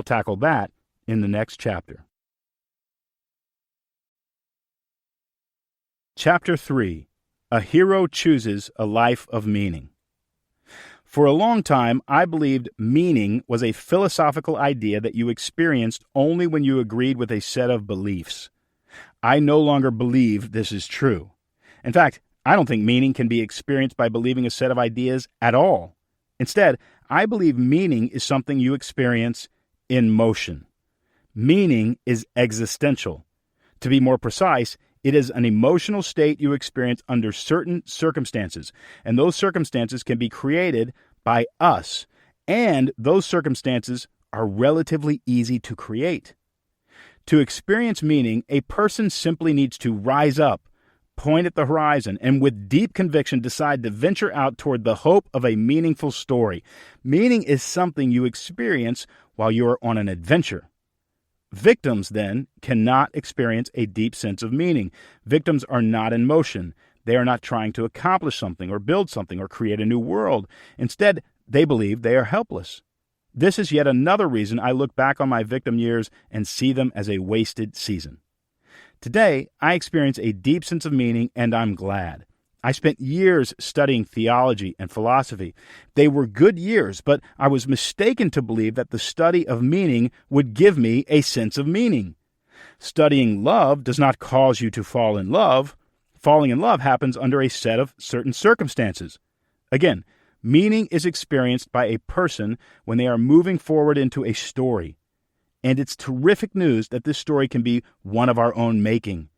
I'll tackle that in the next chapter. Chapter 3. A Hero Chooses a Life of Meaning. For a long time, I believed meaning was a philosophical idea that you experienced only when you agreed with a set of beliefs. I no longer believe this is true. In fact, I don't think meaning can be experienced by believing a set of ideas at all. Instead, I believe meaning is something you experience in motion. Meaning is existential. To be more precise, it is an emotional state you experience under certain circumstances, and those circumstances can be created by us, and those circumstances are relatively easy to create. To experience meaning, a person simply needs to rise up, point at the horizon, and with deep conviction decide to venture out toward the hope of a meaningful story. Meaning is something you experience while you are on an adventure. Victims, then, cannot experience a deep sense of meaning. Victims are not in motion. They are not trying to accomplish something or build something or create a new world. Instead, they believe they are helpless. This is yet another reason I look back on my victim years and see them as a wasted season. Today, I experience a deep sense of meaning, and I'm glad. I spent years studying theology and philosophy. They were good years, but I was mistaken to believe that the study of meaning would give me a sense of meaning. Studying love does not cause you to fall in love. Falling in love happens under a set of certain circumstances. Again, meaning is experienced by a person when they are moving forward into a story. And it's terrific news that this story can be one of our own making.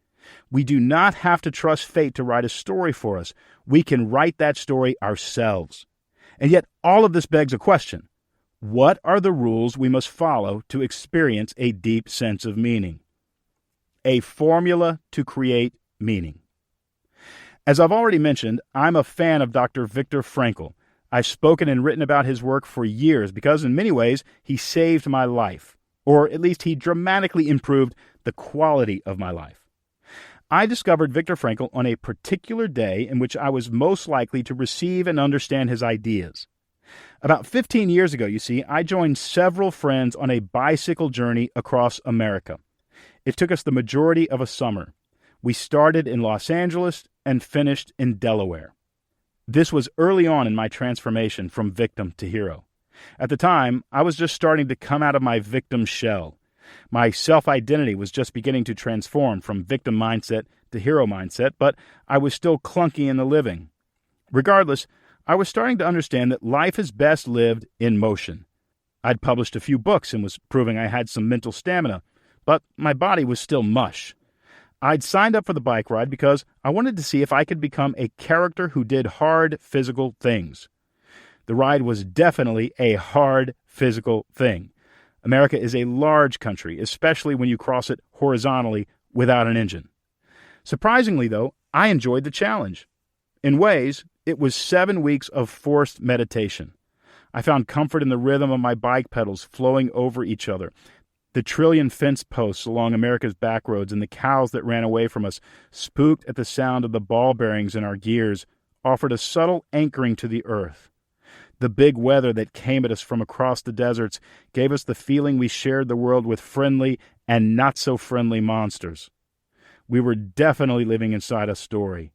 We do not have to trust fate to write a story for us. We can write that story ourselves. And yet, all of this begs a question. What are the rules we must follow to experience a deep sense of meaning? A formula to create meaning. As I've already mentioned, I'm a fan of Dr. Viktor Frankl. I've spoken and written about his work for years because, in many ways, he saved my life, or at least he dramatically improved the quality of my life. I discovered Viktor Frankl on a particular day in which I was most likely to receive and understand his ideas. About 15 years ago, you see, I joined several friends on a bicycle journey across America. It took us the majority of a summer. We started in Los Angeles and finished in Delaware. This was early on in my transformation from victim to hero. At the time, I was just starting to come out of my victim shell. My self-identity was just beginning to transform from victim mindset to hero mindset, but I was still clunky in the living. Regardless, I was starting to understand that life is best lived in motion. I'd published a few books and was proving I had some mental stamina, but my body was still mush. I'd signed up for the bike ride because I wanted to see if I could become a character who did hard physical things. The ride was definitely a hard physical thing. America is a large country, especially when you cross it horizontally without an engine. Surprisingly, though, I enjoyed the challenge. In ways, it was 7 weeks of forced meditation. I found comfort in the rhythm of my bike pedals flowing over each other. The trillion fence posts along America's back roads and the cows that ran away from us, spooked at the sound of the ball bearings in our gears, offered a subtle anchoring to the earth. The big weather that came at us from across the deserts gave us the feeling we shared the world with friendly and not-so-friendly monsters. We were definitely living inside a story.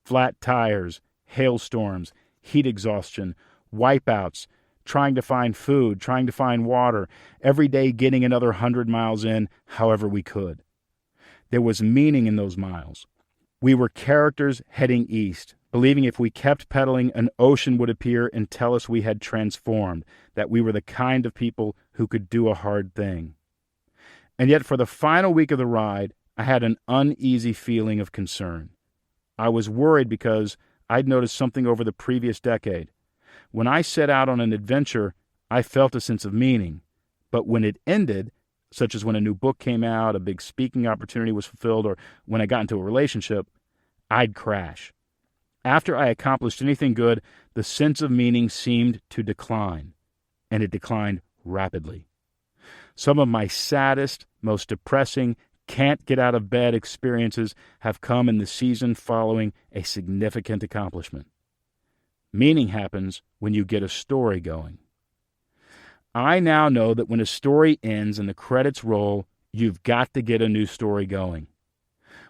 Flat tires, hailstorms, heat exhaustion, wipeouts, trying to find food, trying to find water, every day getting another 100 miles in however we could. There was meaning in those miles. We were characters heading east, believing if we kept pedaling, an ocean would appear and tell us we had transformed, that we were the kind of people who could do a hard thing. And yet for the final week of the ride, I had an uneasy feeling of concern. I was worried because I'd noticed something over the previous decade. When I set out on an adventure, I felt a sense of meaning. But when it ended, such as when a new book came out, a big speaking opportunity was fulfilled, or when I got into a relationship, I'd crash. After I accomplished anything good, the sense of meaning seemed to decline, and it declined rapidly. Some of my saddest, most depressing, can't-get-out-of-bed experiences have come in the season following a significant accomplishment. Meaning happens when you get a story going. I now know that when a story ends and the credits roll, you've got to get a new story going.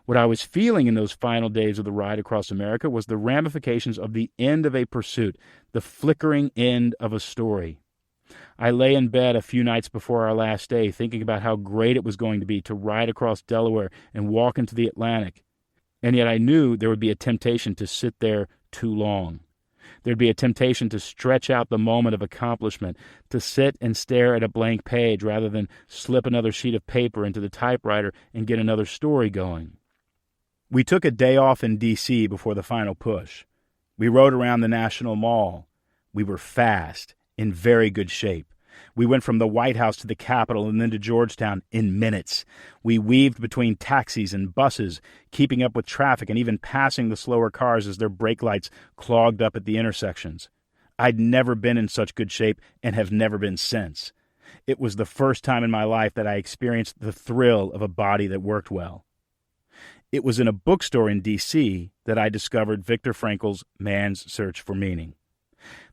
What I was feeling in those final days of the ride across America was the ramifications of the end of a pursuit, the flickering end of a story. I lay in bed a few nights before our last day thinking about how great it was going to be to ride across Delaware and walk into the Atlantic. And yet I knew there would be a temptation to sit there too long. There'd be a temptation to stretch out the moment of accomplishment, to sit and stare at a blank page rather than slip another sheet of paper into the typewriter and get another story going. We took a day off in D.C. before the final push. We rode around the National Mall. We were fast, in very good shape. We went from the White House to the Capitol and then to Georgetown in minutes. We weaved between taxis and buses, keeping up with traffic and even passing the slower cars as their brake lights clogged up at the intersections. I'd never been in such good shape and have never been since. It was the first time in my life that I experienced the thrill of a body that worked well. It was in a bookstore in D.C. that I discovered Viktor Frankl's Man's Search for Meaning.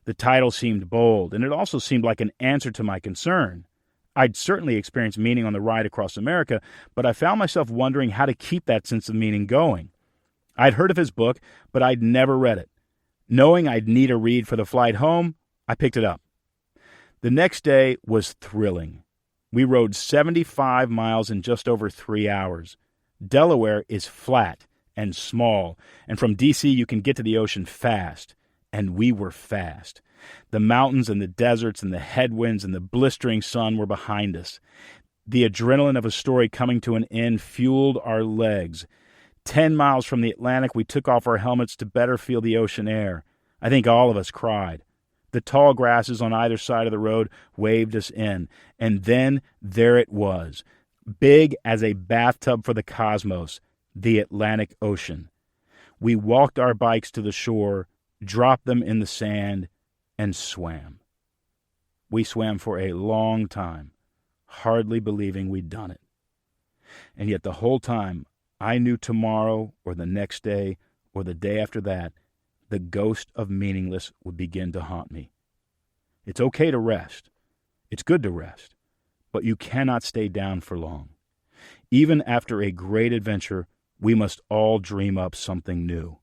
The title seemed bold, and it also seemed like an answer to my concern. I'd certainly experienced meaning on the ride across America, but I found myself wondering how to keep that sense of meaning going. I'd heard of his book, but I'd never read it. Knowing I'd need a read for the flight home, I picked it up. The next day was thrilling. We rode 75 miles in just over 3 hours. Delaware is flat and small, and from D.C. you can get to the ocean fast. And we were fast. The mountains and the deserts and the headwinds and the blistering sun were behind us. The adrenaline of a story coming to an end fueled our legs. 10 miles from the Atlantic, we took off our helmets to better feel the ocean air. I think all of us cried. The tall grasses on either side of the road waved us in. And then there it was, big as a bathtub for the cosmos, the Atlantic Ocean. We walked our bikes to the shore, dropped them in the sand, and swam. We swam for a long time, hardly believing we'd done it. And yet the whole time, I knew tomorrow or the next day or the day after that, the ghost of meaningless would begin to haunt me. It's okay to rest. It's good to rest. But you cannot stay down for long. Even after a great adventure, we must all dream up something new.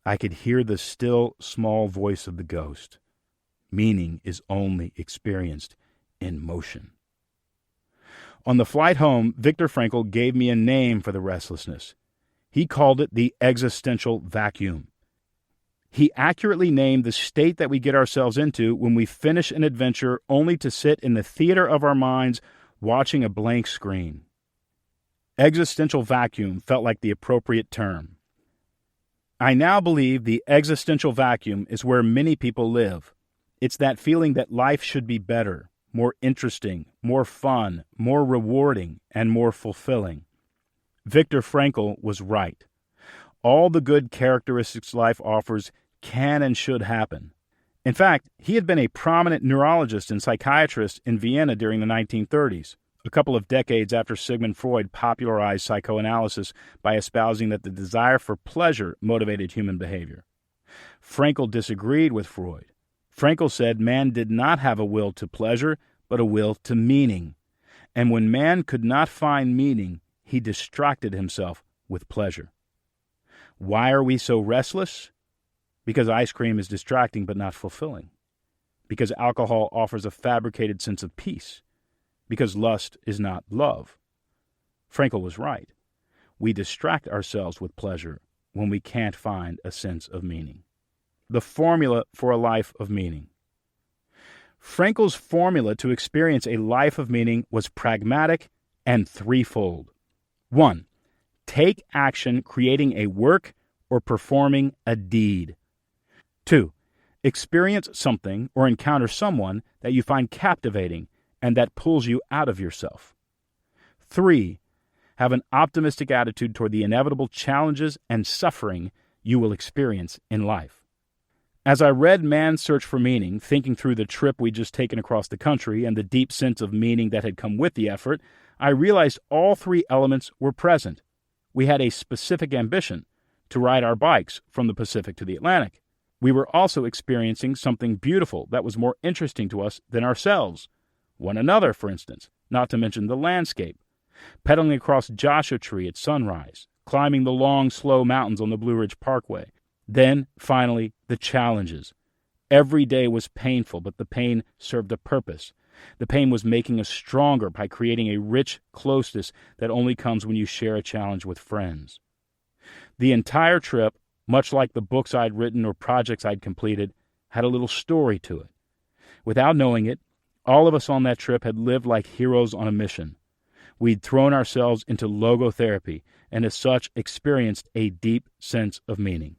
I could hear the still, small voice of the ghost. Meaning is only experienced in motion. On the flight home, Viktor Frankl gave me a name for the restlessness. He called it the existential vacuum. He accurately named the state that we get ourselves into when we finish an adventure only to sit in the theater of our minds watching a blank screen. Existential vacuum felt like the appropriate term. I now believe the existential vacuum is where many people live. It's that feeling that life should be better, more interesting, more fun, more rewarding, and more fulfilling. Viktor Frankl was right. All the good characteristics life offers can and should happen. In fact, he had been a prominent neurologist and psychiatrist in Vienna during the 1930s. A couple of decades after Sigmund Freud popularized psychoanalysis by espousing that the desire for pleasure motivated human behavior. Frankl disagreed with Freud. Frankl said man did not have a will to pleasure, but a will to meaning. And when man could not find meaning, he distracted himself with pleasure. Why are we so restless? Because ice cream is distracting but not fulfilling. Because alcohol offers a fabricated sense of peace. Because lust is not love. Frankl was right. We distract ourselves with pleasure when we can't find a sense of meaning. The formula for a life of meaning. Frankl's formula to experience a life of meaning was pragmatic and threefold. 1. Take action creating a work or performing a deed. 2. Experience something or encounter someone that you find captivating and that pulls you out of yourself. 3. Have an optimistic attitude toward the inevitable challenges and suffering you will experience in life. As I read Man's Search for Meaning, thinking through the trip we'd just taken across the country and the deep sense of meaning that had come with the effort, I realized all three elements were present. We had a specific ambition to ride our bikes from the Pacific to the Atlantic. We were also experiencing something beautiful that was more interesting to us than ourselves. one another, for instance, not to mention the landscape, pedaling across Joshua Tree at sunrise, climbing the long, slow mountains on the Blue Ridge Parkway. Then, finally, the challenges. Every day was painful, but the pain served a purpose. The pain was making us stronger by creating a rich closeness that only comes when you share a challenge with friends. The entire trip, much like the books I'd written or projects I'd completed, had a little story to it. Without knowing it, all of us on that trip had lived like heroes on a mission. We'd thrown ourselves into logotherapy and as such experienced a deep sense of meaning.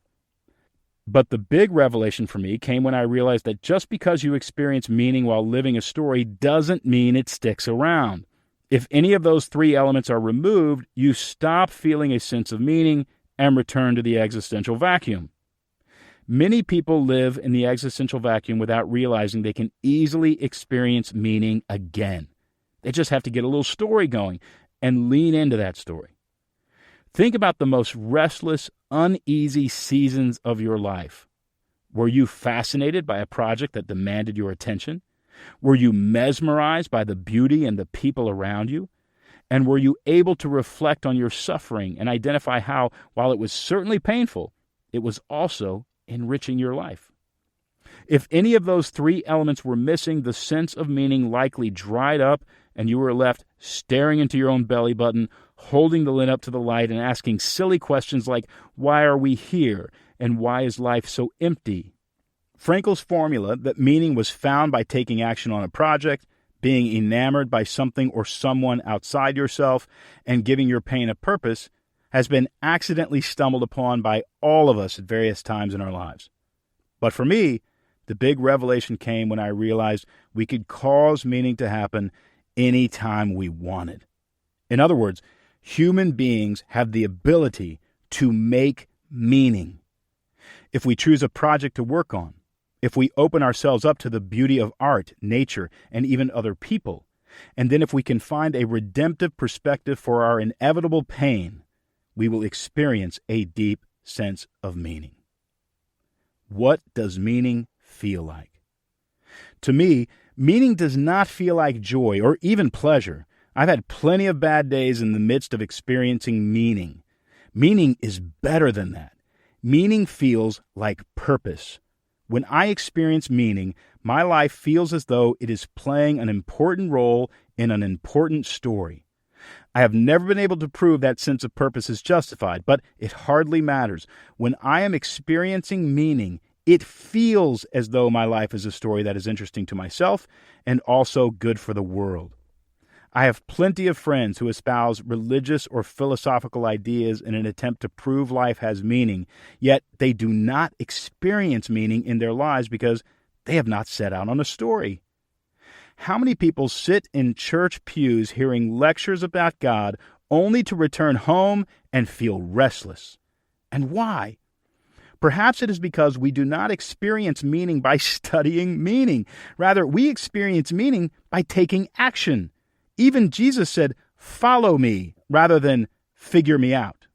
But the big revelation for me came when I realized that just because you experience meaning while living a story doesn't mean it sticks around. If any of those three elements are removed, you stop feeling a sense of meaning and return to the existential vacuum. Many people live in the existential vacuum without realizing they can easily experience meaning again. They just have to get a little story going and lean into that story. Think about the most restless, uneasy seasons of your life. Were you fascinated by a project that demanded your attention? Were you mesmerized by the beauty and the people around you? And were you able to reflect on your suffering and identify how, while it was certainly painful, it was also enriching your life? If any of those three elements were missing, the sense of meaning likely dried up and you were left staring into your own belly button, holding the lid up to the light and asking silly questions like, why are we here? And why is life so empty? Frankl's formula that meaning was found by taking action on a project, being enamored by something or someone outside yourself, and giving your pain a purpose has been accidentally stumbled upon by all of us at various times in our lives. But for me, the big revelation came when I realized we could cause meaning to happen anytime we wanted. In other words, human beings have the ability to make meaning. If we choose a project to work on, if we open ourselves up to the beauty of art, nature, and even other people, and then if we can find a redemptive perspective for our inevitable pain, we will experience a deep sense of meaning. What does meaning feel like? To me, meaning does not feel like joy or even pleasure. I've had plenty of bad days in the midst of experiencing meaning. Meaning is better than that. Meaning feels like purpose. When I experience meaning, my life feels as though it is playing an important role in an important story. I have never been able to prove that sense of purpose is justified, but it hardly matters. When I am experiencing meaning, it feels as though my life is a story that is interesting to myself and also good for the world. I have plenty of friends who espouse religious or philosophical ideas in an attempt to prove life has meaning, yet they do not experience meaning in their lives because they have not set out on a story. How many people sit in church pews hearing lectures about God only to return home and feel restless? And why? Perhaps it is because we do not experience meaning by studying meaning. Rather, we experience meaning by taking action. Even Jesus said, "Follow me," rather than "figure me out."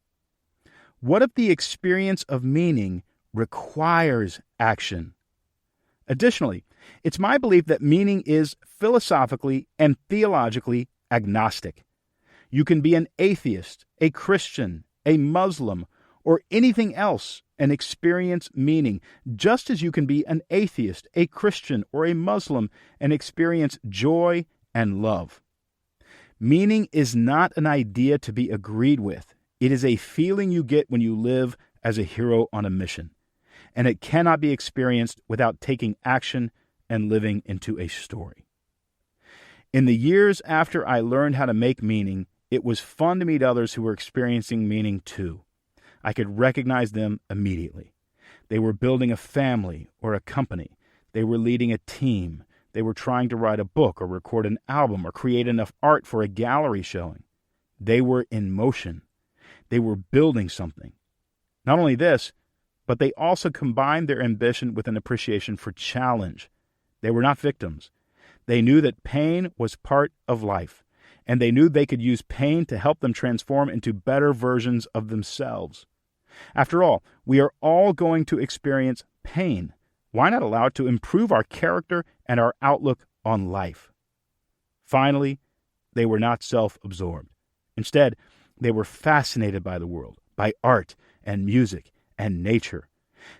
What if the experience of meaning requires action? Additionally, it's my belief that meaning is philosophically and theologically agnostic. You can be an atheist, a Christian, a Muslim, or anything else and experience meaning, just as you can be an atheist, a Christian, or a Muslim and experience joy and love. Meaning is not an idea to be agreed with. It is a feeling you get when you live as a hero on a mission, and it cannot be experienced without taking action and living into a story. In the years after I learned how to make meaning, it was fun to meet others who were experiencing meaning too. I could recognize them immediately. They were building a family or a company. They were leading a team. They were trying to write a book or record an album or create enough art for a gallery showing. They were in motion. They were building something. Not only this, but they also combined their ambition with an appreciation for challenge. They were not victims. They knew that pain was part of life, and they knew they could use pain to help them transform into better versions of themselves. After all, we are all going to experience pain. Why not allow it to improve our character and our outlook on life? Finally, they were not self-absorbed. Instead, they were fascinated by the world, by art and music and nature.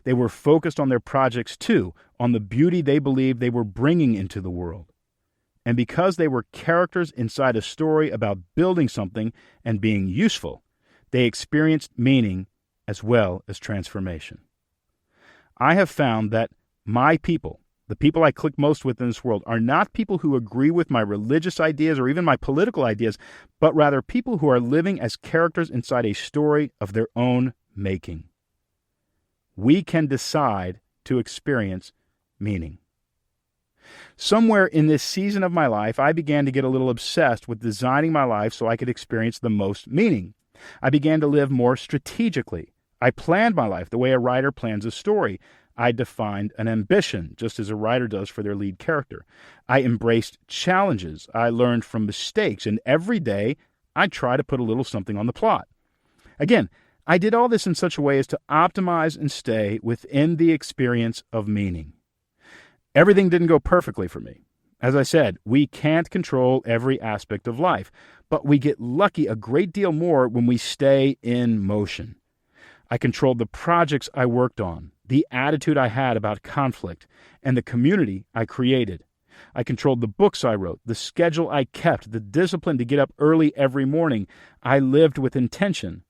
They were focused on their projects too, on the beauty they believed they were bringing into the world. And because they were characters inside a story about building something and being useful, they experienced meaning as well as transformation. I have found that my people, the people I click most with in this world, are not people who agree with my religious ideas or even my political ideas, but rather people who are living as characters inside a story of their own making. We can decide to experience meaning. Somewhere in this season of my life, I began to get a little obsessed with designing my life so I could experience the most meaning. I began to live more strategically. I planned my life the way a writer plans a story. I defined an ambition, just as a writer does for their lead character. I embraced challenges. I learned from mistakes, and every day I try to put a little something on the plot. Again, I did all this in such a way as to optimize and stay within the experience of meaning. Everything didn't go perfectly for me. As I said, we can't control every aspect of life, but we get lucky a great deal more when we stay in motion. I controlled the projects I worked on, the attitude I had about conflict, and the community I created. I controlled the books I wrote, the schedule I kept, the discipline to get up early every morning. I lived with intention.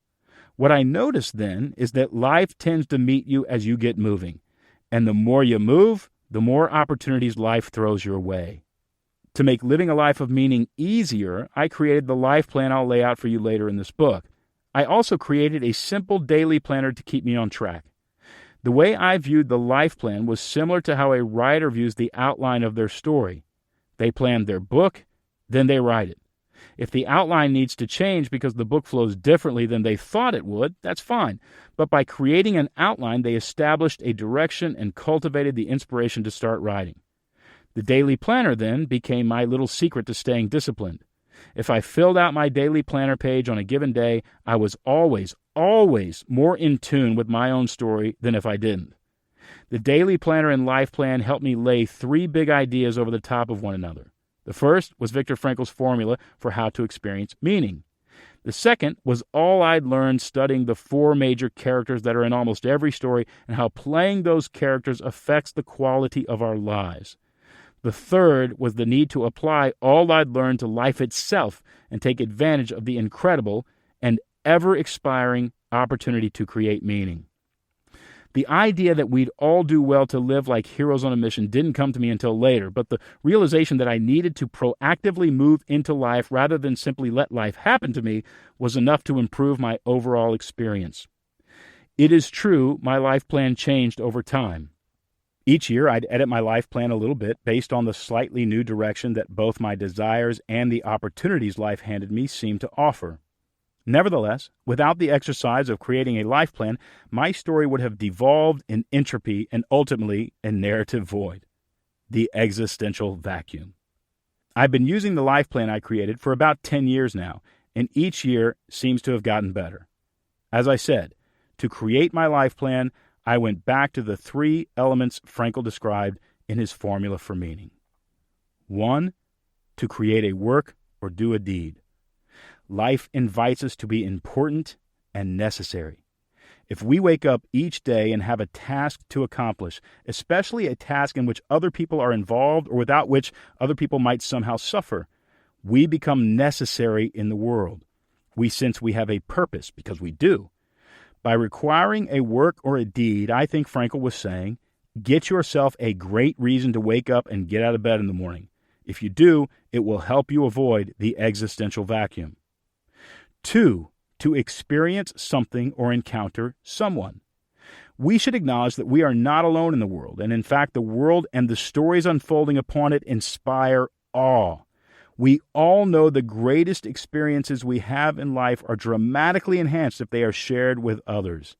What I noticed then is that life tends to meet you as you get moving. And the more you move, the more opportunities life throws your way. To make living a life of meaning easier, I created the life plan I'll lay out for you later in this book. I also created a simple daily planner to keep me on track. The way I viewed the life plan was similar to how a writer views the outline of their story. They plan their book, then they write it. If the outline needs to change because the book flows differently than they thought it would, that's fine. But by creating an outline, they established a direction and cultivated the inspiration to start writing. The daily planner then became my little secret to staying disciplined. If I filled out my daily planner page on a given day, I was always more in tune with my own story than if I didn't. The daily planner and life plan helped me lay 3 big ideas over the top of one another. The first was Viktor Frankl's formula for how to experience meaning. The second was all I'd learned studying the 4 major characters that are in almost every story and how playing those characters affects the quality of our lives. The third was the need to apply all I'd learned to life itself and take advantage of the incredible and ever-expiring opportunity to create meaning. The idea that we'd all do well to live like heroes on a mission didn't come to me until later, but the realization that I needed to proactively move into life rather than simply let life happen to me was enough to improve my overall experience. It is true, my life plan changed over time. Each year, I'd edit my life plan a little bit based on the slightly new direction that both my desires and the opportunities life handed me seemed to offer. Nevertheless, without the exercise of creating a life plan, my story would have devolved in entropy and ultimately a narrative void, the existential vacuum. I've been using the life plan I created for about 10 years now, and each year seems to have gotten better. As I said, to create my life plan, I went back to the 3 elements Frankl described in his formula for meaning. 1, to create a work or do a deed. Life invites us to be important and necessary. If we wake up each day and have a task to accomplish, especially a task in which other people are involved or without which other people might somehow suffer, we become necessary in the world. We sense we have a purpose, because we do. By requiring a work or a deed, I think Frankl was saying, get yourself a great reason to wake up and get out of bed in the morning. If you do, it will help you avoid the existential vacuum. 2, to experience something or encounter someone. We should acknowledge that we are not alone in the world, and in fact, the world and the stories unfolding upon it inspire awe. We all know the greatest experiences we have in life are dramatically enhanced if they are shared with others.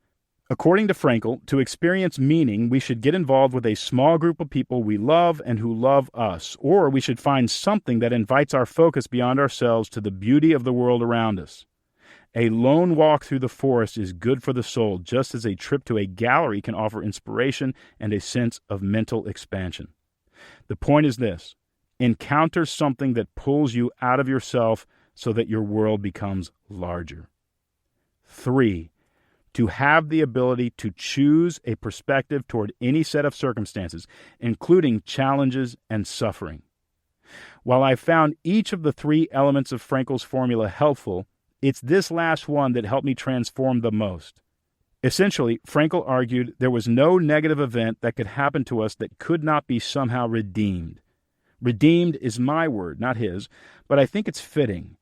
According to Frankl, to experience meaning, we should get involved with a small group of people we love and who love us, or we should find something that invites our focus beyond ourselves to the beauty of the world around us. A lone walk through the forest is good for the soul, just as a trip to a gallery can offer inspiration and a sense of mental expansion. The point is this: Encounter something that pulls you out of yourself so that your world becomes larger. 3. To have the ability to choose a perspective toward any set of circumstances, including challenges and suffering. While I found each of the 3 elements of Frankl's formula helpful, it's this last one that helped me transform the most. Essentially, Frankl argued there was no negative event that could happen to us that could not be somehow redeemed. Redeemed is my word, not his, but I think it's fitting.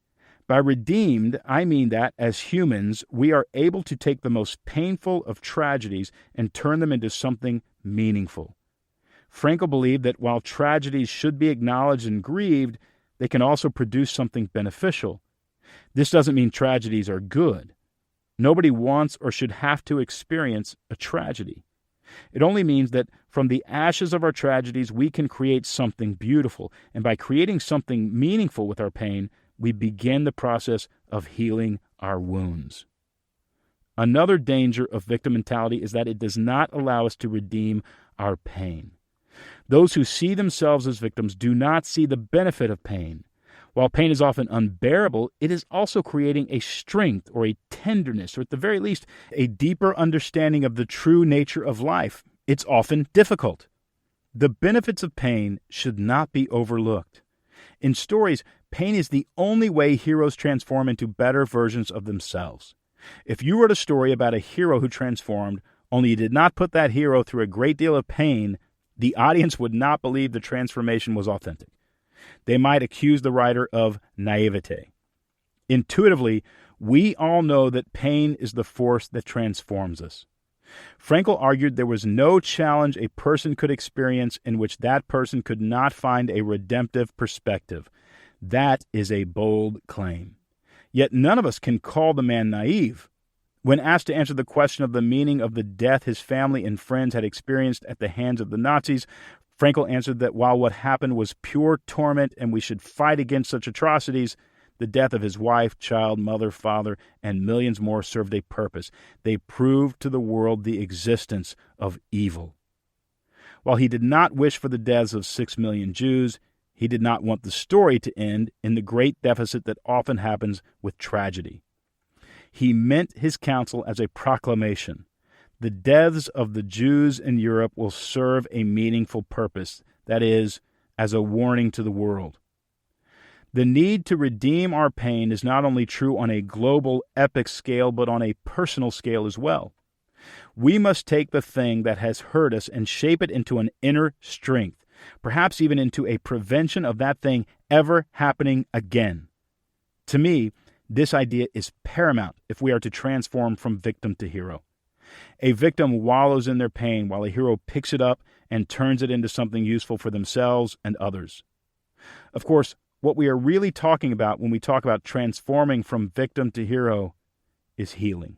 By redeemed, I mean that, as humans, we are able to take the most painful of tragedies and turn them into something meaningful. Frankl believed that while tragedies should be acknowledged and grieved, they can also produce something beneficial. This doesn't mean tragedies are good. Nobody wants or should have to experience a tragedy. It only means that from the ashes of our tragedies, we can create something beautiful, and by creating something meaningful with our pain, we begin the process of healing our wounds. Another danger of victim mentality is that it does not allow us to redeem our pain. Those who see themselves as victims do not see the benefit of pain. While pain is often unbearable, it is also creating a strength or a tenderness, or at the very least, a deeper understanding of the true nature of life. It's often difficult. The benefits of pain should not be overlooked. In stories, pain is the only way heroes transform into better versions of themselves. If you wrote a story about a hero who transformed, only you did not put that hero through a great deal of pain, the audience would not believe the transformation was authentic. They might accuse the writer of naivete. Intuitively, we all know that pain is the force that transforms us. Frankl argued there was no challenge a person could experience in which that person could not find a redemptive perspective. That is a bold claim. Yet none of us can call the man naive. When asked to answer the question of the meaning of the death his family and friends had experienced at the hands of the Nazis, Frankl answered that while what happened was pure torment and we should fight against such atrocities, the death of his wife, child, mother, father, and millions more served a purpose. They proved to the world the existence of evil. While he did not wish for the deaths of 6 million Jews, he did not want the story to end in the great deficit that often happens with tragedy. He meant his counsel as a proclamation. The deaths of the Jews in Europe will serve a meaningful purpose, that is, as a warning to the world. The need to redeem our pain is not only true on a global, epic scale, but on a personal scale as well. We must take the thing that has hurt us and shape it into an inner strength, perhaps even into a prevention of that thing ever happening again. To me, this idea is paramount if we are to transform from victim to hero. A victim wallows in their pain while a hero picks it up and turns it into something useful for themselves and others. Of course, what we are really talking about when we talk about transforming from victim to hero is healing.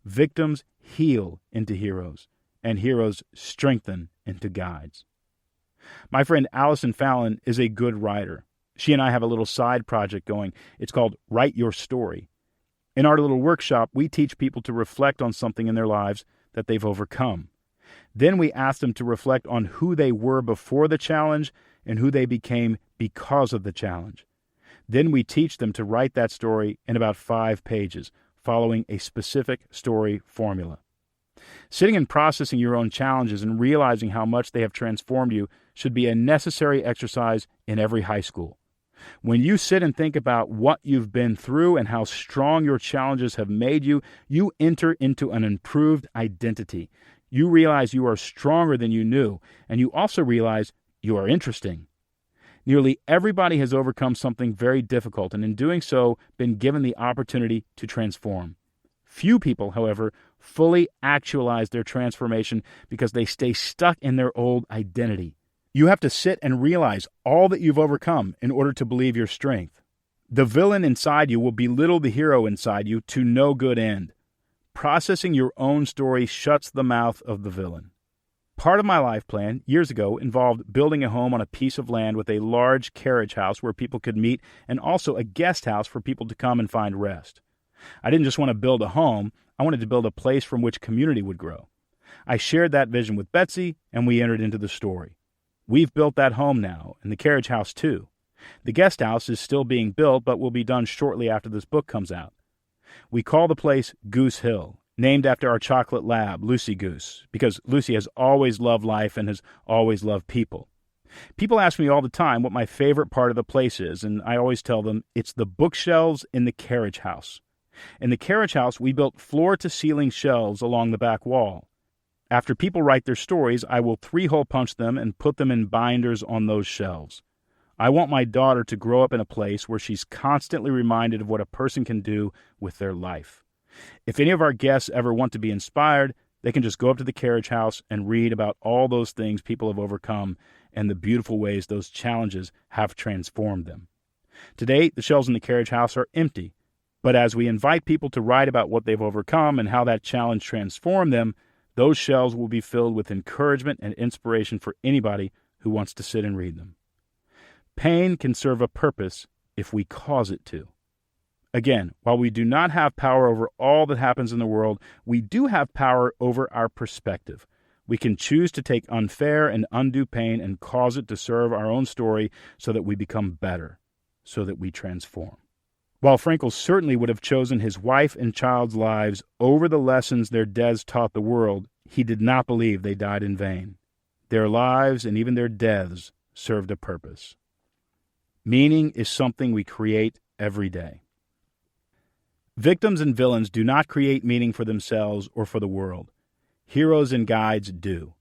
Victims heal into heroes, and heroes strengthen into guides. My friend Allison Fallon is a good writer. She and I have a little side project going. It's called Write Your Story. In our little workshop, we teach people to reflect on something in their lives that they've overcome. Then we ask them to reflect on who they were before the challenge and who they became because of the challenge. Then we teach them to write that story in about 5 pages, following a specific story formula. Sitting and processing your own challenges and realizing how much they have transformed you should be a necessary exercise in every high school. When you sit and think about what you've been through and how strong your challenges have made you, you enter into an improved identity. You realize you are stronger than you knew, and you also realize you are interesting. Nearly everybody has overcome something very difficult, and in doing so, been given the opportunity to transform. Few people, however, fully actualize their transformation because they stay stuck in their old identity. You have to sit and realize all that you've overcome in order to believe your strength. The villain inside you will belittle the hero inside you to no good end. Processing your own story shuts the mouth of the villain. Part of my life plan years ago involved building a home on a piece of land with a large carriage house where people could meet and also a guest house for people to come and find rest. I didn't just want to build a home, I wanted to build a place from which community would grow. I shared that vision with Betsy, and we entered into the story. We've built that home now, and the carriage house too. The guest house is still being built, but will be done shortly after this book comes out. We call the place Goose Hill, named after our chocolate lab, Lucy Goose, because Lucy has always loved life and has always loved people. People ask me all the time what my favorite part of the place is, and I always tell them it's the bookshelves in the carriage house. In the carriage house, we built floor-to-ceiling shelves along the back wall. After people write their stories, I will 3-hole punch them and put them in binders on those shelves. I want my daughter to grow up in a place where she's constantly reminded of what a person can do with their life. If any of our guests ever want to be inspired, they can just go up to the carriage house and read about all those things people have overcome and the beautiful ways those challenges have transformed them. Today, the shelves in the carriage house are empty, but as we invite people to write about what they've overcome and how that challenge transformed them, those shelves will be filled with encouragement and inspiration for anybody who wants to sit and read them. Pain can serve a purpose if we cause it to. Again, while we do not have power over all that happens in the world, we do have power over our perspective. We can choose to take unfair and undue pain and cause it to serve our own story so that we become better, so that we transform. While Frankl certainly would have chosen his wife and child's lives over the lessons their deaths taught the world, he did not believe they died in vain. Their lives and even their deaths served a purpose. Meaning is something we create every day. Victims and villains do not create meaning for themselves or for the world. Heroes and guides do.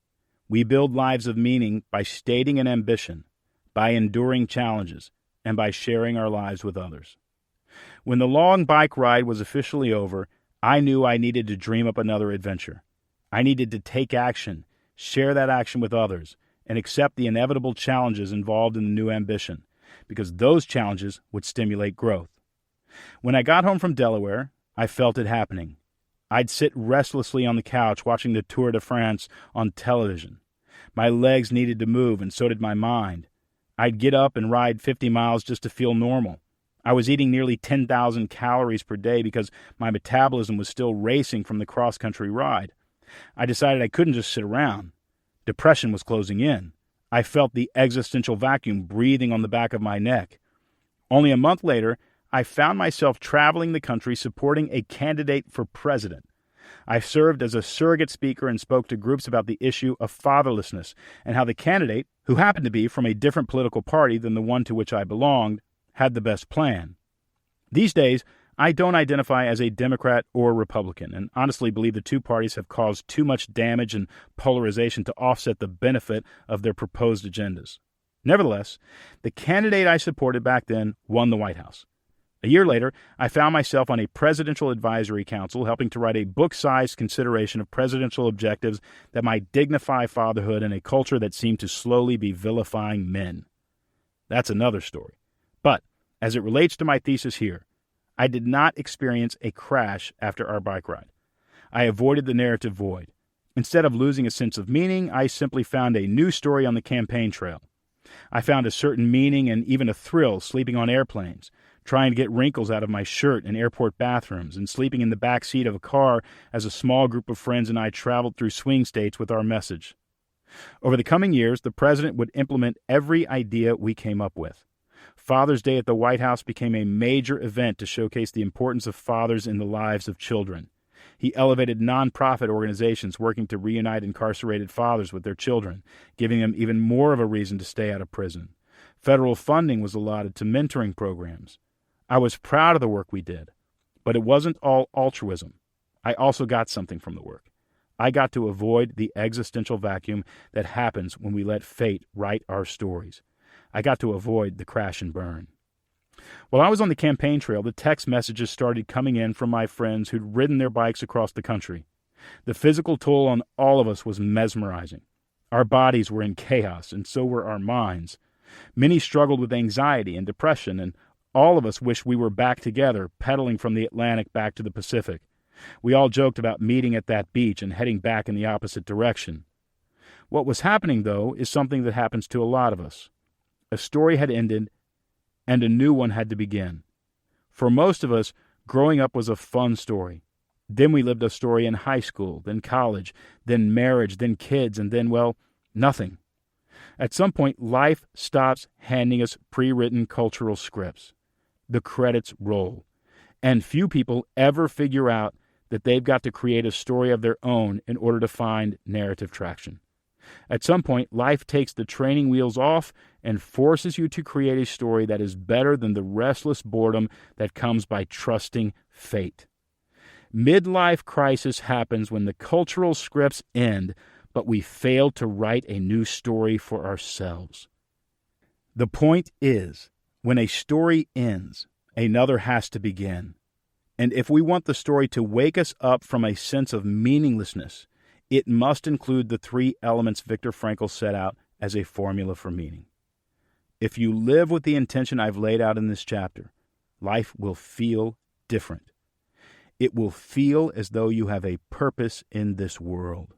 We build lives of meaning by stating an ambition, by enduring challenges, and by sharing our lives with others. When the long bike ride was officially over, I knew I needed to dream up another adventure. I needed to take action, share that action with others, and accept the inevitable challenges involved in the new ambition, because those challenges would stimulate growth. When I got home from Delaware, I felt it happening. I'd sit restlessly on the couch watching the Tour de France on television. My legs needed to move, and so did my mind. I'd get up and ride 50 miles just to feel normal. I was eating nearly 10,000 calories per day because my metabolism was still racing from the cross-country ride. I decided I couldn't just sit around. Depression was closing in. I felt the existential vacuum breathing on the back of my neck. Only a month later, I found myself traveling the country supporting a candidate for president. I served as a surrogate speaker and spoke to groups about the issue of fatherlessness and how the candidate, who happened to be from a different political party than the one to which I belonged, had the best plan. These days, I don't identify as a Democrat or Republican and honestly believe the two parties have caused too much damage and polarization to offset the benefit of their proposed agendas. Nevertheless, the candidate I supported back then won the White House. A year later, I found myself on a presidential advisory council helping to write a book-sized consideration of presidential objectives that might dignify fatherhood in a culture that seemed to slowly be vilifying men. That's another story. But, as it relates to my thesis here, I did not experience a crash after our bike ride. I avoided the narrative void. Instead of losing a sense of meaning, I simply found a new story on the campaign trail. I found a certain meaning and even a thrill sleeping on airplanes, trying to get wrinkles out of my shirt in airport bathrooms, and sleeping in the back seat of a car as a small group of friends and I traveled through swing states with our message. Over the coming years, the president would implement every idea we came up with. Father's Day at the White House became a major event to showcase the importance of fathers in the lives of children. He elevated nonprofit organizations working to reunite incarcerated fathers with their children, giving them even more of a reason to stay out of prison. Federal funding was allotted to mentoring programs. I was proud of the work we did, but it wasn't all altruism. I also got something from the work. I got to avoid the existential vacuum that happens when we let fate write our stories. I got to avoid the crash and burn. While I was on the campaign trail, the text messages started coming in from my friends who'd ridden their bikes across the country. The physical toll on all of us was mesmerizing. Our bodies were in chaos, and so were our minds. Many struggled with anxiety and depression, and all of us wished we were back together, pedaling from the Atlantic back to the Pacific. We all joked about meeting at that beach and heading back in the opposite direction. What was happening, though, is something that happens to a lot of us. A story had ended, and a new one had to begin. For most of us, growing up was a fun story. Then we lived a story in high school, then college, then marriage, then kids, and then, well, nothing. At some point, life stops handing us pre-written cultural scripts. The credits roll. And few people ever figure out that they've got to create a story of their own in order to find narrative traction. At some point, life takes the training wheels off and forces you to create a story that is better than the restless boredom that comes by trusting fate. Midlife crisis happens when the cultural scripts end, but we fail to write a new story for ourselves. The point is, when a story ends, another has to begin. And if we want the story to wake us up from a sense of meaninglessness, it must include the 3 elements Viktor Frankl set out as a formula for meaning. If you live with the intention I've laid out in this chapter, life will feel different. It will feel as though you have a purpose in this world.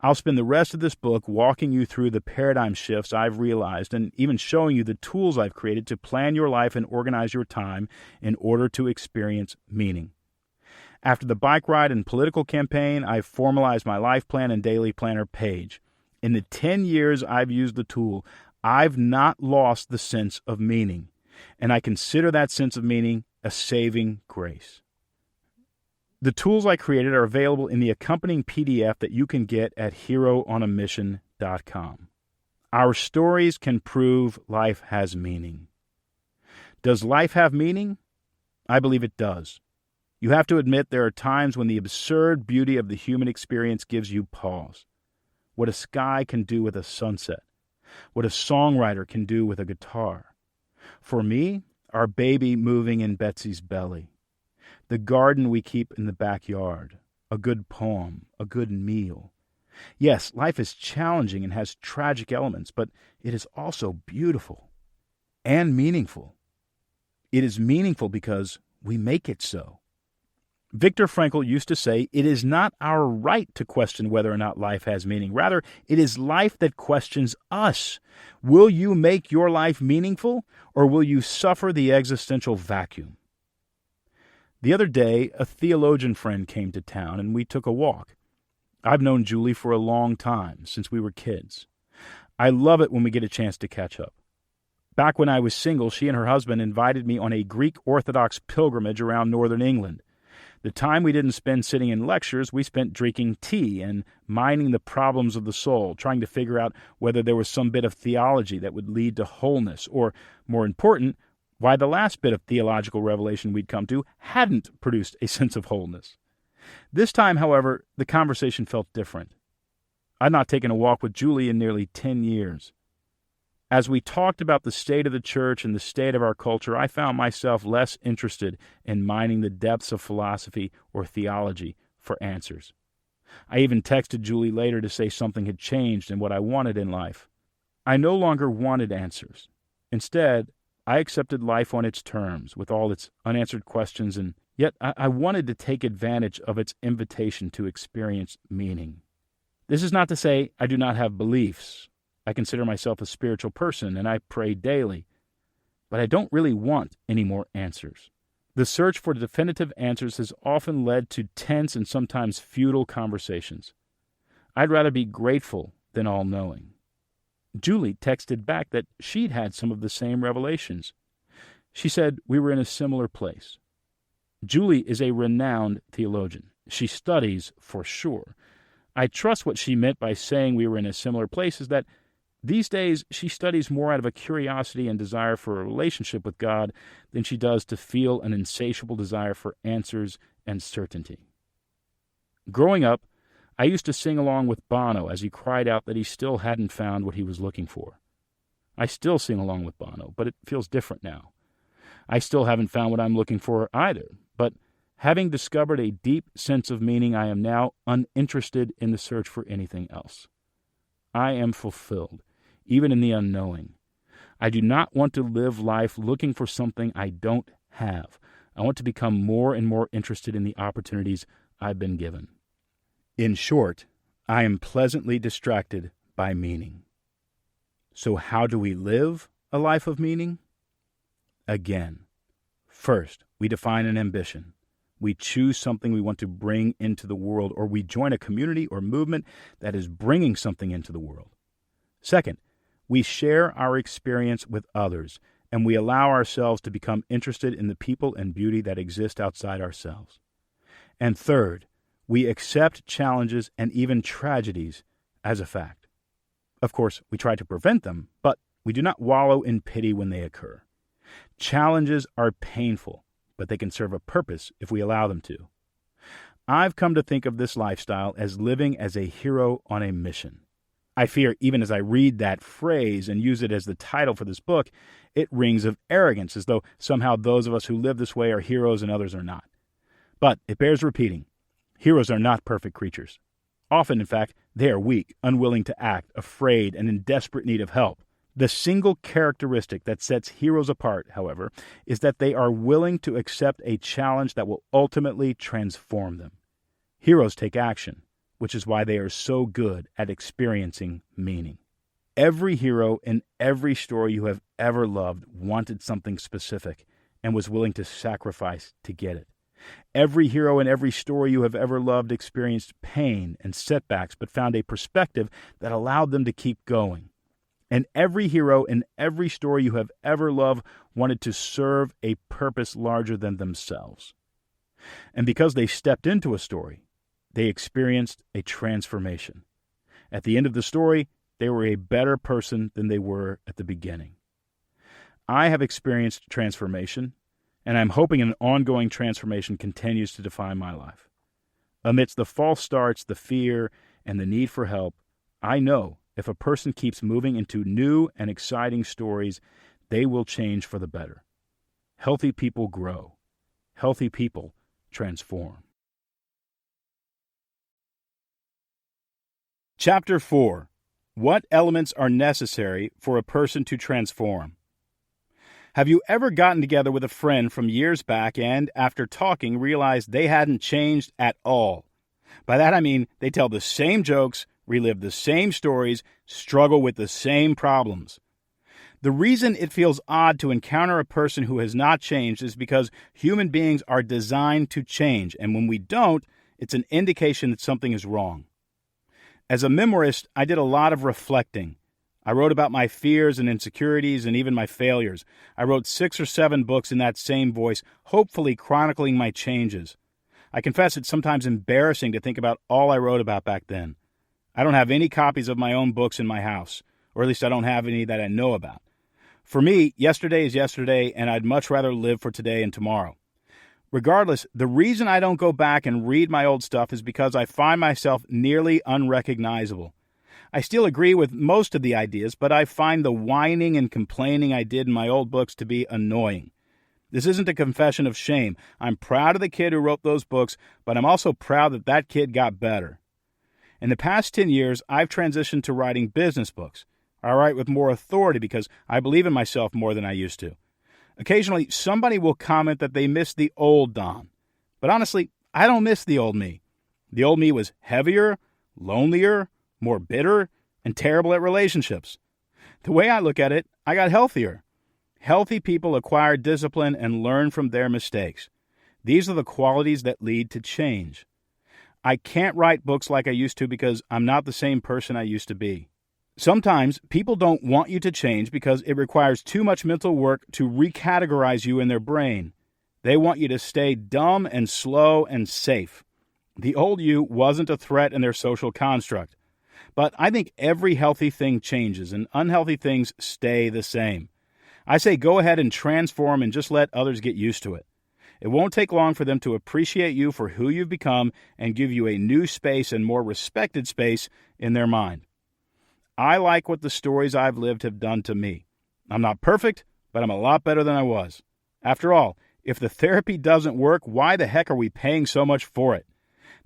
I'll spend the rest of this book walking you through the paradigm shifts I've realized and even showing you the tools I've created to plan your life and organize your time in order to experience meaning. After the bike ride and political campaign, I've formalized my life plan and daily planner page. In the 10 years I've used the tool, I've not lost the sense of meaning, and I consider that sense of meaning a saving grace. The tools I created are available in the accompanying PDF that you can get at HeroOnAMission.com. Our stories can prove life has meaning. Does life have meaning? I believe it does. You have to admit there are times when the absurd beauty of the human experience gives you pause. What a sky can do with a sunset. What a songwriter can do with a guitar. For me, our baby moving in Betsy's belly. The garden we keep in the backyard, a good poem, a good meal. Yes, life is challenging and has tragic elements, but it is also beautiful and meaningful. It is meaningful because we make it so. Viktor Frankl used to say, it is not our right to question whether or not life has meaning. Rather, it is life that questions us. Will you make your life meaningful, or will you suffer the existential vacuum? The other day, a theologian friend came to town, and we took a walk. I've known Julie for a long time, since we were kids. I love it when we get a chance to catch up. Back when I was single, she and her husband invited me on a Greek Orthodox pilgrimage around northern England. The time we didn't spend sitting in lectures, we spent drinking tea and mining the problems of the soul, trying to figure out whether there was some bit of theology that would lead to wholeness, or, more important, why the last bit of theological revelation we'd come to hadn't produced a sense of wholeness. This time, however, the conversation felt different. I'd not taken a walk with Julie in nearly 10 years. As we talked about the state of the church and the state of our culture, I found myself less interested in mining the depths of philosophy or theology for answers. I even texted Julie later to say something had changed in what I wanted in life. I no longer wanted answers. Instead, I accepted life on its terms, with all its unanswered questions, and yet I wanted to take advantage of its invitation to experience meaning. This is not to say I do not have beliefs. I consider myself a spiritual person, and I pray daily. But I don't really want any more answers. The search for definitive answers has often led to tense and sometimes futile conversations. I'd rather be grateful than all-knowing. Julie texted back that she'd had some of the same revelations. She said we were in a similar place. Julie is a renowned theologian. She studies, for sure. I trust what she meant by saying we were in a similar place is that these days she studies more out of a curiosity and desire for a relationship with God than she does to feel an insatiable desire for answers and certainty. Growing up, I used to sing along with Bono as he cried out that he still hadn't found what he was looking for. I still sing along with Bono, but it feels different now. I still haven't found what I'm looking for either, but having discovered a deep sense of meaning, I am now uninterested in the search for anything else. I am fulfilled, even in the unknowing. I do not want to live life looking for something I don't have. I want to become more and more interested in the opportunities I've been given. In short, I am pleasantly distracted by meaning. So how do we live a life of meaning? Again, first, we define an ambition. We choose something we want to bring into the world, or we join a community or movement that is bringing something into the world. Second, We share our experience with others, and we allow ourselves to become interested in the people and beauty that exist outside ourselves. And third, we accept challenges and even tragedies as a fact. Of course, we try to prevent them, but we do not wallow in pity when they occur. Challenges are painful, but they can serve a purpose if we allow them to. I've come to think of this lifestyle as living as a hero on a mission. I fear even as I read that phrase and use it as the title for this book, it rings of arrogance, as though somehow those of us who live this way are heroes and others are not. But it bears repeating. Heroes are not perfect creatures. Often, in fact, they are weak, unwilling to act, afraid, and in desperate need of help. The single characteristic that sets heroes apart, however, is that they are willing to accept a challenge that will ultimately transform them. Heroes take action, which is why they are so good at experiencing meaning. Every hero in every story you have ever loved wanted something specific and was willing to sacrifice to get it. Every hero in every story you have ever loved experienced pain and setbacks, but found a perspective that allowed them to keep going. And every hero in every story you have ever loved wanted to serve a purpose larger than themselves. And because they stepped into a story, they experienced a transformation. At the end of the story, they were a better person than they were at the beginning. I have experienced transformation, and I'm hoping an ongoing transformation continues to define my life. Amidst the false starts, the fear, and the need for help, I know if a person keeps moving into new and exciting stories, they will change for the better. Healthy people grow. Healthy people transform. Chapter 4. What elements are necessary for a person to transform? Have you ever gotten together with a friend from years back and, after talking, realized they hadn't changed at all? By that I mean they tell the same jokes, relive the same stories, struggle with the same problems. The reason it feels odd to encounter a person who has not changed is because human beings are designed to change, and when we don't, it's an indication that something is wrong. As a memoirist, I did a lot of reflecting. I wrote about my fears and insecurities and even my failures. I wrote 6 or 7 books in that same voice, hopefully chronicling my changes. I confess it's sometimes embarrassing to think about all I wrote about back then. I don't have any copies of my own books in my house, or at least I don't have any that I know about. For me, yesterday is yesterday, and I'd much rather live for today and tomorrow. Regardless, the reason I don't go back and read my old stuff is because I find myself nearly unrecognizable. I still agree with most of the ideas, but I find the whining and complaining I did in my old books to be annoying. This isn't a confession of shame. I'm proud of the kid who wrote those books, but I'm also proud that that kid got better. In the past 10 years, I've transitioned to writing business books. I write with more authority because I believe in myself more than I used to. Occasionally, somebody will comment that they miss the old Don. But honestly, I don't miss the old me. The old me was heavier, lonelier, more bitter, and terrible at relationships. The way I look at it, I got healthier. Healthy people acquire discipline and learn from their mistakes. These are the qualities that lead to change. I can't write books like I used to because I'm not the same person I used to be. Sometimes people don't want you to change because it requires too much mental work to recategorize you in their brain. They want you to stay dumb and slow and safe. The old you wasn't a threat in their social construct. But I think every healthy thing changes and unhealthy things stay the same. I say go ahead and transform and just let others get used to it. It won't take long for them to appreciate you for who you've become and give you a new space and more respected space in their mind. I like what the stories I've lived have done to me. I'm not perfect, but I'm a lot better than I was. After all, if the therapy doesn't work, why the heck are we paying so much for it?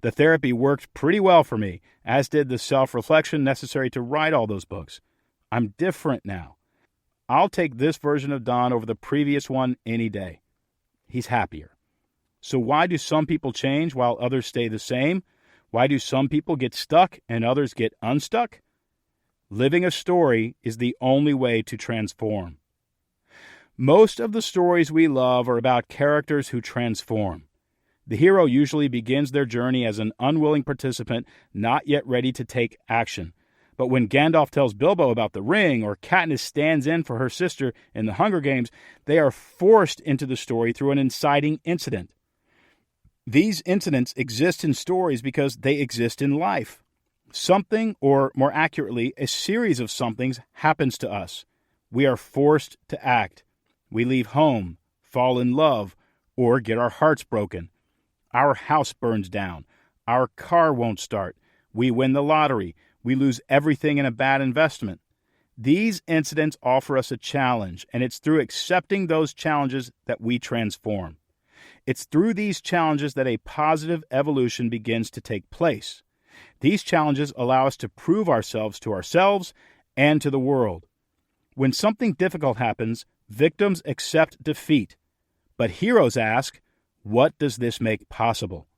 The therapy worked pretty well for me, as did the self-reflection necessary to write all those books. I'm different now. I'll take this version of Don over the previous one any day. He's happier. So why do some people change while others stay the same? Why do some people get stuck and others get unstuck? Living a story is the only way to transform. Most of the stories we love are about characters who transform. The hero usually begins their journey as an unwilling participant, not yet ready to take action. But when Gandalf tells Bilbo about the ring, or Katniss stands in for her sister in the Hunger Games, they are forced into the story through an inciting incident. These incidents exist in stories because they exist in life. Something, or more accurately, a series of somethings happens to us. We are forced to act. We leave home, fall in love, or get our hearts broken. Our house burns down. Our car won't start. We win the lottery. We lose everything in a bad investment. These incidents offer us a challenge, and it's through accepting those challenges that we transform. It's through these challenges that a positive evolution begins to take place. These challenges allow us to prove ourselves to ourselves and to the world. When something difficult happens, victims accept defeat. But heroes ask, what does this make possible?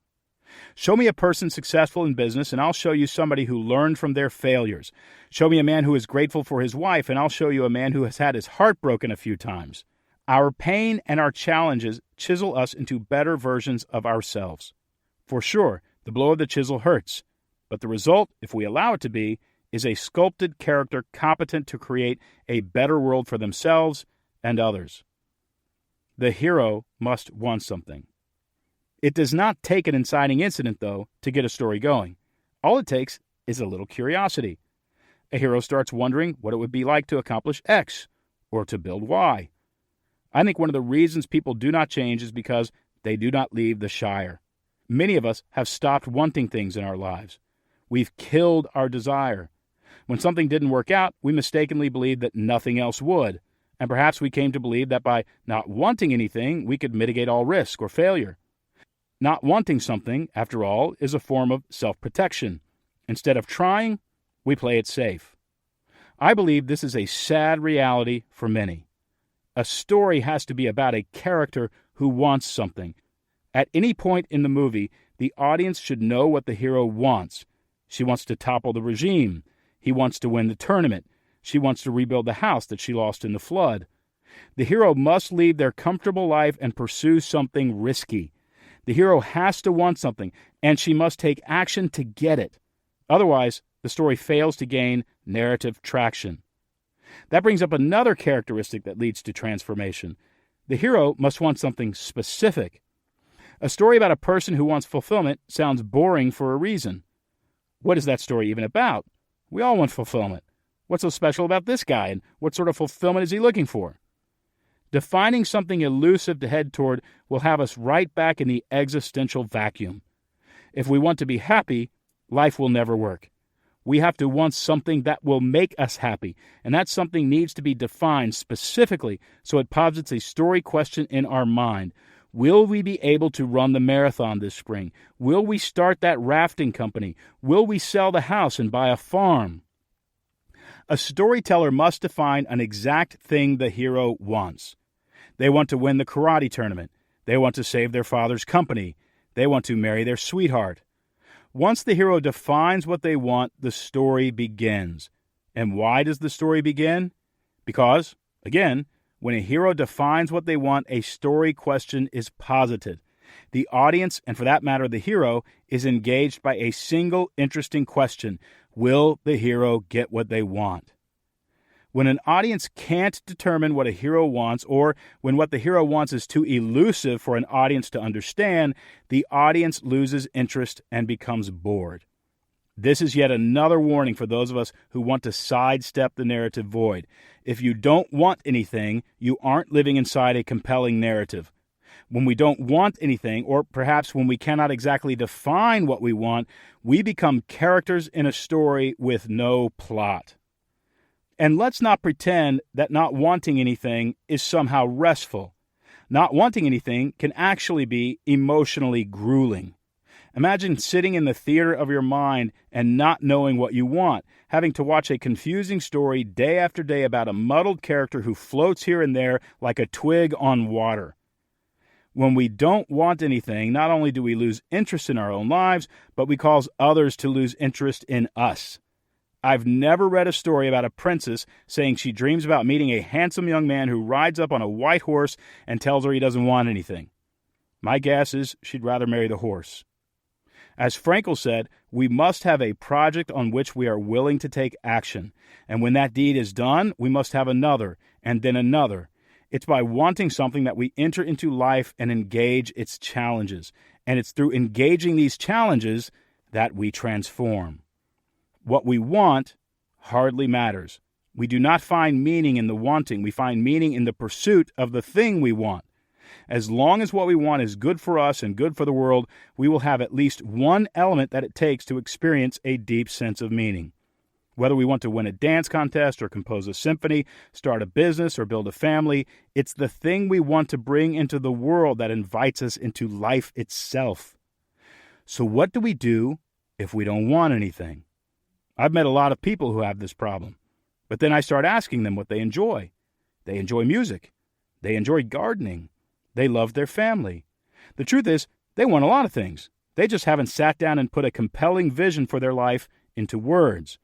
Show me a person successful in business, and I'll show you somebody who learned from their failures. Show me a man who is grateful for his wife, and I'll show you a man who has had his heart broken a few times. Our pain and our challenges chisel us into better versions of ourselves. For sure, the blow of the chisel hurts, but the result, if we allow it to be, is a sculpted character competent to create a better world for themselves and others. The hero must want something. It does not take an inciting incident, though, to get a story going. All it takes is a little curiosity. A hero starts wondering what it would be like to accomplish X or to build Y. I think one of the reasons people do not change is because they do not leave the Shire. Many of us have stopped wanting things in our lives. We've killed our desire. When something didn't work out, we mistakenly believed that nothing else would, and perhaps we came to believe that by not wanting anything, we could mitigate all risk or failure. Not wanting something, after all, is a form of self-protection. Instead of trying, we play it safe. I believe this is a sad reality for many. A story has to be about a character who wants something. At any point in the movie, the audience should know what the hero wants. She wants to topple the regime. He wants to win the tournament. She wants to rebuild the house that she lost in the flood. The hero must leave their comfortable life and pursue something risky. The hero has to want something, and she must take action to get it. Otherwise, the story fails to gain narrative traction. That brings up another characteristic that leads to transformation. The hero must want something specific. A story about a person who wants fulfillment sounds boring for a reason. What is that story even about? We all want fulfillment. What's so special about this guy, and what sort of fulfillment is he looking for? Defining something elusive to head toward will have us right back in the existential vacuum. If we want to be happy, life will never work. We have to want something that will make us happy, and that something needs to be defined specifically so it posits a story question in our mind. Will we be able to run the marathon this spring? Will we start that rafting company? Will we sell the house and buy a farm? A storyteller must define an exact thing the hero wants. They want to win the karate tournament. They want to save their father's company. They want to marry their sweetheart. Once the hero defines what they want, the story begins. And why does the story begin? Because, again, when a hero defines what they want, a story question is posited. The audience, and for that matter the hero, is engaged by a single interesting question. Will the hero get what they want? When an audience can't determine what a hero wants, or when what the hero wants is too elusive for an audience to understand, the audience loses interest and becomes bored. This is yet another warning for those of us who want to sidestep the narrative void. If you don't want anything, you aren't living inside a compelling narrative. When we don't want anything, or perhaps when we cannot exactly define what we want, we become characters in a story with no plot. And let's not pretend that not wanting anything is somehow restful. Not wanting anything can actually be emotionally grueling. Imagine sitting in the theater of your mind and not knowing what you want, having to watch a confusing story day after day about a muddled character who floats here and there like a twig on water. When we don't want anything, not only do we lose interest in our own lives, but we cause others to lose interest in us. I've never read a story about a princess saying she dreams about meeting a handsome young man who rides up on a white horse and tells her he doesn't want anything. My guess is she'd rather marry the horse. As Frankl said, we must have a project on which we are willing to take action. And when that deed is done, we must have another, and then another. It's by wanting something that we enter into life and engage its challenges. And it's through engaging these challenges that we transform. What we want hardly matters. We do not find meaning in the wanting. We find meaning in the pursuit of the thing we want. As long as what we want is good for us and good for the world, we will have at least one element that it takes to experience a deep sense of meaning. Whether we want to win a dance contest or compose a symphony, start a business or build a family, it's the thing we want to bring into the world that invites us into life itself. So what do we do if we don't want anything? I've met a lot of people who have this problem, but then I start asking them what they enjoy. They enjoy music. They enjoy gardening. They love their family. The truth is, they want a lot of things. They just haven't sat down and put a compelling vision for their life into words.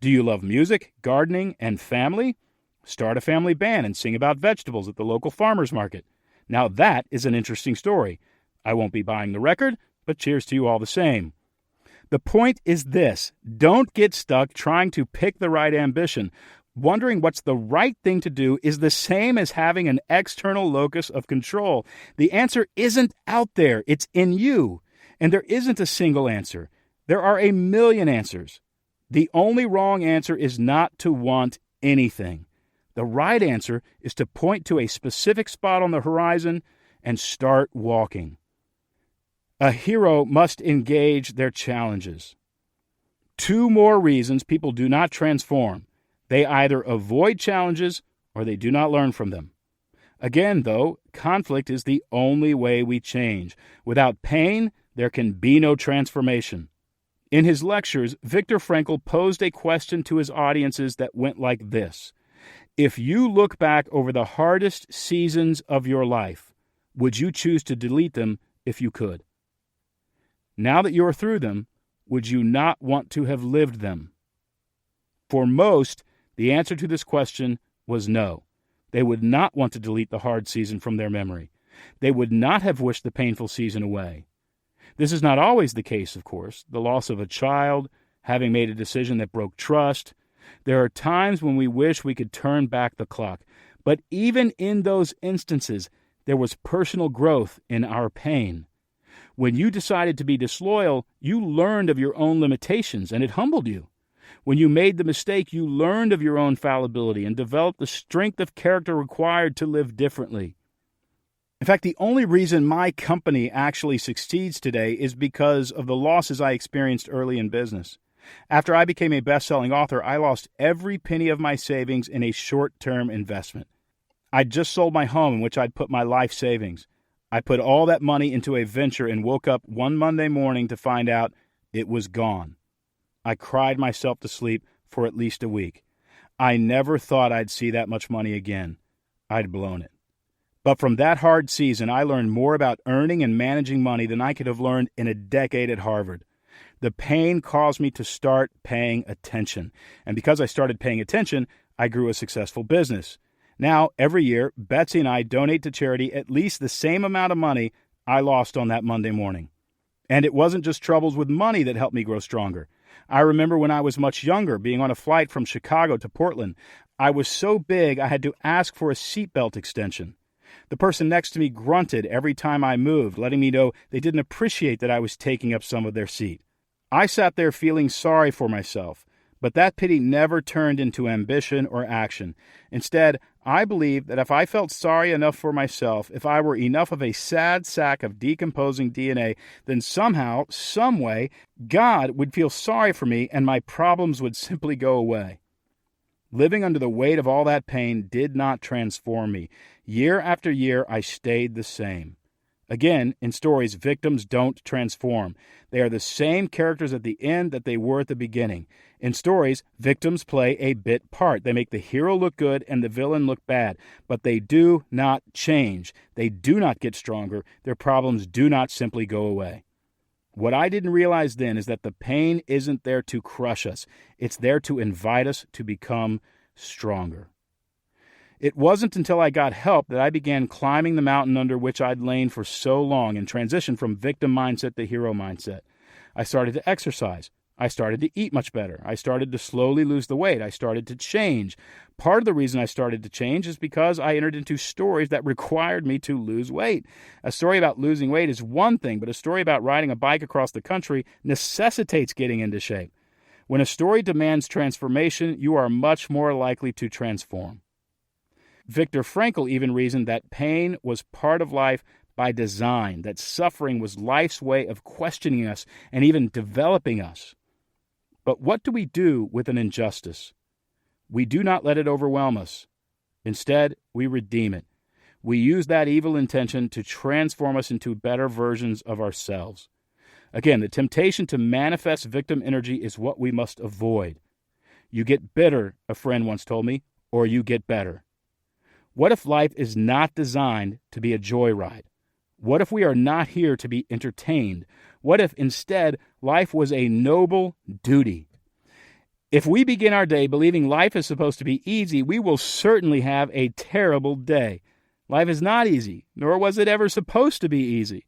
Do you love music, gardening, and family? Start a family band and sing about vegetables at the local farmer's market. Now that is an interesting story. I won't be buying the record, but cheers to you all the same. The point is this: don't get stuck trying to pick the right ambition. Wondering what's the right thing to do is the same as having an external locus of control. The answer isn't out there, it's in you. And there isn't a single answer. There are a million answers. The only wrong answer is not to want anything. The right answer is to point to a specific spot on the horizon and start walking. A hero must engage their challenges. 2 more reasons people do not transform. They either avoid challenges or they do not learn from them. Again, though, conflict is the only way we change. Without pain, there can be no transformation. In his lectures, Viktor Frankl posed a question to his audiences that went like this: if you look back over the hardest seasons of your life, would you choose to delete them if you could? Now that you are through them, would you not want to have lived them? For most, the answer to this question was no. They would not want to delete the hard season from their memory. They would not have wished the painful season away. This is not always the case, of course. The loss of a child, having made a decision that broke trust. There are times when we wish we could turn back the clock. But even in those instances, there was personal growth in our pain. When you decided to be disloyal, you learned of your own limitations, and it humbled you. When you made the mistake, you learned of your own fallibility and developed the strength of character required to live differently. In fact, the only reason my company actually succeeds today is because of the losses I experienced early in business. After I became a best-selling author, I lost every penny of my savings in a short-term investment. I'd just sold my home in which I'd put my life savings. I put all that money into a venture and woke up one Monday morning to find out it was gone. I cried myself to sleep for at least a week. I never thought I'd see that much money again. I'd blown it. But from that hard season, I learned more about earning and managing money than I could have learned in a decade at Harvard. The pain caused me to start paying attention. And because I started paying attention, I grew a successful business. Now, every year, Betsy and I donate to charity at least the same amount of money I lost on that Monday morning. And it wasn't just troubles with money that helped me grow stronger. I remember when I was much younger, being on a flight from Chicago to Portland. I was so big I had to ask for a seatbelt extension. The person next to me grunted every time I moved, letting me know they didn't appreciate that I was taking up some of their seat. I sat there feeling sorry for myself, but that pity never turned into ambition or action. Instead, I believed that if I felt sorry enough for myself, if I were enough of a sad sack of decomposing DNA, then somehow, some way, God would feel sorry for me and my problems would simply go away. Living under the weight of all that pain did not transform me. Year after year, I stayed the same. Again, in stories, victims don't transform. They are the same characters at the end that they were at the beginning. In stories, victims play a bit part. They make the hero look good and the villain look bad. But they do not change. They do not get stronger. Their problems do not simply go away. What I didn't realize then is that the pain isn't there to crush us. It's there to invite us to become stronger. It wasn't until I got help that I began climbing the mountain under which I'd lain for so long and transitioned from victim mindset to hero mindset. I started to exercise. I started to eat much better. I started to slowly lose the weight. I started to change. Part of the reason I started to change is because I entered into stories that required me to lose weight. A story about losing weight is one thing, but a story about riding a bike across the country necessitates getting into shape. When a story demands transformation, you are much more likely to transform. Viktor Frankl even reasoned that pain was part of life by design, that suffering was life's way of questioning us and even developing us. But what do we do with an injustice? We do not let it overwhelm us. Instead, we redeem it. We use that evil intention to transform us into better versions of ourselves. Again, the temptation to manifest victim energy is what we must avoid. You get bitter, a friend once told me, or you get better. What if life is not designed to be a joyride? What if we are not here to be entertained? What if instead life was a noble duty? If we begin our day believing life is supposed to be easy, we will certainly have a terrible day. Life is not easy, nor was it ever supposed to be easy.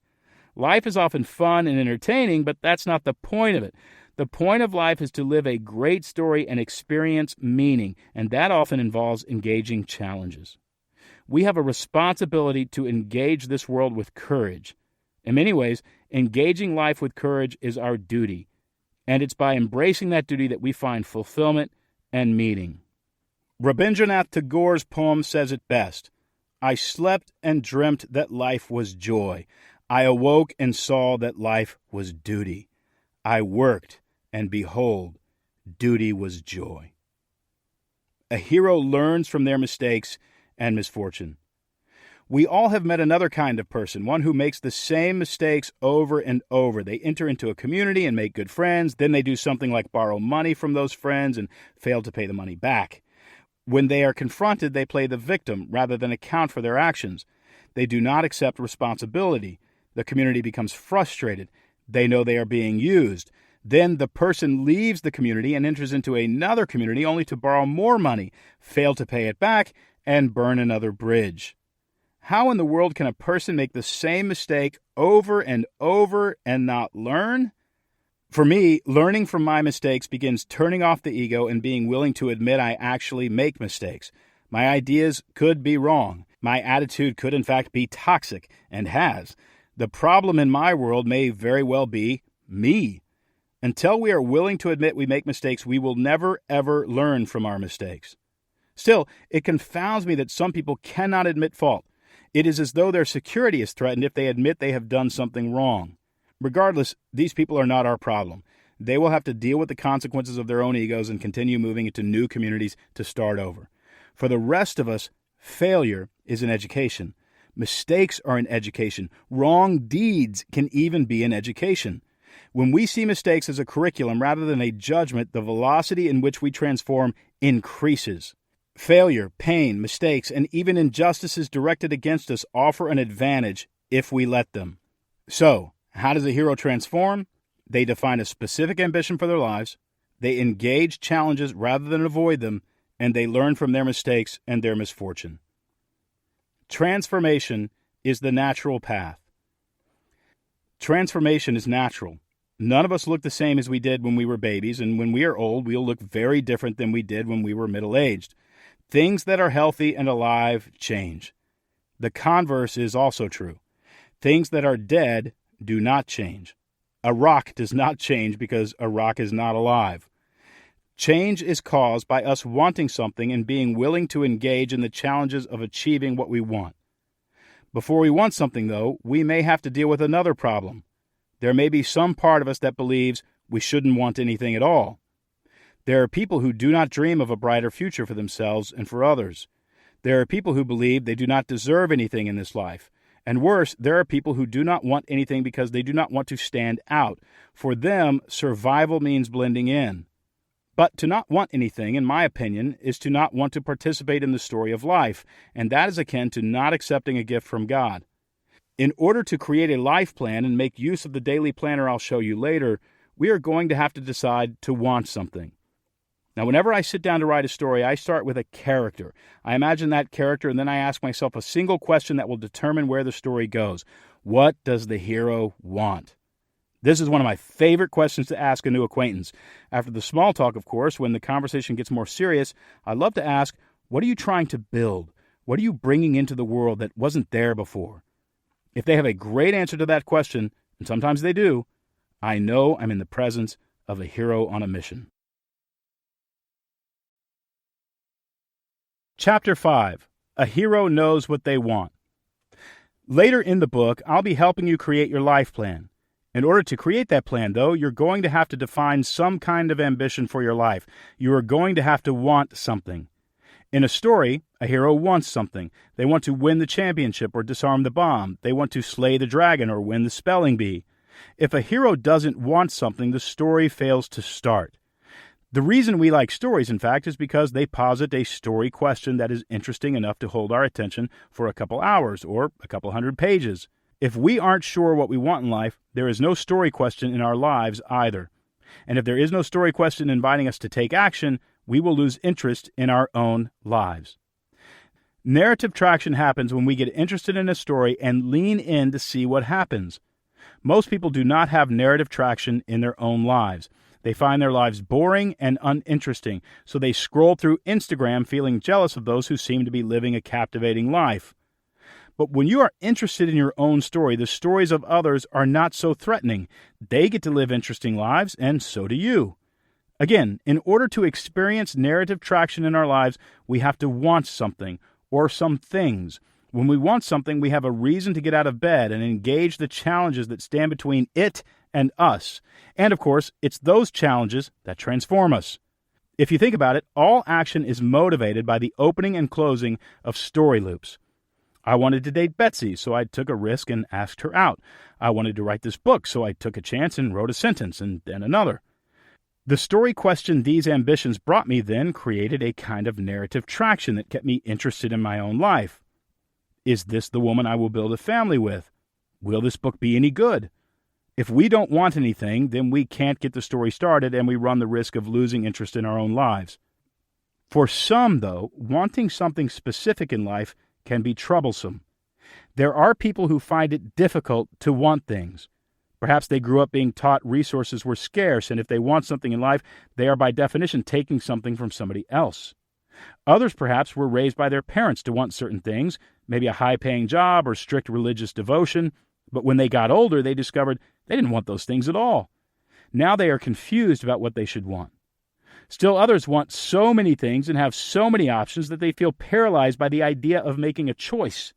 Life is often fun and entertaining, but that's not the point of it. The point of life is to live a great story and experience meaning, and that often involves engaging challenges. We have a responsibility to engage this world with courage. In many ways, engaging life with courage is our duty, and it's by embracing that duty that we find fulfillment and meaning. Rabindranath Tagore's poem says it best. I slept and dreamt that life was joy. I awoke and saw that life was duty. I worked, and behold, duty was joy. A hero learns from their mistakes and misfortune. We all have met another kind of person, one who makes the same mistakes over and over. They enter into a community and make good friends. Then they do something like borrow money from those friends and fail to pay the money back. When they are confronted, they play the victim rather than account for their actions. They do not accept responsibility. The community becomes frustrated. They know they are being used. Then the person leaves the community and enters into another community only to borrow more money, fail to pay it back, and burn another bridge. How in the world can a person make the same mistake over and over and not learn? For me, learning from my mistakes begins turning off the ego and being willing to admit I actually make mistakes. My ideas could be wrong. My attitude could in fact be toxic, and has. The problem in my world may very well be me. Until we are willing to admit we make mistakes, we will never, ever learn from our mistakes. Still, it confounds me that some people cannot admit fault. It is as though their security is threatened if they admit they have done something wrong. Regardless, these people are not our problem. They will have to deal with the consequences of their own egos and continue moving into new communities to start over. For the rest of us, failure is an education. Mistakes are an education. Wrong deeds can even be an education. When we see mistakes as a curriculum rather than a judgment, the velocity in which we transform increases. Failure, pain, mistakes, and even injustices directed against us offer an advantage if we let them. So, how does a hero transform? They define a specific ambition for their lives, they engage challenges rather than avoid them, and they learn from their mistakes and their misfortune. Transformation is the natural path. Transformation is natural. None of us look the same as we did when we were babies, and when we are old, we'll look very different than we did when we were middle-aged. Things that are healthy and alive change. The converse is also true. Things that are dead do not change. A rock does not change because a rock is not alive. Change is caused by us wanting something and being willing to engage in the challenges of achieving what we want. Before we want something, though, we may have to deal with another problem. There may be some part of us that believes we shouldn't want anything at all. There are people who do not dream of a brighter future for themselves and for others. There are people who believe they do not deserve anything in this life. And worse, there are people who do not want anything because they do not want to stand out. For them, survival means blending in. But to not want anything, in my opinion, is to not want to participate in the story of life, and that is akin to not accepting a gift from God. In order to create a life plan and make use of the daily planner I'll show you later, we are going to have to decide to want something. Now, whenever I sit down to write a story, I start with a character. I imagine that character, and then I ask myself a single question that will determine where the story goes. What does the hero want? This is one of my favorite questions to ask a new acquaintance. After the small talk, of course, when the conversation gets more serious, I love to ask, what are you trying to build? What are you bringing into the world that wasn't there before? If they have a great answer to that question, and sometimes they do, I know I'm in the presence of a hero on a mission. Chapter 5. A Hero Knows What They Want. Later in the book, I'll be helping you create your life plan. In order to create that plan, though, you're going to have to define some kind of ambition for your life. You are going to have to want something. In a story, a hero wants something. They want to win the championship or disarm the bomb. They want to slay the dragon or win the spelling bee. If a hero doesn't want something, the story fails to start. The reason we like stories, in fact, is because they posit a story question that is interesting enough to hold our attention for a couple hours or a couple hundred pages. If we aren't sure what we want in life, there is no story question in our lives either. And if there is no story question inviting us to take action, we will lose interest in our own lives. Narrative traction happens when we get interested in a story and lean in to see what happens. Most people do not have narrative traction in their own lives. They find their lives boring and uninteresting, so they scroll through Instagram feeling jealous of those who seem to be living a captivating life. But when you are interested in your own story, the stories of others are not so threatening. They get to live interesting lives, and so do you. Again, in order to experience narrative traction in our lives, we have to want something or some things. When we want something, we have a reason to get out of bed and engage the challenges that stand between it and us. And of course, it's those challenges that transform us. If you think about it, all action is motivated by the opening and closing of story loops. I wanted to date Betsy, so I took a risk and asked her out. I wanted to write this book, so I took a chance and wrote a sentence and then another. The story question these ambitions brought me then created a kind of narrative traction that kept me interested in my own life. Is this the woman I will build a family with? Will this book be any good? If we don't want anything, then we can't get the story started and we run the risk of losing interest in our own lives. For some, though, wanting something specific in life can be troublesome. There are people who find it difficult to want things. Perhaps they grew up being taught resources were scarce, and if they want something in life, they are by definition taking something from somebody else. Others perhaps were raised by their parents to want certain things, maybe a high-paying job or strict religious devotion, but when they got older, they discovered they didn't want those things at all. Now they are confused about what they should want. Still others want so many things and have so many options that they feel paralyzed by the idea of making a choice.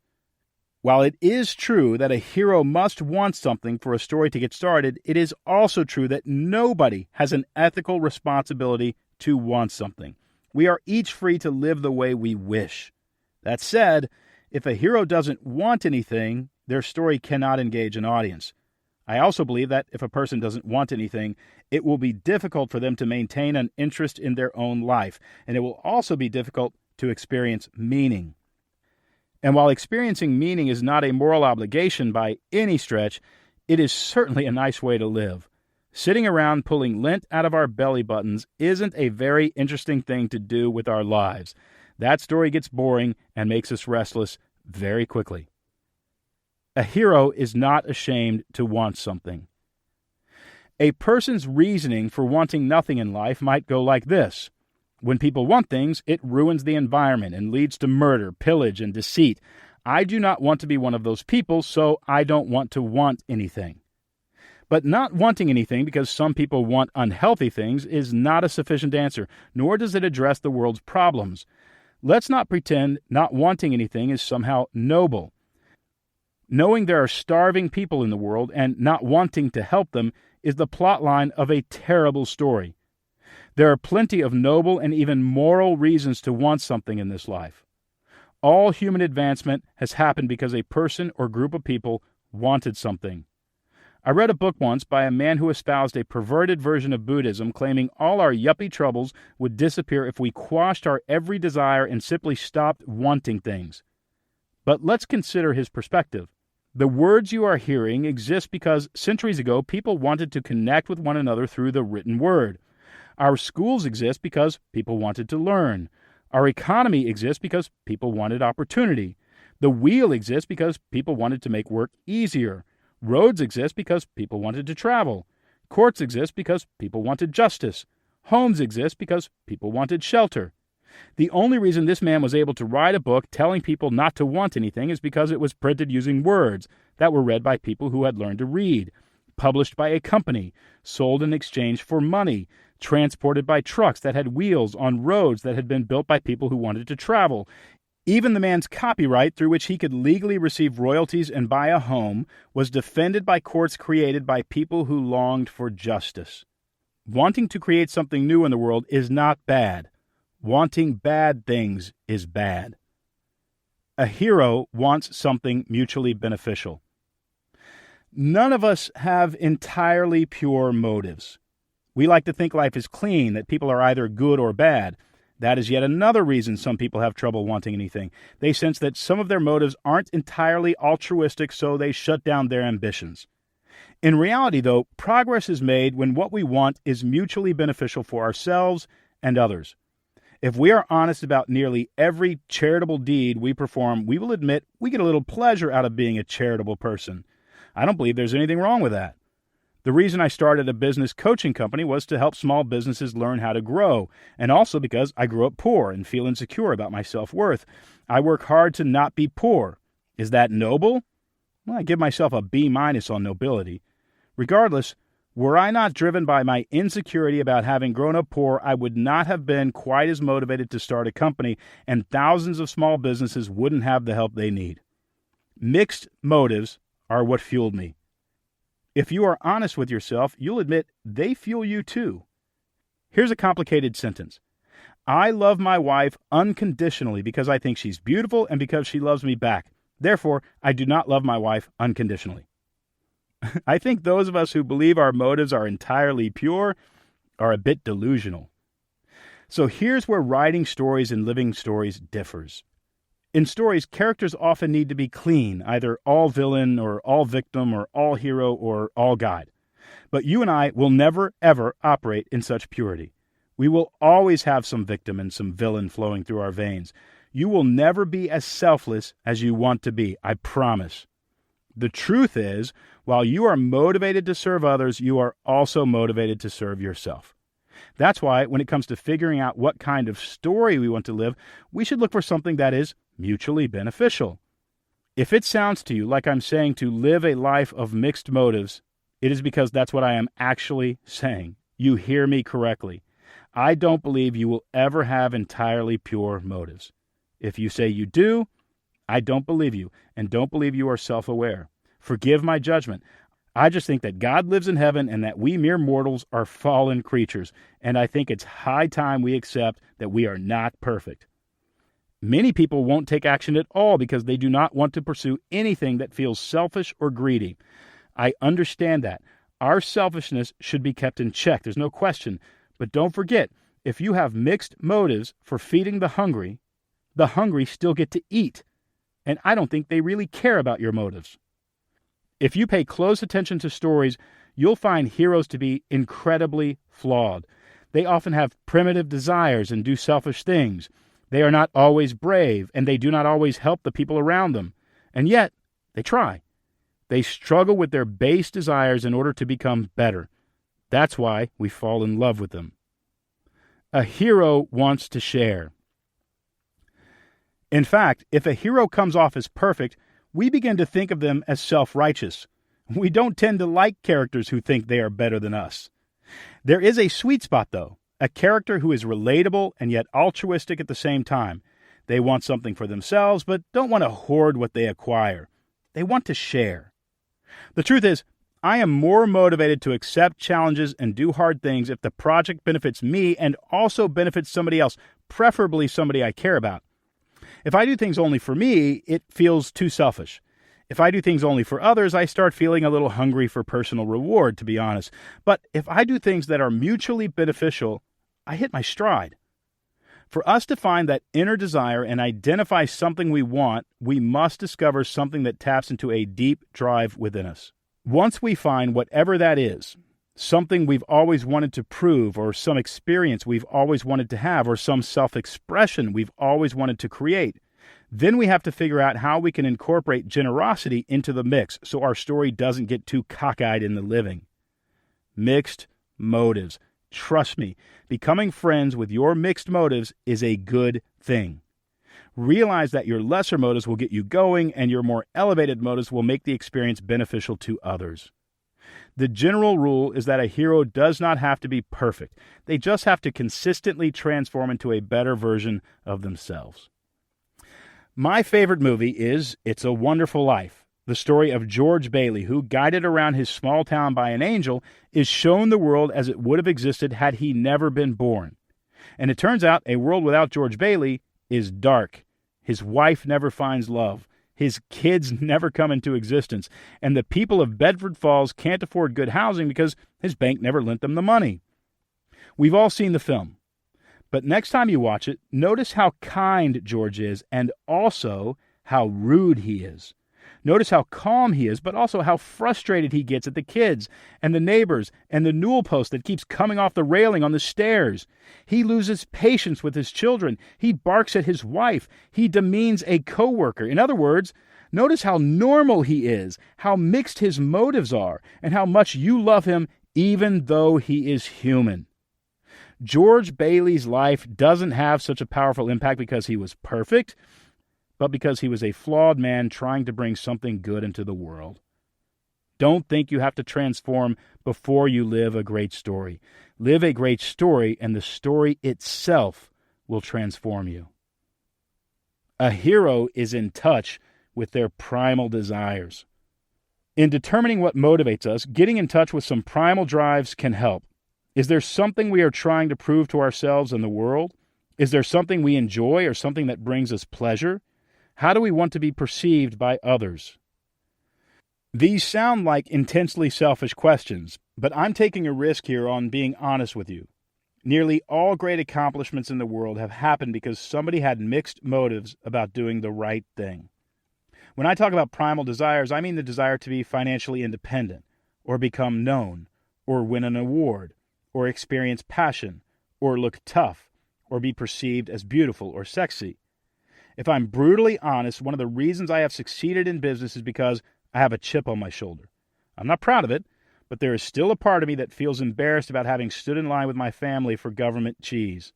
While it is true that a hero must want something for a story to get started, it is also true that nobody has an ethical responsibility to want something. We are each free to live the way we wish. That said, if a hero doesn't want anything, their story cannot engage an audience. I also believe that if a person doesn't want anything, it will be difficult for them to maintain an interest in their own life, and it will also be difficult to experience meaning. And while experiencing meaning is not a moral obligation by any stretch, it is certainly a nice way to live. Sitting around pulling lint out of our belly buttons isn't a very interesting thing to do with our lives. That story gets boring and makes us restless very quickly. A hero is not ashamed to want something. A person's reasoning for wanting nothing in life might go like this. When people want things, it ruins the environment and leads to murder, pillage, and deceit. I do not want to be one of those people, so I don't want to want anything. But not wanting anything because some people want unhealthy things is not a sufficient answer, nor does it address the world's problems. Let's not pretend not wanting anything is somehow noble. Knowing there are starving people in the world and not wanting to help them is the plotline of a terrible story. There are plenty of noble and even moral reasons to want something in this life. All human advancement has happened because a person or group of people wanted something. I read a book once by a man who espoused a perverted version of Buddhism, claiming all our yuppie troubles would disappear if we quashed our every desire and simply stopped wanting things. But let's consider his perspective. The words you are hearing exist because centuries ago people wanted to connect with one another through the written word. Our schools exist because people wanted to learn. Our economy exists because people wanted opportunity. The wheel exists because people wanted to make work easier. Roads exist because people wanted to travel. Courts exist because people wanted justice. Homes exist because people wanted shelter. The only reason this man was able to write a book telling people not to want anything is because it was printed using words that were read by people who had learned to read, published by a company, sold in exchange for money, transported by trucks that had wheels on roads that had been built by people who wanted to travel. Even the man's copyright, through which he could legally receive royalties and buy a home, was defended by courts created by people who longed for justice. Wanting to create something new in the world is not bad. Wanting bad things is bad. A hero wants something mutually beneficial. None of us have entirely pure motives. We like to think life is clean, that people are either good or bad. That is yet another reason some people have trouble wanting anything. They sense that some of their motives aren't entirely altruistic, so they shut down their ambitions. In reality, though, progress is made when what we want is mutually beneficial for ourselves and others. If we are honest about nearly every charitable deed we perform, we will admit we get a little pleasure out of being a charitable person. I don't believe there's anything wrong with that. The reason I started a business coaching company was to help small businesses learn how to grow, and also because I grew up poor and feel insecure about my self-worth. I work hard to not be poor. Is that noble? Well, I give myself a B- on nobility. Regardless, were I not driven by my insecurity about having grown up poor, I would not have been quite as motivated to start a company, and thousands of small businesses wouldn't have the help they need. Mixed motives are what fueled me. If you are honest with yourself, you'll admit they fuel you too. Here's a complicated sentence. I love my wife unconditionally because I think she's beautiful and because she loves me back. Therefore, I do not love my wife unconditionally. I think those of us who believe our motives are entirely pure are a bit delusional. So here's where writing stories and living stories differs. In stories, characters often need to be clean, either all villain or all victim or all hero or all God. But you and I will never, ever operate in such purity. We will always have some victim and some villain flowing through our veins. You will never be as selfless as you want to be, I promise. The truth is, while you are motivated to serve others, you are also motivated to serve yourself. That's why, when it comes to figuring out what kind of story we want to live, we should look for something that is mutually beneficial. If it sounds to you like I'm saying to live a life of mixed motives, it is because that's what I am actually saying. You hear me correctly. I don't believe you will ever have entirely pure motives. If you say you do, I don't believe you, and don't believe you are self-aware. Forgive my judgment. I just think that God lives in heaven and that we mere mortals are fallen creatures, and I think it's high time we accept that we are not perfect. Many people won't take action at all because they do not want to pursue anything that feels selfish or greedy. I understand that. Our selfishness should be kept in check, there's no question. But don't forget, if you have mixed motives for feeding the hungry still get to eat. And I don't think they really care about your motives. If you pay close attention to stories, you'll find heroes to be incredibly flawed. They often have primitive desires and do selfish things. They are not always brave, and they do not always help the people around them. And yet, they try. They struggle with their base desires in order to become better. That's why we fall in love with them. A hero wants to share. In fact, if a hero comes off as perfect, we begin to think of them as self-righteous. We don't tend to like characters who think they are better than us. There is a sweet spot, though, a character who is relatable and yet altruistic at the same time. They want something for themselves, but don't want to hoard what they acquire. They want to share. The truth is, I am more motivated to accept challenges and do hard things if the project benefits me and also benefits somebody else, preferably somebody I care about. If I do things only for me, it feels too selfish. If I do things only for others, I start feeling a little hungry for personal reward, to be honest. But if I do things that are mutually beneficial, I hit my stride. For us to find that inner desire and identify something we want, we must discover something that taps into a deep drive within us. Once we find whatever that is, something we've always wanted to prove, or some experience we've always wanted to have, or some self-expression we've always wanted to create, Then we have to figure out how we can incorporate generosity into the mix so our story doesn't get too cockeyed in the living. Mixed motives. Trust me, becoming friends with your mixed motives is a good thing. Realize that your lesser motives will get you going and your more elevated motives will make the experience beneficial to others. The general rule is that a hero does not have to be perfect. They just have to consistently transform into a better version of themselves. My favorite movie is It's a Wonderful Life. The story of George Bailey, who, guided around his small town by an angel, is shown the world as it would have existed had he never been born. And it turns out a world without George Bailey is dark. His wife never finds love. His kids never come into existence. And the people of Bedford Falls can't afford good housing because his bank never lent them the money. We've all seen the film. But next time you watch it, notice how kind George is and also how rude he is. Notice how calm he is, but also how frustrated he gets at the kids and the neighbors and the newel post that keeps coming off the railing on the stairs. He loses patience with his children. He barks at his wife. He demeans a coworker. In other words, notice how normal he is, how mixed his motives are, and how much you love him even though he is human. George Bailey's life doesn't have such a powerful impact because he was perfect, but because he was a flawed man trying to bring something good into the world. Don't think you have to transform before you live a great story. Live a great story, and the story itself will transform you. A hero is in touch with their primal desires. In determining what motivates us, getting in touch with some primal drives can help. Is there something we are trying to prove to ourselves and the world? Is there something we enjoy or something that brings us pleasure? How do we want to be perceived by others? These sound like intensely selfish questions, but I'm taking a risk here on being honest with you. Nearly all great accomplishments in the world have happened because somebody had mixed motives about doing the right thing. When I talk about primal desires, I mean the desire to be financially independent, or become known, or win an award, or experience passion, or look tough, or be perceived as beautiful or sexy. If I'm brutally honest, one of the reasons I have succeeded in business is because I have a chip on my shoulder. I'm not proud of it, but there is still a part of me that feels embarrassed about having stood in line with my family for government cheese.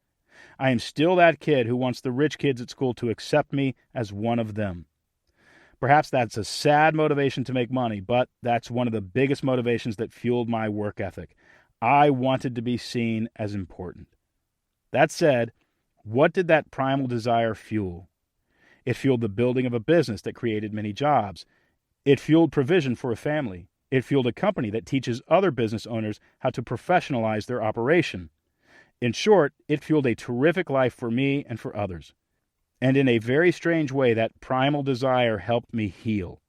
I am still that kid who wants the rich kids at school to accept me as one of them. Perhaps that's a sad motivation to make money, but that's one of the biggest motivations that fueled my work ethic. I wanted to be seen as important. That said, what did that primal desire fuel? It fueled the building of a business that created many jobs. It fueled provision for a family. It fueled a company that teaches other business owners how to professionalize their operation. In short, it fueled a terrific life for me and for others. And in a very strange way, that primal desire helped me heal.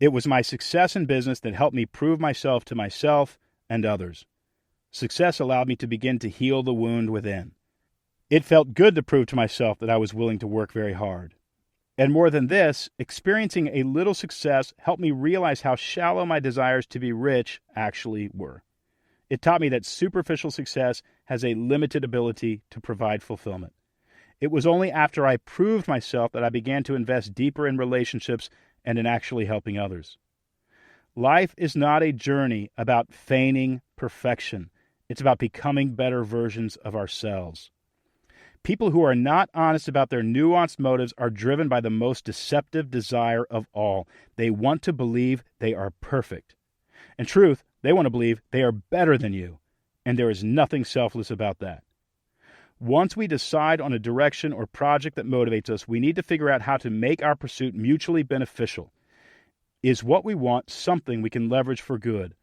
It was my success in business that helped me prove myself to myself and others. Success allowed me to begin to heal the wound within. It felt good to prove to myself that I was willing to work very hard. And more than this, experiencing a little success helped me realize how shallow my desires to be rich actually were. It taught me that superficial success has a limited ability to provide fulfillment. It was only after I proved myself that I began to invest deeper in relationships and in actually helping others. Life is not a journey about feigning perfection. It's about becoming better versions of ourselves. People who are not honest about their nuanced motives are driven by the most deceptive desire of all. They want to believe they are perfect. In truth, they want to believe they are better than you, and there is nothing selfless about that. Once we decide on a direction or project that motivates us, we need to figure out how to make our pursuit mutually beneficial. Is what we want something we can leverage for good?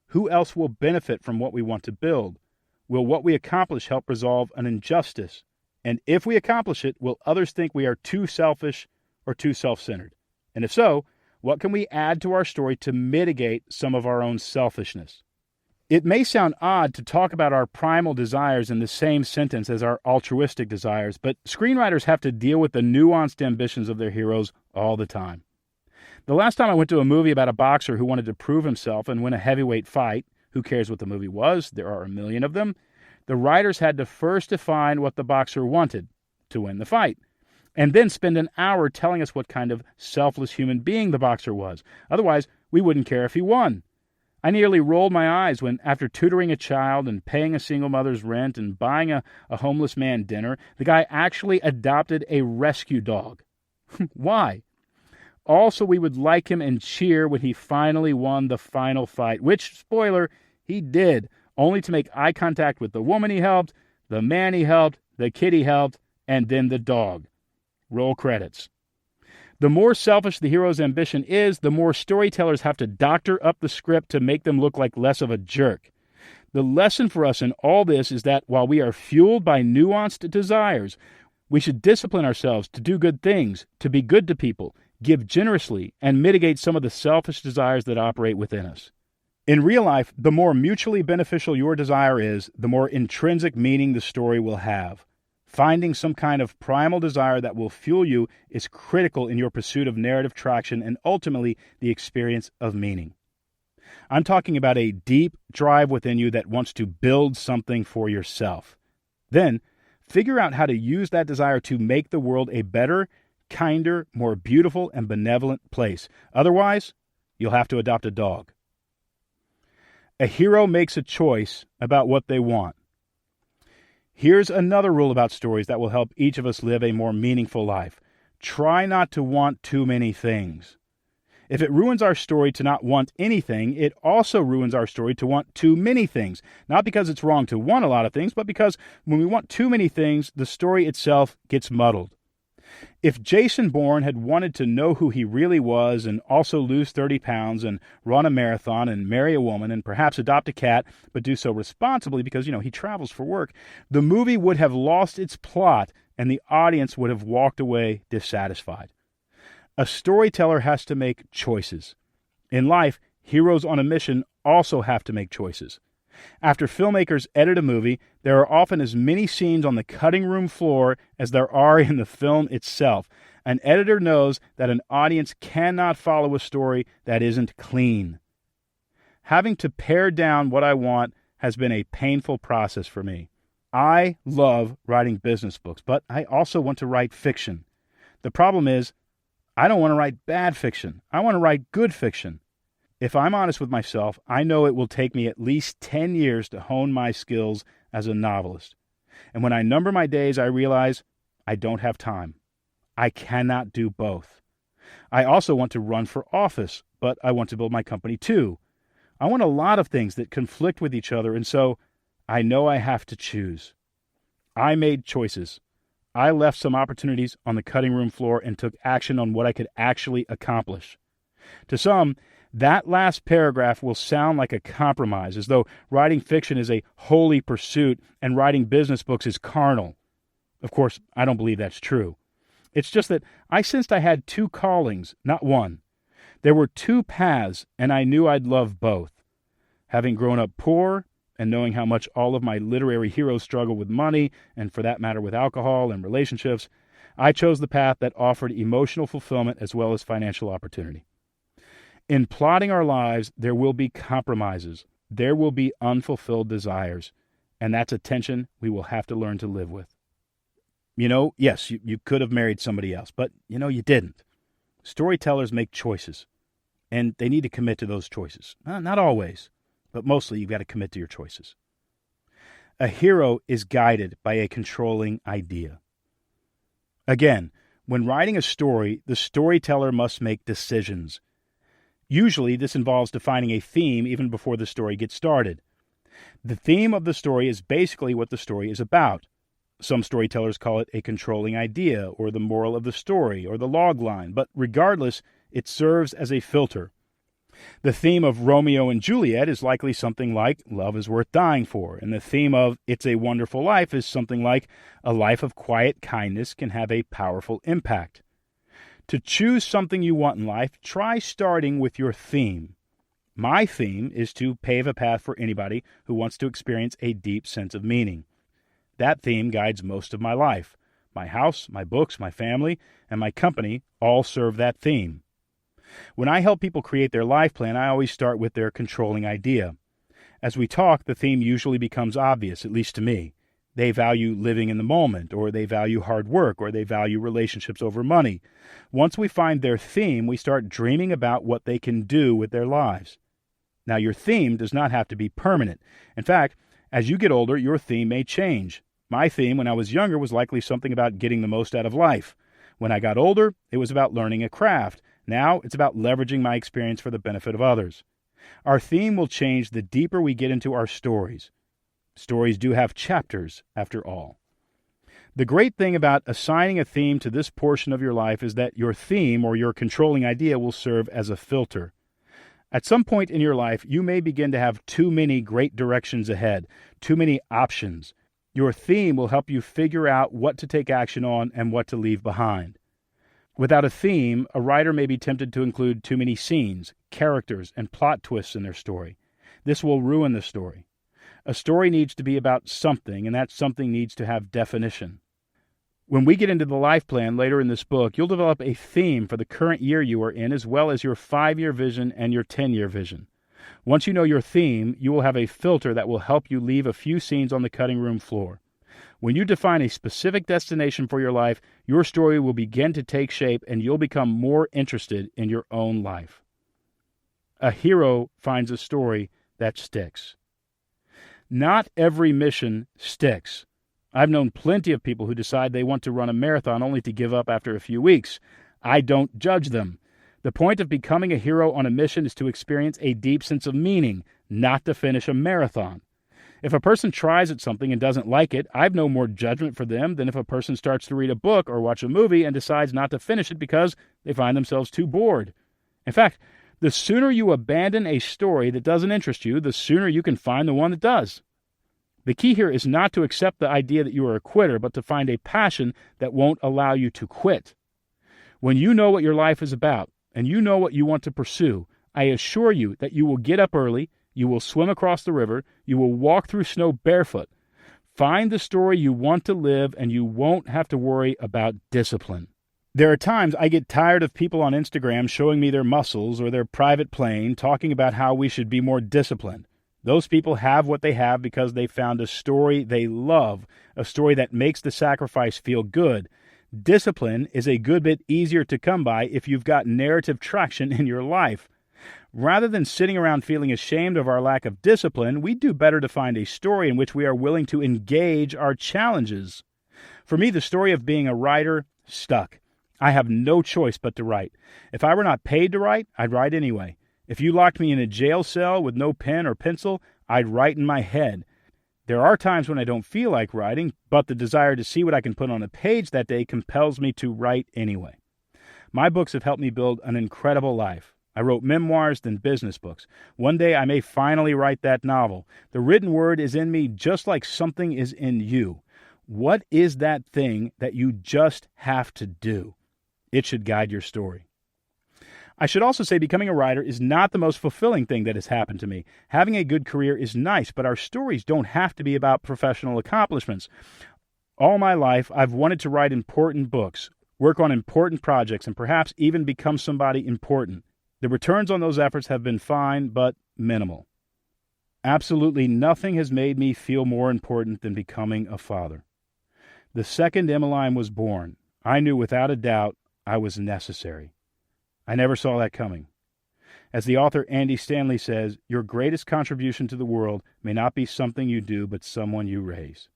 Who else will benefit from what we want to build? Will what we accomplish help resolve an injustice? And if we accomplish it, will others think we are too selfish or too self-centered? And if so, what can we add to our story to mitigate some of our own selfishness? It may sound odd to talk about our primal desires in the same sentence as our altruistic desires, but screenwriters have to deal with the nuanced ambitions of their heroes all the time. The last time I went to a movie about a boxer who wanted to prove himself and win a heavyweight fight, who cares what the movie was? There are a million of them. The writers had to first define what the boxer wanted to win the fight. and then spend an hour telling us what kind of selfless human being the boxer was. Otherwise, we wouldn't care if he won. I nearly rolled my eyes when, after tutoring a child and paying a single mother's rent and buying a homeless man dinner, the guy actually adopted a rescue dog. Why? Also, we would like him and cheer when he finally won the final fight, which, spoiler, he did, only to make eye contact with the woman he helped, the man he helped, the kid he helped, and then the dog. Roll credits. The more selfish the hero's ambition is, the more storytellers have to doctor up the script to make them look like less of a jerk. The lesson for us in all this is that while we are fueled by nuanced desires, we should discipline ourselves to do good things, to be good to people, give generously, and mitigate some of the selfish desires that operate within us. In real life, the more mutually beneficial your desire is, the more intrinsic meaning the story will have. Finding some kind of primal desire that will fuel you is critical in your pursuit of narrative traction and ultimately the experience of meaning. I'm talking about a deep drive within you that wants to build something for yourself. Then, figure out how to use that desire to make the world a better, kinder, more beautiful, and benevolent place. Otherwise, you'll have to adopt a dog. A hero makes a choice about what they want. Here's another rule about stories that will help each of us live a more meaningful life. Try not to want too many things. If it ruins our story to not want anything, it also ruins our story to want too many things. Not because it's wrong to want a lot of things, but because when we want too many things, the story itself gets muddled. If Jason Bourne had wanted to know who he really was and also lose 30 pounds and run a marathon and marry a woman and perhaps adopt a cat, but do so responsibly because, he travels for work, the movie would have lost its plot and the audience would have walked away dissatisfied. A storyteller has to make choices. In life, heroes on a mission also have to make choices. After filmmakers edit a movie, there are often as many scenes on the cutting room floor as there are in the film itself. An editor knows that an audience cannot follow a story that isn't clean. Having to pare down what I want has been a painful process for me. I love writing business books, but I also want to write fiction. The problem is, I don't want to write bad fiction. I want to write good fiction. If I'm honest with myself, I know it will take me at least 10 years to hone my skills as a novelist. And when I number my days, I realize I don't have time. I cannot do both. I also want to run for office, but I want to build my company too. I want a lot of things that conflict with each other, and so I know I have to choose. I made choices. I left some opportunities on the cutting room floor and took action on what I could actually accomplish. To some, that last paragraph will sound like a compromise, as though writing fiction is a holy pursuit and writing business books is carnal. Of course, I don't believe that's true. It's just that I sensed I had two callings, not one. There were two paths, and I knew I'd love both. Having grown up poor and knowing how much all of my literary heroes struggle with money, and for that matter with alcohol and relationships, I chose the path that offered emotional fulfillment as well as financial opportunity. In plotting our lives, there will be compromises. There will be unfulfilled desires. And that's a tension we will have to learn to live with. Yes, you could have married somebody else, but, you didn't. Storytellers make choices, and they need to commit to those choices. Not always, but mostly you've got to commit to your choices. A hero is guided by a controlling idea. Again, when writing a story, the storyteller must make decisions. Usually, this involves defining a theme even before the story gets started. The theme of the story is basically what the story is about. Some storytellers call it a controlling idea, or the moral of the story, or the log line, but regardless, it serves as a filter. The theme of Romeo and Juliet is likely something like love is worth dying for, and the theme of It's a Wonderful Life is something like a life of quiet kindness can have a powerful impact. To choose something you want in life, try starting with your theme. My theme is to pave a path for anybody who wants to experience a deep sense of meaning. That theme guides most of my life. My house, my books, my family, and my company all serve that theme. When I help people create their life plan, I always start with their controlling idea. As we talk, the theme usually becomes obvious, at least to me. They value living in the moment, or they value hard work, or they value relationships over money. Once we find their theme, we start dreaming about what they can do with their lives. Now, your theme does not have to be permanent. In fact, as you get older, your theme may change. My theme when I was younger was likely something about getting the most out of life. When I got older, it was about learning a craft. Now, it's about leveraging my experience for the benefit of others. Our theme will change the deeper we get into our stories. Stories do have chapters, after all. The great thing about assigning a theme to this portion of your life is that your theme or your controlling idea will serve as a filter. At some point in your life, you may begin to have too many great directions ahead, too many options. Your theme will help you figure out what to take action on and what to leave behind. Without a theme, a writer may be tempted to include too many scenes, characters, and plot twists in their story. This will ruin the story. A story needs to be about something, and that something needs to have definition. When we get into the life plan later in this book, you'll develop a theme for the current year you are in, as well as your 5-year vision and your 10-year vision. Once you know your theme, you will have a filter that will help you leave a few scenes on the cutting room floor. When you define a specific destination for your life, your story will begin to take shape and you'll become more interested in your own life. A hero finds a story that sticks. Not every mission sticks. I've known plenty of people who decide they want to run a marathon only to give up after a few weeks. I don't judge them. The point of becoming a hero on a mission is to experience a deep sense of meaning, not to finish a marathon. If a person tries at something and doesn't like it, I've no more judgment for them than if a person starts to read a book or watch a movie and decides not to finish it because they find themselves too bored. In fact, the sooner you abandon a story that doesn't interest you, the sooner you can find the one that does. The key here is not to accept the idea that you are a quitter, but to find a passion that won't allow you to quit. When you know what your life is about, and you know what you want to pursue, I assure you that you will get up early, you will swim across the river, you will walk through snow barefoot. Find the story you want to live, and you won't have to worry about discipline. There are times I get tired of people on Instagram showing me their muscles or their private plane, talking about how we should be more disciplined. Those people have what they have because they found a story they love, a story that makes the sacrifice feel good. Discipline is a good bit easier to come by if you've got narrative traction in your life. Rather than sitting around feeling ashamed of our lack of discipline, we do better to find a story in which we are willing to engage our challenges. For me, the story of being a writer stuck. I have no choice but to write. If I were not paid to write, I'd write anyway. If you locked me in a jail cell with no pen or pencil, I'd write in my head. There are times when I don't feel like writing, but the desire to see what I can put on a page that day compels me to write anyway. My books have helped me build an incredible life. I wrote memoirs, then business books. One day I may finally write that novel. The written word is in me just like something is in you. What is that thing that you just have to do? It should guide your story. I should also say becoming a writer is not the most fulfilling thing that has happened to me. Having a good career is nice, but our stories don't have to be about professional accomplishments. All my life, I've wanted to write important books, work on important projects, and perhaps even become somebody important. The returns on those efforts have been fine, but minimal. Absolutely nothing has made me feel more important than becoming a father. The second Emmeline was born, I knew without a doubt I was necessary. I never saw that coming. As the author Andy Stanley says, your greatest contribution to the world may not be something you do, but someone you raise.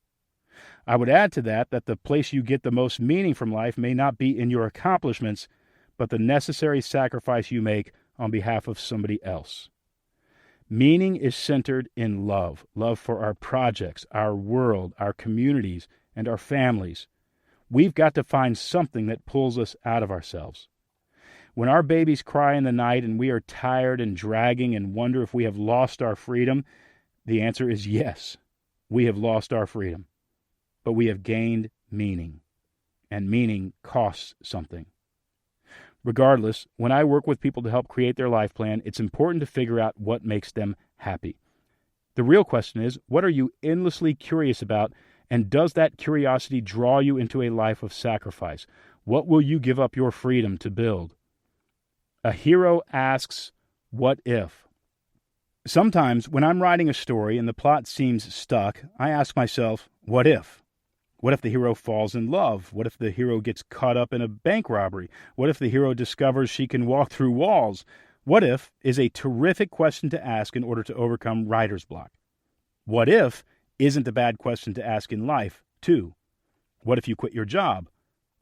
I would add to that the place you get the most meaning from life may not be in your accomplishments, but the necessary sacrifice you make on behalf of somebody else. Meaning is centered in love for our projects, our world, our communities, and our families. We've got to find something that pulls us out of ourselves. When our babies cry in the night and we are tired and dragging and wonder if we have lost our freedom, the answer is yes, we have lost our freedom. But we have gained meaning, and meaning costs something. Regardless, when I work with people to help create their life plan, it's important to figure out what makes them happy. The real question is, what are you endlessly curious about, and does that curiosity draw you into a life of sacrifice? What will you give up your freedom to build? A hero asks, what if? Sometimes when I'm writing a story and the plot seems stuck, I ask myself, What if? What if the hero falls in love? What if the hero gets caught up in a bank robbery? What if the hero discovers she can walk through walls? What if is a terrific question to ask in order to overcome writer's block. What if isn't a bad question to ask in life, too. What if you quit your job?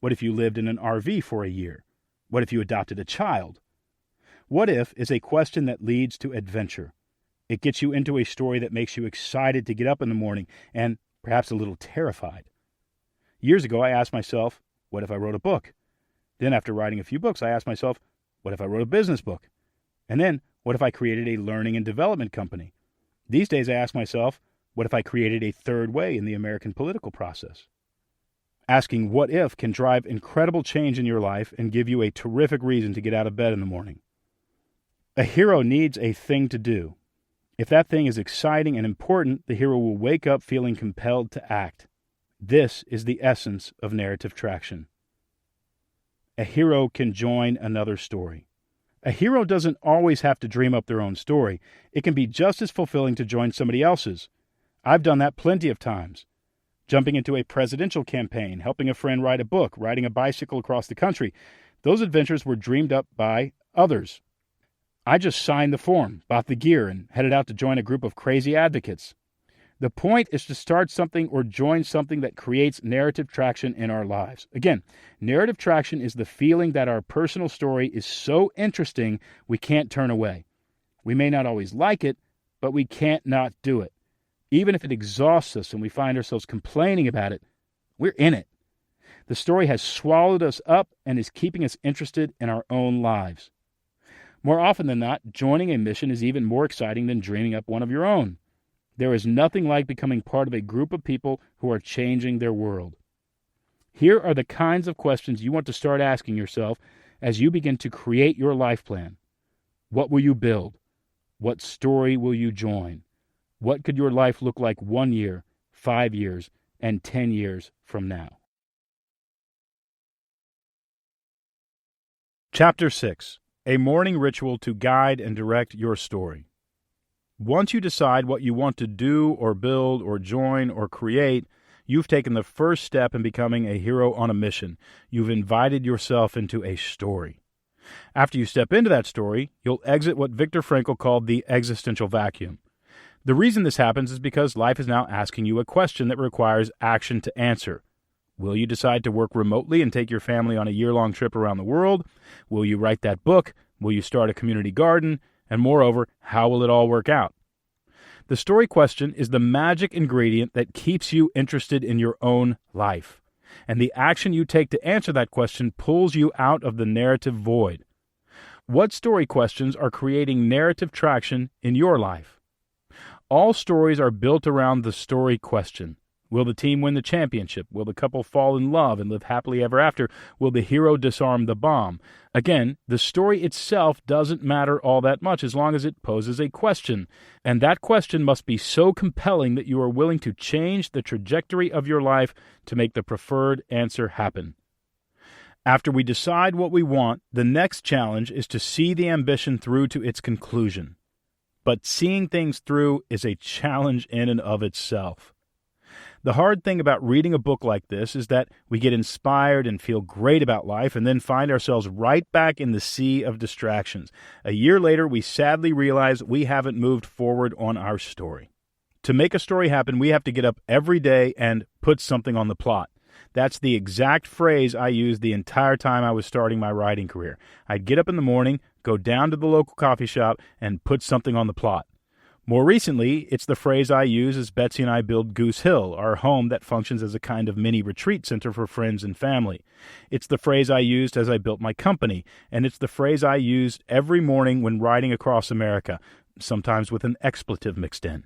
What if you lived in an RV for a year? What if you adopted a child? What if is a question that leads to adventure. It gets you into a story that makes you excited to get up in the morning and perhaps a little terrified. Years ago, I asked myself, what if I wrote a book? Then after writing a few books, I asked myself, what if I wrote a business book? And then, what if I created a learning and development company? These days, I ask myself, what if I created a third way in the American political process? Asking what if can drive incredible change in your life and give you a terrific reason to get out of bed in the morning. A hero needs a thing to do. If that thing is exciting and important, the hero will wake up feeling compelled to act. This is the essence of narrative traction. A hero can join another story. A hero doesn't always have to dream up their own story. It can be just as fulfilling to join somebody else's. I've done that plenty of times. Jumping into a presidential campaign, helping a friend write a book, riding a bicycle across the country. Those adventures were dreamed up by others. I just signed the form, bought the gear, and headed out to join a group of crazy advocates. The point is to start something or join something that creates narrative traction in our lives. Again, narrative traction is the feeling that our personal story is so interesting we can't turn away. We may not always like it, but we can't not do it. Even if it exhausts us and we find ourselves complaining about it, we're in it. The story has swallowed us up and is keeping us interested in our own lives. More often than not, joining a mission is even more exciting than dreaming up one of your own. There is nothing like becoming part of a group of people who are changing their world. Here are the kinds of questions you want to start asking yourself as you begin to create your life plan. What will you build? What story will you join? What could your life look like 1 year, 5 years, and 10 years from now? Chapter 6. A morning ritual to guide and direct your story. Once you decide what you want to do or build or join or create, you've taken the first step in becoming a hero on a mission. You've invited yourself into a story. After you step into that story, you'll exit what Viktor Frankl called the existential vacuum. The reason this happens is because life is now asking you a question that requires action to answer. Will you decide to work remotely and take your family on a year-long trip around the world? Will you write that book? Will you start a community garden? And moreover, how will it all work out? The story question is the magic ingredient that keeps you interested in your own life. And the action you take to answer that question pulls you out of the narrative void. What story questions are creating narrative traction in your life? All stories are built around the story question. Will the team win the championship? Will the couple fall in love and live happily ever after? Will the hero disarm the bomb? Again, the story itself doesn't matter all that much as long as it poses a question. And that question must be so compelling that you are willing to change the trajectory of your life to make the preferred answer happen. After we decide what we want, the next challenge is to see the ambition through to its conclusion. But seeing things through is a challenge in and of itself. The hard thing about reading a book like this is that we get inspired and feel great about life and then find ourselves right back in the sea of distractions. A year later, we sadly realize we haven't moved forward on our story. To make a story happen, we have to get up every day and put something on the plot. That's the exact phrase I used the entire time I was starting my writing career. I'd get up in the morning, go down to the local coffee shop, and put something on the plot. More recently, it's the phrase I use as Betsy and I build Goose Hill, our home that functions as a kind of mini retreat center for friends and family. It's the phrase I used as I built my company, and it's the phrase I used every morning when riding across America, sometimes with an expletive mixed in.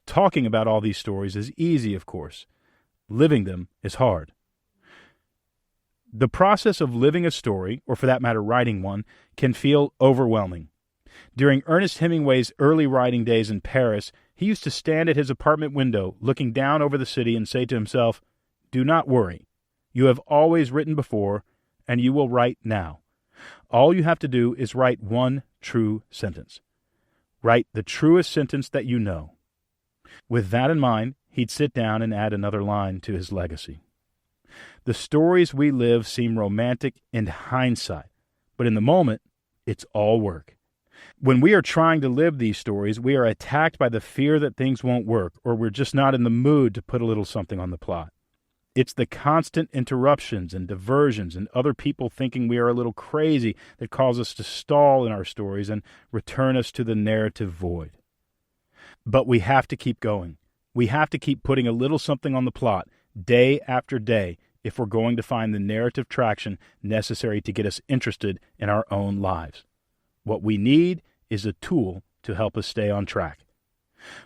Talking about all these stories is easy, of course. Living them is hard. The process of living a story, or for that matter writing one, can feel overwhelming. During Ernest Hemingway's early writing days in Paris, he used to stand at his apartment window, looking down over the city and say to himself, "Do not worry. You have always written before, and you will write now. All you have to do is write one true sentence. Write the truest sentence that you know." With that in mind, he'd sit down and add another line to his legacy. The stories we live seem romantic in hindsight, but in the moment, it's all work. When we are trying to live these stories, we are attacked by the fear that things won't work, or we're just not in the mood to put a little something on the plot. It's the constant interruptions and diversions and other people thinking we are a little crazy that cause us to stall in our stories and return us to the narrative void. But we have to keep going. We have to keep putting a little something on the plot, day after day, if we're going to find the narrative traction necessary to get us interested in our own lives. What we need is a tool to help us stay on track.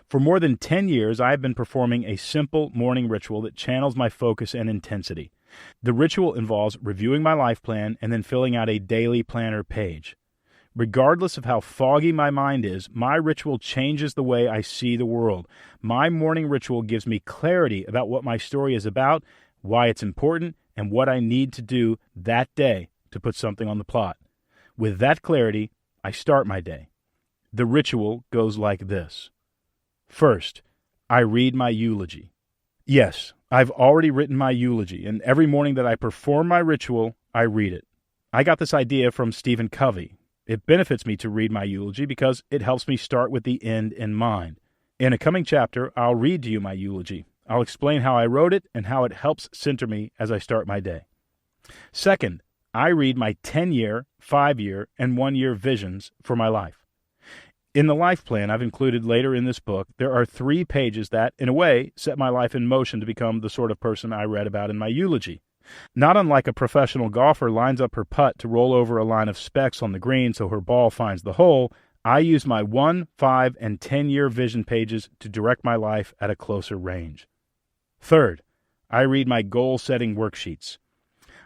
For more than 10 years, I have been performing a simple morning ritual that channels my focus and intensity. The ritual involves reviewing my life plan and then filling out a daily planner page. Regardless of how foggy my mind is, my ritual changes the way I see the world. My morning ritual gives me clarity about what my story is about, why it's important, and what I need to do that day to put something on the plot. With that clarity, I start my day. The ritual goes like this. First, I read my eulogy. Yes, I've already written my eulogy, and every morning that I perform my ritual, I read it. I got this idea from Stephen Covey. It benefits me to read my eulogy because it helps me start with the end in mind. In a coming chapter, I'll read to you my eulogy. I'll explain how I wrote it and how it helps center me as I start my day. Second, I read my 10-year, 5-year, and 1-year visions for my life. In the life plan I've included later in this book, there are 3 pages that, in a way, set my life in motion to become the sort of person I read about in my eulogy. Not unlike a professional golfer lines up her putt to roll over a line of specks on the green so her ball finds the hole, I use my 1, 5, and 10-year vision pages to direct my life at a closer range. Third, I read my goal-setting worksheets.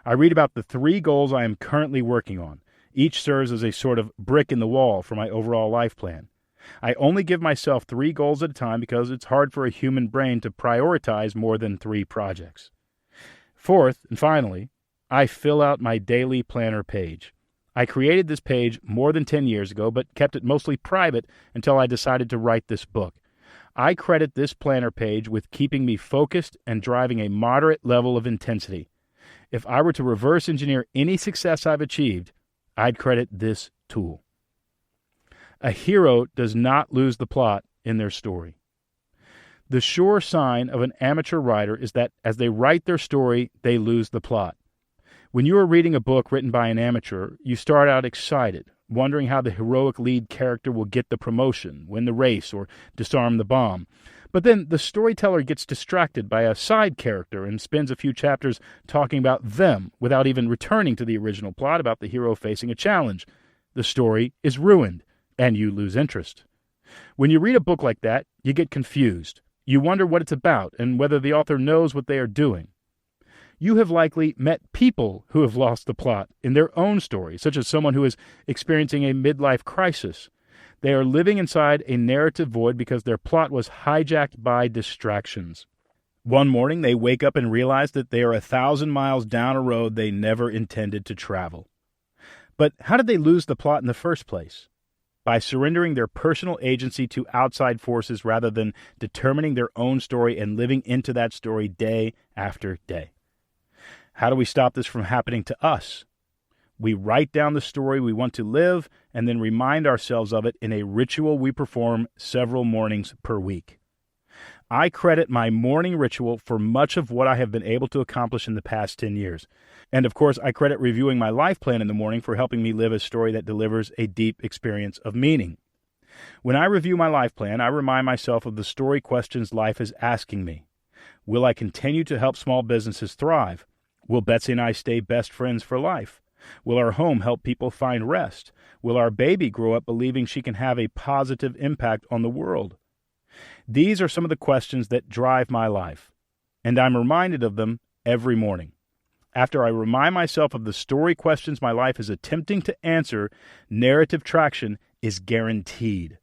I read about the 3 goals I am currently working on. Each serves as a sort of brick in the wall for my overall life plan. I only give myself 3 goals at a time because it's hard for a human brain to prioritize more than 3 projects. Fourth, and finally, I fill out my daily planner page. I created this page more than 10 years ago, but kept it mostly private until I decided to write this book. I credit this planner page with keeping me focused and driving a moderate level of intensity. If I were to reverse engineer any success I've achieved, I'd credit this tool. A hero does not lose the plot in their story. The sure sign of an amateur writer is that as they write their story, they lose the plot. When you are reading a book written by an amateur, you start out excited, wondering how the heroic lead character will get the promotion, win the race, or disarm the bomb. But then the storyteller gets distracted by a side character and spends a few chapters talking about them without even returning to the original plot about the hero facing a challenge. The story is ruined, and you lose interest. When you read a book like that, you get confused. You wonder what it's about and whether the author knows what they are doing. You have likely met people who have lost the plot in their own story, such as someone who is experiencing a midlife crisis. They are living inside a narrative void because their plot was hijacked by distractions. One morning, they wake up and realize that they are 1,000 miles down a road they never intended to travel. But how did they lose the plot in the first place? By surrendering their personal agency to outside forces rather than determining their own story and living into that story day after day. How do we stop this from happening to us? We write down the story we want to live and then remind ourselves of it in a ritual we perform several mornings per week. I credit my morning ritual for much of what I have been able to accomplish in the past 10 years. And of course, I credit reviewing my life plan in the morning for helping me live a story that delivers a deep experience of meaning. When I review my life plan, I remind myself of the story questions life is asking me. Will I continue to help small businesses thrive? Will Betsy and I stay best friends for life? Will our home help people find rest? Will our baby grow up believing she can have a positive impact on the world? These are some of the questions that drive my life, and I'm reminded of them every morning. After I remind myself of the story questions my life is attempting to answer, narrative traction is guaranteed.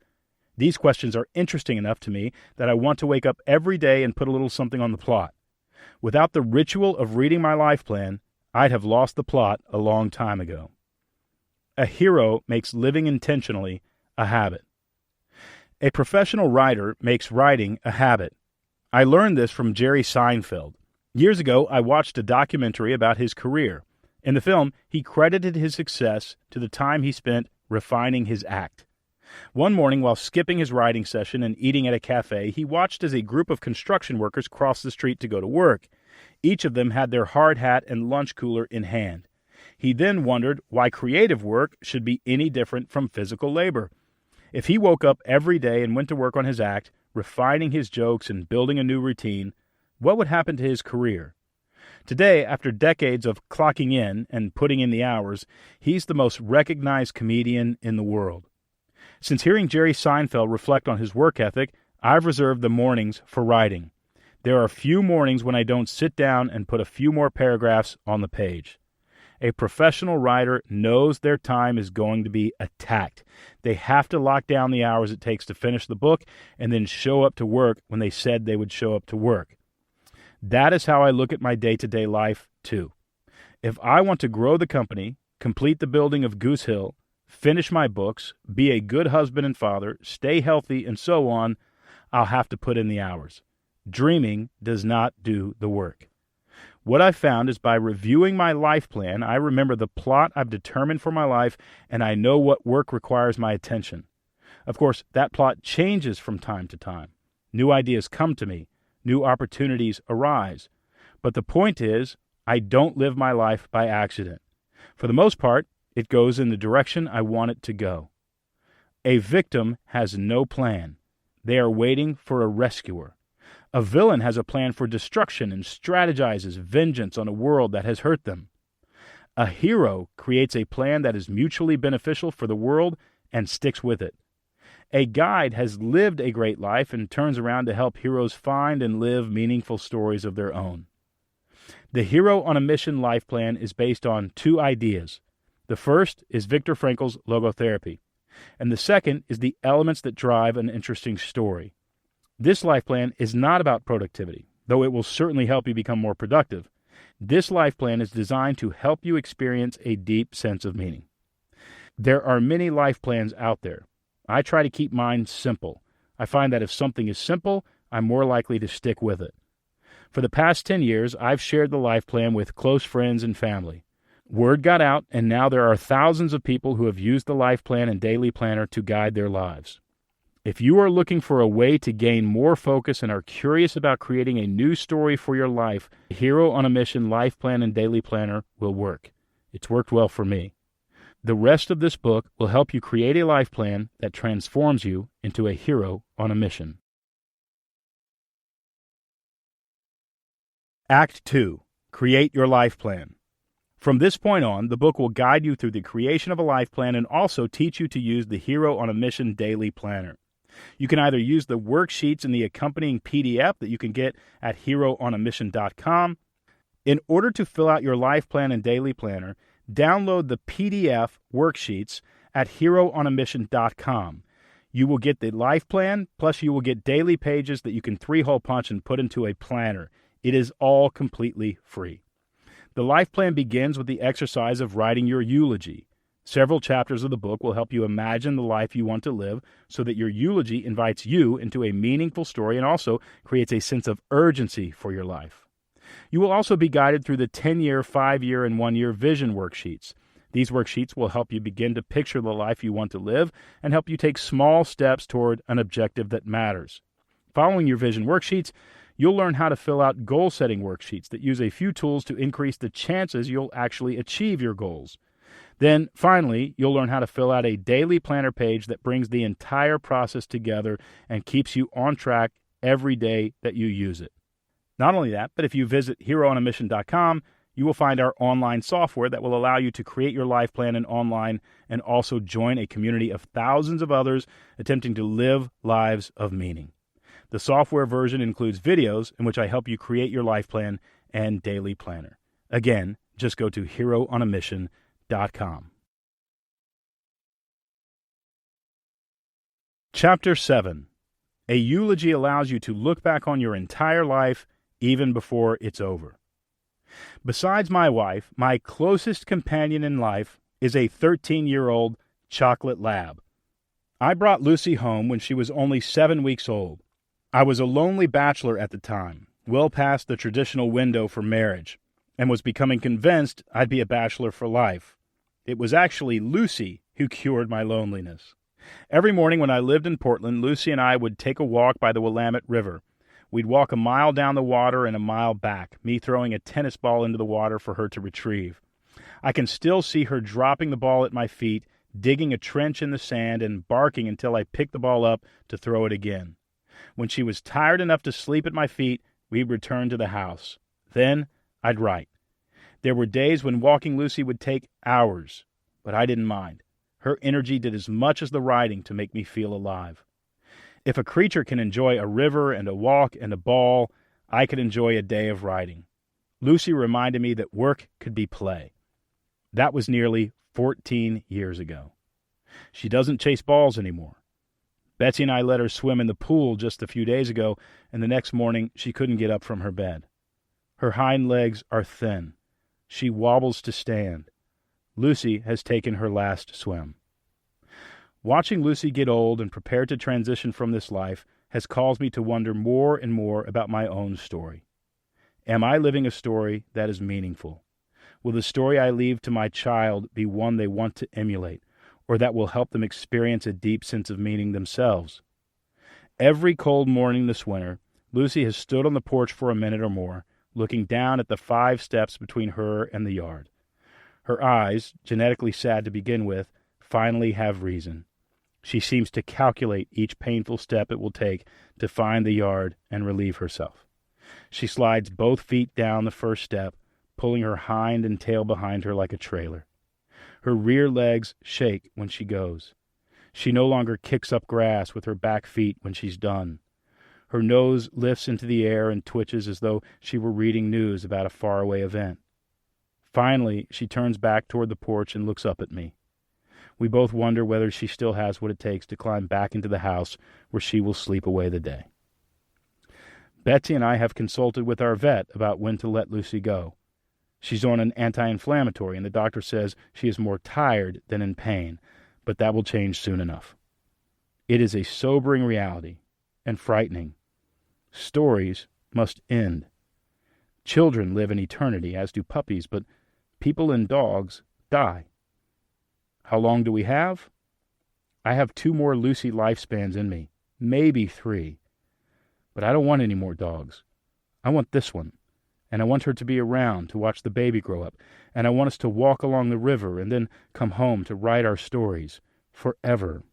These questions are interesting enough to me that I want to wake up every day and put a little something on the plot. Without the ritual of reading my life plan, I'd have lost the plot a long time ago. A hero makes living intentionally a habit. A professional writer makes writing a habit. I learned this from Jerry Seinfeld. Years ago, I watched a documentary about his career. In the film, he credited his success to the time he spent refining his act. One morning, while skipping his writing session and eating at a cafe, he watched as a group of construction workers crossed the street to go to work. Each of them had their hard hat and lunch cooler in hand. He then wondered why creative work should be any different from physical labor. If he woke up every day and went to work on his act, refining his jokes and building a new routine, what would happen to his career? Today, after decades of clocking in and putting in the hours, he's the most recognized comedian in the world. Since hearing Jerry Seinfeld reflect on his work ethic, I've reserved the mornings for writing. There are few mornings when I don't sit down and put a few more paragraphs on the page. A professional writer knows their time is going to be attacked. They have to lock down the hours it takes to finish the book and then show up to work when they said they would show up to work. That is how I look at my day-to-day life, too. If I want to grow the company, complete the building of Goose Hill, finish my books, be a good husband and father, stay healthy, and so on, I'll have to put in the hours. Dreaming does not do the work. What I've found is by reviewing my life plan, I remember the plot I've determined for my life, and I know what work requires my attention. Of course, that plot changes from time to time. New ideas come to me. New opportunities arise. But the point is, I don't live my life by accident. For the most part, it goes in the direction I want it to go. A victim has no plan. They are waiting for a rescuer. A villain has a plan for destruction and strategizes vengeance on a world that has hurt them. A hero creates a plan that is mutually beneficial for the world and sticks with it. A guide has lived a great life and turns around to help heroes find and live meaningful stories of their own. The Hero on a Mission life plan is based on two ideas. The first is Viktor Frankl's logotherapy, and the second is the elements that drive an interesting story. This life plan is not about productivity, though it will certainly help you become more productive. This life plan is designed to help you experience a deep sense of meaning. There are many life plans out there. I try to keep mine simple. I find that if something is simple, I'm more likely to stick with it. For the past 10 years, I've shared the life plan with close friends and family. Word got out, and now there are thousands of people who have used the life plan and daily planner to guide their lives. If you are looking for a way to gain more focus and are curious about creating a new story for your life, the Hero on a Mission life plan and daily planner will work. It's worked well for me. The rest of this book will help you create a life plan that transforms you into a hero on a mission. Act 2. Create your life plan. From this point on, the book will guide you through the creation of a life plan and also teach you to use the Hero on a Mission daily planner. You can either use the worksheets in the accompanying PDF that you can get at heroonamission.com. In order to fill out your life plan and daily planner, download the PDF worksheets at heroonamission.com. You will get the life plan, plus you will get daily pages that you can 3-hole punch and put into a planner. It is all completely free. The life plan begins with the exercise of writing your eulogy. Several chapters of the book will help you imagine the life you want to live so that your eulogy invites you into a meaningful story and also creates a sense of urgency for your life. You will also be guided through the 10-year, 5-year, and 1-year vision worksheets. These worksheets will help you begin to picture the life you want to live and help you take small steps toward an objective that matters. Following your vision worksheets, you'll learn how to fill out goal-setting worksheets that use a few tools to increase the chances you'll actually achieve your goals. Then, finally, you'll learn how to fill out a daily planner page that brings the entire process together and keeps you on track every day that you use it. Not only that, but if you visit heroonamission.com, you will find our online software that will allow you to create your life plan online and also join a community of thousands of others attempting to live lives of meaning. The software version includes videos in which I help you create your life plan and daily planner. Again, just go to heroonamission.com. Chapter 7. A eulogy allows you to look back on your entire life even before it's over. Besides my wife, my closest companion in life is a 13-year-old chocolate lab. I brought Lucy home when she was only 7 weeks old. I was a lonely bachelor at the time, well past the traditional window for marriage, and was becoming convinced I'd be a bachelor for life. It was actually Lucy who cured my loneliness. Every morning when I lived in Portland, Lucy and I would take a walk by the Willamette River. We'd walk a mile down the water and a mile back, me throwing a tennis ball into the water for her to retrieve. I can still see her dropping the ball at my feet, digging a trench in the sand, and barking until I picked the ball up to throw it again. When she was tired enough to sleep at my feet, we'd return to the house. Then I'd write. There were days when walking Lucy would take hours, but I didn't mind. Her energy did as much as the writing to make me feel alive. If a creature can enjoy a river and a walk and a ball, I could enjoy a day of writing. Lucy reminded me that work could be play. That was nearly 14 years ago. She doesn't chase balls anymore. Betsy and I let her swim in the pool just a few days ago, and the next morning she couldn't get up from her bed. Her hind legs are thin. She wobbles to stand. Lucy has taken her last swim. Watching Lucy get old and prepare to transition from this life has caused me to wonder more and more about my own story. Am I living a story that is meaningful? Will the story I leave to my child be one they want to emulate, or that will help them experience a deep sense of meaning themselves? Every cold morning this winter, Lucy has stood on the porch for a minute or more, looking down at the 5 steps between her and the yard. Her eyes, genetically sad to begin with, finally have reason. She seems to calculate each painful step it will take to find the yard and relieve herself. She slides both feet down the first step, pulling her hind and tail behind her like a trailer. Her rear legs shake when she goes. She no longer kicks up grass with her back feet when she's done. Her nose lifts into the air and twitches as though she were reading news about a faraway event. Finally, she turns back toward the porch and looks up at me. We both wonder whether she still has what it takes to climb back into the house where she will sleep away the day. Betsy and I have consulted with our vet about when to let Lucy go. She's on an anti-inflammatory, and the doctor says she is more tired than in pain, but that will change soon enough. It is a sobering reality, and frightening. Stories must end. Children live in eternity, as do puppies, but people and dogs die. How long do we have? I have 2 more Lucy lifespans in me, maybe 3. But I don't want any more dogs. I want this one. And I want her to be around to watch the baby grow up. And I want us to walk along the river and then come home to write our stories forever.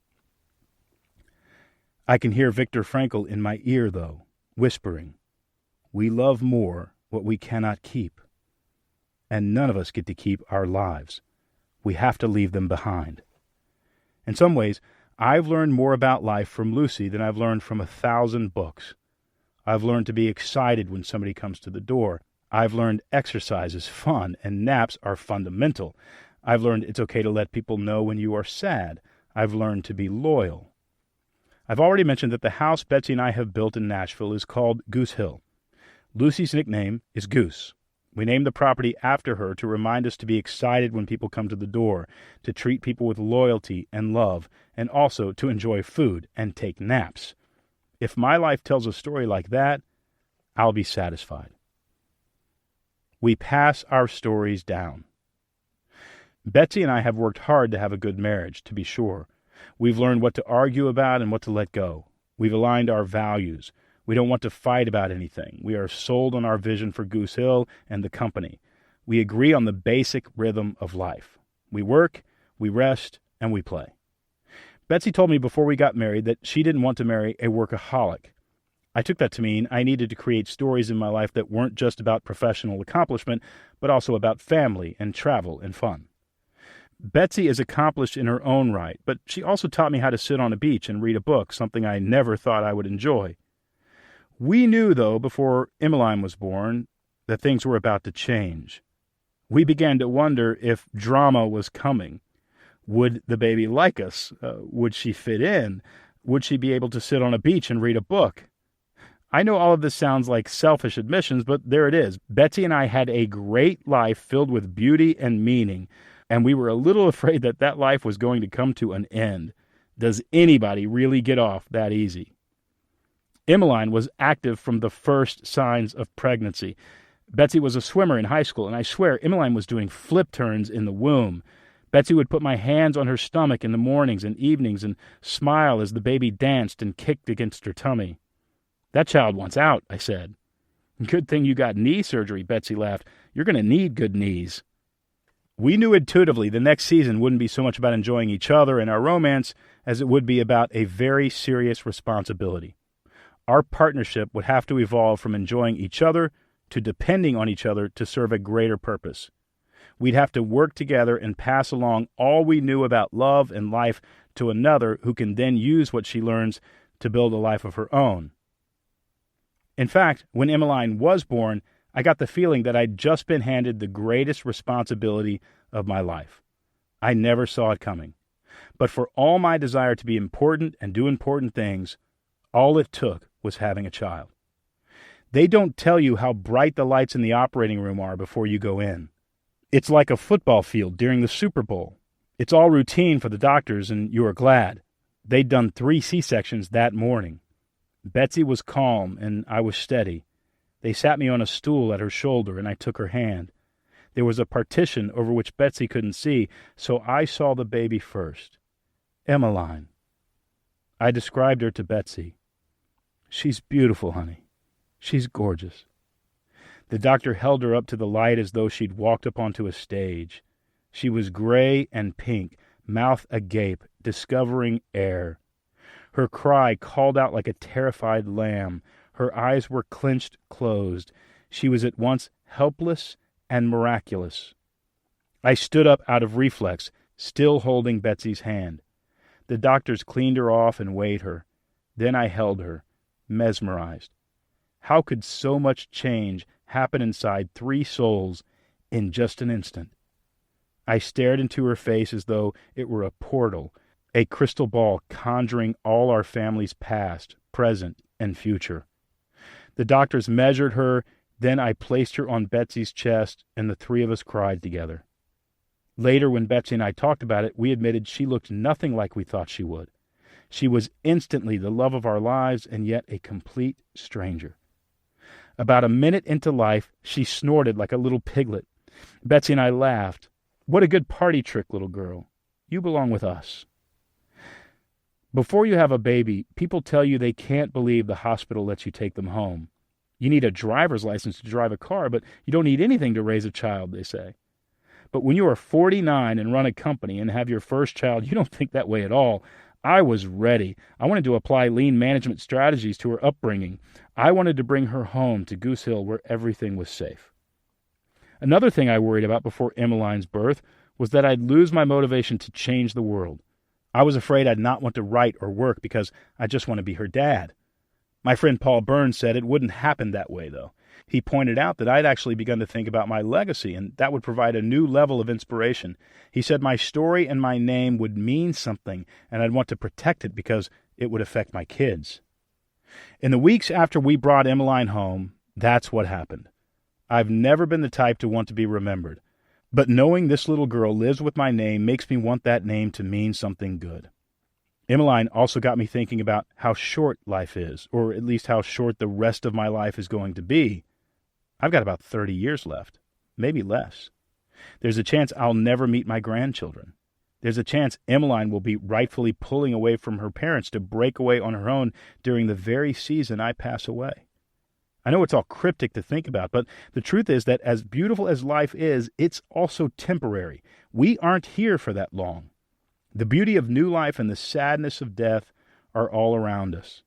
I can hear Viktor Frankl in my ear, though, whispering, "We love more what we cannot keep. And none of us get to keep our lives. We have to leave them behind." In some ways, I've learned more about life from Lucy than I've learned from 1,000 books. I've learned to be excited when somebody comes to the door. I've learned exercise is fun and naps are fundamental. I've learned it's okay to let people know when you are sad. I've learned to be loyal. I've already mentioned that the house Betsy and I have built in Nashville is called Goose Hill. Lucy's nickname is Goose. We named the property after her to remind us to be excited when people come to the door, to treat people with loyalty and love, and also to enjoy food and take naps. If my life tells a story like that, I'll be satisfied. We pass our stories down. Betsy and I have worked hard to have a good marriage, to be sure. We've learned what to argue about and what to let go. We've aligned our values. We don't want to fight about anything. We are sold on our vision for Goose Hill and the company. We agree on the basic rhythm of life. We work, we rest, and we play. Betsy told me before we got married that she didn't want to marry a workaholic. I took that to mean I needed to create stories in my life that weren't just about professional accomplishment, but also about family and travel and fun. Betsy is accomplished in her own right, but she also taught me how to sit on a beach and read a book, something I never thought I would enjoy. We knew, though, before Emmeline was born, that things were about to change. We began to wonder if drama was coming. Would the baby like us? Would she fit in? Would she be able to sit on a beach and read a book? I know all of this sounds like selfish admissions, but there it is. Betsy and I had a great life filled with beauty and meaning, and we were a little afraid that that life was going to come to an end. Does anybody really get off that easy? Emmeline was active from the first signs of pregnancy. Betsy was a swimmer in high school, and I swear Emmeline was doing flip turns in the womb. Betsy would put my hands on her stomach in the mornings and evenings and smile as the baby danced and kicked against her tummy. "That child wants out," I said. "Good thing you got knee surgery," Betsy laughed. "You're going to need good knees." We knew intuitively the next season wouldn't be so much about enjoying each other and our romance as it would be about a very serious responsibility. Our partnership would have to evolve from enjoying each other to depending on each other to serve a greater purpose. We'd have to work together and pass along all we knew about love and life to another who can then use what she learns to build a life of her own. In fact, when Emmeline was born, I got the feeling that I'd just been handed the greatest responsibility of my life. I never saw it coming. But for all my desire to be important and do important things, all it took was having a child. They don't tell you how bright the lights in the operating room are before you go in. It's like a football field during the Super Bowl. It's all routine for the doctors, and you are glad. They'd done 3 C-sections that morning. Betsy was calm, and I was steady. They sat me on a stool at her shoulder, and I took her hand. There was a partition over which Betsy couldn't see, so I saw the baby first. Emmeline. I described her to Betsy. "She's beautiful, honey. She's gorgeous." The doctor held her up to the light as though she'd walked up onto a stage. She was gray and pink, mouth agape, discovering air. Her cry called out like a terrified lamb. Her eyes were clenched closed. She was at once helpless and miraculous. I stood up out of reflex, still holding Betsy's hand. The doctors cleaned her off and weighed her. Then I held her, mesmerized. How could so much change happen inside 3 souls in just an instant? I stared into her face as though it were a portal, a crystal ball conjuring all our family's past, present, and future. The doctors measured her, then I placed her on Betsy's chest, and the 3 of us cried together. Later, when Betsy and I talked about it, we admitted she looked nothing like we thought she would. She was instantly the love of our lives, and yet a complete stranger. About a minute into life, she snorted like a little piglet. Betsy and I laughed. "What a good party trick, little girl. You belong with us." Before you have a baby, people tell you they can't believe the hospital lets you take them home. You need a driver's license to drive a car, but you don't need anything to raise a child, they say. But when you are 49 and run a company and have your first child, you don't think that way at all. I was ready. I wanted to apply lean management strategies to her upbringing. I wanted to bring her home to Goose Hill where everything was safe. Another thing I worried about before Emmeline's birth was that I'd lose my motivation to change the world. I was afraid I'd not want to write or work because I just want to be her dad. My friend Paul Burns said it wouldn't happen that way, though. He pointed out that I'd actually begun to think about my legacy, and that would provide a new level of inspiration. He said my story and my name would mean something, and I'd want to protect it because it would affect my kids. In the weeks after we brought Emmeline home, that's what happened. I've never been the type to want to be remembered, but knowing this little girl lives with my name makes me want that name to mean something good. Emmeline also got me thinking about how short life is, or at least how short the rest of my life is going to be. I've got about 30 years left, maybe less. There's a chance I'll never meet my grandchildren. There's a chance Emmeline will be rightfully pulling away from her parents to break away on her own during the very season I pass away. I know it's all cryptic to think about, but the truth is that as beautiful as life is, it's also temporary. We aren't here for that long. The beauty of new life and the sadness of death are all around us.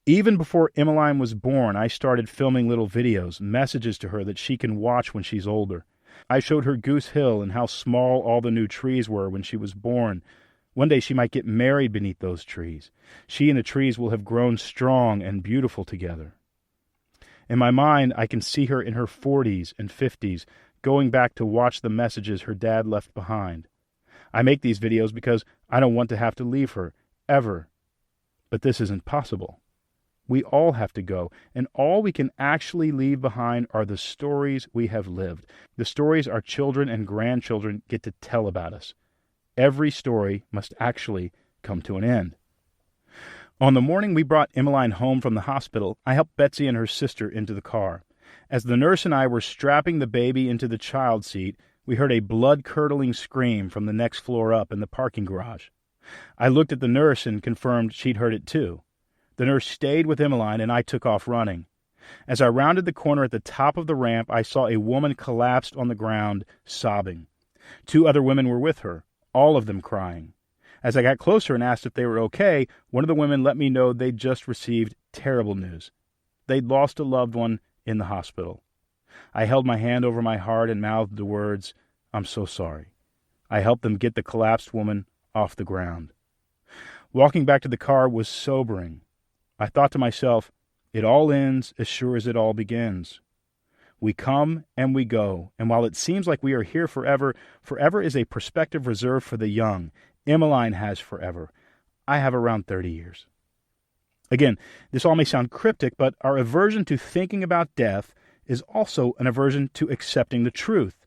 Even before Emmeline was born, I started filming little videos, messages to her that she can watch when she's older. I showed her Goose Hill and how small all the new trees were when she was born. One day she might get married beneath those trees. She and the trees will have grown strong and beautiful together. In my mind, I can see her in her 40s and 50s, going back to watch the messages her dad left behind. I make these videos because I don't want to have to leave her, ever. But this isn't possible. We all have to go, and all we can actually leave behind are the stories we have lived, the stories our children and grandchildren get to tell about us. Every story must actually come to an end. On the morning we brought Emmeline home from the hospital, I helped Betsy and her sister into the car. As the nurse and I were strapping the baby into the child seat, we heard a blood-curdling scream from the next floor up in the parking garage. I looked at the nurse and confirmed she'd heard it too. The nurse stayed with Emmeline and I took off running. As I rounded the corner at the top of the ramp, I saw a woman collapsed on the ground, sobbing. 2 other women were with her, all of them crying. As I got closer and asked if they were okay, one of the women let me know they'd just received terrible news. They'd lost a loved one in the hospital. I held my hand over my heart and mouthed the words, "I'm so sorry." I helped them get the collapsed woman off the ground. Walking back to the car was sobering. I thought to myself, it all ends as sure as it all begins. We come and we go, and while it seems like we are here forever, forever is a perspective reserved for the young. Emmeline has forever. I have around 30 years. Again, this all may sound cryptic, but our aversion to thinking about death is also an aversion to accepting the truth.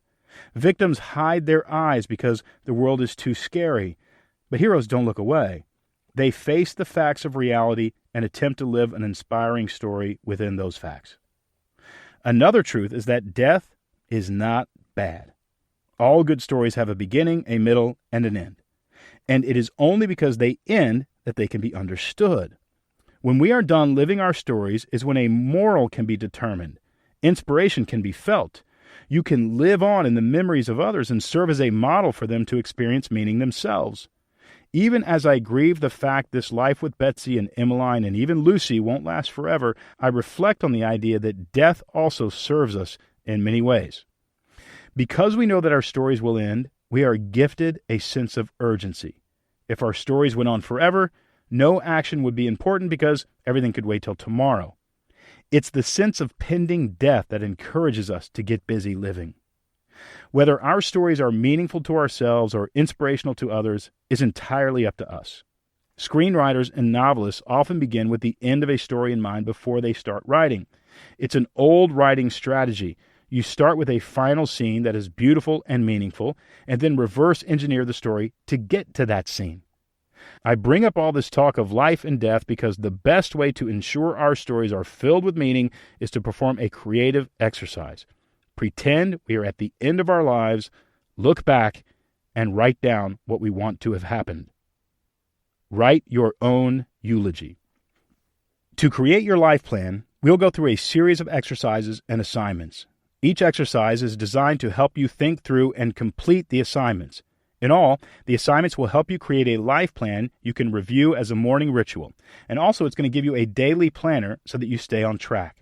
Victims hide their eyes because the world is too scary, but heroes don't look away. They face the facts of reality and attempt to live an inspiring story within those facts. Another truth is that death is not bad. All good stories have a beginning, a middle, and an end. And it is only because they end that they can be understood. When we are done living our stories is when a moral can be determined. Inspiration can be felt. You can live on in the memories of others and serve as a model for them to experience meaning themselves. Even as I grieve the fact this life with Betsy and Emmeline and even Lucy won't last forever, I reflect on the idea that death also serves us in many ways. Because we know that our stories will end, we are gifted a sense of urgency. If our stories went on forever, no action would be important because everything could wait till tomorrow. It's the sense of pending death that encourages us to get busy living. Whether our stories are meaningful to ourselves or inspirational to others is entirely up to us. Screenwriters and novelists often begin with the end of a story in mind before they start writing. It's an old writing strategy. You start with a final scene that is beautiful and meaningful, and then reverse engineer the story to get to that scene. I bring up all this talk of life and death because the best way to ensure our stories are filled with meaning is to perform a creative exercise. Pretend we are at the end of our lives, look back, and write down what we want to have happened. Write your own eulogy. To create your life plan, we'll go through a series of exercises and assignments. Each exercise is designed to help you think through and complete the assignments. In all, the assignments will help you create a life plan you can review as a morning ritual. And also, it's going to give you a daily planner so that you stay on track.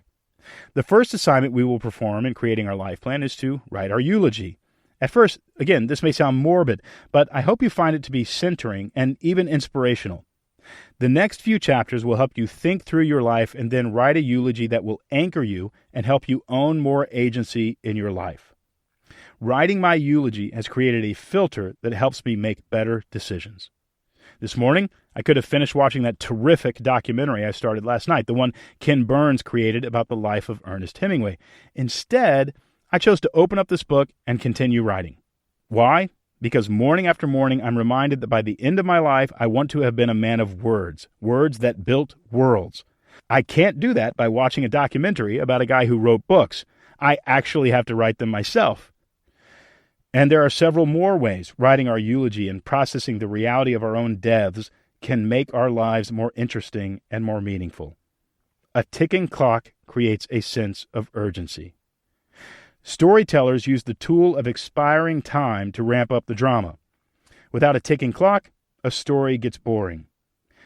The first assignment we will perform in creating our life plan is to write our eulogy. At first, again, this may sound morbid, but I hope you find it to be centering and even inspirational. The next few chapters will help you think through your life and then write a eulogy that will anchor you and help you own more agency in your life. Writing my eulogy has created a filter that helps me make better decisions. This morning, I could have finished watching that terrific documentary I started last night, the one Ken Burns created about the life of Ernest Hemingway. Instead, I chose to open up this book and continue writing. Why? Because morning after morning, I'm reminded that by the end of my life, I want to have been a man of words, words that built worlds. I can't do that by watching a documentary about a guy who wrote books. I actually have to write them myself. And there are several more ways writing our eulogy and processing the reality of our own deaths can make our lives more interesting and more meaningful. A ticking clock creates a sense of urgency. Storytellers use the tool of expiring time to ramp up the drama. Without a ticking clock, a story gets boring.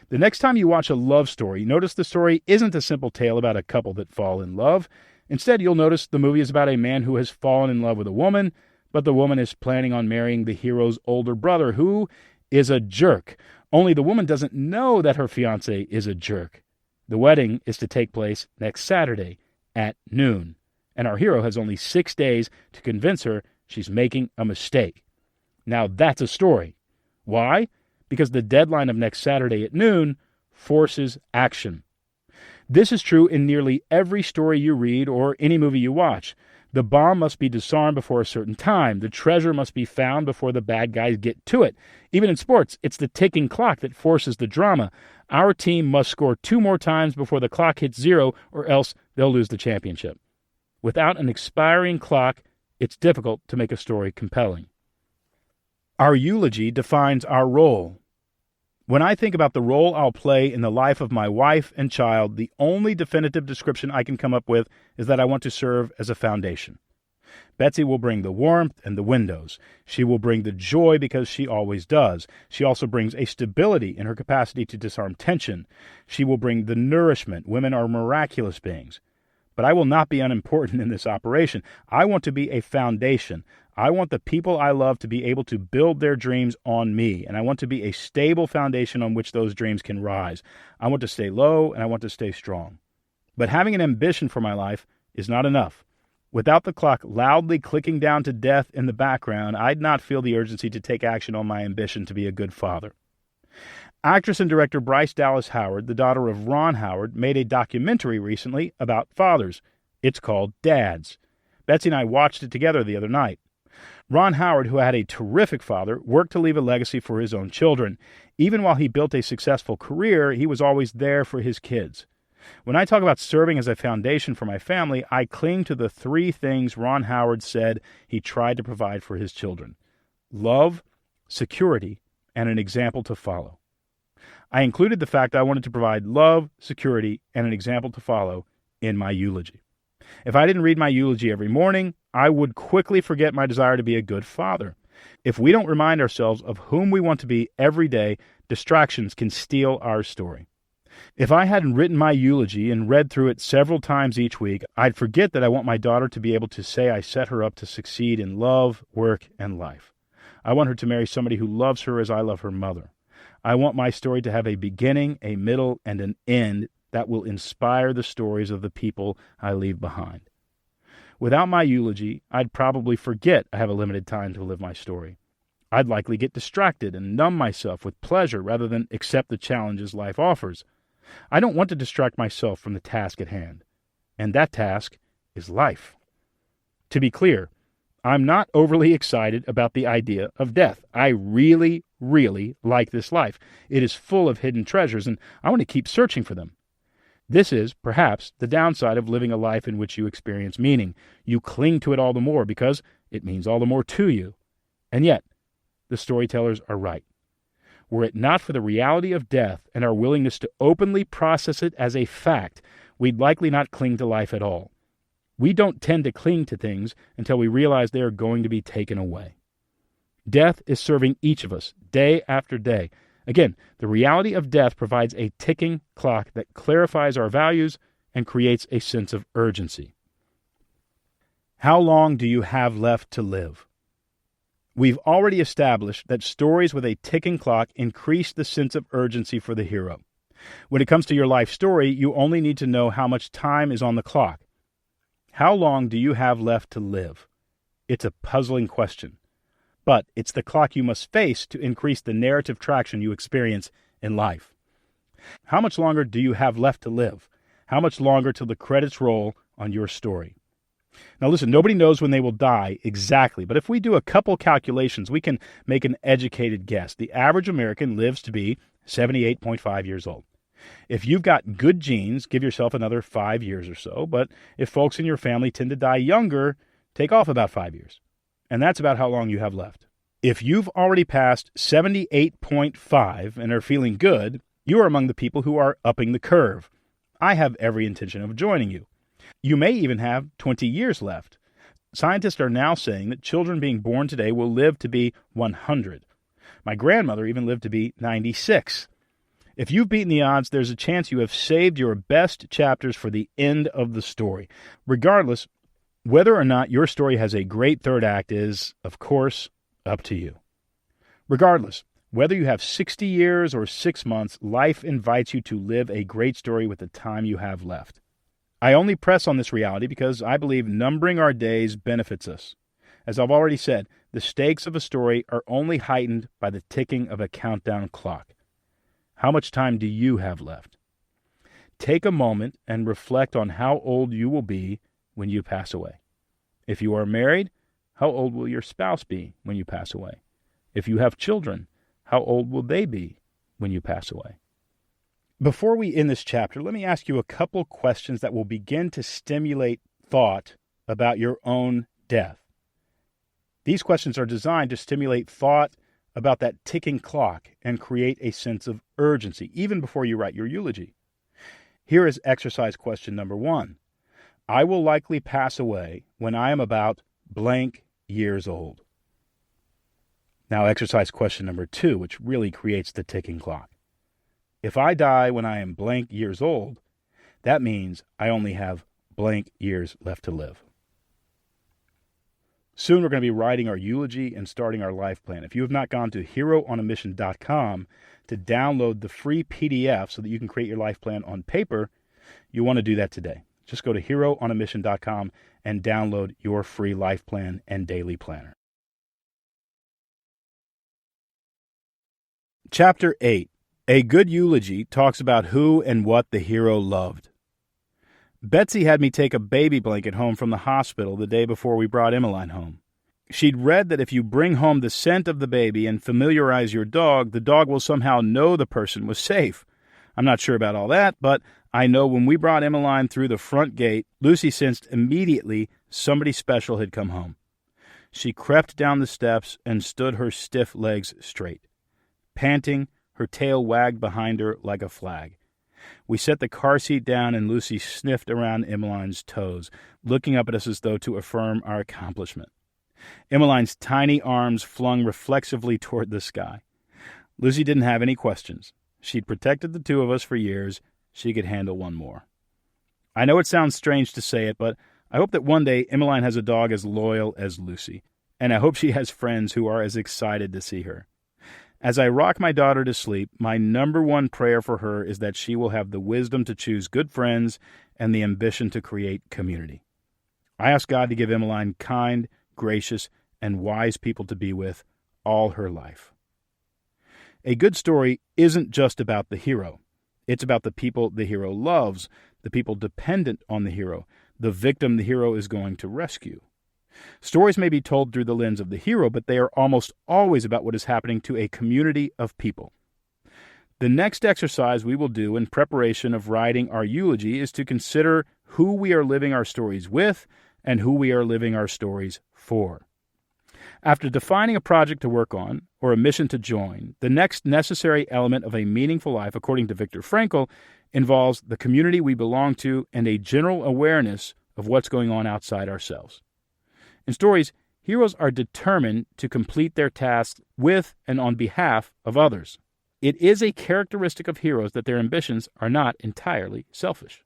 The next time you watch a love story, notice the story isn't a simple tale about a couple that fall in love. Instead, you'll notice the movie is about a man who has fallen in love with a woman, but the woman is planning on marrying the hero's older brother, who is a jerk. Only the woman doesn't know that her fiancé is a jerk. The wedding is to take place next Saturday at noon, and our hero has only 6 days to convince her she's making a mistake. Now that's a story. Why? Because the deadline of next Saturday at noon forces action. This is true in nearly every story you read or any movie you watch. The bomb must be disarmed before a certain time. The treasure must be found before the bad guys get to it. Even in sports, it's the ticking clock that forces the drama. Our team must score 2 more times before the clock hits 0, or else they'll lose the championship. Without an expiring clock, it's difficult to make a story compelling. Our eulogy defines our role. When I think about the role I'll play in the life of my wife and child, the only definitive description I can come up with is that I want to serve as a foundation. Betsy will bring the warmth and the windows. She will bring the joy because she always does. She also brings a stability in her capacity to disarm tension. She will bring the nourishment. Women are miraculous beings. But I will not be unimportant in this operation. I want to be a foundation. I want the people I love to be able to build their dreams on me, and I want to be a stable foundation on which those dreams can rise. I want to stay low, and I want to stay strong. But having an ambition for my life is not enough. Without the clock loudly clicking down to death in the background, I'd not feel the urgency to take action on my ambition to be a good father. Actress and director Bryce Dallas Howard, the daughter of Ron Howard, made a documentary recently about fathers. It's called Dads. Betsy and I watched it together the other night. Ron Howard, who had a terrific father, worked to leave a legacy for his own children. Even while he built a successful career, he was always there for his kids. When I talk about serving as a foundation for my family, I cling to the 3 things Ron Howard said he tried to provide for his children: love, security, and an example to follow. I included the fact I wanted to provide love, security, and an example to follow in my eulogy. If I didn't read my eulogy every morning, I would quickly forget my desire to be a good father. If we don't remind ourselves of whom we want to be every day, distractions can steal our story. If I hadn't written my eulogy and read through it several times each week, I'd forget that I want my daughter to be able to say I set her up to succeed in love, work, and life. I want her to marry somebody who loves her as I love her mother. I want my story to have a beginning, a middle, and an end that will inspire the stories of the people I leave behind. Without my eulogy, I'd probably forget I have a limited time to live my story. I'd likely get distracted and numb myself with pleasure rather than accept the challenges life offers. I don't want to distract myself from the task at hand, and that task is life. To be clear, I'm not overly excited about the idea of death. I really like this life. It is full of hidden treasures, and I want to keep searching for them. This is, perhaps, the downside of living a life in which you experience meaning. You cling to it all the more because it means all the more to you. And yet, the storytellers are right. Were it not for the reality of death and our willingness to openly process it as a fact, we'd likely not cling to life at all. We don't tend to cling to things until we realize they are going to be taken away. Death is serving each of us, day after day. Again, the reality of death provides a ticking clock that clarifies our values and creates a sense of urgency. How long do you have left to live? We've already established that stories with a ticking clock increase the sense of urgency for the hero. When it comes to your life story, you only need to know how much time is on the clock. How long do you have left to live? It's a puzzling question. But it's the clock you must face to increase the narrative traction you experience in life. How much longer do you have left to live? How much longer till the credits roll on your story? Now listen, nobody knows when they will die exactly, but if we do a couple calculations, we can make an educated guess. The average American lives to be 78.5 years old. If you've got good genes, give yourself another 5 years or so, but if folks in your family tend to die younger, take off about 5 years. And that's about how long you have left. If you've already passed 78.5 and are feeling good, you are among the people who are upping the curve. I have every intention of joining you. You may even have 20 years left. Scientists are now saying that children being born today will live to be 100. My grandmother even lived to be 96. If you've beaten the odds, there's a chance you have saved your best chapters for the end of the story. Regardless, whether or not your story has a great third act is, of course, up to you. Regardless, whether you have 60 years or 6 months, life invites you to live a great story with the time you have left. I only press on this reality because I believe numbering our days benefits us. As I've already said, the stakes of a story are only heightened by the ticking of a countdown clock. How much time do you have left? Take a moment and reflect on how old you will be when you pass away. If you are married, how old will your spouse be when you pass away? If you have children, how old will they be when you pass away? Before we end this chapter, let me ask you a couple questions that will begin to stimulate thought about your own death. These questions are designed to stimulate thought about that ticking clock and create a sense of urgency, even before you write your eulogy. Here is exercise question number 1. I will likely pass away when I am about blank years old. Now exercise question number 2, which really creates the ticking clock. If I die when I am blank years old, that means I only have blank years left to live. Soon we're going to be writing our eulogy and starting our life plan. If you have not gone to heroonamission.com to download the free PDF so that you can create your life plan on paper, you want to do that today. Just go to heroonamission.com and download your free life plan and daily planner. Chapter 8. A good eulogy talks about who and what the hero loved. Betsy had me take a baby blanket home from the hospital the day before we brought Emmeline home. She'd read that if you bring home the scent of the baby and familiarize your dog, the dog will somehow know the person was safe. I'm not sure about all that, but I know when we brought Emmeline through the front gate, Lucy sensed immediately somebody special had come home. She crept down the steps and stood her stiff legs straight. Panting, her tail wagged behind her like a flag. We set the car seat down and Lucy sniffed around Emmeline's toes, looking up at us as though to affirm our accomplishment. Emmeline's tiny arms flung reflexively toward the sky. Lucy didn't have any questions. She'd protected the two of us for years. She could handle one more. I know it sounds strange to say it, but I hope that one day Emmeline has a dog as loyal as Lucy, and I hope she has friends who are as excited to see her. As I rock my daughter to sleep, my number one prayer for her is that she will have the wisdom to choose good friends and the ambition to create community. I ask God to give Emmeline kind, gracious, and wise people to be with all her life. A good story isn't just about the hero. It's about the people the hero loves, the people dependent on the hero, the victim the hero is going to rescue. Stories may be told through the lens of the hero, but they are almost always about what is happening to a community of people. The next exercise we will do in preparation of writing our eulogy is to consider who we are living our stories with and who we are living our stories for. After defining a project to work on or a mission to join, the next necessary element of a meaningful life, according to Viktor Frankl, involves the community we belong to and a general awareness of what's going on outside ourselves. In stories, heroes are determined to complete their tasks with and on behalf of others. It is a characteristic of heroes that their ambitions are not entirely selfish.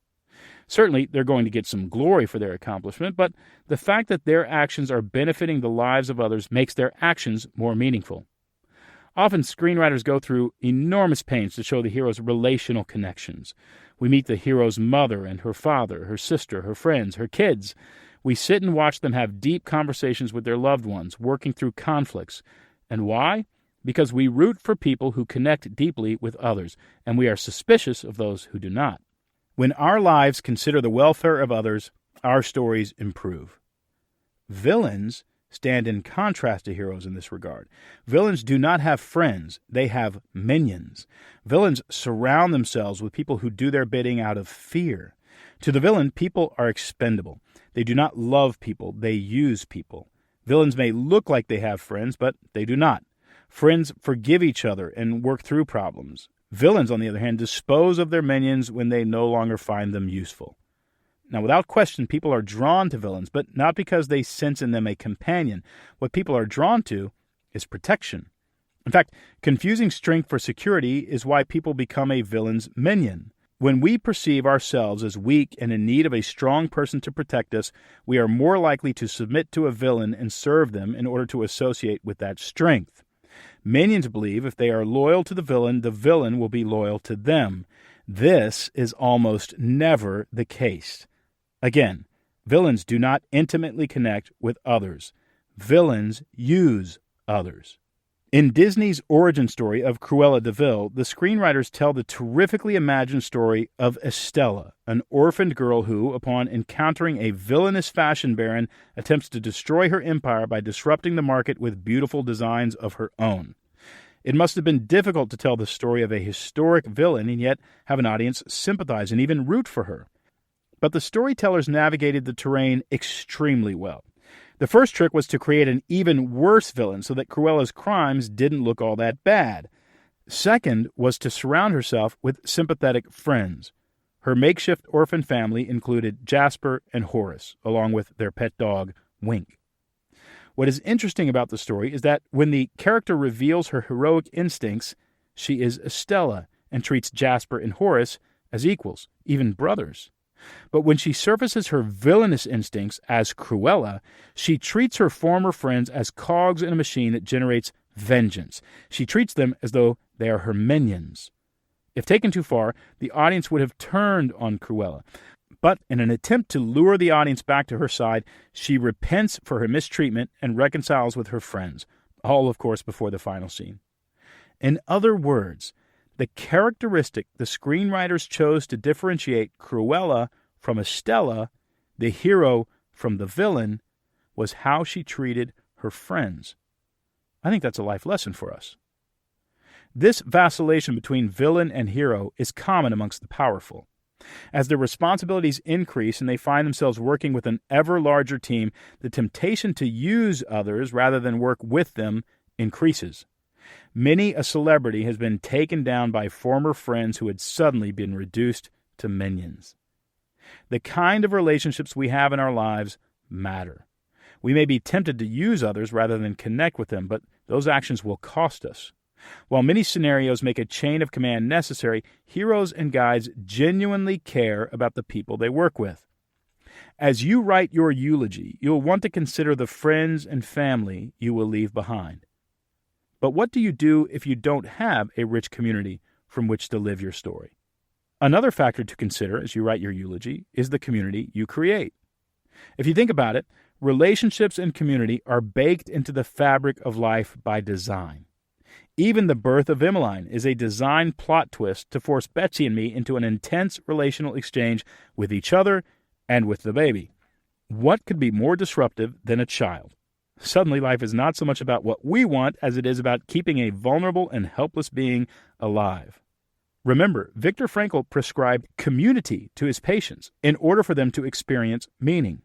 Certainly, they're going to get some glory for their accomplishment, but the fact that their actions are benefiting the lives of others makes their actions more meaningful. Often, screenwriters go through enormous pains to show the hero's relational connections. We meet the hero's mother and her father, her sister, her friends, her kids. We sit and watch them have deep conversations with their loved ones, working through conflicts. And why? Because we root for people who connect deeply with others, and we are suspicious of those who do not. When our lives consider the welfare of others, our stories improve. Villains stand in contrast to heroes in this regard. Villains do not have friends, they have minions. Villains surround themselves with people who do their bidding out of fear. To the villain, people are expendable. They do not love people, they use people. Villains may look like they have friends, but they do not. Friends forgive each other and work through problems. Villains, on the other hand, dispose of their minions when they no longer find them useful. Now, without question, people are drawn to villains, but not because they sense in them a companion. What people are drawn to is protection. In fact, confusing strength for security is why people become a villain's minion. When we perceive ourselves as weak and in need of a strong person to protect us, we are more likely to submit to a villain and serve them in order to associate with that strength. Minions believe if they are loyal to the villain will be loyal to them. This is almost never the case. Again, villains do not intimately connect with others. Villains use others. In Disney's origin story of Cruella de Vil, the screenwriters tell the terrifically imagined story of Estella, an orphaned girl who, upon encountering a villainous fashion baron, attempts to destroy her empire by disrupting the market with beautiful designs of her own. It must have been difficult to tell the story of a historic villain and yet have an audience sympathize and even root for her. But the storytellers navigated the terrain extremely well. The first trick was to create an even worse villain so that Cruella's crimes didn't look all that bad. Second was to surround herself with sympathetic friends. Her makeshift orphan family included Jasper and Horace, along with their pet dog, Wink. What is interesting about the story is that when the character reveals her heroic instincts, she is Estella and treats Jasper and Horace as equals, even brothers. But when she surfaces her villainous instincts as Cruella, she treats her former friends as cogs in a machine that generates vengeance. She treats them as though they are her minions. If taken too far, the audience would have turned on Cruella. But in an attempt to lure the audience back to her side, she repents for her mistreatment and reconciles with her friends, all, of course, before the final scene. In other words, the characteristic the screenwriters chose to differentiate Cruella from Estella, the hero from the villain, was how she treated her friends. I think that's a life lesson for us. This vacillation between villain and hero is common amongst the powerful. As their responsibilities increase and they find themselves working with an ever larger team, the temptation to use others rather than work with them increases. Many a celebrity has been taken down by former friends who had suddenly been reduced to minions. The kind of relationships we have in our lives matter. We may be tempted to use others rather than connect with them, but those actions will cost us. While many scenarios make a chain of command necessary, heroes and guides genuinely care about the people they work with. As you write your eulogy, you'll want to consider the friends and family you will leave behind. But what do you do if you don't have a rich community from which to live your story? Another factor to consider as you write your eulogy is the community you create. If you think about it, relationships and community are baked into the fabric of life by design. Even the birth of Emmeline is a design plot twist to force Betsy and me into an intense relational exchange with each other and with the baby. What could be more disruptive than a child? Suddenly, life is not so much about what we want as it is about keeping a vulnerable and helpless being alive. Remember, Viktor Frankl prescribed community to his patients in order for them to experience meaning.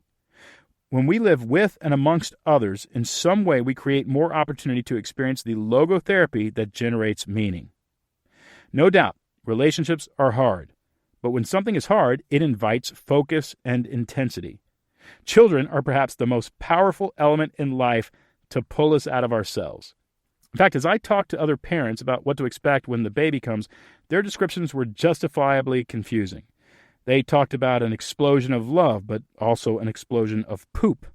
When we live with and amongst others, in some way we create more opportunity to experience the logotherapy that generates meaning. No doubt, relationships are hard, but when something is hard, it invites focus and intensity. Children are perhaps the most powerful element in life to pull us out of ourselves. In fact, as I talked to other parents about what to expect when the baby comes, their descriptions were justifiably confusing. They talked about an explosion of love, but also an explosion of poop.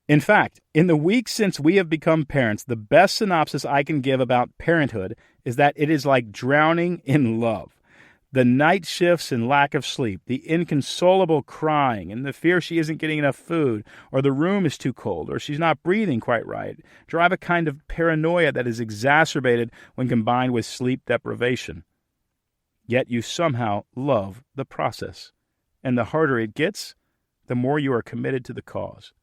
In fact, in the weeks since we have become parents, the best synopsis I can give about parenthood is that it is like drowning in love. The night shifts and lack of sleep, the inconsolable crying, and the fear she isn't getting enough food, or the room is too cold, or she's not breathing quite right, drive a kind of paranoia that is exacerbated when combined with sleep deprivation. Yet you somehow love the process. And the harder it gets, the more you are committed to the cause.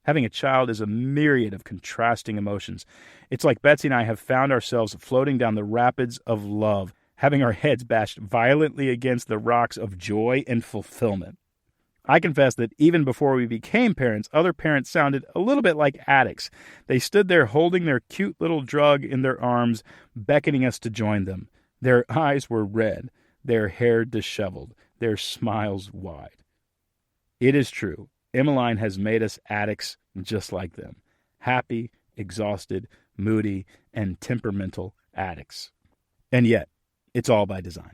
Having a child is a myriad of contrasting emotions. It's like Betsy and I have found ourselves floating down the rapids of love, having our heads bashed violently against the rocks of joy and fulfillment. I confess that even before we became parents, other parents sounded a little bit like addicts. They stood there holding their cute little drug in their arms, beckoning us to join them. Their eyes were red, their hair disheveled, their smiles wide. It is true, Emmeline has made us addicts just like them. Happy, exhausted, moody, and temperamental addicts. And yet, it's all by design.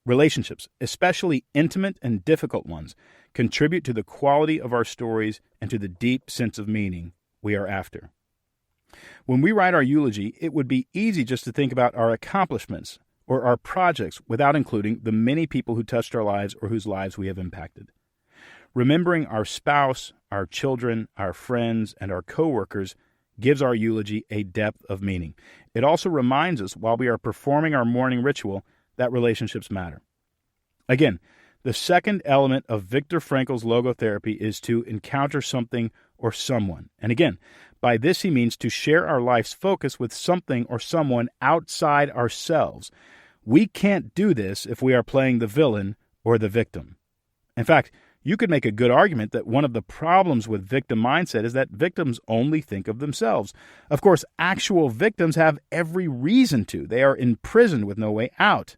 Relationships, especially intimate and difficult ones, contribute to the quality of our stories and to the deep sense of meaning we are after. When we write our eulogy, it would be easy just to think about our accomplishments or our projects without including the many people who touched our lives or whose lives we have impacted. Remembering our spouse, our children, our friends, and our coworkers gives our eulogy a depth of meaning. It also reminds us while we are performing our mourning ritual that relationships matter. Again, the second element of Viktor Frankl's logotherapy is to encounter something or someone. And again, by this he means to share our life's focus with something or someone outside ourselves. We can't do this if we are playing the villain or the victim. In fact, you could make a good argument that one of the problems with victim mindset is that victims only think of themselves. Of course, actual victims have every reason to. They are imprisoned with no way out.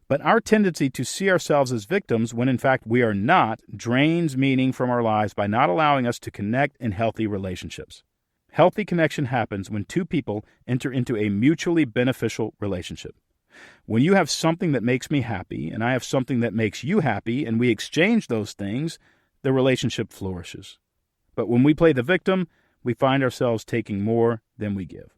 But our tendency to see ourselves as victims when in fact we are not drains meaning from our lives by not allowing us to connect in healthy relationships. Healthy connection happens when two people enter into a mutually beneficial relationship. When you have something that makes me happy and I have something that makes you happy and we exchange those things, the relationship flourishes. But when we play the victim, we find ourselves taking more than we give.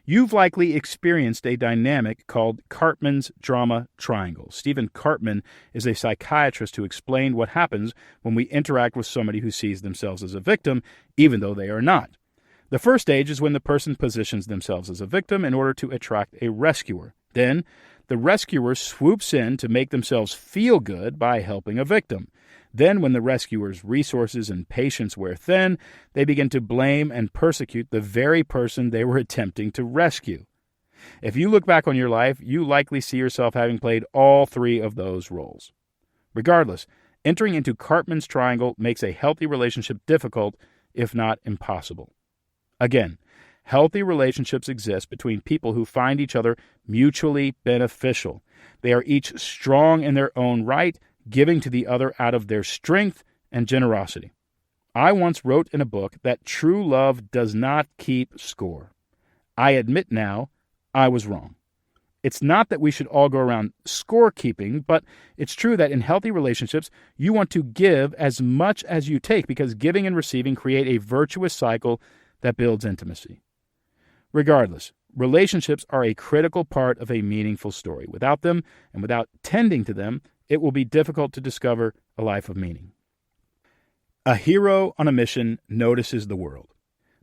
You've likely experienced a dynamic called Karpman's drama triangle. Stephen Karpman is a psychiatrist who explained what happens when we interact with somebody who sees themselves as a victim, even though they are not. The first stage is when the person positions themselves as a victim in order to attract a rescuer. Then, the rescuer swoops in to make themselves feel good by helping a victim. Then, when the rescuer's resources and patience wear thin, they begin to blame and persecute the very person they were attempting to rescue. If you look back on your life, you likely see yourself having played all three of those roles. Regardless, entering into Karpman's triangle makes a healthy relationship difficult, if not impossible. Again, healthy relationships exist between people who find each other mutually beneficial. They are each strong in their own right, giving to the other out of their strength and generosity. I once wrote in a book that true love does not keep score. I admit now I was wrong. It's not that we should all go around scorekeeping, but it's true that in healthy relationships, you want to give as much as you take because giving and receiving create a virtuous cycle that builds intimacy. Regardless, relationships are a critical part of a meaningful story. Without them, and without tending to them, it will be difficult to discover a life of meaning. A hero on a mission notices the world.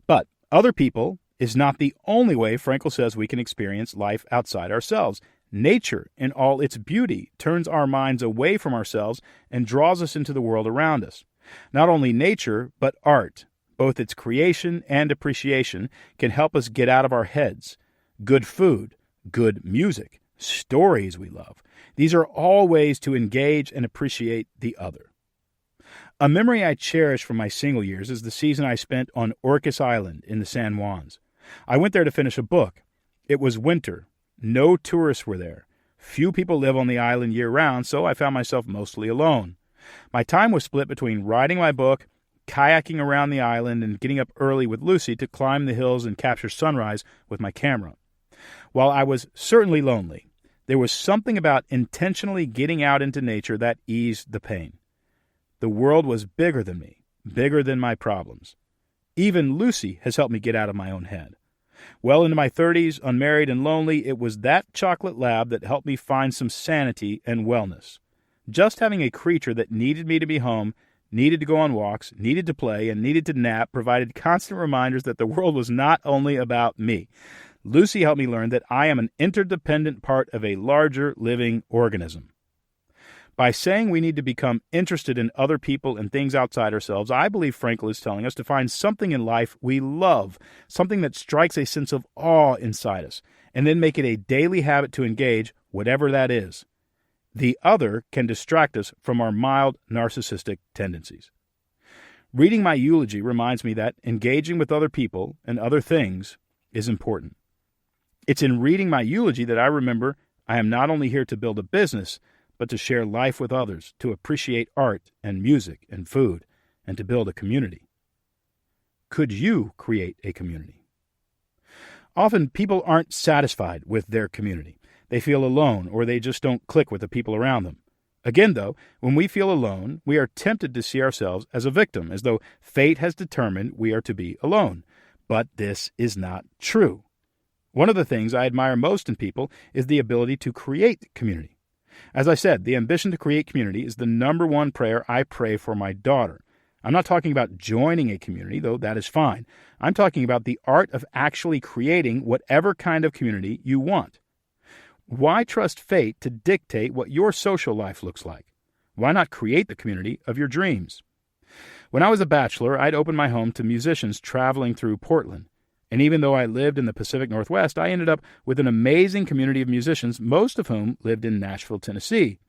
But other people is not the only way Frankl says we can experience life outside ourselves. Nature, in all its beauty, turns our minds away from ourselves and draws us into the world around us. Not only nature, but art, both its creation and appreciation, can help us get out of our heads. Good food, good music, stories we love. These are all ways to engage and appreciate the other. A memory I cherish from my single years is the season I spent on Orcas Island in the San Juans. I went there to finish a book. It was winter. No tourists were there. Few people live on the island year-round, so I found myself mostly alone. My time was split between writing my book, kayaking around the island, and getting up early with Lucy to climb the hills and capture sunrise with my camera. While I was certainly lonely, there was something about intentionally getting out into nature that eased the pain. The world was bigger than me, bigger than my problems. Even Lucy has helped me get out of my own head. Well into my 30s, unmarried and lonely, it was that chocolate lab that helped me find some sanity and wellness. Just having a creature that needed me to be home, needed to go on walks, needed to play, and needed to nap provided constant reminders that the world was not only about me. Lucy helped me learn that I am an interdependent part of a larger living organism. By saying we need to become interested in other people and things outside ourselves, I believe Frankl is telling us to find something in life we love, something that strikes a sense of awe inside us, and then make it a daily habit to engage, whatever that is. The other can distract us from our mild narcissistic tendencies. Reading my eulogy reminds me that engaging with other people and other things is important. It's in reading my eulogy that I remember I am not only here to build a business, but to share life with others, to appreciate art and music and food, and to build a community. Could you create a community? Often people aren't satisfied with their community. They feel alone, or they just don't click with the people around them. Again, though, when we feel alone, we are tempted to see ourselves as a victim, as though fate has determined we are to be alone. But this is not true. One of the things I admire most in people is the ability to create community. As I said, the ambition to create community is the number one prayer I pray for my daughter. I'm not talking about joining a community, though that is fine. I'm talking about the art of actually creating whatever kind of community you want. Why trust fate to dictate what your social life looks like? Why not create the community of your dreams? When I was a bachelor, I'd open my home to musicians traveling through Portland. And even though I lived in the Pacific Northwest, I ended up with an amazing community of musicians, most of whom lived in Nashville, Tennessee.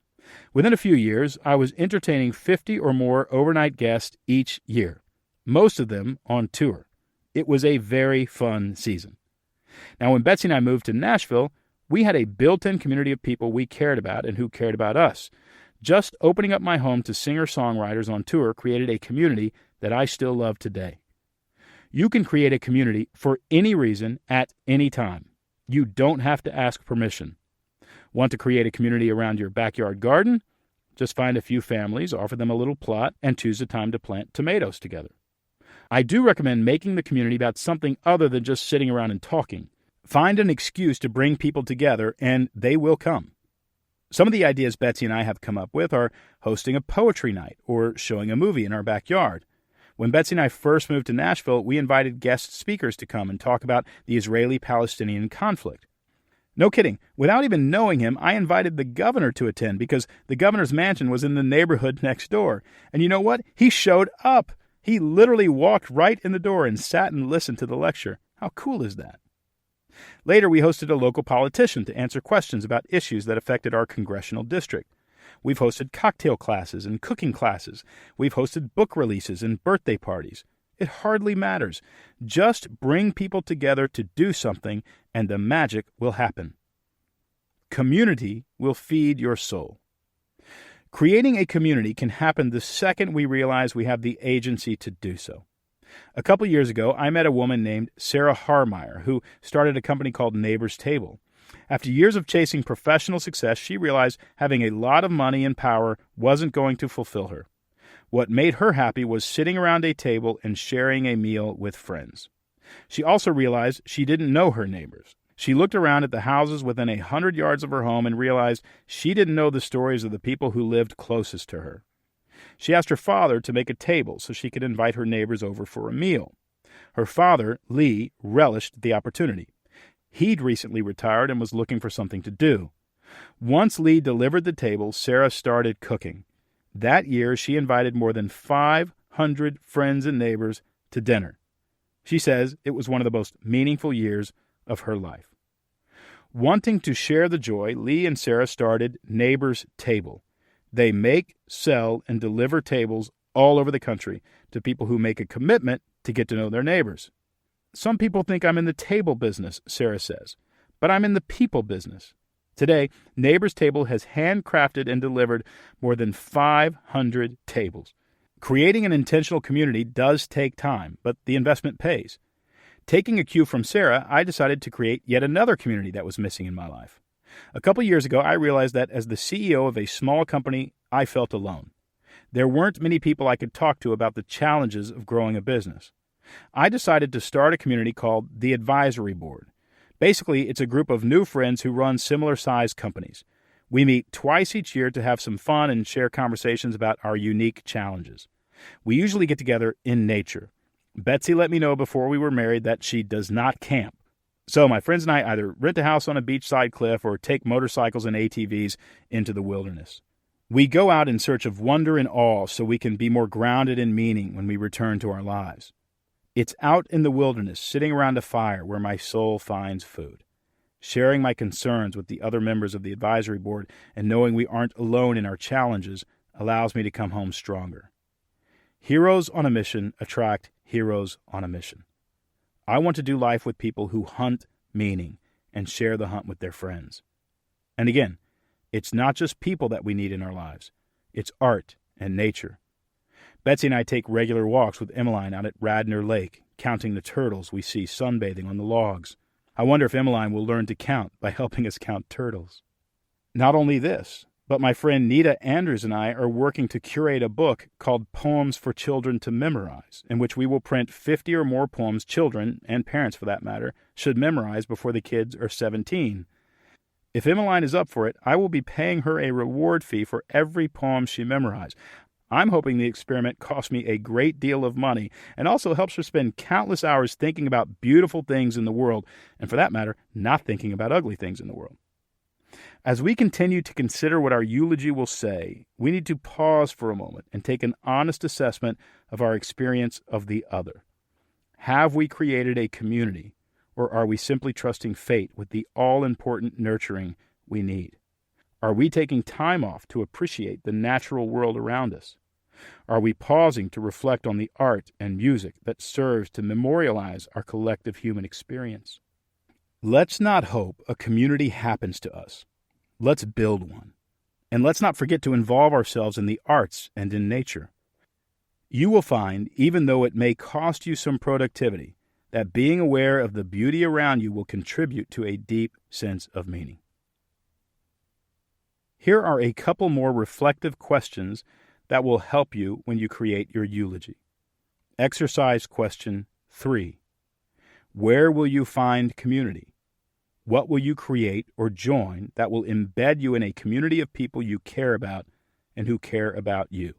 Within a few years, I was entertaining 50 or more overnight guests each year, most of them on tour. It was a very fun season. Now, when Betsy and I moved to Nashville, we had a built-in community of people we cared about and who cared about us. Just opening up my home to singer-songwriters on tour created a community that I still love today. You can create a community for any reason at any time. You don't have to ask permission. Want to create a community around your backyard garden? Just find a few families, offer them a little plot, and choose a time to plant tomatoes together. I do recommend making the community about something other than just sitting around and talking. Find an excuse to bring people together, and they will come. Some of the ideas Betsy and I have come up with are hosting a poetry night or showing a movie in our backyard. When Betsy and I first moved to Nashville, we invited guest speakers to come and talk about the Israeli-Palestinian conflict. No kidding. Without even knowing him, I invited the governor to attend because the governor's mansion was in the neighborhood next door. And you know what? He showed up. He literally walked right in the door and sat and listened to the lecture. How cool is that? Later, we hosted a local politician to answer questions about issues that affected our congressional district. We've hosted cocktail classes and cooking classes. We've hosted book releases and birthday parties. It hardly matters. Just bring people together to do something, and the magic will happen. Community will feed your soul. Creating a community can happen the second we realize we have the agency to do so. A couple years ago, I met a woman named Sarah Harmeyer who started a company called Neighbor's Table. After years of chasing professional success, she realized having a lot of money and power wasn't going to fulfill her. What made her happy was sitting around a table and sharing a meal with friends. She also realized she didn't know her neighbors. She looked around at the houses within 100 yards of her home and realized she didn't know the stories of the people who lived closest to her. She asked her father to make a table so she could invite her neighbors over for a meal. Her father, Lee, relished the opportunity. He'd recently retired and was looking for something to do. Once Lee delivered the table, Sarah started cooking. That year, she invited more than 500 friends and neighbors to dinner. She says it was one of the most meaningful years of her life. Wanting to share the joy, Lee and Sarah started Neighbor's Table. They make, sell, and deliver tables all over the country to people who make a commitment to get to know their neighbors. Some people think I'm in the table business, Sarah says, but I'm in the people business. Today, Neighbor's Table has handcrafted and delivered more than 500 tables. Creating an intentional community does take time, but the investment pays. Taking a cue from Sarah, I decided to create yet another community that was missing in my life. A couple years ago, I realized that as the CEO of a small company, I felt alone. There weren't many people I could talk to about the challenges of growing a business. I decided to start a community called the Advisory Board. Basically, it's a group of new friends who run similar-sized companies. We meet twice each year to have some fun and share conversations about our unique challenges. We usually get together in nature. Betsy let me know before we were married that she does not camp. So my friends and I either rent a house on a beachside cliff or take motorcycles and ATVs into the wilderness. We go out in search of wonder and awe so we can be more grounded in meaning when we return to our lives. It's out in the wilderness, sitting around a fire, where my soul finds food. Sharing my concerns with the other members of the advisory board and knowing we aren't alone in our challenges allows me to come home stronger. Heroes on a mission attract heroes on a mission. I want to do life with people who hunt meaning and share the hunt with their friends. And again, it's not just people that we need in our lives. It's art and nature. Betsy and I take regular walks with Emmeline out at Radnor Lake, counting the turtles we see sunbathing on the logs. I wonder if Emmeline will learn to count by helping us count turtles. Not only this, but my friend Nita Andrews and I are working to curate a book called Poems for Children to Memorize, in which we will print 50 or more poems children, and parents for that matter, should memorize before the kids are 17. If Emmeline is up for it, I will be paying her a reward fee for every poem she memorized. I'm hoping the experiment costs me a great deal of money and also helps her spend countless hours thinking about beautiful things in the world, and for that matter, not thinking about ugly things in the world. As we continue to consider what our eulogy will say, we need to pause for a moment and take an honest assessment of our experience of the other. Have we created a community, or are we simply trusting fate with the all-important nurturing we need? Are we taking time off to appreciate the natural world around us? Are we pausing to reflect on the art and music that serves to memorialize our collective human experience? Let's not hope a community happens to us. Let's build one. And let's not forget to involve ourselves in the arts and in nature. You will find, even though it may cost you some productivity, that being aware of the beauty around you will contribute to a deep sense of meaning. Here are a couple more reflective questions that will help you when you create your eulogy. Exercise question 3. Where will you find community? What will you create or join that will embed you in a community of people you care about and who care about you?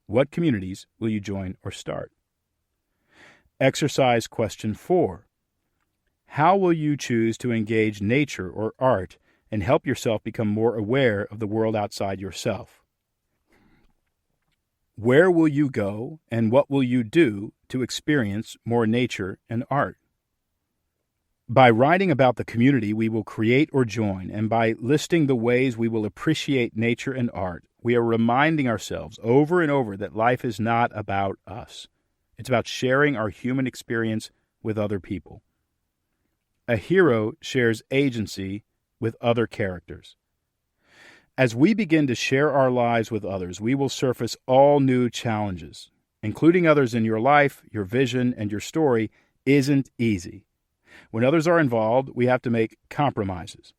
What communities will you join or start? Exercise question 4. How will you choose to engage nature or art and help yourself become more aware of the world outside yourself? Where will you go and what will you do to experience more nature and art? By writing about the community we will create or join, and by listing the ways we will appreciate nature and art, we are reminding ourselves over and over that life is not about us. It's about sharing our human experience with other people. A hero shares agency with other characters. As we begin to share our lives with others, we will surface all new challenges. Including others in your life, your vision, and your story isn't easy. When others are involved, we have to make compromises.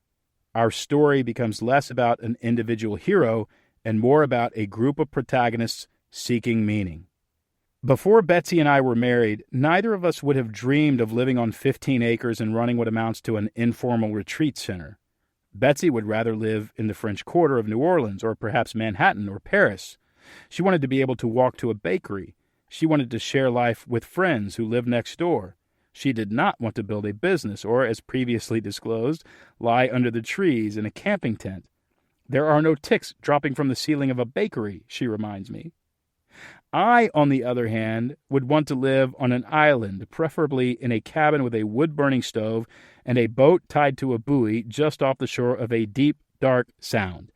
Our story becomes less about an individual hero and more about a group of protagonists seeking meaning. Before Betsy and I were married, neither of us would have dreamed of living on 15 acres and running what amounts to an informal retreat center. Betsy would rather live in the French Quarter of New Orleans, or perhaps Manhattan or Paris. She wanted to be able to walk to a bakery. She wanted to share life with friends who lived next door. She did not want to build a business or, as previously disclosed, lie under the trees in a camping tent. There are no ticks dropping from the ceiling of a bakery, she reminds me. I, on the other hand, would want to live on an island, preferably in a cabin with a wood-burning stove and a boat tied to a buoy just off the shore of a deep, dark sound.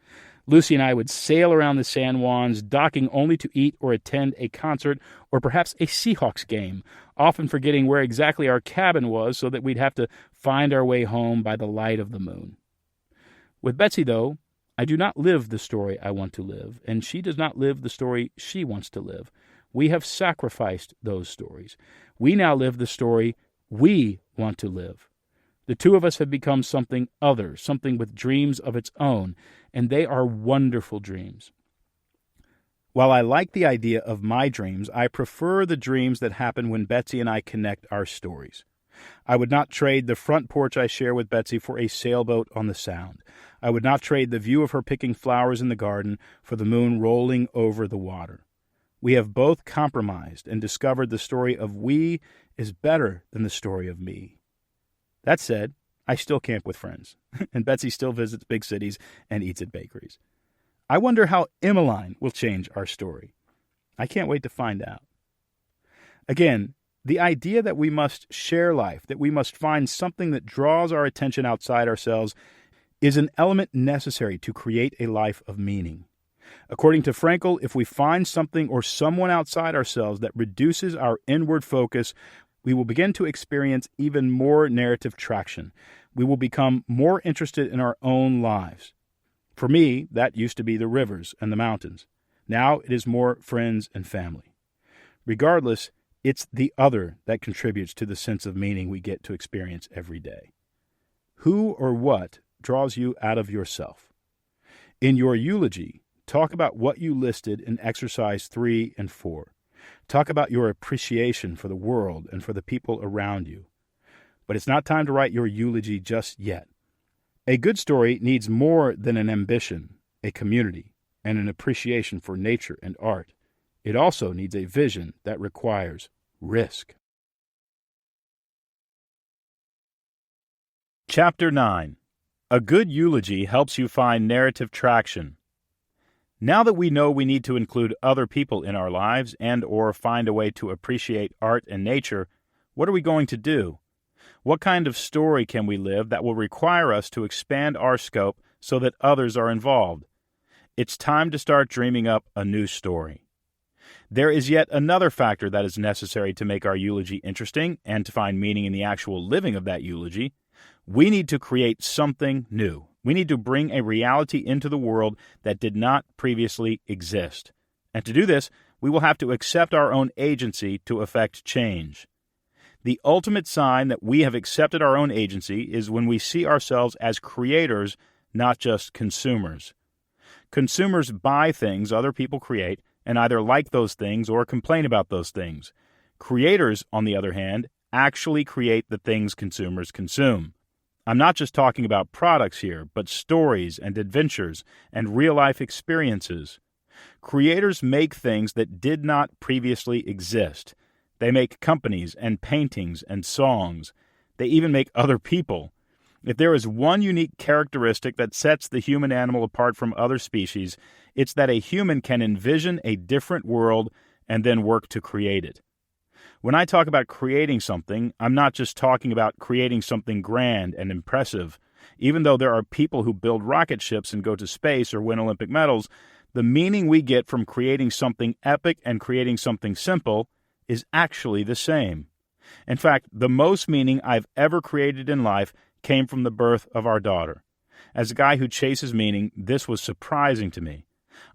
Lucy and I would sail around the San Juans, docking only to eat or attend a concert or perhaps a Seahawks game, often forgetting where exactly our cabin was so that we'd have to find our way home by the light of the moon. With Betsy, though, I do not live the story I want to live, and she does not live the story she wants to live. We have sacrificed those stories. We now live the story we want to live. The two of us have become something other, something with dreams of its own, and they are wonderful dreams. While I like the idea of my dreams, I prefer the dreams that happen when Betsy and I connect our stories. I would not trade the front porch I share with Betsy for a sailboat on the Sound. I would not trade the view of her picking flowers in the garden for the moon rolling over the water. We have both compromised and discovered the story of we is better than the story of me. That said, I still camp with friends, and Betsy still visits big cities and eats at bakeries. I wonder how Emmeline will change our story. I can't wait to find out. Again, the idea that we must share life, that we must find something that draws our attention outside ourselves, is an element necessary to create a life of meaning. According to Frankl, if we find something or someone outside ourselves that reduces our inward focus, we will begin to experience even more narrative traction. We will become more interested in our own lives. For me, that used to be the rivers and the mountains. Now it is more friends and family. Regardless, it's the other that contributes to the sense of meaning we get to experience every day. Who or what draws you out of yourself? In your eulogy, talk about what you listed in exercise 3 and 4. Talk about your appreciation for the world and for the people around you. But it's not time to write your eulogy just yet. A good story needs more than an ambition, a community. and an appreciation for nature and art. It also needs a vision that requires risk. Chapter 9. A good eulogy helps you find narrative traction. Now that we know we need to include other people in our lives and/or find a way to appreciate art and nature, what are we going to do? What kind of story can we live that will require us to expand our scope so that others are involved? It's time to start dreaming up a new story. There is yet another factor that is necessary to make our eulogy interesting and to find meaning in the actual living of that eulogy. We need to create something new. We need to bring a reality into the world that did not previously exist. And to do this, we will have to accept our own agency to effect change. The ultimate sign that we have accepted our own agency is when we see ourselves as creators, not just consumers. Consumers buy things other people create and either like those things or complain about those things. Creators, on the other hand, actually create the things consumers consume. I'm not just talking about products here, but stories and adventures and real-life experiences. Creators make things that did not previously exist. They make companies and paintings and songs. They even make other people. If there is one unique characteristic that sets the human animal apart from other species, it's that a human can envision a different world and then work to create it. When I talk about creating something, I'm not just talking about creating something grand and impressive. Even though there are people who build rocket ships and go to space or win Olympic medals, the meaning we get from creating something epic and creating something simple is actually the same. In fact, the most meaning I've ever created in life came from the birth of our daughter. As a guy who chases meaning, this was surprising to me.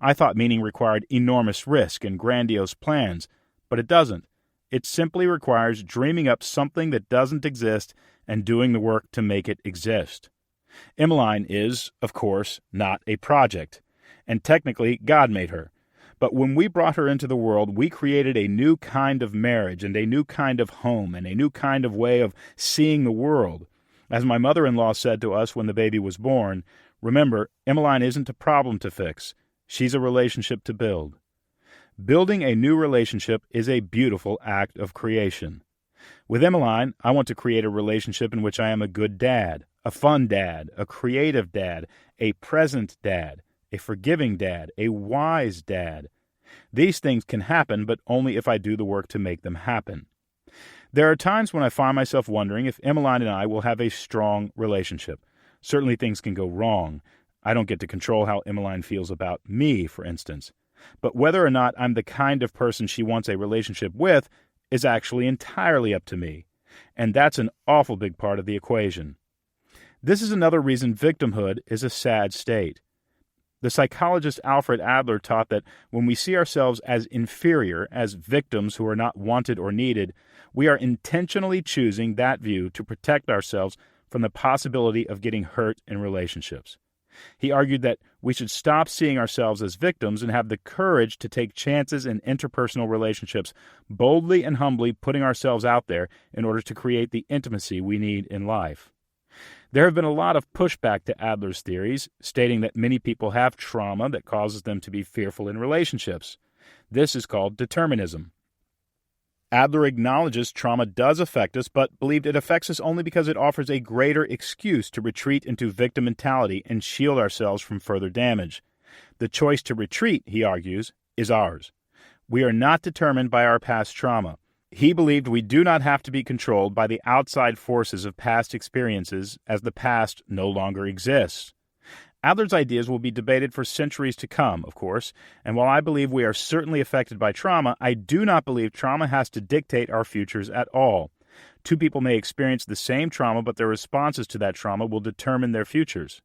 I thought meaning required enormous risk and grandiose plans, but it doesn't. It simply requires dreaming up something that doesn't exist and doing the work to make it exist. Emmeline is, of course, not a project, and technically God made her. But when we brought her into the world, we created a new kind of marriage and a new kind of home and a new kind of way of seeing the world. As my mother-in-law said to us when the baby was born, remember, Emmeline isn't a problem to fix. She's a relationship to build. Building a new relationship is a beautiful act of creation. With Emmeline, I want to create a relationship in which I am a good dad, a fun dad, a creative dad, a present dad, a forgiving dad, a wise dad. These things can happen, but only if I do the work to make them happen. There are times when I find myself wondering if Emmeline and I will have a strong relationship. Certainly things can go wrong. I don't get to control how Emmeline feels about me, for instance. But whether or not I'm the kind of person she wants a relationship with is actually entirely up to me. And that's an awful big part of the equation. This is another reason victimhood is a sad state. The psychologist Alfred Adler taught that when we see ourselves as inferior, as victims who are not wanted or needed, we are intentionally choosing that view to protect ourselves from the possibility of getting hurt in relationships. He argued that we should stop seeing ourselves as victims and have the courage to take chances in interpersonal relationships, boldly and humbly putting ourselves out there in order to create the intimacy we need in life. There have been a lot of pushback to Adler's theories, stating that many people have trauma that causes them to be fearful in relationships. This is called determinism. Adler acknowledges trauma does affect us, but believed it affects us only because it offers a greater excuse to retreat into victim mentality and shield ourselves from further damage. The choice to retreat, he argues, is ours. We are not determined by our past trauma. He believed we do not have to be controlled by the outside forces of past experiences, as the past no longer exists. Adler's ideas will be debated for centuries to come, of course, and while I believe we are certainly affected by trauma, I do not believe trauma has to dictate our futures at all. Two people may experience the same trauma, but their responses to that trauma will determine their futures.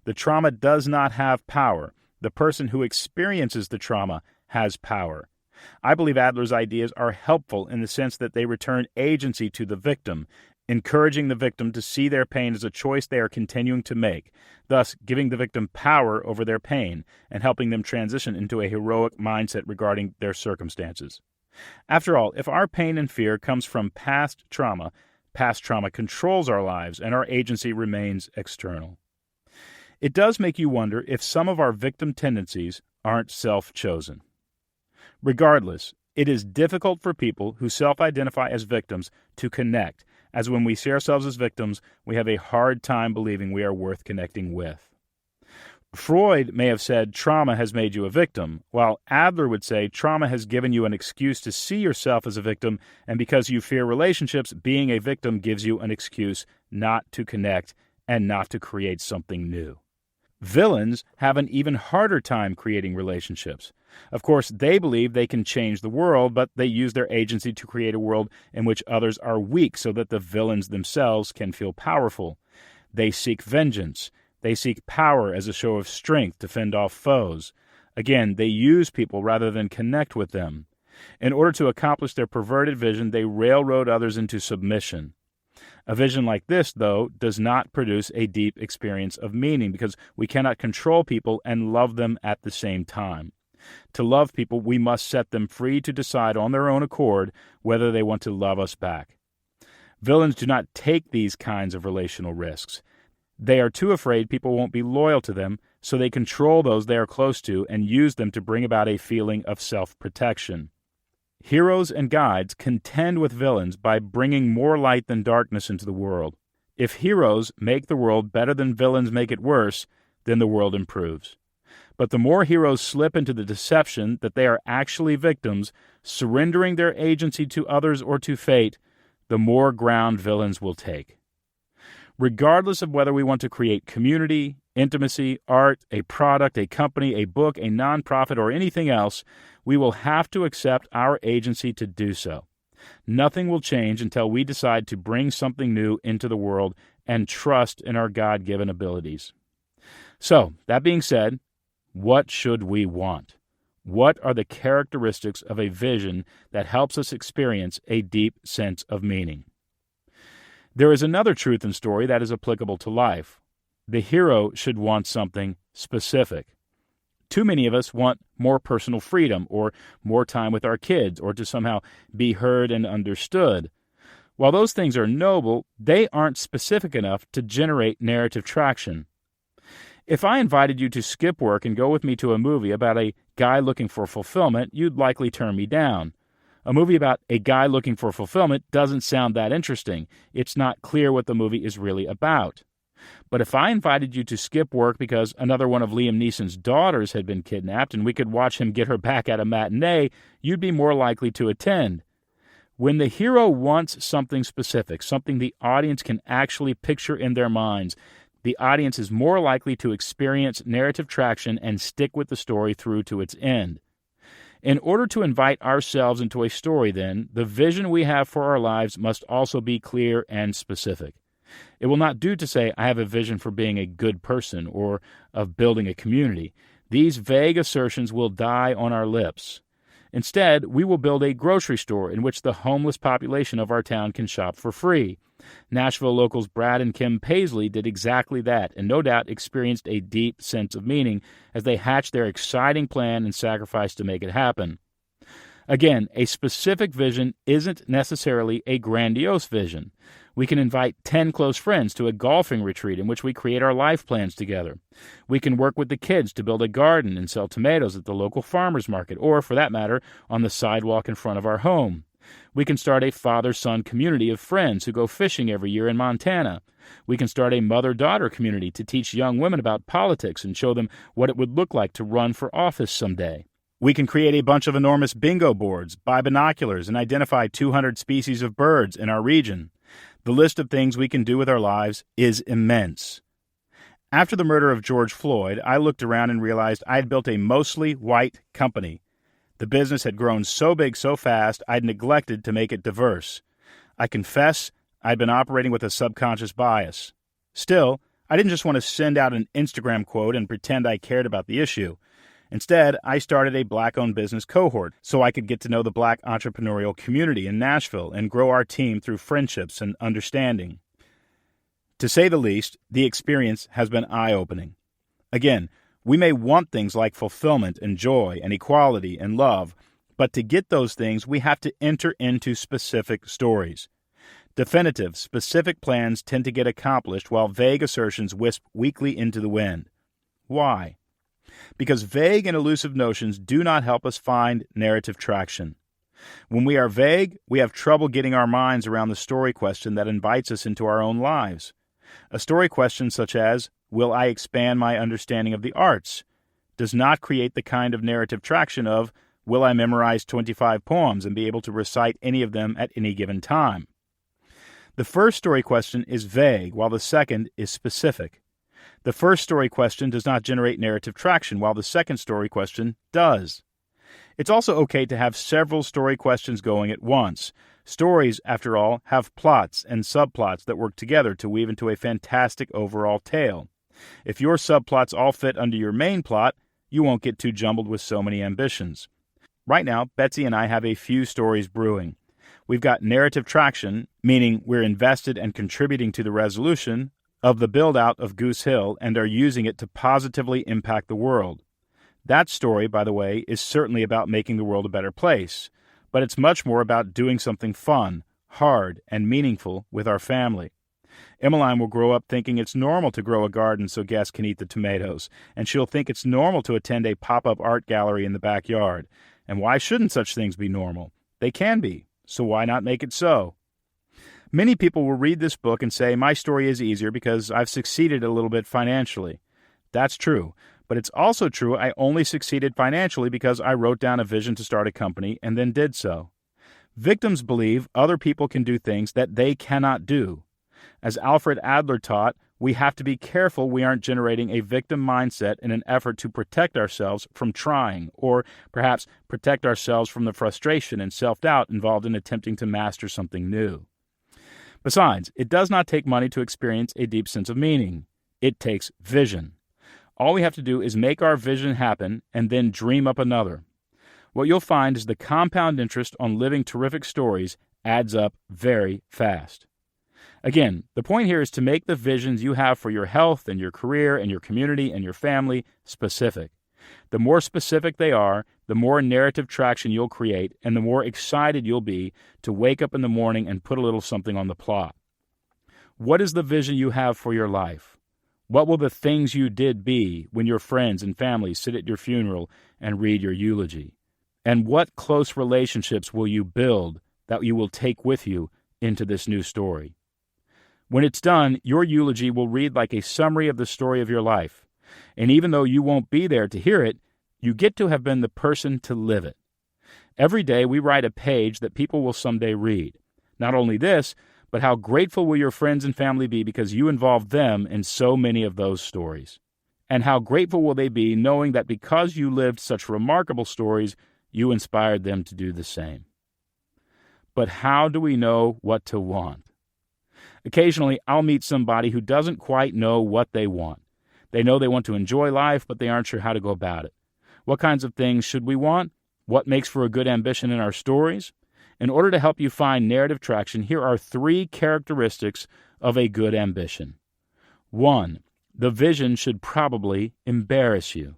The trauma does not have power. The person who experiences the trauma has power. I believe Adler's ideas are helpful in the sense that they return agency to the victim, encouraging the victim to see their pain as a choice they are continuing to make, thus giving the victim power over their pain and helping them transition into a heroic mindset regarding their circumstances. After all, if our pain and fear comes from past trauma controls our lives and our agency remains external. It does make you wonder if some of our victim tendencies aren't self-chosen. Regardless, it is difficult for people who self-identify as victims to connect, as when we see ourselves as victims, we have a hard time believing we are worth connecting with. Freud may have said trauma has made you a victim, while Adler would say trauma has given you an excuse to see yourself as a victim, and because you fear relationships, being a victim gives you an excuse not to connect and not to create something new. Villains have an even harder time creating relationships. Of course, they believe they can change the world, but they use their agency to create a world in which others are weak so that the villains themselves can feel powerful. They seek vengeance. They seek power as a show of strength to fend off foes. Again, they use people rather than connect with them. In order to accomplish their perverted vision, they railroad others into submission. A vision like this, though, does not produce a deep experience of meaning because we cannot control people and love them at the same time. To love people, we must set them free to decide on their own accord whether they want to love us back. Villains do not take these kinds of relational risks. They are too afraid people won't be loyal to them, so they control those they are close to and use them to bring about a feeling of self-protection. Heroes and guides contend with villains by bringing more light than darkness into the world. If heroes make the world better than villains make it worse, then the world improves. But the more heroes slip into the deception that they are actually victims, surrendering their agency to others or to fate, the more ground villains will take. Regardless of whether we want to create community, intimacy, art, a product, a company, a book, a nonprofit, or anything else, we will have to accept our agency to do so. Nothing will change until we decide to bring something new into the world and trust in our God-given abilities. So, that being said, what should we want? What are the characteristics of a vision that helps us experience a deep sense of meaning? There is another truth and story that is applicable to life. The hero should want something specific. Too many of us want more personal freedom or more time with our kids or to somehow be heard and understood. While those things are noble, they aren't specific enough to generate narrative traction. If I invited you to skip work and go with me to a movie about a guy looking for fulfillment, you'd likely turn me down. A movie about a guy looking for fulfillment doesn't sound that interesting. It's not clear what the movie is really about. But if I invited you to skip work because another one of Liam Neeson's daughters had been kidnapped and we could watch him get her back at a matinee, you'd be more likely to attend. When the hero wants something specific, something the audience can actually picture in their minds, the audience is more likely to experience narrative traction and stick with the story through to its end. In order to invite ourselves into a story, then, the vision we have for our lives must also be clear and specific. It will not do to say, I have a vision for being a good person or of building a community. These vague assertions will die on our lips. Instead, we will build a grocery store in which the homeless population of our town can shop for free. Nashville locals Brad and Kim Paisley did exactly that, and no doubt experienced a deep sense of meaning as they hatched their exciting plan and sacrificed to make it happen. Again, a specific vision isn't necessarily a grandiose vision. We can invite 10 close friends to a golfing retreat in which we create our life plans together. We can work with the kids to build a garden and sell tomatoes at the local farmer's market, or, for that matter, on the sidewalk in front of our home. We can start a father-son community of friends who go fishing every year in Montana. We can start a mother-daughter community to teach young women about politics and show them what it would look like to run for office someday. We can create a bunch of enormous bingo boards, buy binoculars, and identify 200 species of birds in our region. The list of things we can do with our lives is immense. After the murder of George Floyd, I looked around and realized I had built a mostly white company. The business had grown so big so fast, I'd neglected to make it diverse. I confess I'd been operating with a subconscious bias. Still, I didn't just want to send out an Instagram quote and pretend I cared about the issue. Instead, I started a black-owned business cohort so I could get to know the black entrepreneurial community in Nashville and grow our team through friendships and understanding. To say the least, the experience has been eye-opening. Again, we may want things like fulfillment and joy and equality and love, but to get those things, we have to enter into specific stories. Definitive, specific plans tend to get accomplished while vague assertions wisp weakly into the wind. Why? Because vague and elusive notions do not help us find narrative traction. When we are vague, we have trouble getting our minds around the story question that invites us into our own lives. A story question such as, will I expand my understanding of the arts, does not create the kind of narrative traction of, will I memorize 25 poems and be able to recite any of them at any given time? The first story question is vague, while the second is specific. The first story question does not generate narrative traction, while the second story question does. It's also okay to have several story questions going at once. Stories, after all, have plots and subplots that work together to weave into a fantastic overall tale. If your subplots all fit under your main plot, you won't get too jumbled with so many ambitions. Right now, Betsy and I have a few stories brewing. We've got narrative traction, meaning we're invested and contributing to the resolution of the build-out of Goose Hill and are using it to positively impact the world. That story, by the way, is certainly about making the world a better place, but it's much more about doing something fun, hard, and meaningful with our family. Emmeline will grow up thinking it's normal to grow a garden so guests can eat the tomatoes, and she'll think it's normal to attend a pop-up art gallery in the backyard. And why shouldn't such things be normal? They can be, so why not make it so? Many people will read this book and say, my story is easier because I've succeeded a little bit financially. That's true, but it's also true I only succeeded financially because I wrote down a vision to start a company and then did so. Victims believe other people can do things that they cannot do. As Alfred Adler taught, we have to be careful we aren't generating a victim mindset in an effort to protect ourselves from trying, or perhaps protect ourselves from the frustration and self-doubt involved in attempting to master something new. Besides, it does not take money to experience a deep sense of meaning. It takes vision. All we have to do is make our vision happen and then dream up another. What you'll find is the compound interest on living terrific stories adds up very fast. Again, the point here is to make the visions you have for your health and your career and your community and your family specific. The more specific they are, the more narrative traction you'll create and the more excited you'll be to wake up in the morning and put a little something on the plot. What is the vision you have for your life? What will the things you did be when your friends and family sit at your funeral and read your eulogy? And what close relationships will you build that you will take with you into this new story? When it's done, your eulogy will read like a summary of the story of your life. And even though you won't be there to hear it, you get to have been the person to live it. Every day we write a page that people will someday read. Not only this, but how grateful will your friends and family be because you involved them in so many of those stories? And how grateful will they be knowing that because you lived such remarkable stories, you inspired them to do the same? But how do we know what to want? Occasionally, I'll meet somebody who doesn't quite know what they want. They know they want to enjoy life, but they aren't sure how to go about it. What kinds of things should we want? What makes for a good ambition in our stories? In order to help you find narrative traction, here are 3 characteristics of a good ambition. 1, the vision should probably embarrass you.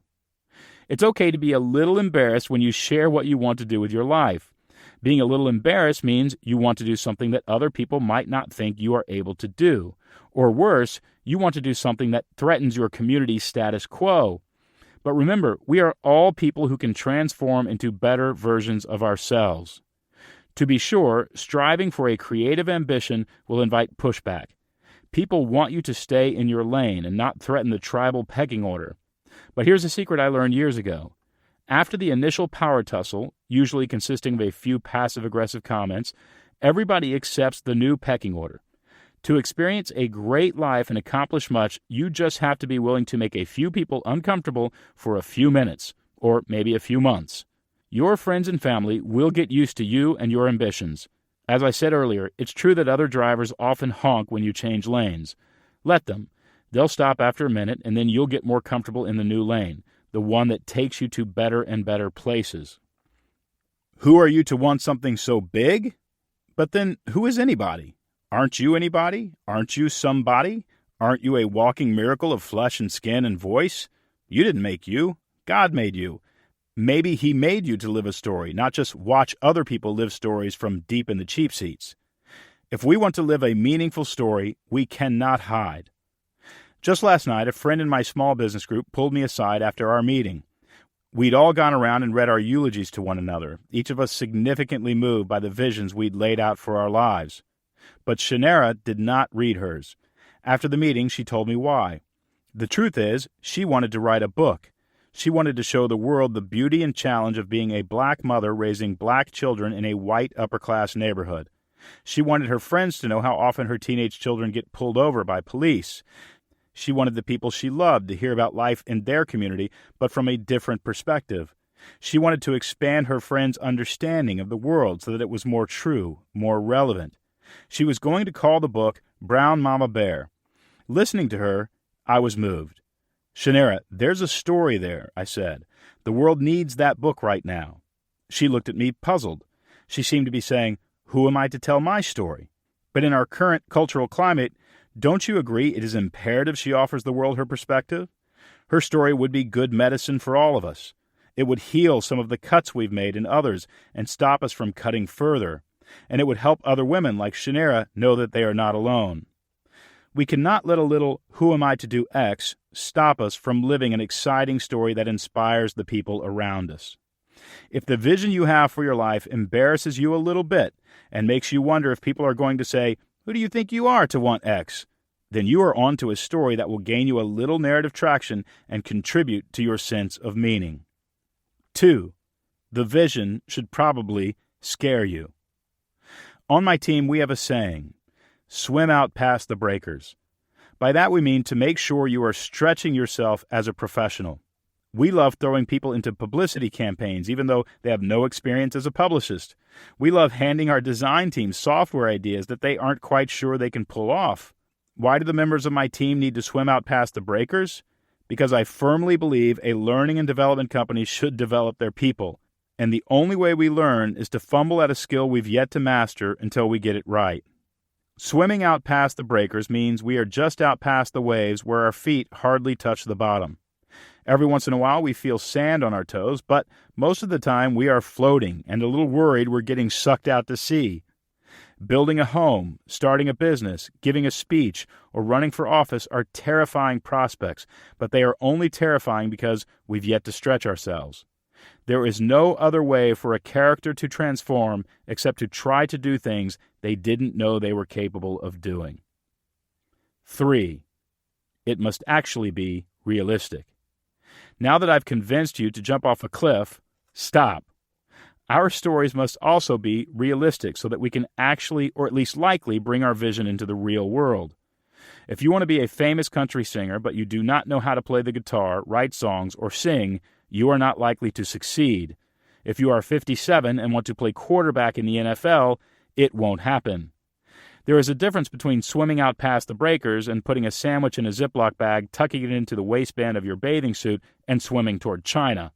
It's okay to be a little embarrassed when you share what you want to do with your life. Being a little embarrassed means you want to do something that other people might not think you are able to do. Or worse, you want to do something that threatens your community's status quo. But remember, we are all people who can transform into better versions of ourselves. To be sure, striving for a creative ambition will invite pushback. People want you to stay in your lane and not threaten the tribal pecking order. But here's a secret I learned years ago. After the initial power tussle, usually consisting of a few passive-aggressive comments, everybody accepts the new pecking order. To experience a great life and accomplish much, you just have to be willing to make a few people uncomfortable for a few minutes, or maybe a few months. Your friends and family will get used to you and your ambitions. As I said earlier, it's true that other drivers often honk when you change lanes. Let them. They'll stop after a minute, and then you'll get more comfortable in the new lane, the one that takes you to better and better places. Who are you to want something so big? But then, who is anybody? Aren't you anybody? Aren't you somebody? Aren't you a walking miracle of flesh and skin and voice? You didn't make you. God made you. Maybe He made you to live a story, not just watch other people live stories from deep in the cheap seats. If we want to live a meaningful story, we cannot hide. Just last night, a friend in my small business group pulled me aside after our meeting. We'd all gone around and read our eulogies to one another, each of us significantly moved by the visions we'd laid out for our lives. But Shanera did not read hers. After the meeting, she told me why. The truth is, she wanted to write a book. She wanted to show the world the beauty and challenge of being a black mother raising black children in a white upper-class neighborhood. She wanted her friends to know how often her teenage children get pulled over by police. She wanted the people she loved to hear about life in their community, but from a different perspective. She wanted to expand her friends' understanding of the world so that it was more true, more relevant. She was going to call the book Brown Mama Bear. Listening to her, I was moved. Shanera, there's a story there, I said. The world needs that book right now. She looked at me puzzled. She seemed to be saying, who am I to tell my story? But in our current cultural climate, don't you agree it is imperative she offers the world her perspective? Her story would be good medicine for all of us. It would heal some of the cuts we've made in others and stop us from cutting further. And it would help other women like Shanera know that they are not alone. We cannot let a little "who am I to do X" stop us from living an exciting story that inspires the people around us. If the vision you have for your life embarrasses you a little bit and makes you wonder if people are going to say, who do you think you are to want X? Then you are onto a story that will gain you a little narrative traction and contribute to your sense of meaning. 2. The vision should probably scare you. On my team, we have a saying, swim out past the breakers. By that we mean to make sure you are stretching yourself as a professional. We love throwing people into publicity campaigns, even though they have no experience as a publicist. We love handing our design team software ideas that they aren't quite sure they can pull off. Why do the members of my team need to swim out past the breakers? Because I firmly believe a learning and development company should develop their people. And the only way we learn is to fumble at a skill we've yet to master until we get it right. Swimming out past the breakers means we are just out past the waves where our feet hardly touch the bottom. Every once in a while we feel sand on our toes, but most of the time we are floating and a little worried we're getting sucked out to sea. Building a home, starting a business, giving a speech, or running for office are terrifying prospects, but they are only terrifying because we've yet to stretch ourselves. There is no other way for a character to transform except to try to do things they didn't know they were capable of doing. 3. It must actually be realistic. Now that I've convinced you to jump off a cliff, stop. Our stories must also be realistic so that we can actually, or at least likely, bring our vision into the real world. If you want to be a famous country singer, but you do not know how to play the guitar, write songs, or sing, you are not likely to succeed. If you are 57 and want to play quarterback in the NFL, it won't happen. There is a difference between swimming out past the breakers and putting a sandwich in a Ziploc bag, tucking it into the waistband of your bathing suit, and swimming toward China.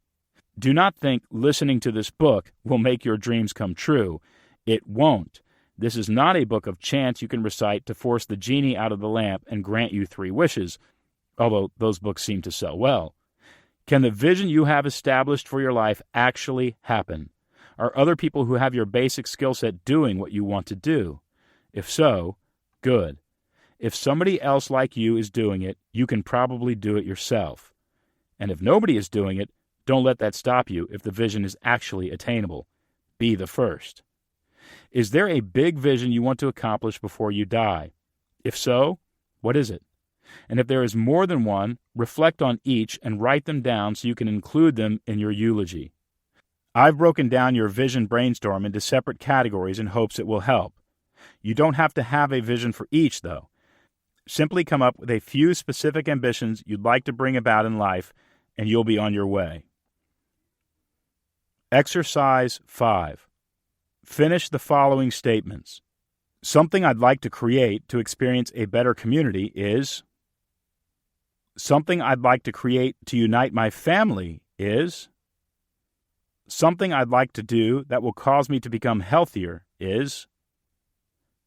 Do not think listening to this book will make your dreams come true. It won't. This is not a book of chants you can recite to force the genie out of the lamp and grant you 3 wishes, although those books seem to sell well. Can the vision you have established for your life actually happen? Are other people who have your basic skill set doing what you want to do? If so, good. If somebody else like you is doing it, you can probably do it yourself. And if nobody is doing it, don't let that stop you if the vision is actually attainable. Be the first. Is there a big vision you want to accomplish before you die? If so, what is it? And if there is more than one, reflect on each and write them down so you can include them in your eulogy. I've broken down your vision brainstorm into separate categories in hopes it will help. You don't have to have a vision for each, though. Simply come up with a few specific ambitions you'd like to bring about in life, and you'll be on your way. Exercise 5. Finish the following statements. Something I'd like to create to experience a better community is... Something I'd like to create to unite my family is... Something I'd like to do that will cause me to become healthier is...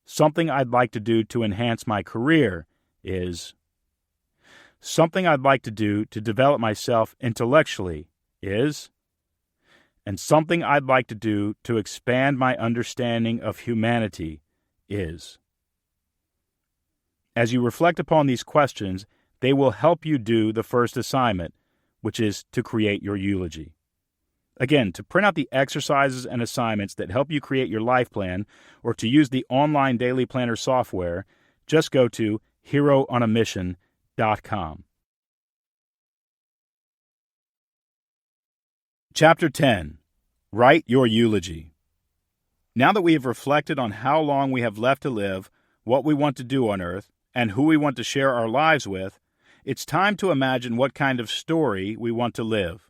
Something I'd like to do to enhance my career is... Something I'd like to do to develop myself intellectually is... And something I'd like to do to expand my understanding of humanity is... As you reflect upon these questions, They will help you do the first assignment, which is to create your eulogy. Again, to print out the exercises and assignments that help you create your life plan or to use the online daily planner software, just go to HeroOnAMission.com. Chapter 10. Write Your Eulogy. Now that we have reflected on how long we have left to live, what we want to do on earth, and who we want to share our lives with, it's time to imagine what kind of story we want to live.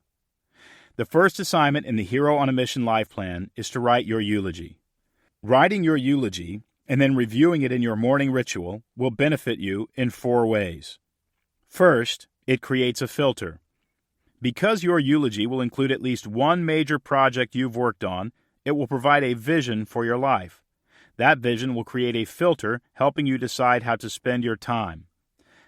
The first assignment in the Hero on a Mission life plan is to write your eulogy. Writing your eulogy and then reviewing it in your morning ritual will benefit you in 4 ways. First, it creates a filter. Because your eulogy will include at least one major project you've worked on, it will provide a vision for your life. That vision will create a filter helping you decide how to spend your time.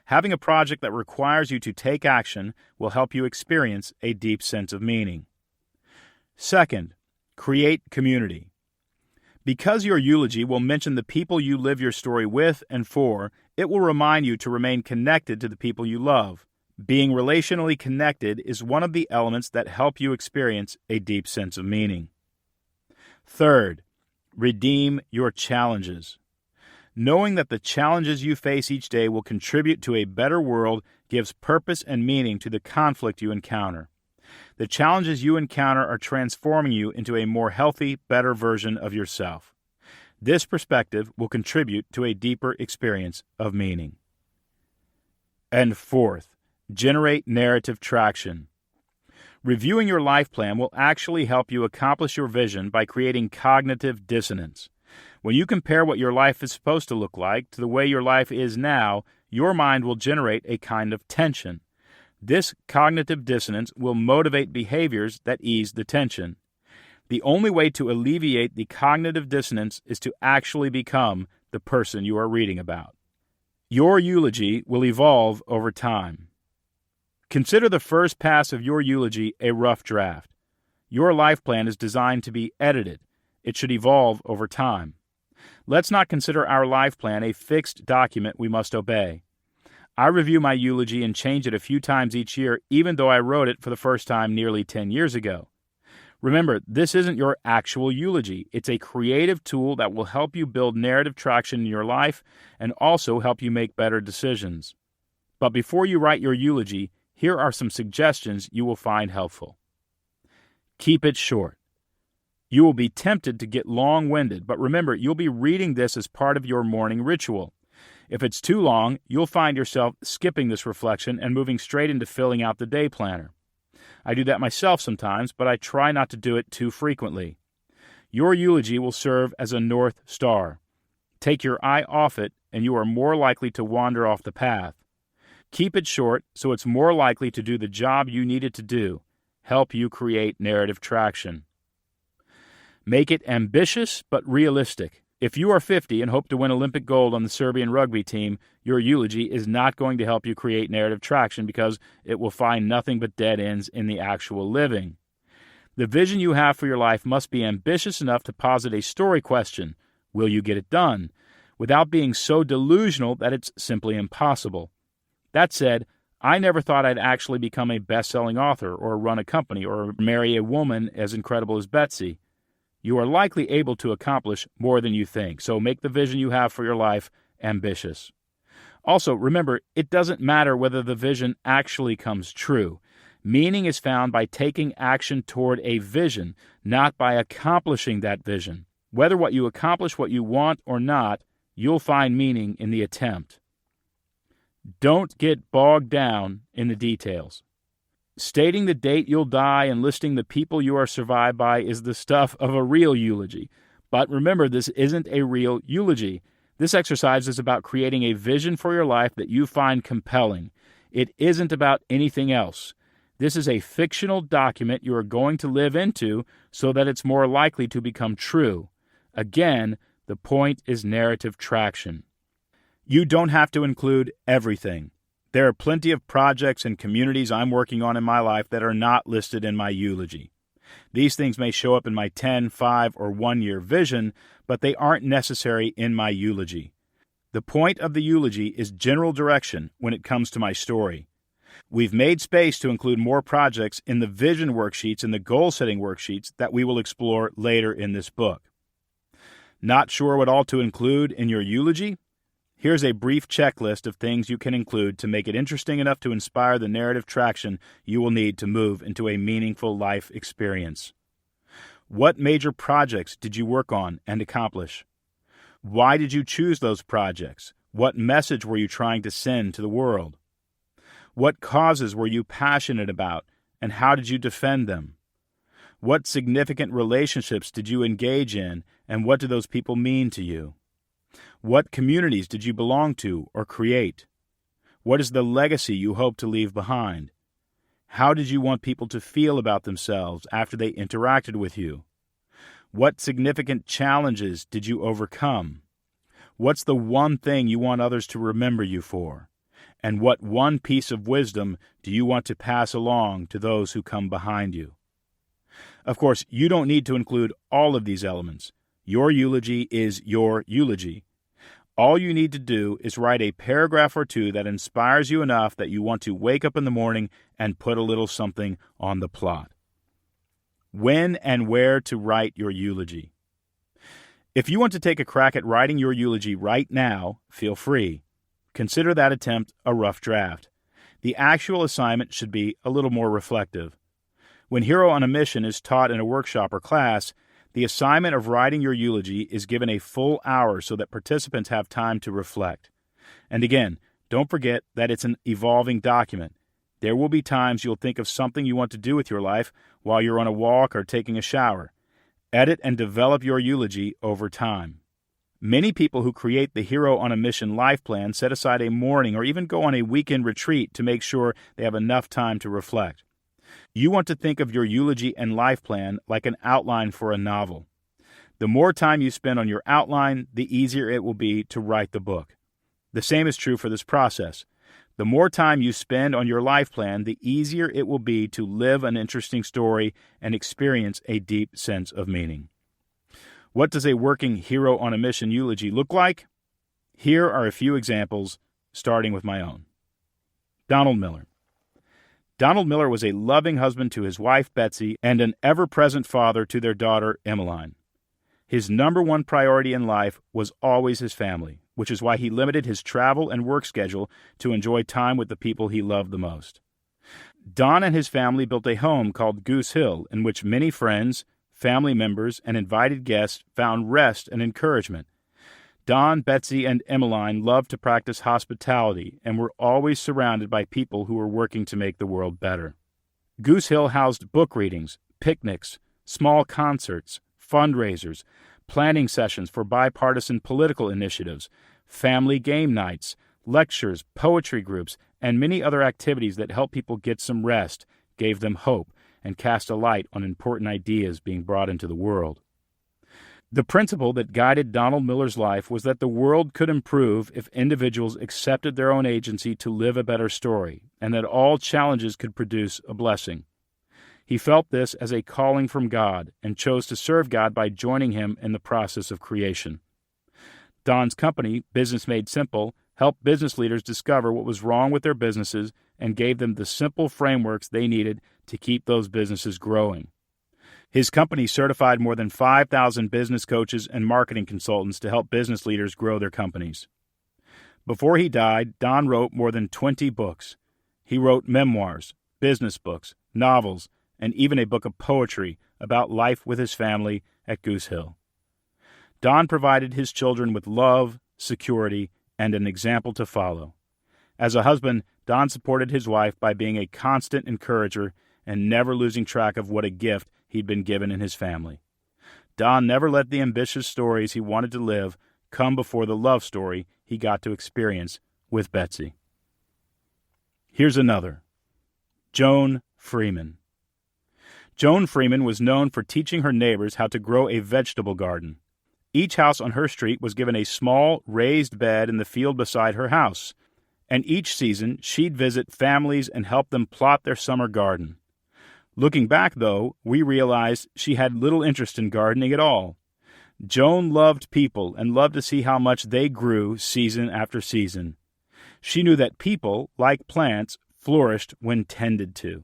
Having a project that requires you to take action will help you experience a deep sense of meaning. Second, create community. Because your eulogy will mention the people you live your story with and for, it will remind you to remain connected to the people you love. Being relationally connected is one of the elements that help you experience a deep sense of meaning. Third, redeem your challenges. Knowing that the challenges you face each day will contribute to a better world gives purpose and meaning to the conflict you encounter. The challenges you encounter are transforming you into a more healthy, better version of yourself. This perspective will contribute to a deeper experience of meaning. And fourth, generate narrative traction. Reviewing your life plan will actually help you accomplish your vision by creating cognitive dissonance. When you compare what your life is supposed to look like to the way your life is now, your mind will generate a kind of tension. This cognitive dissonance will motivate behaviors that ease the tension. The only way to alleviate the cognitive dissonance is to actually become the person you are reading about. Your eulogy will evolve over time. Consider the first pass of your eulogy a rough draft. Your life plan is designed to be edited. It should evolve over time. Let's not consider our life plan a fixed document we must obey. I review my eulogy and change it a few times each year, even though I wrote it for the first time nearly 10 years ago. Remember, this isn't your actual eulogy. It's a creative tool that will help you build narrative traction in your life and also help you make better decisions. But before you write your eulogy, here are some suggestions you will find helpful. Keep it short. You will be tempted to get long-winded, but remember, you'll be reading this as part of your morning ritual. If it's too long, you'll find yourself skipping this reflection and moving straight into filling out the day planner. I do that myself sometimes, but I try not to do it too frequently. Your eulogy will serve as a North Star. Take your eye off it, and you are more likely to wander off the path. Keep it short so it's more likely to do the job you need it to do. Help you create narrative traction. Make it ambitious but realistic. If you are 50 and hope to win Olympic gold on the Serbian rugby team, your eulogy is not going to help you create narrative traction because it will find nothing but dead ends in the actual living. The vision you have for your life must be ambitious enough to posit a story question, will you get it done, without being so delusional that it's simply impossible. That said, I never thought I'd actually become a best-selling author or run a company or marry a woman as incredible as Betsy. You are likely able to accomplish more than you think, so make the vision you have for your life ambitious. Also, remember, it doesn't matter whether the vision actually comes true. Meaning is found by taking action toward a vision, not by accomplishing that vision. Whether what you accomplish what you want or not, you'll find meaning in the attempt. Don't get bogged down in the details. Stating the date you'll die and listing the people you are survived by is the stuff of a real eulogy. But remember, this isn't a real eulogy. This exercise is about creating a vision for your life that you find compelling. It isn't about anything else. This is a fictional document you are going to live into so that it's more likely to become true. Again, the point is narrative traction. You don't have to include everything. There are plenty of projects and communities I'm working on in my life that are not listed in my eulogy. These things may show up in my 10, 5, or 1-year vision, but they aren't necessary in my eulogy. The point of the eulogy is general direction when it comes to my story. We've made space to include more projects in the vision worksheets and the goal-setting worksheets that we will explore later in this book. Not sure what all to include in your eulogy? Here's a brief checklist of things you can include to make it interesting enough to inspire the narrative traction you will need to move into a meaningful life experience. What major projects did you work on and accomplish? Why did you choose those projects? What message were you trying to send to the world? What causes were you passionate about, and how did you defend them? What significant relationships did you engage in, and what do those people mean to you? What communities did you belong to or create? What is the legacy you hope to leave behind? How did you want people to feel about themselves after they interacted with you? What significant challenges did you overcome? What's the one thing you want others to remember you for? And what one piece of wisdom do you want to pass along to those who come behind you? Of course, you don't need to include all of these elements. Your eulogy is your eulogy. All you need to do is write a paragraph or two that inspires you enough that you want to wake up in the morning and put a little something on the plot. When and where to write your eulogy. If you want to take a crack at writing your eulogy right now, feel free. Consider that attempt a rough draft. The actual assignment should be a little more reflective. When Hero on a Mission is taught in a workshop or class, the assignment of writing your eulogy is given a full hour so that participants have time to reflect. And again, don't forget that it's an evolving document. There will be times you'll think of something you want to do with your life while you're on a walk or taking a shower. Edit and develop your eulogy over time. Many people who create the Hero on a Mission life plan set aside a morning or even go on a weekend retreat to make sure they have enough time to reflect. You want to think of your eulogy and life plan like an outline for a novel. The more time you spend on your outline, the easier it will be to write the book. The same is true for this process. The more time you spend on your life plan, the easier it will be to live an interesting story and experience a deep sense of meaning. What does a working Hero on a Mission eulogy look like? Here are a few examples, starting with my own. Donald Miller. Donald Miller was a loving husband to his wife, Betsy, and an ever-present father to their daughter, Emmeline. His number one priority in life was always his family, which is why he limited his travel and work schedule to enjoy time with the people he loved the most. Don and his family built a home called Goose Hill, in which many friends, family members, and invited guests found rest and encouragement. Don, Betsy, and Emmeline loved to practice hospitality and were always surrounded by people who were working to make the world better. Goose Hill housed book readings, picnics, small concerts, fundraisers, planning sessions for bipartisan political initiatives, family game nights, lectures, poetry groups, and many other activities that helped people get some rest, gave them hope, and cast a light on important ideas being brought into the world. The principle that guided Donald Miller's life was that the world could improve if individuals accepted their own agency to live a better story, and that all challenges could produce a blessing. He felt this as a calling from God and chose to serve God by joining him in the process of creation. Don's company, Business Made Simple, helped business leaders discover what was wrong with their businesses and gave them the simple frameworks they needed to keep those businesses growing. His company certified more than 5,000 business coaches and marketing consultants to help business leaders grow their companies. Before he died, Don wrote more than 20 books. He wrote memoirs, business books, novels, and even a book of poetry about life with his family at Goose Hill. Don provided his children with love, security, and an example to follow. As a husband, Don supported his wife by being a constant encourager and never losing track of what a gift he'd been given in his family. Don never let the ambitious stories he wanted to live come before the love story he got to experience with Betsy. Here's another. Joan Freeman. Joan Freeman was known for teaching her neighbors how to grow a vegetable garden. Each house on her street was given a small, raised bed in the field beside her house, and each season she'd visit families and help them plot their summer garden. Looking back, though, we realized she had little interest in gardening at all. Joan loved people and loved to see how much they grew season after season. She knew that people, like plants, flourished when tended to.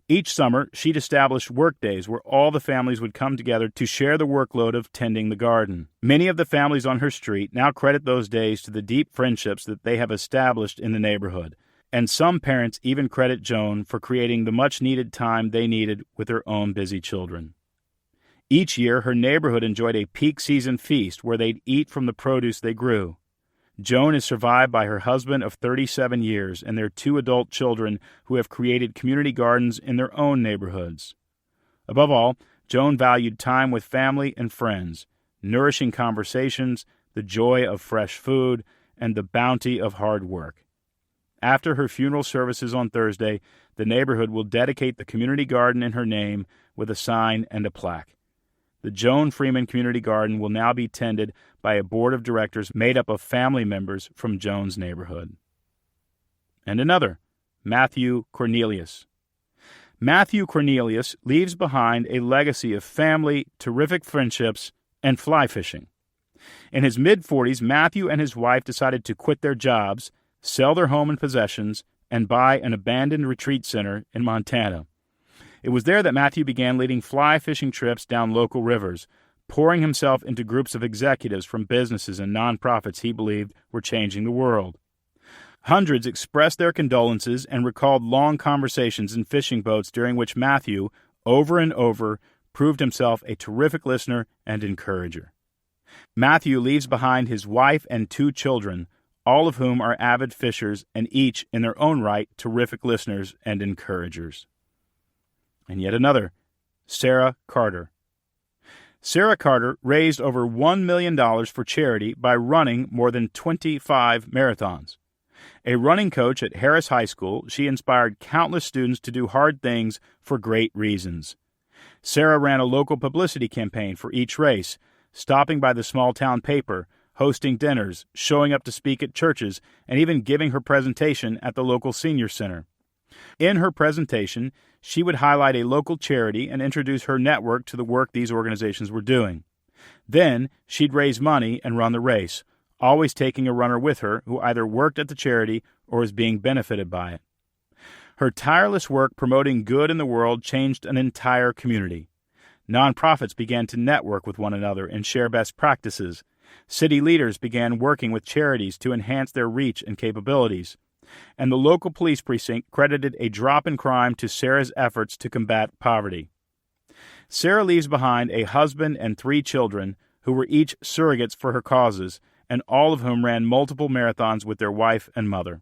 Each summer, she'd established work days where all the families would come together to share the workload of tending the garden. Many of the families on her street now credit those days to the deep friendships that they have established in the neighborhood, and some parents even credit Joan for creating the much-needed time they needed with their own busy children. Each year, her neighborhood enjoyed a peak season feast where they'd eat from the produce they grew. Joan is survived by her husband of 37 years and their 2 adult children who have created community gardens in their own neighborhoods. Above all, Joan valued time with family and friends, nourishing conversations, the joy of fresh food, and the bounty of hard work. After her funeral services on Thursday, the neighborhood will dedicate the community garden in her name with a sign and a plaque. The Joan Freeman Community Garden will now be tended by a board of directors made up of family members from Joan's neighborhood. And another, Matthew Cornelius. Matthew Cornelius leaves behind a legacy of family, terrific friendships, and fly fishing. In his mid-40s, Matthew and his wife decided to quit their jobs, sell their home and possessions, and buy an abandoned retreat center in Montana. It was there that Matthew began leading fly fishing trips down local rivers, pouring himself into groups of executives from businesses and nonprofits he believed were changing the world. Hundreds expressed their condolences and recalled long conversations in fishing boats during which Matthew, over and over, proved himself a terrific listener and encourager. Matthew leaves behind his wife and 2 children, all of whom are avid fishers and each, in their own right, terrific listeners and encouragers. And yet another, Sarah Carter. Sarah Carter raised over $1 million for charity by running more than 25 marathons. A running coach at Harris High School, she inspired countless students to do hard things for great reasons. Sarah ran a local publicity campaign for each race, stopping by the small-town paper, hosting dinners, showing up to speak at churches, and even giving her presentation at the local senior center. In her presentation, she would highlight a local charity and introduce her network to the work these organizations were doing. Then, she'd raise money and run the race, always taking a runner with her who either worked at the charity or was being benefited by it. Her tireless work promoting good in the world changed an entire community. Nonprofits began to network with one another and share best practices. City leaders began working with charities to enhance their reach and capabilities. And the local police precinct credited a drop in crime to Sarah's efforts to combat poverty. Sarah leaves behind a husband and 3 children who were each surrogates for her causes, and all of whom ran multiple marathons with their wife and mother.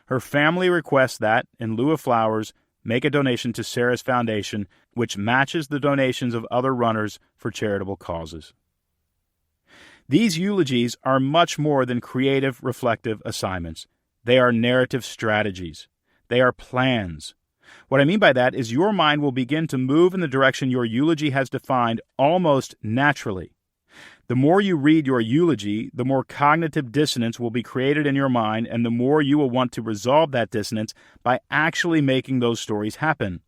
Her family requests that, in lieu of flowers, make a donation to Sarah's foundation, which matches the donations of other runners for charitable causes. These eulogies are much more than creative, reflective assignments. They are narrative strategies. They are plans. What I mean by that is your mind will begin to move in the direction your eulogy has defined almost naturally. The more you read your eulogy, the more cognitive dissonance will be created in your mind, and the more you will want to resolve that dissonance by actually making those stories happen.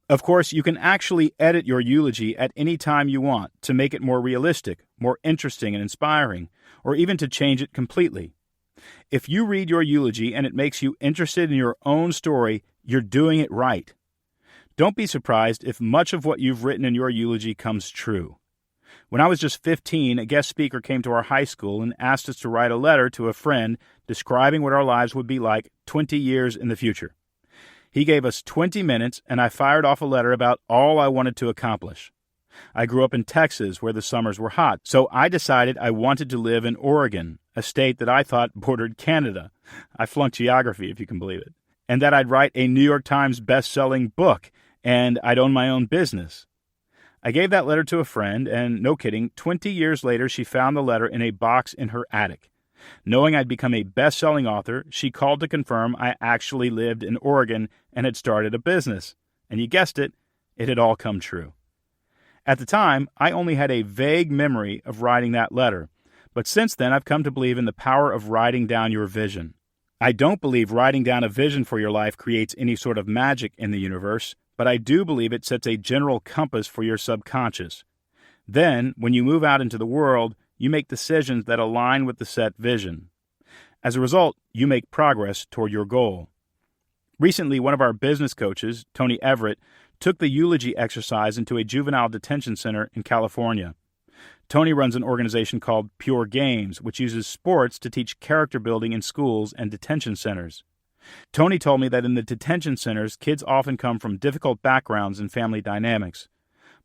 Of course, you can actually edit your eulogy at any time you want to make it more realistic, more interesting and inspiring, or even to change it completely. If you read your eulogy and it makes you interested in your own story, you're doing it right. Don't be surprised if much of what you've written in your eulogy comes true. When I was just 15, a guest speaker came to our high school and asked us to write a letter to a friend describing what our lives would be like 20 years in the future. He gave us 20 minutes, and I fired off a letter about all I wanted to accomplish. I grew up in Texas, where the summers were hot, so I decided I wanted to live in Oregon, a state that I thought bordered Canada. I flunked geography, if you can believe it. And that I'd write a New York Times best-selling book, and I'd own my own business. I gave that letter to a friend, and no kidding, 20 years later she found the letter in a box in her attic. Knowing I'd become a best-selling author, she called to confirm I actually lived in Oregon and had started a business. And you guessed it, it had all come true. At the time, I only had a vague memory of writing that letter, but since then I've come to believe in the power of writing down your vision. I don't believe writing down a vision for your life creates any sort of magic in the universe, but I do believe it sets a general compass for your subconscious. Then, when you move out into the world, you make decisions that align with the set vision. As a result, you make progress toward your goal. Recently, one of our business coaches, Tony Everett, took the eulogy exercise into a juvenile detention center in California. Tony runs an organization called Pure Games, which uses sports to teach character building in schools and detention centers. Tony told me that in the detention centers, kids often come from difficult backgrounds and family dynamics.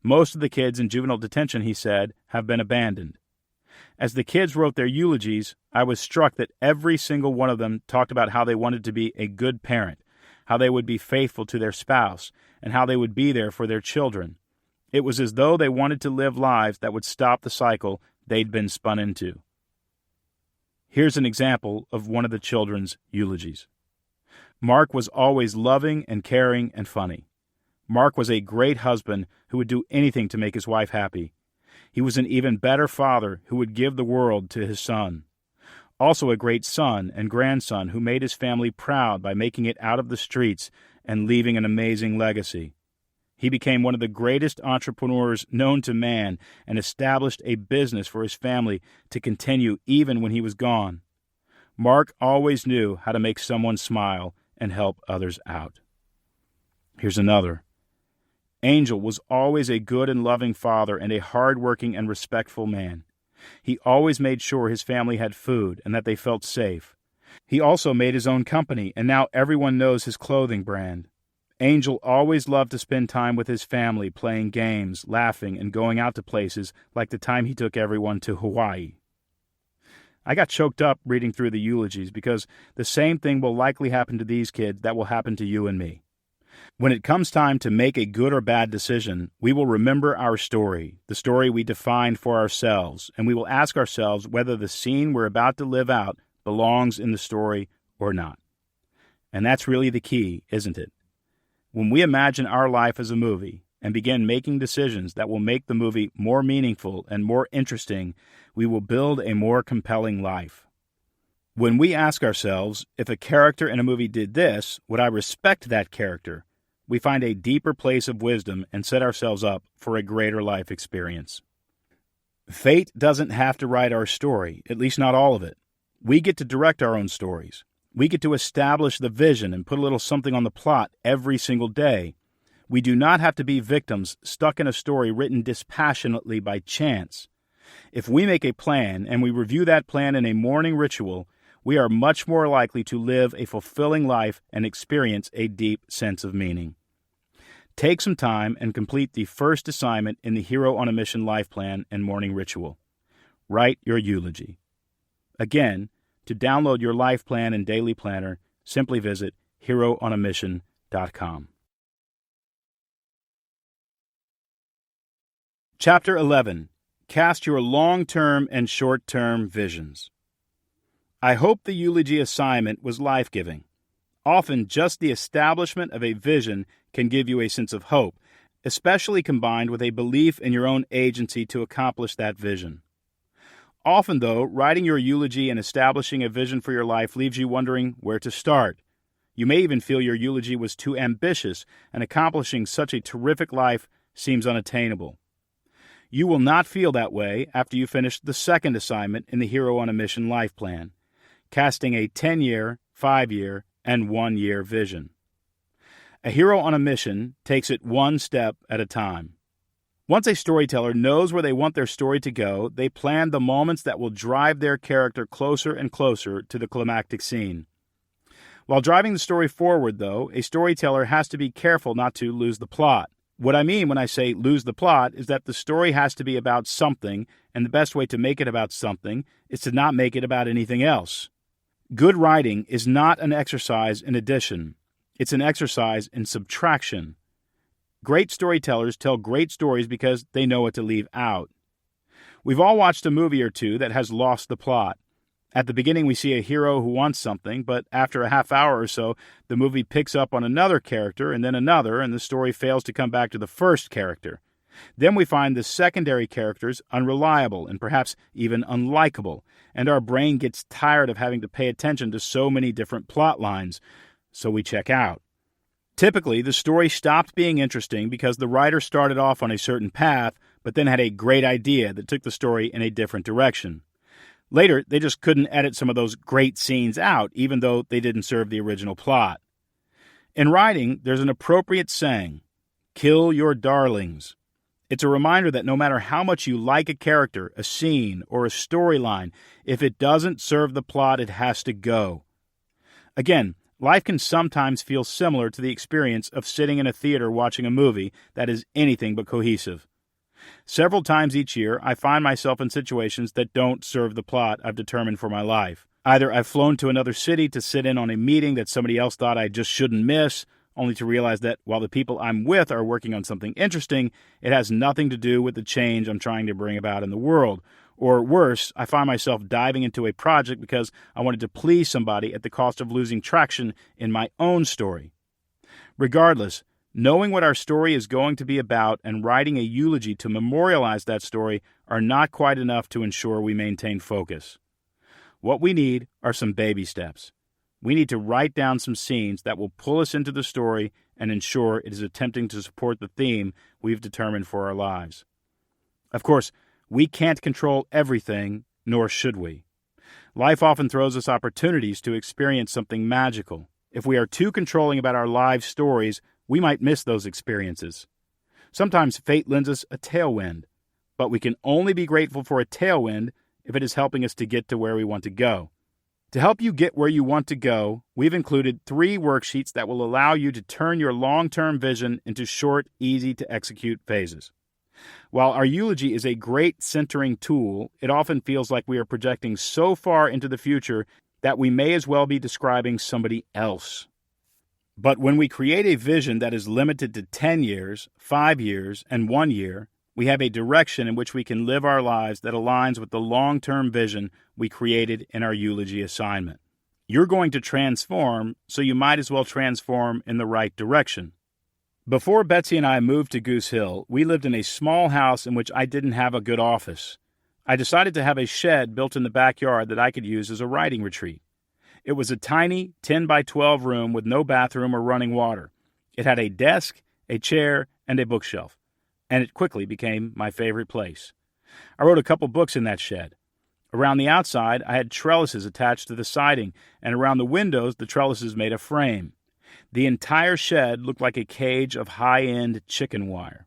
Most of the kids in juvenile detention, he said, have been abandoned. As the kids wrote their eulogies, I was struck that every single one of them talked about how they wanted to be a good parent, how they would be faithful to their spouse, and how they would be there for their children. It was as though they wanted to live lives that would stop the cycle they'd been spun into. Here's an example of one of the children's eulogies. Mark was always loving and caring and funny. Mark was a great husband who would do anything to make his wife happy. He was an even better father who would give the world to his son. Also a great son and grandson who made his family proud by making it out of the streets and leaving an amazing legacy. He became one of the greatest entrepreneurs known to man and established a business for his family to continue even when he was gone. Mark always knew how to make someone smile and help others out. Here's another. Angel was always a good and loving father and a hard-working and respectful man. He always made sure his family had food and that they felt safe. He also made his own company, and now everyone knows his clothing brand. Angel always loved to spend time with his family, playing games, laughing, and going out to places like the time he took everyone to Hawaii. I got choked up reading through the eulogies because the same thing will likely happen to these kids that will happen to you and me. When it comes time to make a good or bad decision, we will remember our story, the story we defined for ourselves, and we will ask ourselves whether the scene we're about to live out belongs in the story or not. And that's really the key, isn't it? When we imagine our life as a movie and begin making decisions that will make the movie more meaningful and more interesting, we will build a more compelling life. When we ask ourselves, if a character in a movie did this, would I respect that character? We find a deeper place of wisdom and set ourselves up for a greater life experience. Fate doesn't have to write our story, at least not all of it. We get to direct our own stories. We get to establish the vision and put a little something on the plot every single day. We do not have to be victims stuck in a story written dispassionately by chance. If we make a plan and we review that plan in a morning ritual, we are much more likely to live a fulfilling life and experience a deep sense of meaning. Take some time and complete the first assignment in the Hero on a Mission life plan and morning ritual. Write your eulogy. Again, to download your life plan and daily planner, simply visit HeroOnAMission.com. Chapter 11. Cast your long-term and short-term visions. I hope the eulogy assignment was life-giving. Often, just the establishment of a vision can give you a sense of hope, especially combined with a belief in your own agency to accomplish that vision. Often, though, writing your eulogy and establishing a vision for your life leaves you wondering where to start. You may even feel your eulogy was too ambitious, and accomplishing such a terrific life seems unattainable. You will not feel that way after you finish the second assignment in the Hero on a Mission life plan, casting a 10-year, 5-year, and 1-year vision. A hero on a mission takes it one step at a time. Once a storyteller knows where they want their story to go, they plan the moments that will drive their character closer and closer to the climactic scene. While driving the story forward, though, a storyteller has to be careful not to lose the plot. What I mean when I say lose the plot is that the story has to be about something, and the best way to make it about something is to not make it about anything else. Good writing is not an exercise in addition. It's an exercise in subtraction. Great storytellers tell great stories because they know what to leave out. We've all watched a movie or two that has lost the plot. At the beginning, we see a hero who wants something, but after a half hour or so, the movie picks up on another character and then another, and the story fails to come back to the first character. Then we find the secondary characters unreliable and perhaps even unlikable, and our brain gets tired of having to pay attention to so many different plot lines, so we check out. Typically, the story stopped being interesting because the writer started off on a certain path, but then had a great idea that took the story in a different direction. Later, they just couldn't edit some of those great scenes out, even though they didn't serve the original plot. In writing, there's an appropriate saying, "Kill your darlings." It's a reminder that no matter how much you like a character, a scene, or a storyline, if it doesn't serve the plot, it has to go. Again, life can sometimes feel similar to the experience of sitting in a theater watching a movie that is anything but cohesive. Several times each year, I find myself in situations that don't serve the plot I've determined for my life. Either I've flown to another city to sit in on a meeting that somebody else thought I just shouldn't miss, only to realize that while the people I'm with are working on something interesting, it has nothing to do with the change I'm trying to bring about in the world. Or worse, I find myself diving into a project because I wanted to please somebody at the cost of losing traction in my own story. Regardless, knowing what our story is going to be about and writing a eulogy to memorialize that story are not quite enough to ensure we maintain focus. What we need are some baby steps. We need to write down some scenes that will pull us into the story and ensure it is attempting to support the theme we've determined for our lives. Of course, we can't control everything, nor should we. Life often throws us opportunities to experience something magical. If we are too controlling about our life stories, we might miss those experiences. Sometimes fate lends us a tailwind, but we can only be grateful for a tailwind if it is helping us to get to where we want to go. To help you get where you want to go, we've included 3 worksheets that will allow you to turn your long-term vision into short, easy-to-execute phases. While our eulogy is a great centering tool, it often feels like we are projecting so far into the future that we may as well be describing somebody else. But when we create a vision that is limited to 10 years, 5 years, and 1 year, we have a direction in which we can live our lives that aligns with the long-term vision we created in our eulogy assignment. You're going to transform, so you might as well transform in the right direction. Before Betsy and I moved to Goose Hill, we lived in a small house in which I didn't have a good office. I decided to have a shed built in the backyard that I could use as a writing retreat. It was a tiny 10 by 12 room with no bathroom or running water. It had a desk, a chair, and a bookshelf, and it quickly became my favorite place. I wrote a couple books in that shed. Around the outside, I had trellises attached to the siding, and around the windows, the trellises made a frame. The entire shed looked like a cage of high-end chicken wire.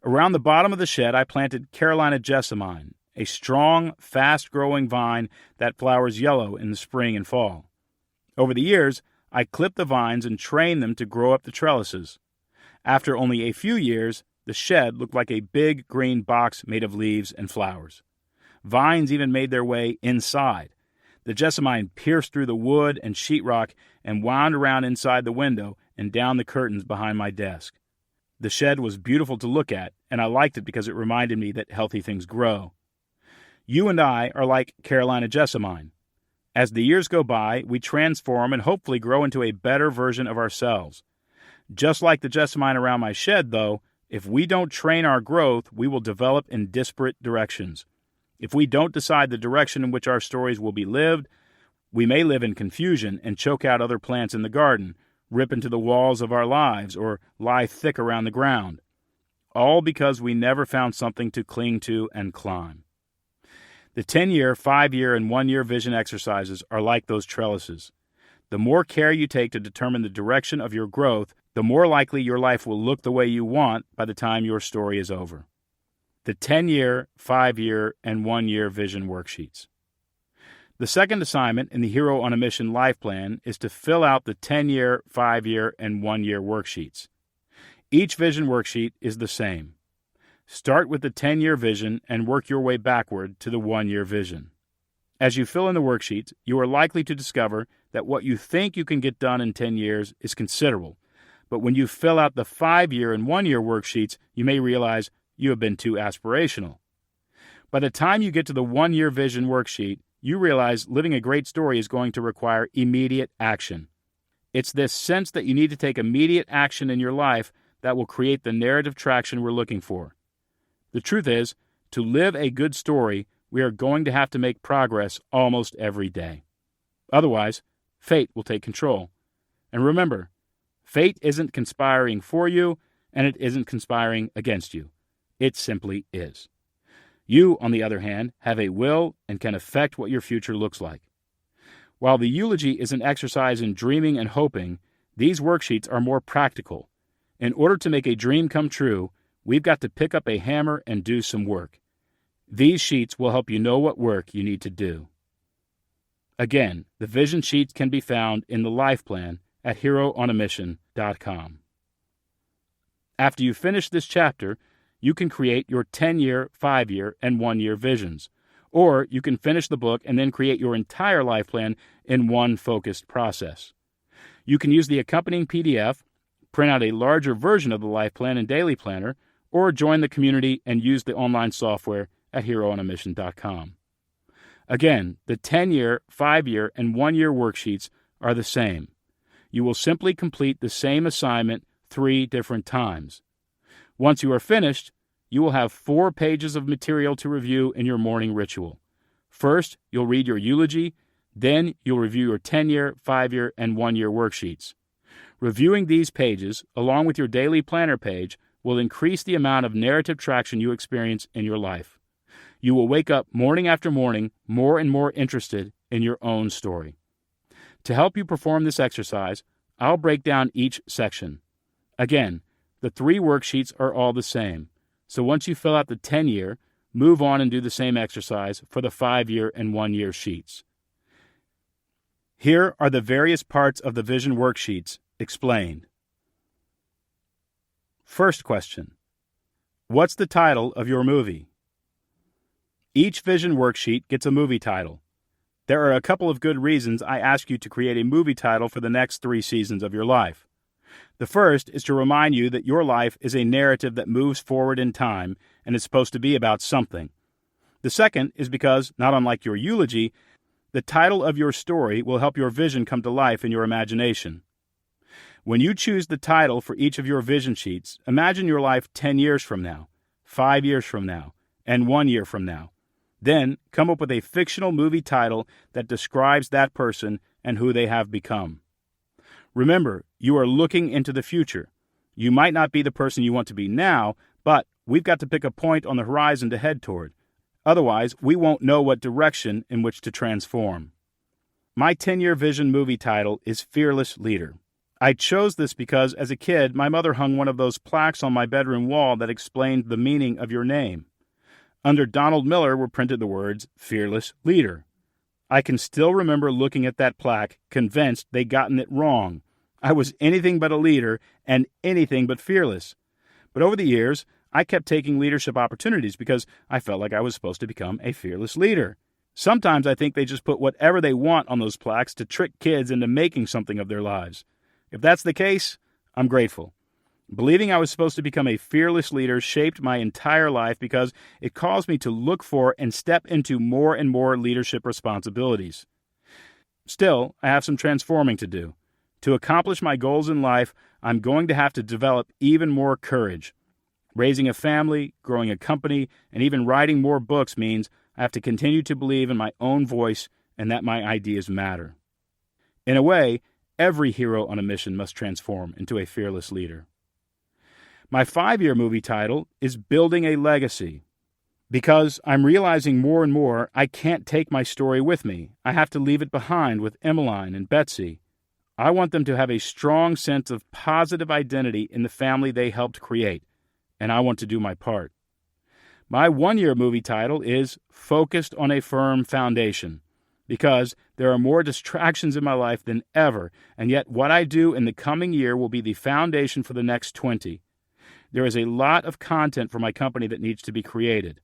Around the bottom of the shed, I planted Carolina jessamine, a strong, fast-growing vine that flowers yellow in the spring and fall. Over the years, I clipped the vines and trained them to grow up the trellises. After only a few years, the shed looked like a big green box made of leaves and flowers. Vines even made their way inside. The jessamine pierced through the wood and sheetrock and wound around inside the window and down the curtains behind my desk. The shed was beautiful to look at, and I liked it because it reminded me that healthy things grow. You and I are like Carolina jessamine. As the years go by, we transform and hopefully grow into a better version of ourselves. Just like the jessamine around my shed, though, if we don't train our growth, we will develop in disparate directions. If we don't decide the direction in which our stories will be lived, we may live in confusion and choke out other plants in the garden, rip into the walls of our lives, or lie thick around the ground. All because we never found something to cling to and climb. The 10-year, 5-year, and 1-year vision exercises are like those trellises. The more care you take to determine the direction of your growth, the more likely your life will look the way you want by the time your story is over. The 10-year, 5-year, and 1-year vision worksheets. The second assignment in the Hero on a Mission Life Plan is to fill out the 10-year, 5-year, and 1-year worksheets. Each vision worksheet is the same. Start with the 10-year vision and work your way backward to the 1-year vision. As you fill in the worksheets, you are likely to discover that what you think you can get done in 10 years is considerable. But when you fill out the 5-year and 1-year worksheets, you may realize you have been too aspirational. By the time you get to the 1-year vision worksheet, you realize living a great story is going to require immediate action. It's this sense that you need to take immediate action in your life that will create the narrative traction we're looking for. The truth is, to live a good story, we are going to have to make progress almost every day. Otherwise, fate will take control. And remember, fate isn't conspiring for you, and it isn't conspiring against you. It simply is. You, on the other hand, have a will and can affect what your future looks like. While the eulogy is an exercise in dreaming and hoping, these worksheets are more practical. In order to make a dream come true, we've got to pick up a hammer and do some work. These sheets will help you know what work you need to do. Again, the vision sheets can be found in the life plan at HeroOnAMission.com. After you finish this chapter, you can create your 10-year, 5-year, and 1-year visions. Or you can finish the book and then create your entire life plan in one focused process. You can use the accompanying PDF, print out a larger version of the life plan and daily planner, or join the community and use the online software at HeroOnAMission.com. Again, the 10-year, 5-year, and 1-year worksheets are the same. You will simply complete the same assignment 3 different times. Once you are finished, you will have 4 pages of material to review in your morning ritual. First, you'll read your eulogy, then you'll review your 10-year, 5-year, and 1-year worksheets. Reviewing these pages, along with your daily planner page, will increase the amount of narrative traction you experience in your life. You will wake up morning after morning more and more interested in your own story. To help you perform this exercise, I'll break down each section. Again, the 3 worksheets are all the same, so once you fill out the 10-year, move on and do the same exercise for the 5-year and 1-year sheets. Here are the various parts of the vision worksheets explained. First question: what's the title of your movie? Each vision worksheet gets a movie title. There are a couple of good reasons I ask you to create a movie title for the next 3 seasons of your life. The first is to remind you that your life is a narrative that moves forward in time and is supposed to be about something. The second is because, not unlike your eulogy, the title of your story will help your vision come to life in your imagination. When you choose the title for each of your vision sheets, imagine your life 10 years from now, 5 years from now, and 1 year from now. Then come up with a fictional movie title that describes that person and who they have become. Remember, you are looking into the future. You might not be the person you want to be now, but we've got to pick a point on the horizon to head toward. Otherwise, we won't know what direction in which to transform. My 10-year vision movie title is Fearless Leader. I chose this because, as a kid, my mother hung one of those plaques on my bedroom wall that explained the meaning of your name. Under Donald Miller were printed the words, Fearless Leader. I can still remember looking at that plaque, convinced they'd gotten it wrong. I was anything but a leader and anything but fearless. But over the years, I kept taking leadership opportunities because I felt like I was supposed to become a fearless leader. Sometimes I think they just put whatever they want on those plaques to trick kids into making something of their lives. If that's the case, I'm grateful. Believing I was supposed to become a fearless leader shaped my entire life because it caused me to look for and step into more and more leadership responsibilities. Still, I have some transforming to do. To accomplish my goals in life, I'm going to have to develop even more courage. Raising a family, growing a company, and even writing more books means I have to continue to believe in my own voice and that my ideas matter. In a way, every hero on a mission must transform into a fearless leader. My 5-year movie title is Building a Legacy. Because I'm realizing more and more I can't take my story with me. I have to leave it behind with Emmeline and Betsy. I want them to have a strong sense of positive identity in the family they helped create, and I want to do my part. My 1-year movie title is Focused on a Firm Foundation, because there are more distractions in my life than ever, and yet what I do in the coming year will be the foundation for the next 20. There is a lot of content for my company that needs to be created.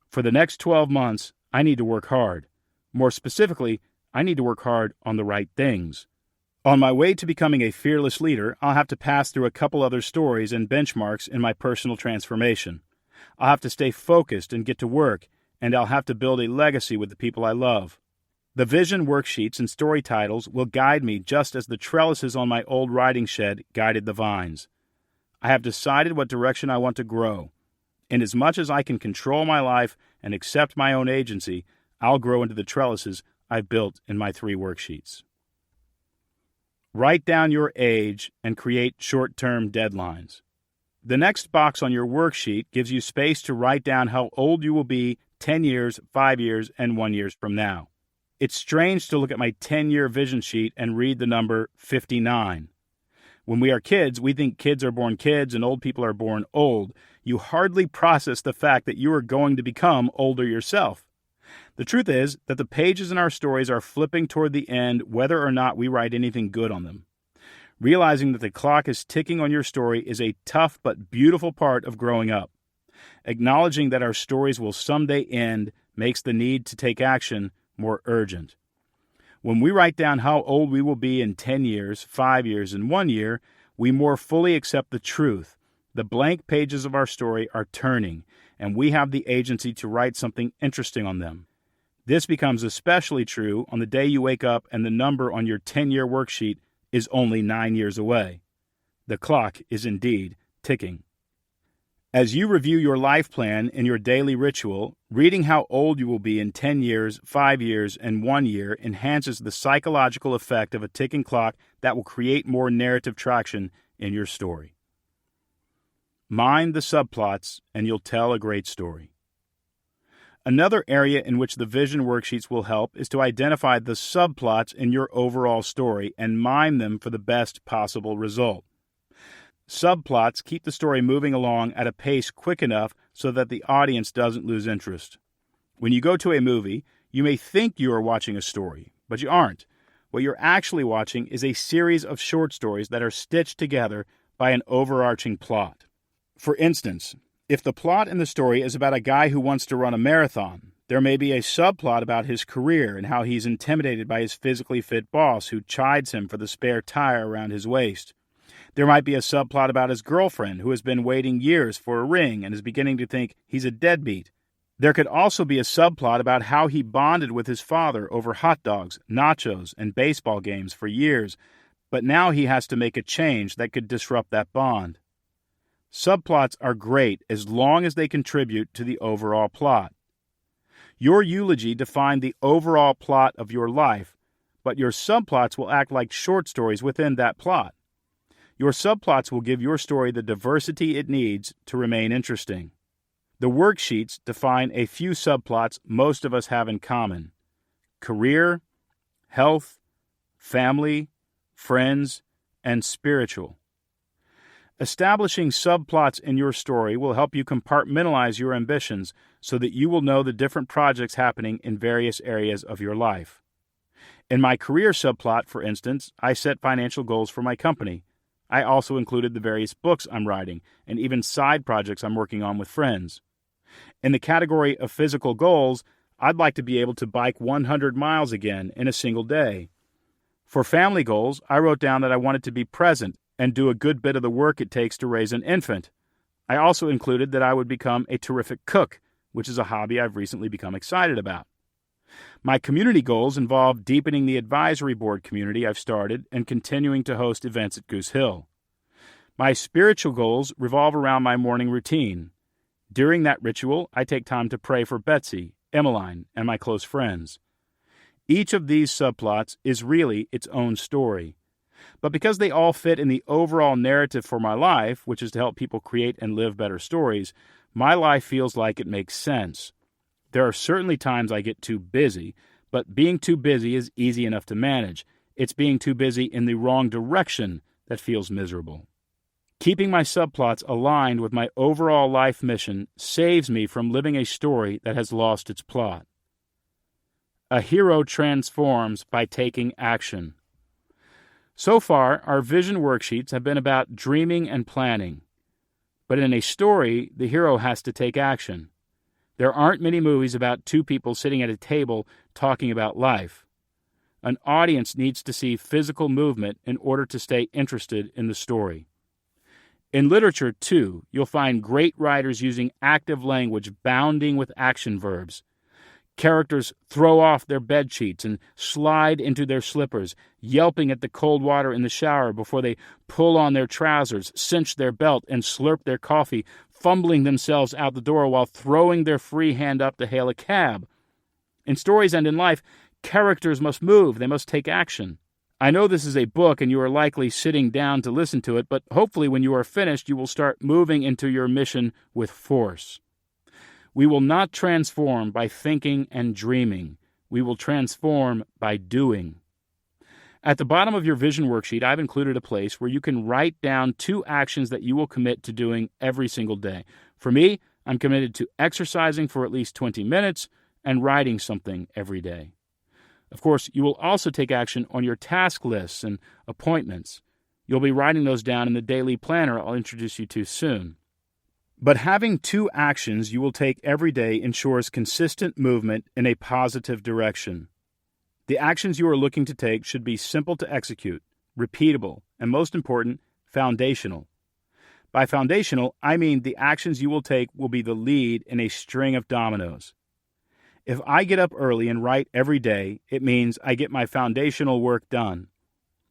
For the next 12 months, I need to work hard. More specifically, I need to work hard on the right things. On my way to becoming a fearless leader, I'll have to pass through a couple other stories and benchmarks in my personal transformation. I'll have to stay focused and get to work, and I'll have to build a legacy with the people I love. The vision worksheets and story titles will guide me just as the trellises on my old riding shed guided the vines. I have decided what direction I want to grow. Inasmuch as I can control my life and accept my own agency, I'll grow into the trellises I've built in my 3 worksheets. Write down your age and create short-term deadlines. The next box on your worksheet gives you space to write down how old you will be 10 years, 5 years, and 1 year from now. It's strange to look at my 10-year vision sheet and read the number 59. When we are kids, we think kids are born kids and old people are born old. You hardly process the fact that you are going to become older yourself. The truth is that the pages in our stories are flipping toward the end whether or not we write anything good on them. Realizing that the clock is ticking on your story is a tough but beautiful part of growing up. Acknowledging that our stories will someday end makes the need to take action more urgent. When we write down how old we will be in 10 years, 5 years, and 1 year, we more fully accept the truth. The blank pages of our story are turning, and we have the agency to write something interesting on them. This becomes especially true on the day you wake up and the number on your 10-year worksheet is only 9 years away. The clock is indeed ticking. As you review your life plan in your daily ritual, reading how old you will be in 10 years, 5 years, and 1 year enhances the psychological effect of a ticking clock that will create more narrative traction in your story. Mind the subplots, and you'll tell a great story. Another area in which the vision worksheets will help is to identify the subplots in your overall story and mime them for the best possible result. Subplots keep the story moving along at a pace quick enough so that the audience doesn't lose interest. When you go to a movie, you may think you are watching a story, but you aren't. What you're actually watching is a series of short stories that are stitched together by an overarching plot. For instance, if the plot in the story is about a guy who wants to run a marathon, there may be a subplot about his career and how he's intimidated by his physically fit boss who chides him for the spare tire around his waist. There might be a subplot about his girlfriend who has been waiting years for a ring and is beginning to think he's a deadbeat. There could also be a subplot about how he bonded with his father over hot dogs, nachos, and baseball games for years, but now he has to make a change that could disrupt that bond. Subplots are great as long as they contribute to the overall plot. Your eulogy defined the overall plot of your life, but your subplots will act like short stories within that plot. Your subplots will give your story the diversity it needs to remain interesting. The worksheets define a few subplots most of us have in common: career, health, family, friends, and spiritual. Establishing subplots in your story will help you compartmentalize your ambitions so that you will know the different projects happening in various areas of your life. In my career subplot, for instance, I set financial goals for my company. I also included the various books I'm writing and even side projects I'm working on with friends. In the category of physical goals, I'd like to be able to bike 100 miles again in a single day. For family goals, I wrote down that I wanted to be present and do a good bit of the work it takes to raise an infant. I also included that I would become a terrific cook, which is a hobby I've recently become excited about. My community goals involve deepening the advisory board community I've started and continuing to host events at Goose Hill. My spiritual goals revolve around my morning routine. During that ritual, I take time to pray for Betsy, Emmeline, and my close friends. Each of these subplots is really its own story. But because they all fit in the overall narrative for my life, which is to help people create and live better stories, my life feels like it makes sense. There are certainly times I get too busy, but being too busy is easy enough to manage. It's being too busy in the wrong direction that feels miserable. Keeping my subplots aligned with my overall life mission saves me from living a story that has lost its plot. A hero transforms by taking action. So far, our vision worksheets have been about dreaming and planning. But in a story, the hero has to take action. There aren't many movies about two people sitting at a table talking about life. An audience needs to see physical movement in order to stay interested in the story. In literature, too, you'll find great writers using active language bounding with action verbs. Characters throw off their bedsheets and slide into their slippers, yelping at the cold water in the shower before they pull on their trousers, cinch their belt, and slurp their coffee, fumbling themselves out the door while throwing their free hand up to hail a cab. In stories and in life, characters must move, they must take action. I know this is a book and you are likely sitting down to listen to it, but hopefully when you are finished, you will start moving into your mission with force. We will not transform by thinking and dreaming. We will transform by doing. At the bottom of your vision worksheet, I've included a place where you can write down 2 actions that you will commit to doing every single day. For me, I'm committed to exercising for at least 20 minutes and writing something every day. Of course, you will also take action on your task lists and appointments. You'll be writing those down in the daily planner I'll introduce you to soon. But having 2 actions you will take every day ensures consistent movement in a positive direction. The actions you are looking to take should be simple to execute, repeatable, and most important, foundational. By foundational, I mean the actions you will take will be the lead in a string of dominoes. If I get up early and write every day, it means I get my foundational work done.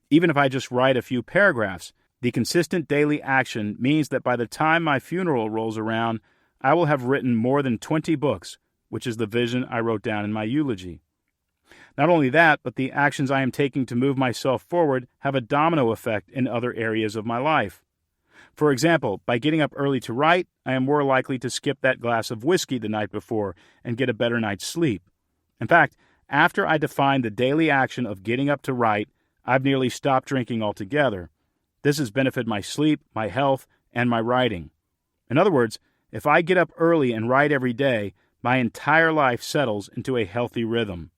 Even if I just write a few paragraphs, the consistent daily action means that by the time my funeral rolls around, I will have written more than 20 books, which is the vision I wrote down in my eulogy. Not only that, but the actions I am taking to move myself forward have a domino effect in other areas of my life. For example, by getting up early to write, I am more likely to skip that glass of whiskey the night before and get a better night's sleep. In fact, after I define the daily action of getting up to write, I've nearly stopped drinking altogether. This has benefited my sleep, my health, and my writing. In other words, if I get up early and write every day, my entire life settles into a healthy rhythm.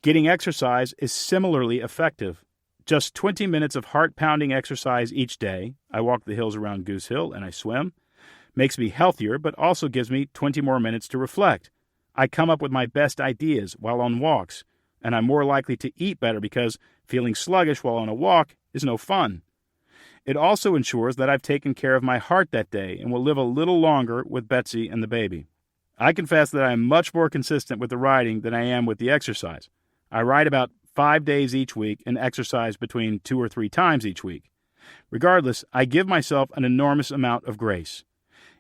Getting exercise is similarly effective. Just 20 minutes of heart-pounding exercise each day, I walk the hills around Goose Hill and I swim, makes me healthier but also gives me 20 more minutes to reflect. I come up with my best ideas while on walks, and I'm more likely to eat better because feeling sluggish while on a walk is no fun. It also ensures that I've taken care of my heart that day and will live a little longer with Betsy and the baby. I confess that I am much more consistent with the writing than I am with the exercise. I write about 5 days each week and exercise between 2 or 3 times each week. Regardless, I give myself an enormous amount of grace.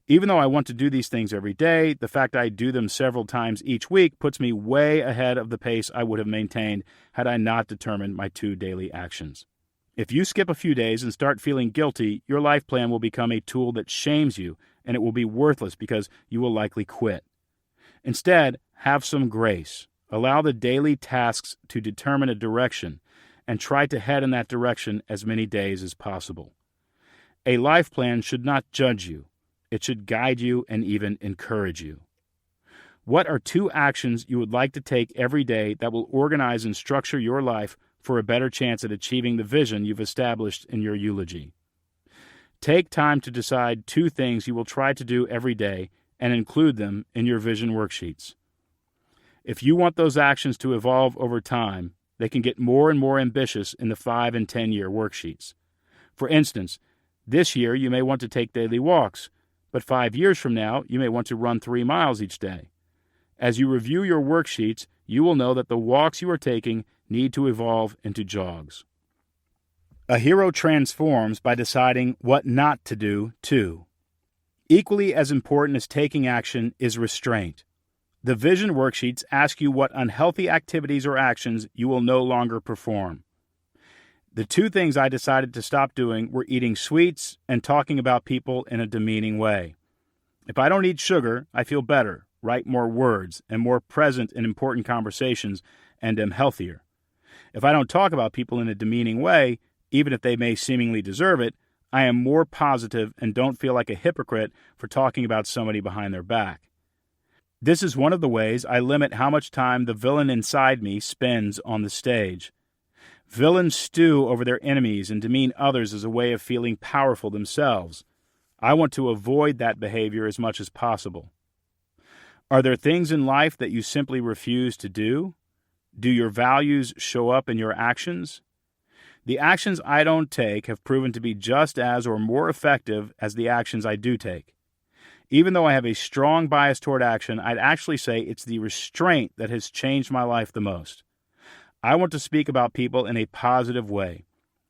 Even though I want to do these things every day, the fact I do them several times each week puts me way ahead of the pace I would have maintained had I not determined my 2 daily actions. If you skip a few days and start feeling guilty, your life plan will become a tool that shames you, and it will be worthless because you will likely quit. Instead, have some grace. Allow the daily tasks to determine a direction, and try to head in that direction as many days as possible. A life plan should not judge you. It should guide you and even encourage you. What are 2 actions you would like to take every day that will organize and structure your life for a better chance at achieving the vision you've established in your eulogy? Take time to decide 2 things you will try to do every day and include them in your vision worksheets. If you want those actions to evolve over time, they can get more and more ambitious in the 5 and 10-year worksheets. For instance, this year you may want to take daily walks, but 5 years from now you may want to run 3 miles each day. As you review your worksheets, you will know that the walks you are taking need to evolve into jogs. A hero transforms by deciding what not to do, too. Equally as important as taking action is restraint. The vision worksheets ask you what unhealthy activities or actions you will no longer perform. The 2 things I decided to stop doing were eating sweets and talking about people in a demeaning way. If I don't eat sugar, I feel better, write more words, and more present in important conversations, and am healthier. If I don't talk about people in a demeaning way, even if they may seemingly deserve it, I am more positive and don't feel like a hypocrite for talking about somebody behind their back. This is one of the ways I limit how much time the villain inside me spends on the stage. Villains stew over their enemies and demean others as a way of feeling powerful themselves. I want to avoid that behavior as much as possible. Are there things in life that you simply refuse to do? Do your values show up in your actions? The actions I don't take have proven to be just as or more effective as the actions I do take. Even though I have a strong bias toward action, I'd actually say it's the restraint that has changed my life the most. I want to speak about people in a positive way.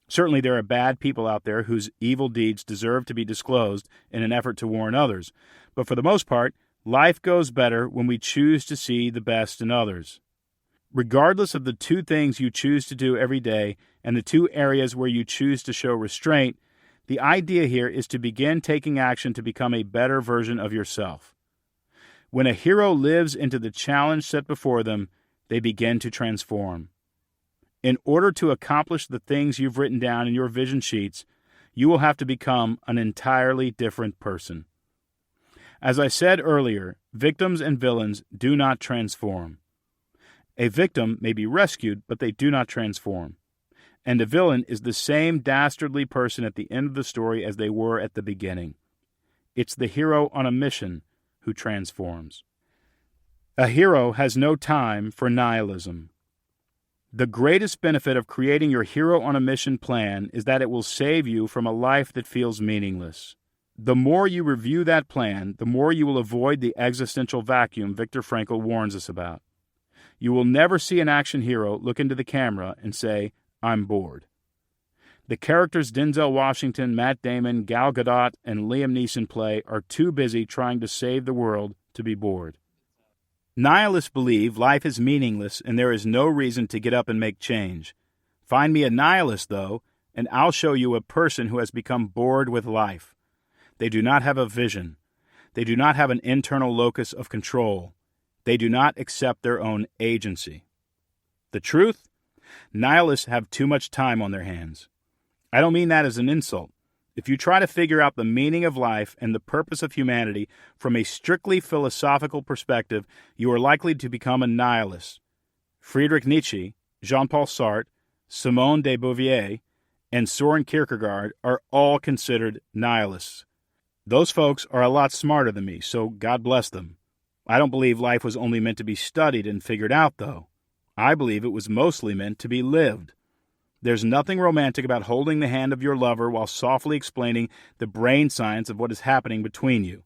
Certainly there are bad people out there whose evil deeds deserve to be disclosed in an effort to warn others. But for the most part, life goes better when we choose to see the best in others. Regardless of the 2 things you choose to do every day, and the two areas where you choose to show restraint, the idea here is to begin taking action to become a better version of yourself. When a hero lives into the challenge set before them, they begin to transform. In order to accomplish the things you've written down in your vision sheets, you will have to become an entirely different person. As I said earlier, victims and villains do not transform. A victim may be rescued, but they do not transform. And a villain is the same dastardly person at the end of the story as they were at the beginning. It's the hero on a mission who transforms. A hero has no time for nihilism. The greatest benefit of creating your hero on a mission plan is that it will save you from a life that feels meaningless. The more you review that plan, the more you will avoid the existential vacuum Viktor Frankl warns us about. You will never see an action hero look into the camera and say, "I'm bored." The characters Denzel Washington, Matt Damon, Gal Gadot, and Liam Neeson play are too busy trying to save the world to be bored. Nihilists believe life is meaningless and there is no reason to get up and make change. Find me a nihilist, though, and I'll show you a person who has become bored with life. They do not have a vision. They do not have an internal locus of control. They do not accept their own agency. The truth? Nihilists have too much time on their hands. I don't mean that as an insult. If you try to figure out the meaning of life and the purpose of humanity from a strictly philosophical perspective, you are likely to become a nihilist. Friedrich Nietzsche, Jean-Paul Sartre, Simone de Beauvoir, and Soren Kierkegaard are all considered nihilists. Those folks are a lot smarter than me, so God bless them. I don't believe life was only meant to be studied and figured out, though. I believe it was mostly meant to be lived. There's nothing romantic about holding the hand of your lover while softly explaining the brain science of what is happening between you.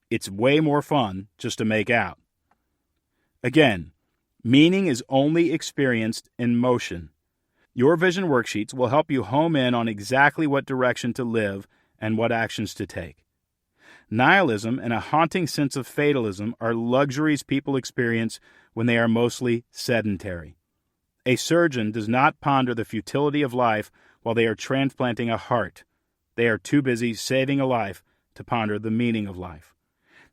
It's way more fun just to make out. Again, meaning is only experienced in motion. Your vision worksheets will help you home in on exactly what direction to live and what actions to take. Nihilism and a haunting sense of fatalism are luxuries people experience when they are mostly sedentary. A surgeon does not ponder the futility of life while they are transplanting a heart. They are too busy saving a life to ponder the meaning of life.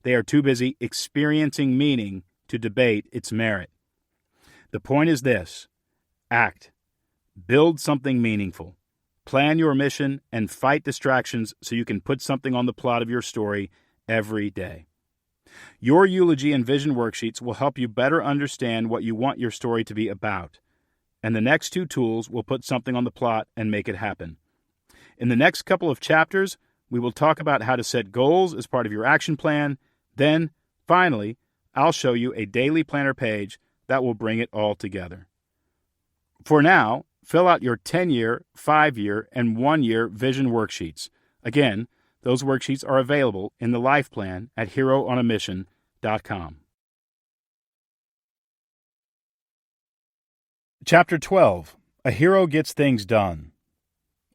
They are too busy experiencing meaning to debate its merit. The point is this: act. Build something meaningful. Plan your mission and fight distractions so you can put something on the plot of your story every day. Your eulogy and vision worksheets will help you better understand what you want your story to be about. And the next two tools will put something on the plot and make it happen. In the next couple of chapters, we will talk about how to set goals as part of your action plan. Then, finally, I'll show you a daily planner page that will bring it all together. For now, fill out your 10-year, 5-year, and 1-year vision worksheets. Again, those worksheets are available in the Life Plan at HeroOnAMission.com. Chapter 12. A Hero Gets Things Done.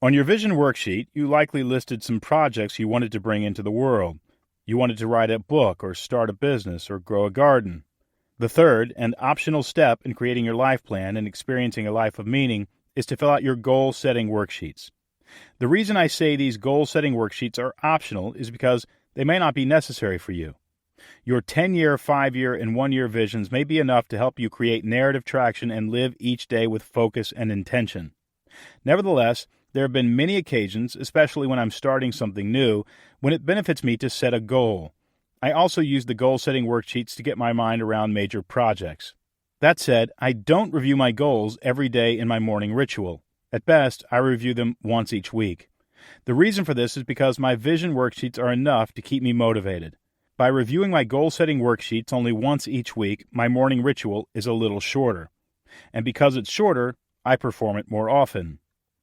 On your vision worksheet, you likely listed some projects you wanted to bring into the world. You wanted to write a book or start a business or grow a garden. The third and optional step in creating your life plan and experiencing a life of meaning is to fill out your goal-setting worksheets. The reason I say these goal-setting worksheets are optional is because they may not be necessary for you. Your 10-year, 5-year, and 1-year visions may be enough to help you create narrative traction and live each day with focus and intention. Nevertheless, there have been many occasions, especially when I'm starting something new, when it benefits me to set a goal. I also use the goal-setting worksheets to get my mind around major projects. That said, I don't review my goals every day in my morning ritual. At best, I review them once each week. The reason for this is because my vision worksheets are enough to keep me motivated. By reviewing my goal-setting worksheets only once each week, my morning ritual is a little shorter. And because it's shorter, I perform it more often.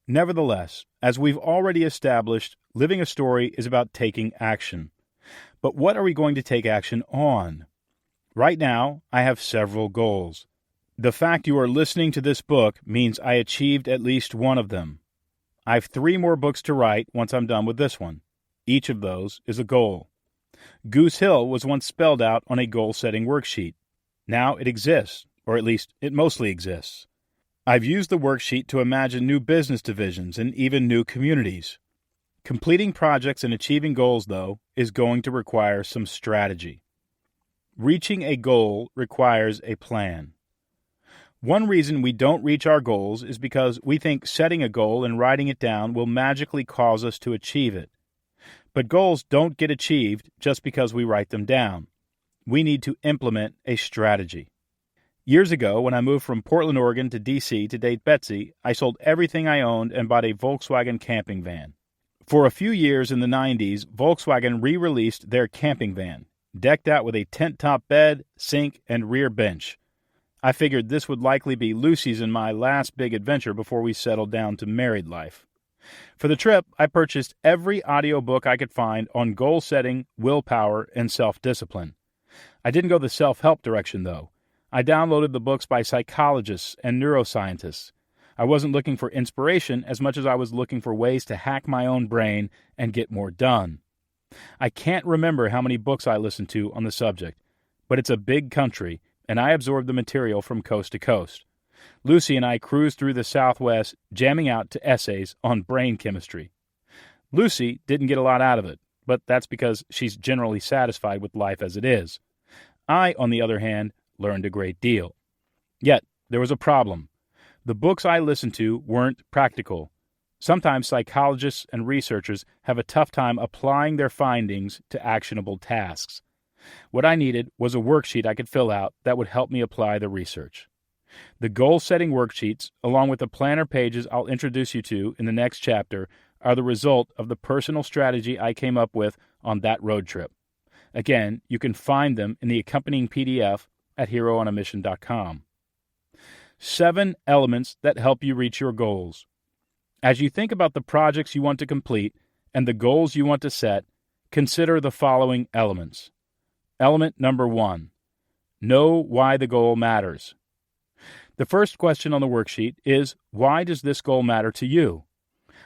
Nevertheless, as we've already established, living a story is about taking action. But what are we going to take action on? Right now, I have several goals. The fact you are listening to this book means I achieved at least one of them. I have 3 more books to write once I'm done with this one. Each of those is a goal. Goose Hill was once spelled out on a goal-setting worksheet. Now it exists, or at least it mostly exists. I've used the worksheet to imagine new business divisions and even new communities. Completing projects and achieving goals, though, is going to require some strategy. Reaching a goal requires a plan. One reason we don't reach our goals is because we think setting a goal and writing it down will magically cause us to achieve it. But goals don't get achieved just because we write them down. We need to implement a strategy. Years ago, when I moved from Portland, Oregon to D.C. to date Betsy, I sold everything I owned and bought a Volkswagen camping van. For a few years in the 90s, Volkswagen re-released their camping van, decked out with a tent-top bed, sink, and rear bench. I figured this would likely be Lucy's and my last big adventure before we settled down to married life. For the trip, I purchased every audiobook I could find on goal setting, willpower, and self-discipline. I didn't go the self-help direction, though. I downloaded the books by psychologists and neuroscientists. I wasn't looking for inspiration as much as I was looking for ways to hack my own brain and get more done. I can't remember how many books I listened to on the subject, but it's a big country, and I absorbed the material from coast to coast. Lucy and I cruised through the Southwest, jamming out to essays on brain chemistry. Lucy didn't get a lot out of it, but that's because she's generally satisfied with life as it is. I, on the other hand, learned a great deal. Yet, there was a problem. The books I listened to weren't practical. Sometimes psychologists and researchers have a tough time applying their findings to actionable tasks. What I needed was a worksheet I could fill out that would help me apply the research. The goal-setting worksheets, along with the planner pages I'll introduce you to in the next chapter, are the result of the personal strategy I came up with on that road trip. Again, you can find them in the accompanying PDF at HeroOnAMission.com. 7 elements that help you reach your goals. As you think about the projects you want to complete and the goals you want to set, consider the following elements. Element number 1. Know why the goal matters. The first question on the worksheet is, why does this goal matter to you?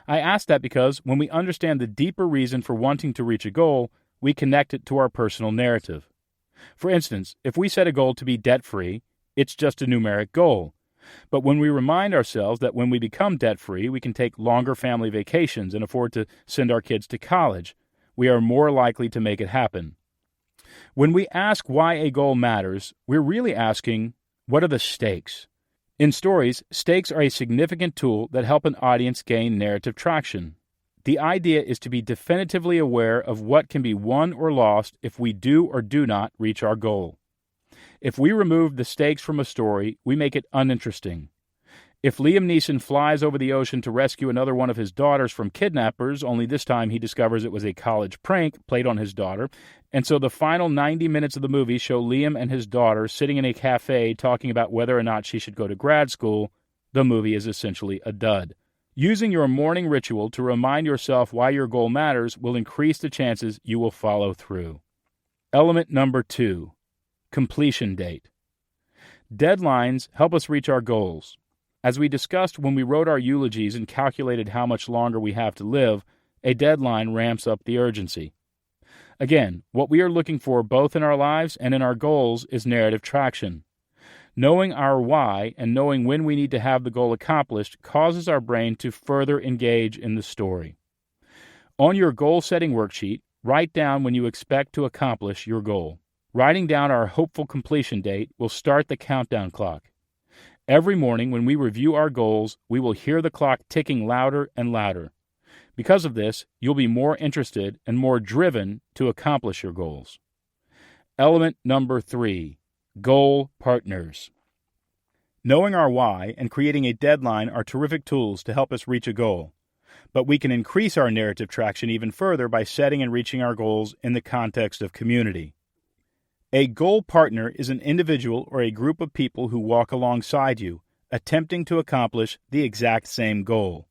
I ask that because when we understand the deeper reason for wanting to reach a goal, we connect it to our personal narrative. For instance, if we set a goal to be debt-free, it's just a numeric goal. But when we remind ourselves that when we become debt-free, we can take longer family vacations and afford to send our kids to college, we are more likely to make it happen. When we ask why a goal matters, we're really asking, what are the stakes? In stories, stakes are a significant tool that help an audience gain narrative traction. The idea is to be definitively aware of what can be won or lost if we do or do not reach our goal. If we remove the stakes from a story, we make it uninteresting. If Liam Neeson flies over the ocean to rescue another one of his daughters from kidnappers, only this time he discovers it was a college prank played on his daughter, and so the final 90 minutes of the movie show Liam and his daughter sitting in a cafe talking about whether or not she should go to grad school, the movie is essentially a dud. Using your morning ritual to remind yourself why your goal matters will increase the chances you will follow through. Element number 2. Completion date. Deadlines help us reach our goals. As we discussed when we wrote our eulogies and calculated how much longer we have to live, a deadline ramps up the urgency. Again, what we are looking for both in our lives and in our goals is narrative traction. Knowing our why and knowing when we need to have the goal accomplished causes our brain to further engage in the story. On your goal-setting worksheet, write down when you expect to accomplish your goal. Writing down our hopeful completion date will start the countdown clock. Every morning when we review our goals, we will hear the clock ticking louder and louder. Because of this, you'll be more interested and more driven to accomplish your goals. Element number 3. Goal partners. Knowing our why and creating a deadline are terrific tools to help us reach a goal. But we can increase our narrative traction even further by setting and reaching our goals in the context of community. A goal partner is an individual or a group of people who walk alongside you, attempting to accomplish the exact same goal.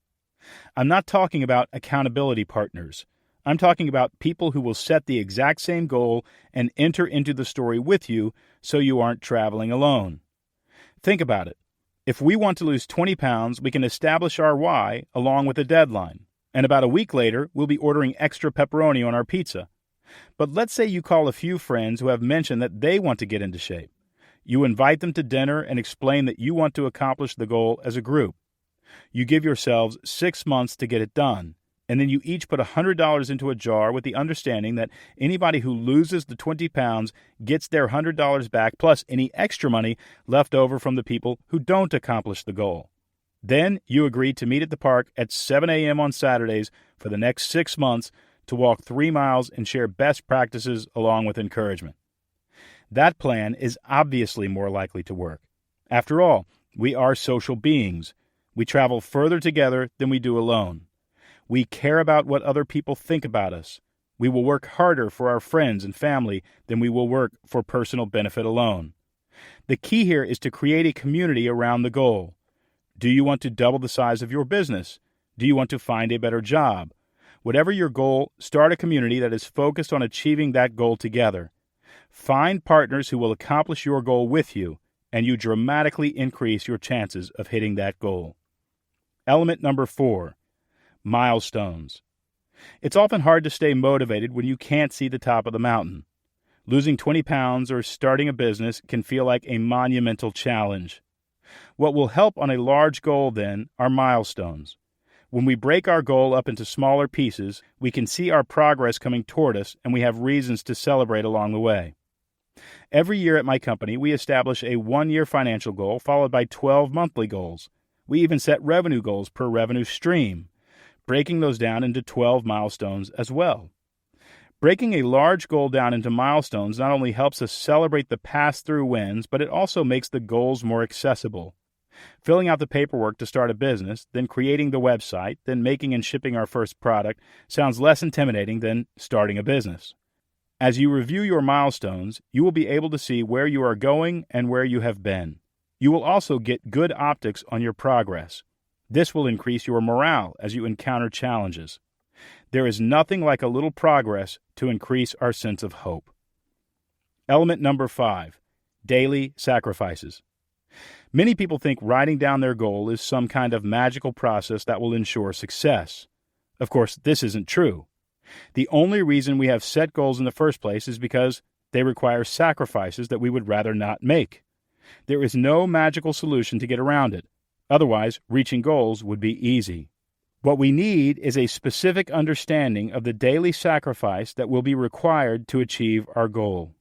I'm not talking about accountability partners. I'm talking about people who will set the exact same goal and enter into the story with you so you aren't traveling alone. Think about it. If we want to lose 20 pounds, we can establish our why along with a deadline. And about a week later, we'll be ordering extra pepperoni on our pizza. But let's say you call a few friends who have mentioned that they want to get into shape. You invite them to dinner and explain that you want to accomplish the goal as a group. You give yourselves 6 months to get it done, and then you each put $100 into a jar with the understanding that anybody who loses the 20 pounds gets their $100 back plus any extra money left over from the people who don't accomplish the goal. Then you agree to meet at the park at 7 a.m. on Saturdays for the next 6 months to walk 3 miles and share best practices along with encouragement. That plan is obviously more likely to work. After all, we are social beings. We travel further together than we do alone. We care about what other people think about us. We will work harder for our friends and family than we will work for personal benefit alone. The key here is to create a community around the goal. Do you want to double the size of your business? Do you want to find a better job? Whatever your goal, start a community that is focused on achieving that goal together. Find partners who will accomplish your goal with you, and you dramatically increase your chances of hitting that goal. Element number 4, milestones. It's often hard to stay motivated when you can't see the top of the mountain. Losing 20 pounds or starting a business can feel like a monumental challenge. What will help on a large goal, then, are milestones. When we break our goal up into smaller pieces, we can see our progress coming toward us, and we have reasons to celebrate along the way. Every year at my company, we establish a 1-year financial goal followed by 12 monthly goals. We even set revenue goals per revenue stream, breaking those down into 12 milestones as well. Breaking a large goal down into milestones not only helps us celebrate the pass-through wins, but it also makes the goals more accessible. Filling out the paperwork to start a business, then creating the website, then making and shipping our first product sounds less intimidating than starting a business. As you review your milestones, you will be able to see where you are going and where you have been. You will also get good optics on your progress. This will increase your morale as you encounter challenges. There is nothing like a little progress to increase our sense of hope. Element number 5, daily sacrifices. Many people think writing down their goal is some kind of magical process that will ensure success. Of course, this isn't true. The only reason we have set goals in the first place is because they require sacrifices that we would rather not make. There is no magical solution to get around it. Otherwise, reaching goals would be easy. What we need is a specific understanding of the daily sacrifice that will be required to achieve our goal.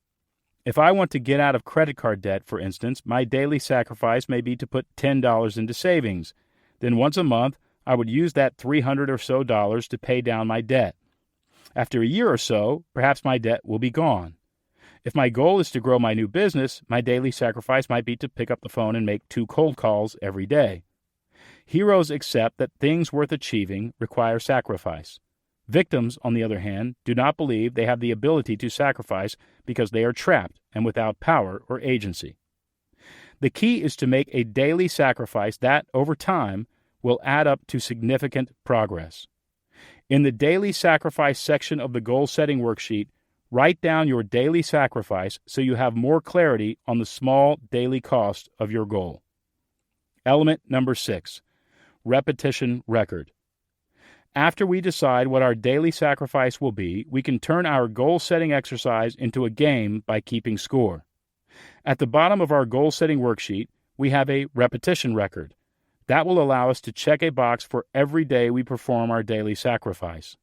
If I want to get out of credit card debt, for instance, my daily sacrifice may be to put $10 into savings. Then once a month, I would use that $300 or so to pay down my debt. After a year or so, perhaps my debt will be gone. If my goal is to grow my new business, my daily sacrifice might be to pick up the phone and make 2 cold calls every day. Heroes accept that things worth achieving require sacrifice. Victims, on the other hand, do not believe they have the ability to sacrifice because they are trapped and without power or agency. The key is to make a daily sacrifice that, over time, will add up to significant progress. In the daily sacrifice section of the goal-setting worksheet, write down your daily sacrifice so you have more clarity on the small daily cost of your goal. Element number 6, repetition record. After we decide what our daily sacrifice will be, we can turn our goal-setting exercise into a game by keeping score. At the bottom of our goal-setting worksheet, we have a repetition record. That will allow us to check a box for every day we perform our daily sacrifice.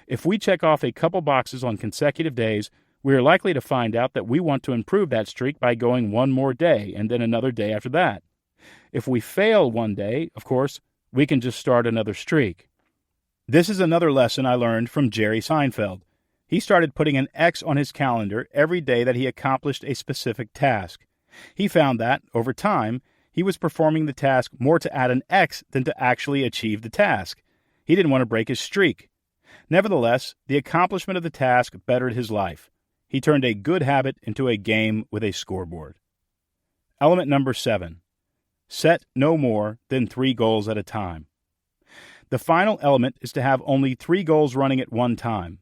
If we check off a couple boxes on consecutive days, we are likely to find out that we want to improve that streak by going one more day and then another day after that. If we fail one day, of course, we can just start another streak. This is another lesson I learned from Jerry Seinfeld. He started putting an X on his calendar every day that he accomplished a specific task. He found that, over time, he was performing the task more to add an X than to actually achieve the task. He didn't want to break his streak. Nevertheless, the accomplishment of the task bettered his life. He turned a good habit into a game with a scoreboard. Element number 7, set no more than 3 goals at a time. The final element is to have only 3 goals running at one time.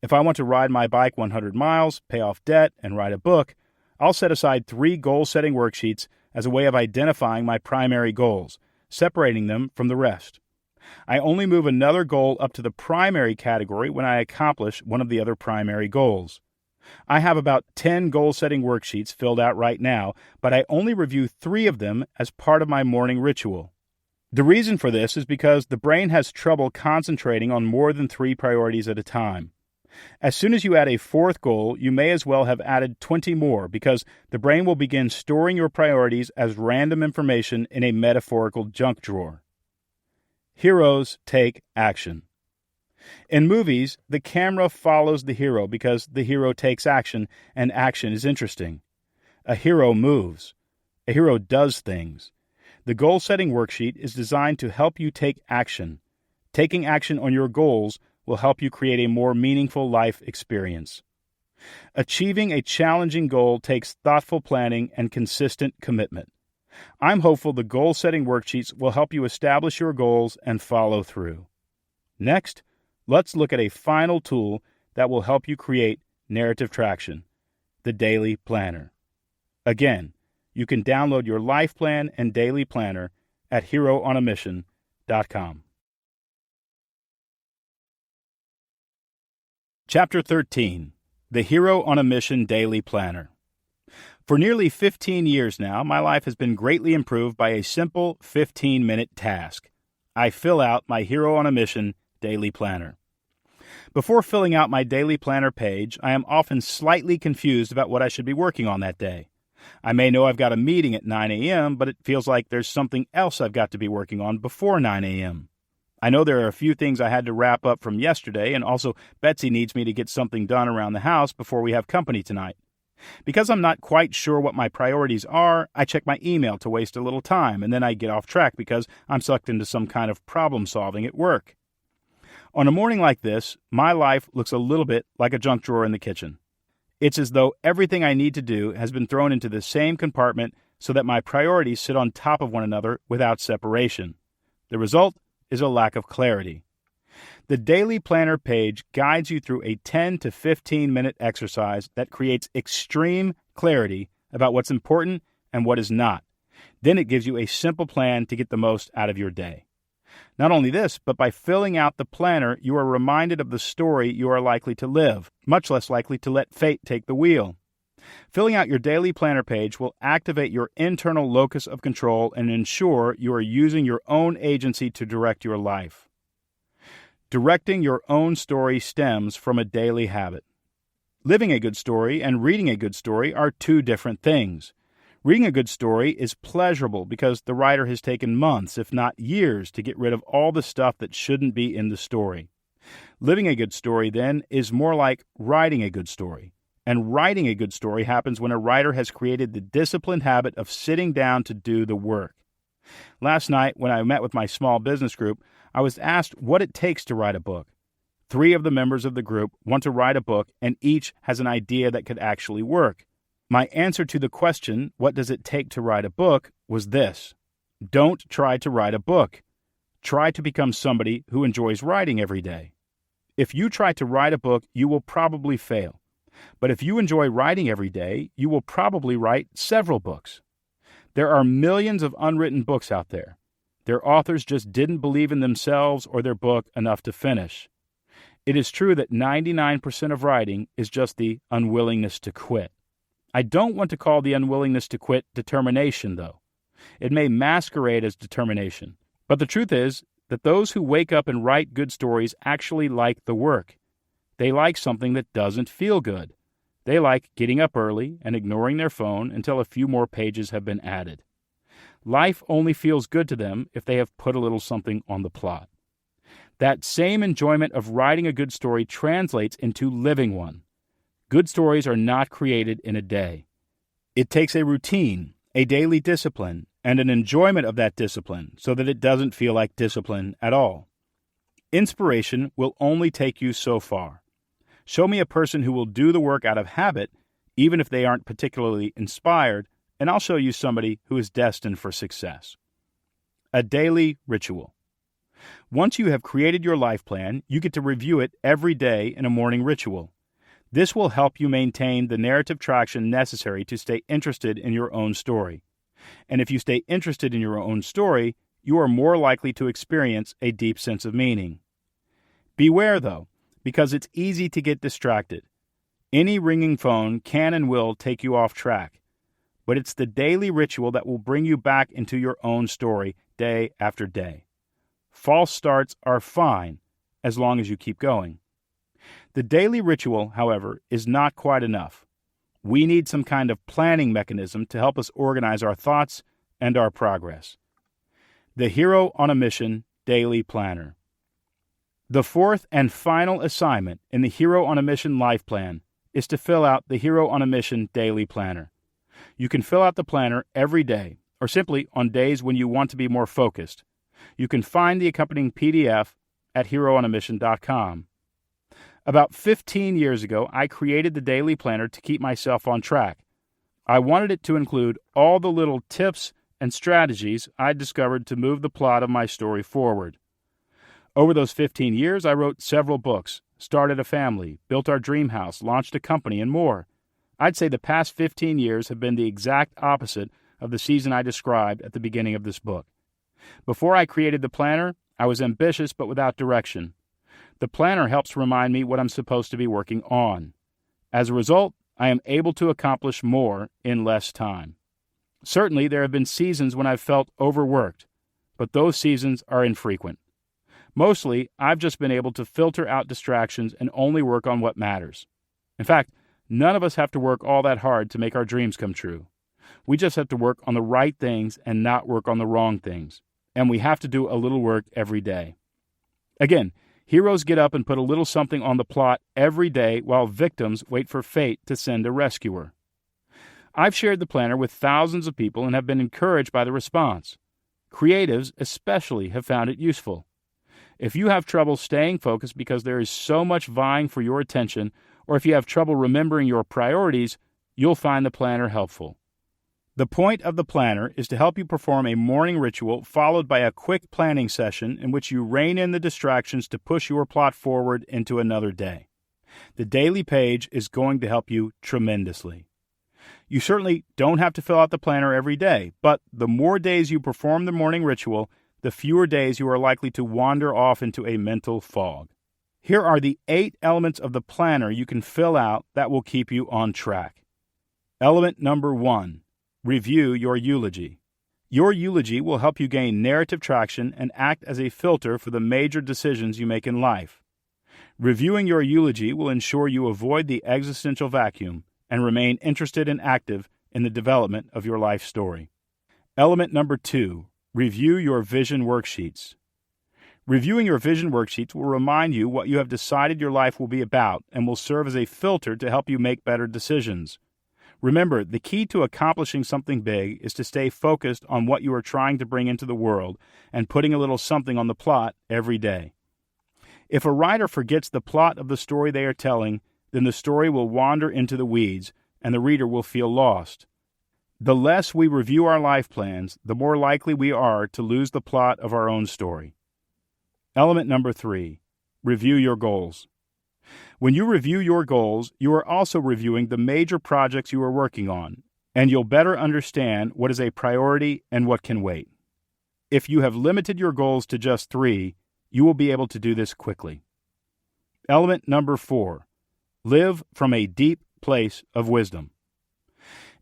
If I want to ride my bike 100 miles, pay off debt, and write a book, I'll set aside 3 goal-setting worksheets as a way of identifying my primary goals, separating them from the rest. I only move another goal up to the primary category when I accomplish one of the other primary goals. I have about 10 goal-setting worksheets filled out right now, but I only review 3 of them as part of my morning ritual. The reason for this is because the brain has trouble concentrating on more than 3 priorities at a time. As soon as you add a 4th goal, you may as well have added 20 more because the brain will begin storing your priorities as random information in a metaphorical junk drawer. Heroes take action. In movies, the camera follows the hero because the hero takes action, and action is interesting. A hero moves. A hero does things. The goal-setting worksheet is designed to help you take action. Taking action on your goals will help you create a more meaningful life experience. Achieving a challenging goal takes thoughtful planning and consistent commitment. I'm hopeful the goal-setting worksheets will help you establish your goals and follow through. Next, let's look at a final tool that will help you create narrative traction, the Daily Planner. Again, you can download your life plan and daily planner at HeroOnAMission.com. Chapter 13, The Hero on a Mission Daily Planner. For nearly 15 years now, my life has been greatly improved by a simple 15-minute task. I fill out my Hero on a Mission Daily Planner. Before filling out my Daily Planner page, I am often slightly confused about what I should be working on that day. I may know I've got a meeting at 9 a.m., but it feels like there's something else I've got to be working on before 9 a.m. I know there are a few things I had to wrap up from yesterday, and also Betsy needs me to get something done around the house before we have company tonight. Because I'm not quite sure what my priorities are, I check my email to waste a little time, and then I get off track because I'm sucked into some kind of problem solving at work. On a morning like this, my life looks a little bit like a junk drawer in the kitchen. It's as though everything I need to do has been thrown into the same compartment so that my priorities sit on top of one another without separation. The result is a lack of clarity. The Daily Planner page guides you through a 10 to 15-minute exercise that creates extreme clarity about what's important and what is not. Then it gives you a simple plan to get the most out of your day. Not only this, but by filling out the planner, you are reminded of the story you are likely to live, much less likely to let fate take the wheel. Filling out your Daily Planner page will activate your internal locus of control and ensure you are using your own agency to direct your life. Directing your own story stems from a daily habit. Living a good story and reading a good story are 2 different things. Reading a good story is pleasurable because the writer has taken months, if not years, to get rid of all the stuff that shouldn't be in the story. Living a good story, then, is more like writing a good story. And writing a good story happens when a writer has created the disciplined habit of sitting down to do the work. Last night, when I met with my small business group, I was asked what it takes to write a book. 3 of the members of the group want to write a book, and each has an idea that could actually work. My answer to the question, what does it take to write a book, was this: don't try to write a book. Try to become somebody who enjoys writing every day. If you try to write a book, you will probably fail. But if you enjoy writing every day, you will probably write several books. There are millions of unwritten books out there. Their authors just didn't believe in themselves or their book enough to finish. It is true that 99% of writing is just the unwillingness to quit. I don't want to call the unwillingness to quit determination, though. It may masquerade as determination. But the truth is that those who wake up and write good stories actually like the work. They like something that doesn't feel good. They like getting up early and ignoring their phone until a few more pages have been added. Life only feels good to them if they have put a little something on the plot. That same enjoyment of writing a good story translates into living one. Good stories are not created in a day. It takes a routine, a daily discipline, and an enjoyment of that discipline so that it doesn't feel like discipline at all. Inspiration will only take you so far. Show me a person who will do the work out of habit, even if they aren't particularly inspired, and I'll show you somebody who is destined for success. A daily ritual. Once you have created your life plan, you get to review it every day in a morning ritual. This will help you maintain the narrative traction necessary to stay interested in your own story. And if you stay interested in your own story, you are more likely to experience a deep sense of meaning. Beware, though, because it's easy to get distracted. Any ringing phone can and will take you off track, but it's the daily ritual that will bring you back into your own story day after day. False starts are fine as long as you keep going. The daily ritual, however, is not quite enough. We need some kind of planning mechanism to help us organize our thoughts and our progress. The Hero on a Mission Daily Planner. The fourth and final assignment in the Hero on a Mission Life Plan is to fill out the Hero on a Mission Daily Planner. You can fill out the planner every day, or simply on days when you want to be more focused. You can find the accompanying PDF at HeroOnAMission.com. About 15 years ago, I created the daily planner to keep myself on track. I wanted it to include all the little tips and strategies I discovered to move the plot of my story forward. Over those 15 years, I wrote several books, started a family, built our dream house, launched a company, and more. I'd say the past 15 years have been the exact opposite of the season I described at the beginning of this book. Before I created the planner, I was ambitious but without direction. The planner helps remind me what I'm supposed to be working on. As a result, I am able to accomplish more in less time. Certainly, there have been seasons when I've felt overworked, but those seasons are infrequent. Mostly, I've just been able to filter out distractions and only work on what matters. In fact, none of us have to work all that hard to make our dreams come true. We just have to work on the right things and not work on the wrong things. And we have to do a little work every day. Again, heroes get up and put a little something on the plot every day while victims wait for fate to send a rescuer. I've shared the planner with thousands of people and have been encouraged by the response. Creatives especially have found it useful. If you have trouble staying focused because there is so much vying for your attention, or if you have trouble remembering your priorities, you'll find the planner helpful. The point of the planner is to help you perform a morning ritual followed by a quick planning session in which you rein in the distractions to push your plot forward into another day. The daily page is going to help you tremendously. You certainly don't have to fill out the planner every day, but the more days you perform the morning ritual, the fewer days you are likely to wander off into a mental fog. Here are the 8 elements of the planner you can fill out that will keep you on track. Element number 1. Review your eulogy. Your eulogy will help you gain narrative traction and act as a filter for the major decisions you make in life. Reviewing your eulogy will ensure you avoid the existential vacuum and remain interested and active in the development of your life story. Element number 2. Review your vision worksheets. Reviewing your vision worksheets will remind you what you have decided your life will be about and will serve as a filter to help you make better decisions. Remember, the key to accomplishing something big is to stay focused on what you are trying to bring into the world and putting a little something on the plot every day. If a writer forgets the plot of the story they are telling, then the story will wander into the weeds and the reader will feel lost. The less we review our life plans, the more likely we are to lose the plot of our own story. Element number 3. Review your goals. When you review your goals, you are also reviewing the major projects you are working on, and you'll better understand what is a priority and what can wait. If you have limited your goals to just 3, you will be able to do this quickly. Element number 4. Live from a deep place of wisdom.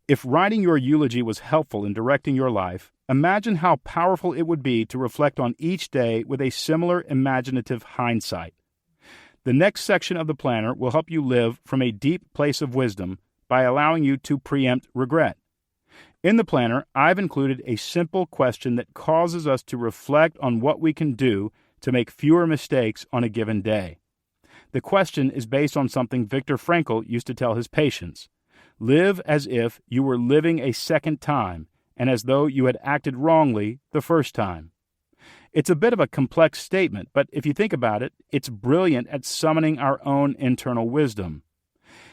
If writing your eulogy was helpful in directing your life, imagine how powerful it would be to reflect on each day with a similar imaginative hindsight. The next section of the planner will help you live from a deep place of wisdom by allowing you to preempt regret. In the planner, I've included a simple question that causes us to reflect on what we can do to make fewer mistakes on a given day. The question is based on something Viktor Frankl used to tell his patients. Live as if you were living a second time and as though you had acted wrongly the first time. It's a bit of a complex statement, but if you think about it, it's brilliant at summoning our own internal wisdom.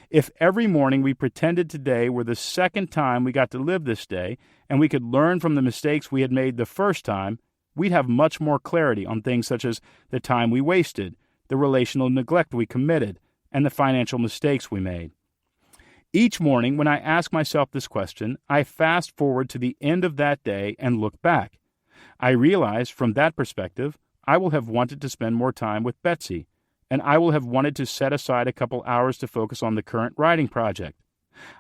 If every morning we pretended today were the second time we got to live this day, and we could learn from the mistakes we had made the first time, we'd have much more clarity on things such as the time we wasted, the relational neglect we committed, and the financial mistakes we made. Each morning when I ask myself this question, I fast forward to the end of that day and look back. I realize from that perspective, I will have wanted to spend more time with Betsy, and I will have wanted to set aside a couple hours to focus on the current writing project.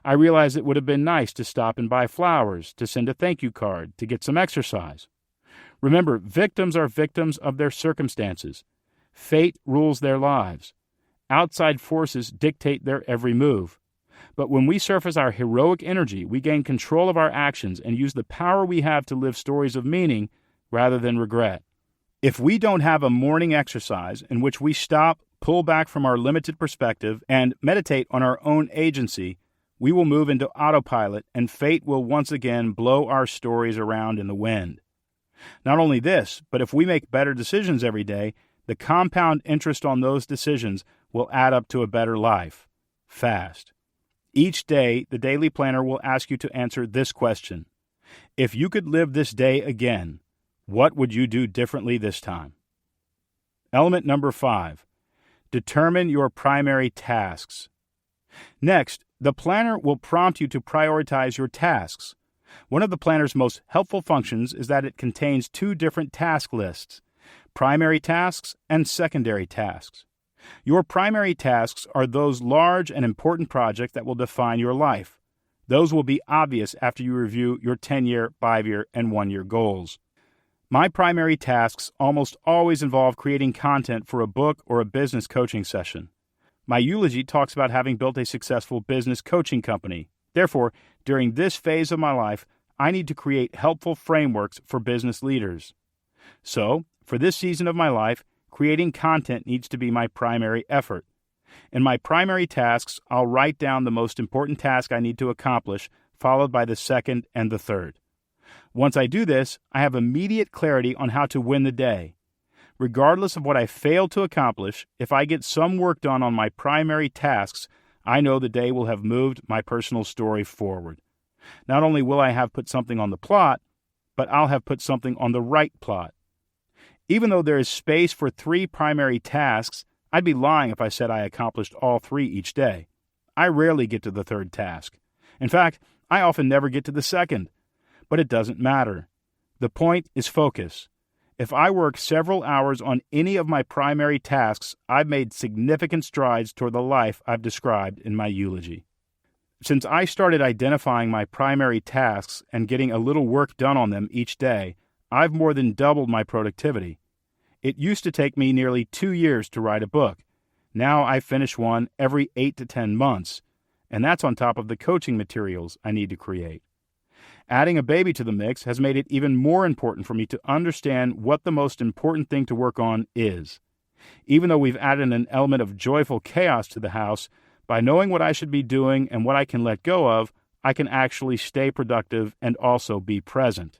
I realize it would have been nice to stop and buy flowers, to send a thank you card, to get some exercise. Remember, victims are victims of their circumstances. Fate rules their lives. Outside forces dictate their every move. But when we surface our heroic energy, we gain control of our actions and use the power we have to live stories of meaning rather than regret. If we don't have a morning exercise in which we stop, pull back from our limited perspective, and meditate on our own agency, we will move into autopilot and fate will once again blow our stories around in the wind. Not only this, but if we make better decisions every day, the compound interest on those decisions will add up to a better life, fast. Each day, the Daily Planner will ask you to answer this question. If you could live this day again, what would you do differently this time? Element number 5. Determine your primary tasks. Next, the planner will prompt you to prioritize your tasks. One of the planner's most helpful functions is that it contains 2 different task lists, primary tasks and secondary tasks. Your primary tasks are those large and important projects that will define your life. Those will be obvious after you review your 10-year, 5-year, and 1-year goals. My primary tasks almost always involve creating content for a book or a business coaching session. My eulogy talks about having built a successful business coaching company. Therefore, during this phase of my life, I need to create helpful frameworks for business leaders. So, for this season of my life, creating content needs to be my primary effort. In my primary tasks, I'll write down the most important task I need to accomplish, followed by the second and the third. Once I do this, I have immediate clarity on how to win the day. Regardless of what I fail to accomplish, if I get some work done on my primary tasks, I know the day will have moved my personal story forward. Not only will I have put something on the plot, but I'll have put something on the right plot. Even though there is space for 3 primary tasks, I'd be lying if I said I accomplished all 3 each day. I rarely get to the third task. In fact, I often never get to the second. But it doesn't matter. The point is focus. If I work several hours on any of my primary tasks, I've made significant strides toward the life I've described in my eulogy. Since I started identifying my primary tasks and getting a little work done on them each day, I've more than doubled my productivity. It used to take me nearly 2 years to write a book. Now I finish one every 8 to 10 months, and that's on top of the coaching materials I need to create. Adding a baby to the mix has made it even more important for me to understand what the most important thing to work on is. Even though we've added an element of joyful chaos to the house, by knowing what I should be doing and what I can let go of, I can actually stay productive and also be present.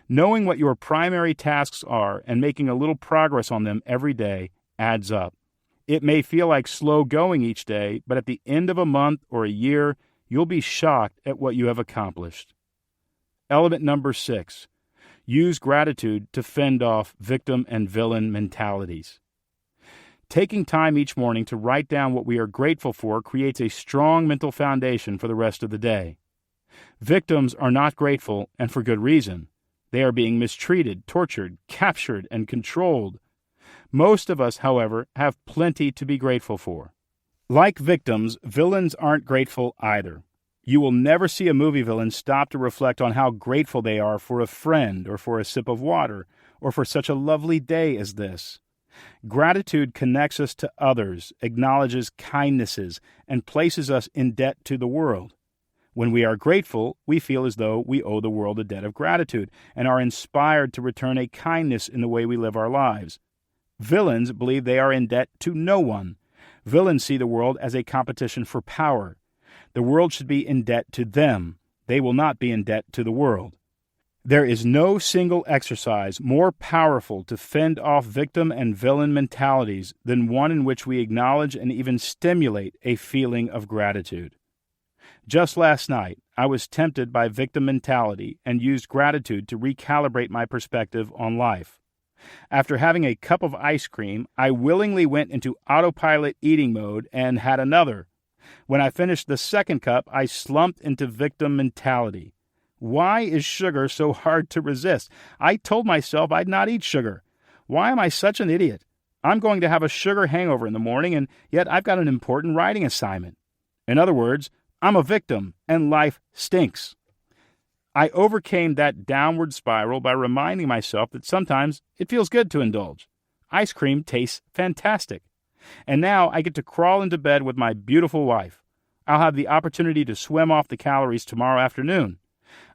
Knowing what your primary tasks are and making a little progress on them every day adds up. It may feel like slow going each day, but at the end of a month or a year, you'll be shocked at what you have accomplished. Element number 6. Use gratitude to fend off victim and villain mentalities. Taking time each morning to write down what we are grateful for creates a strong mental foundation for the rest of the day. Victims are not grateful, and for good reason. They are being mistreated, tortured, captured, and controlled. Most of us, however, have plenty to be grateful for. Like victims, villains aren't grateful either. You will never see a movie villain stop to reflect on how grateful they are for a friend or for a sip of water or for such a lovely day as this. Gratitude connects us to others, acknowledges kindnesses, and places us in debt to the world. When we are grateful, we feel as though we owe the world a debt of gratitude and are inspired to return a kindness in the way we live our lives. Villains believe they are in debt to no one. Villains see the world as a competition for power. The world should be in debt to them. They will not be in debt to the world. There is no single exercise more powerful to fend off victim and villain mentalities than one in which we acknowledge and even stimulate a feeling of gratitude. Just last night, I was tempted by victim mentality and used gratitude to recalibrate my perspective on life. After having a cup of ice cream, I willingly went into autopilot eating mode and had another. When I finished the second cup, I slumped into victim mentality. Why is sugar so hard to resist? I told myself I'd not eat sugar. Why am I such an idiot? I'm going to have a sugar hangover in the morning, and yet I've got an important writing assignment. In other words, I'm a victim, and life stinks. I overcame that downward spiral by reminding myself that sometimes it feels good to indulge. Ice cream tastes fantastic. And now I get to crawl into bed with my beautiful wife. I'll have the opportunity to swim off the calories tomorrow afternoon.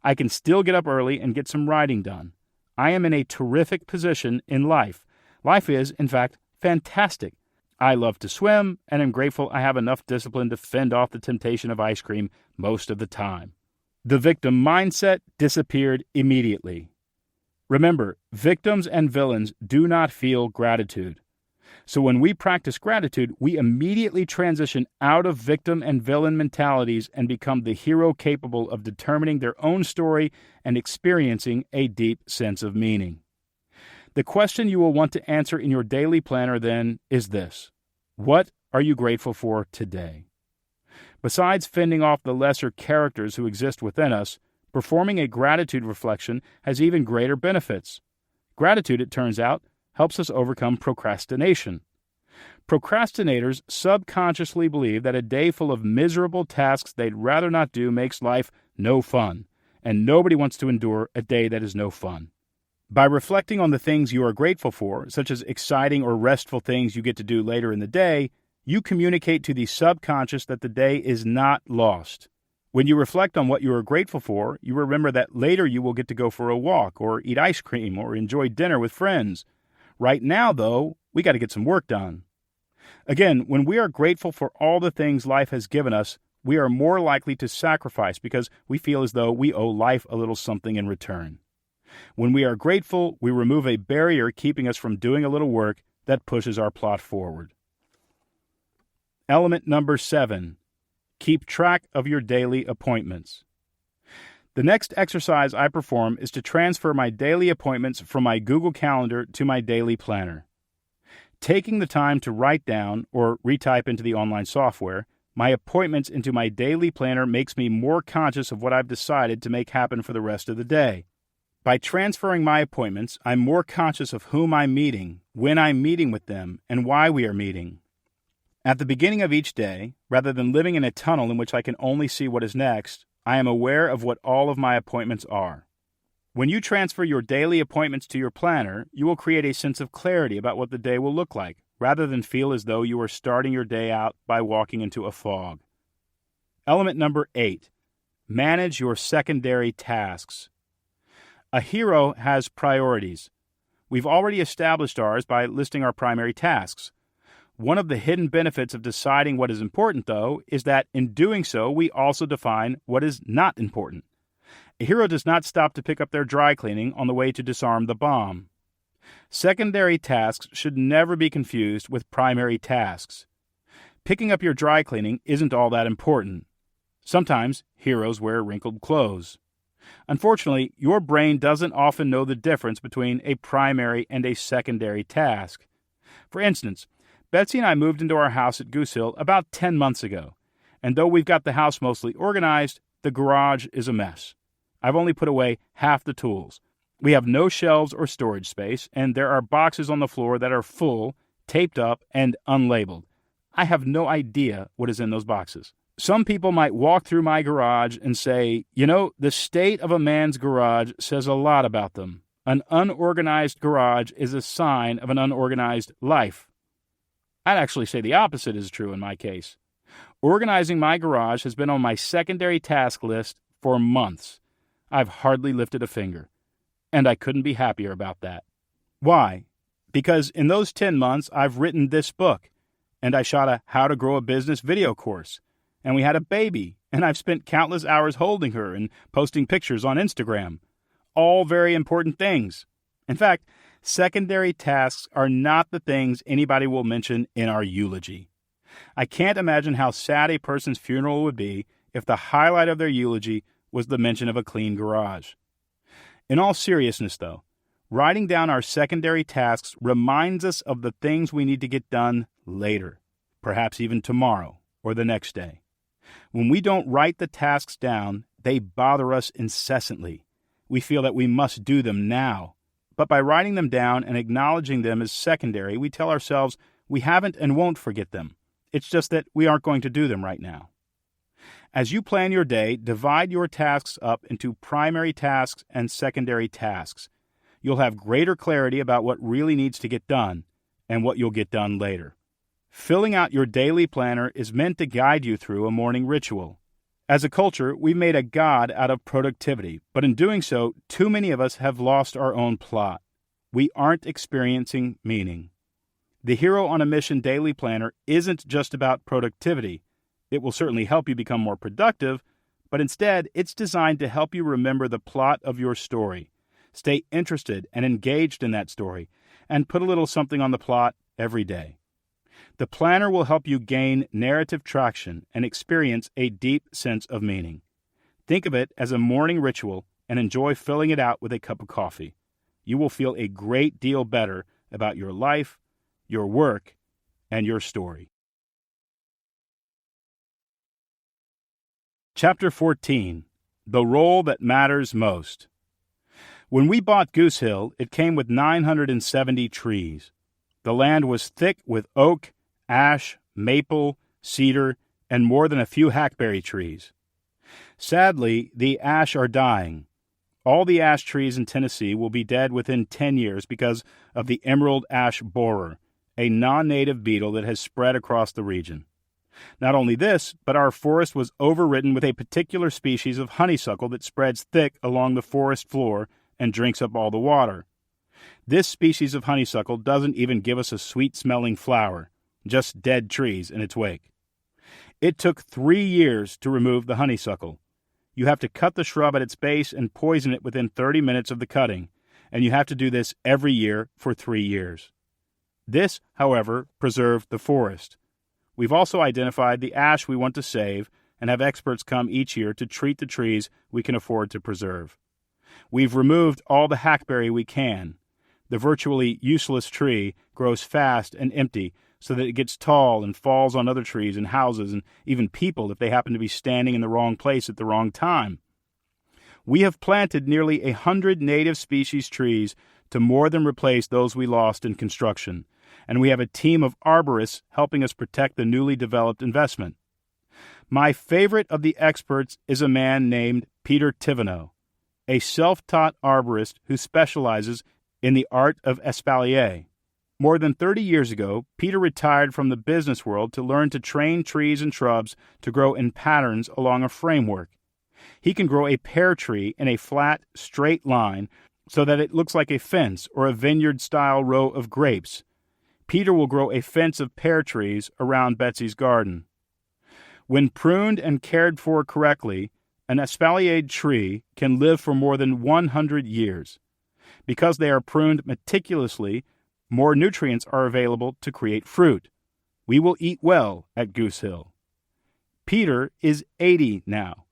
I can still get up early and get some writing done. I am in a terrific position in life. Life is, in fact, fantastic. I love to swim, and am grateful I have enough discipline to fend off the temptation of ice cream most of the time. The victim mindset disappeared immediately. Remember, victims and villains do not feel gratitude. So when we practice gratitude, we immediately transition out of victim and villain mentalities and become the hero capable of determining their own story and experiencing a deep sense of meaning. The question you will want to answer in your daily planner then is this: what are you grateful for today? Besides fending off the lesser characters who exist within us, performing a gratitude reflection has even greater benefits. Gratitude, it turns out, helps us overcome procrastination. Procrastinators subconsciously believe that a day full of miserable tasks they'd rather not do makes life no fun, and nobody wants to endure a day that is no fun. By reflecting on the things you are grateful for, such as exciting or restful things you get to do later in the day, you communicate to the subconscious that the day is not lost. When you reflect on what you are grateful for, you remember that later you will get to go for a walk or eat ice cream or enjoy dinner with friends. Right now, though, we got to get some work done. Again, when we are grateful for all the things life has given us, we are more likely to sacrifice because we feel as though we owe life a little something in return. When we are grateful, we remove a barrier keeping us from doing a little work that pushes our plot forward. Element number 7. Keep track of your daily appointments. The next exercise I perform is to transfer my daily appointments from my Google Calendar to my daily planner. Taking the time to write down or retype into the online software my appointments into my daily planner makes me more conscious of what I've decided to make happen for the rest of the day. By transferring my appointments, I'm more conscious of whom I'm meeting, when I'm meeting with them, and why we are meeting. At the beginning of each day, rather than living in a tunnel in which I can only see what is next, I am aware of what all of my appointments are. When you transfer your daily appointments to your planner, you will create a sense of clarity about what the day will look like, rather than feel as though you are starting your day out by walking into a fog. Element number 8. Manage your secondary tasks. A hero has priorities. We've already established ours by listing our primary tasks. One of the hidden benefits of deciding what is important, though, is that in doing so, we also define what is not important. A hero does not stop to pick up their dry cleaning on the way to disarm the bomb. Secondary tasks should never be confused with primary tasks. Picking up your dry cleaning isn't all that important. Sometimes heroes wear wrinkled clothes. Unfortunately, your brain doesn't often know the difference between a primary and a secondary task. For instance, Betsy and I moved into our house at Goose Hill about 10 months ago, and though we've got the house mostly organized, the garage is a mess. I've only put away half the tools. We have no shelves or storage space, and there are boxes on the floor that are full, taped up, and unlabeled. I have no idea what is in those boxes. Some people might walk through my garage and say, the state of a man's garage says a lot about them. An unorganized garage is a sign of an unorganized life. I'd actually say the opposite is true in my case. Organizing my garage has been on my secondary task list for months. I've hardly lifted a finger, and I couldn't be happier about that. Why? Because in those 10 months, I've written this book, and I shot a How to Grow a Business video course, and we had a baby, and I've spent countless hours holding her and posting pictures on Instagram. All very important things. In fact, secondary tasks are not the things anybody will mention in our eulogy. I can't imagine how sad a person's funeral would be if the highlight of their eulogy was the mention of a clean garage. In all seriousness, though, writing down our secondary tasks reminds us of the things we need to get done later, perhaps even tomorrow or the next day. When we don't write the tasks down, they bother us incessantly. We feel that we must do them now. But by writing them down and acknowledging them as secondary, we tell ourselves we haven't and won't forget them. It's just that we aren't going to do them right now. As you plan your day, divide your tasks up into primary tasks and secondary tasks. You'll have greater clarity about what really needs to get done and what you'll get done later. Filling out your daily planner is meant to guide you through a morning ritual. As a culture, we've made a god out of productivity, but in doing so, too many of us have lost our own plot. We aren't experiencing meaning. The Hero on a Mission Daily Planner isn't just about productivity. It will certainly help you become more productive, but instead, it's designed to help you remember the plot of your story, stay interested and engaged in that story, and put a little something on the plot every day. The planner will help you gain narrative traction and experience a deep sense of meaning. Think of it as a morning ritual and enjoy filling it out with a cup of coffee. You will feel a great deal better about your life, your work, and your story. Chapter 14. The Role That Matters Most. When we bought Goose Hill, it came with 970 trees. The land was thick with oak, ash, maple, cedar, and more than a few hackberry trees. Sadly, the ash are dying. All the ash trees in Tennessee will be dead within 10 years because of the emerald ash borer, a non-native beetle that has spread across the region. Not only this, but our forest was overridden with a particular species of honeysuckle that spreads thick along the forest floor and drinks up all the water. This species of honeysuckle doesn't even give us a sweet-smelling flower, just dead trees in its wake. It took 3 years to remove the honeysuckle. You have to cut the shrub at its base and poison it within 30 minutes of the cutting, and you have to do this every year for 3 years. This, however, preserved the forest. We've also identified the ash we want to save and have experts come each year to treat the trees we can afford to preserve. We've removed all the hackberry we can. The virtually useless tree grows fast and empty so that it gets tall and falls on other trees and houses and even people if they happen to be standing in the wrong place at the wrong time. We have planted nearly 100 native species trees to more than replace those we lost in construction, and we have a team of arborists helping us protect the newly developed investment. My favorite of the experts is a man named Peter Thibodeau, a self-taught arborist who specializes in the art of espalier. More than 30 years ago, Peter retired from the business world to learn to train trees and shrubs to grow in patterns along a framework. He can grow a pear tree in a flat, straight line so that it looks like a fence or a vineyard-style row of grapes. Peter will grow a fence of pear trees around Betsy's garden. When pruned and cared for correctly, an espaliered tree can live for more than 100 years. Because they are pruned meticulously, more nutrients are available to create fruit. We will eat well at Goose Hill. Peter is 80 now.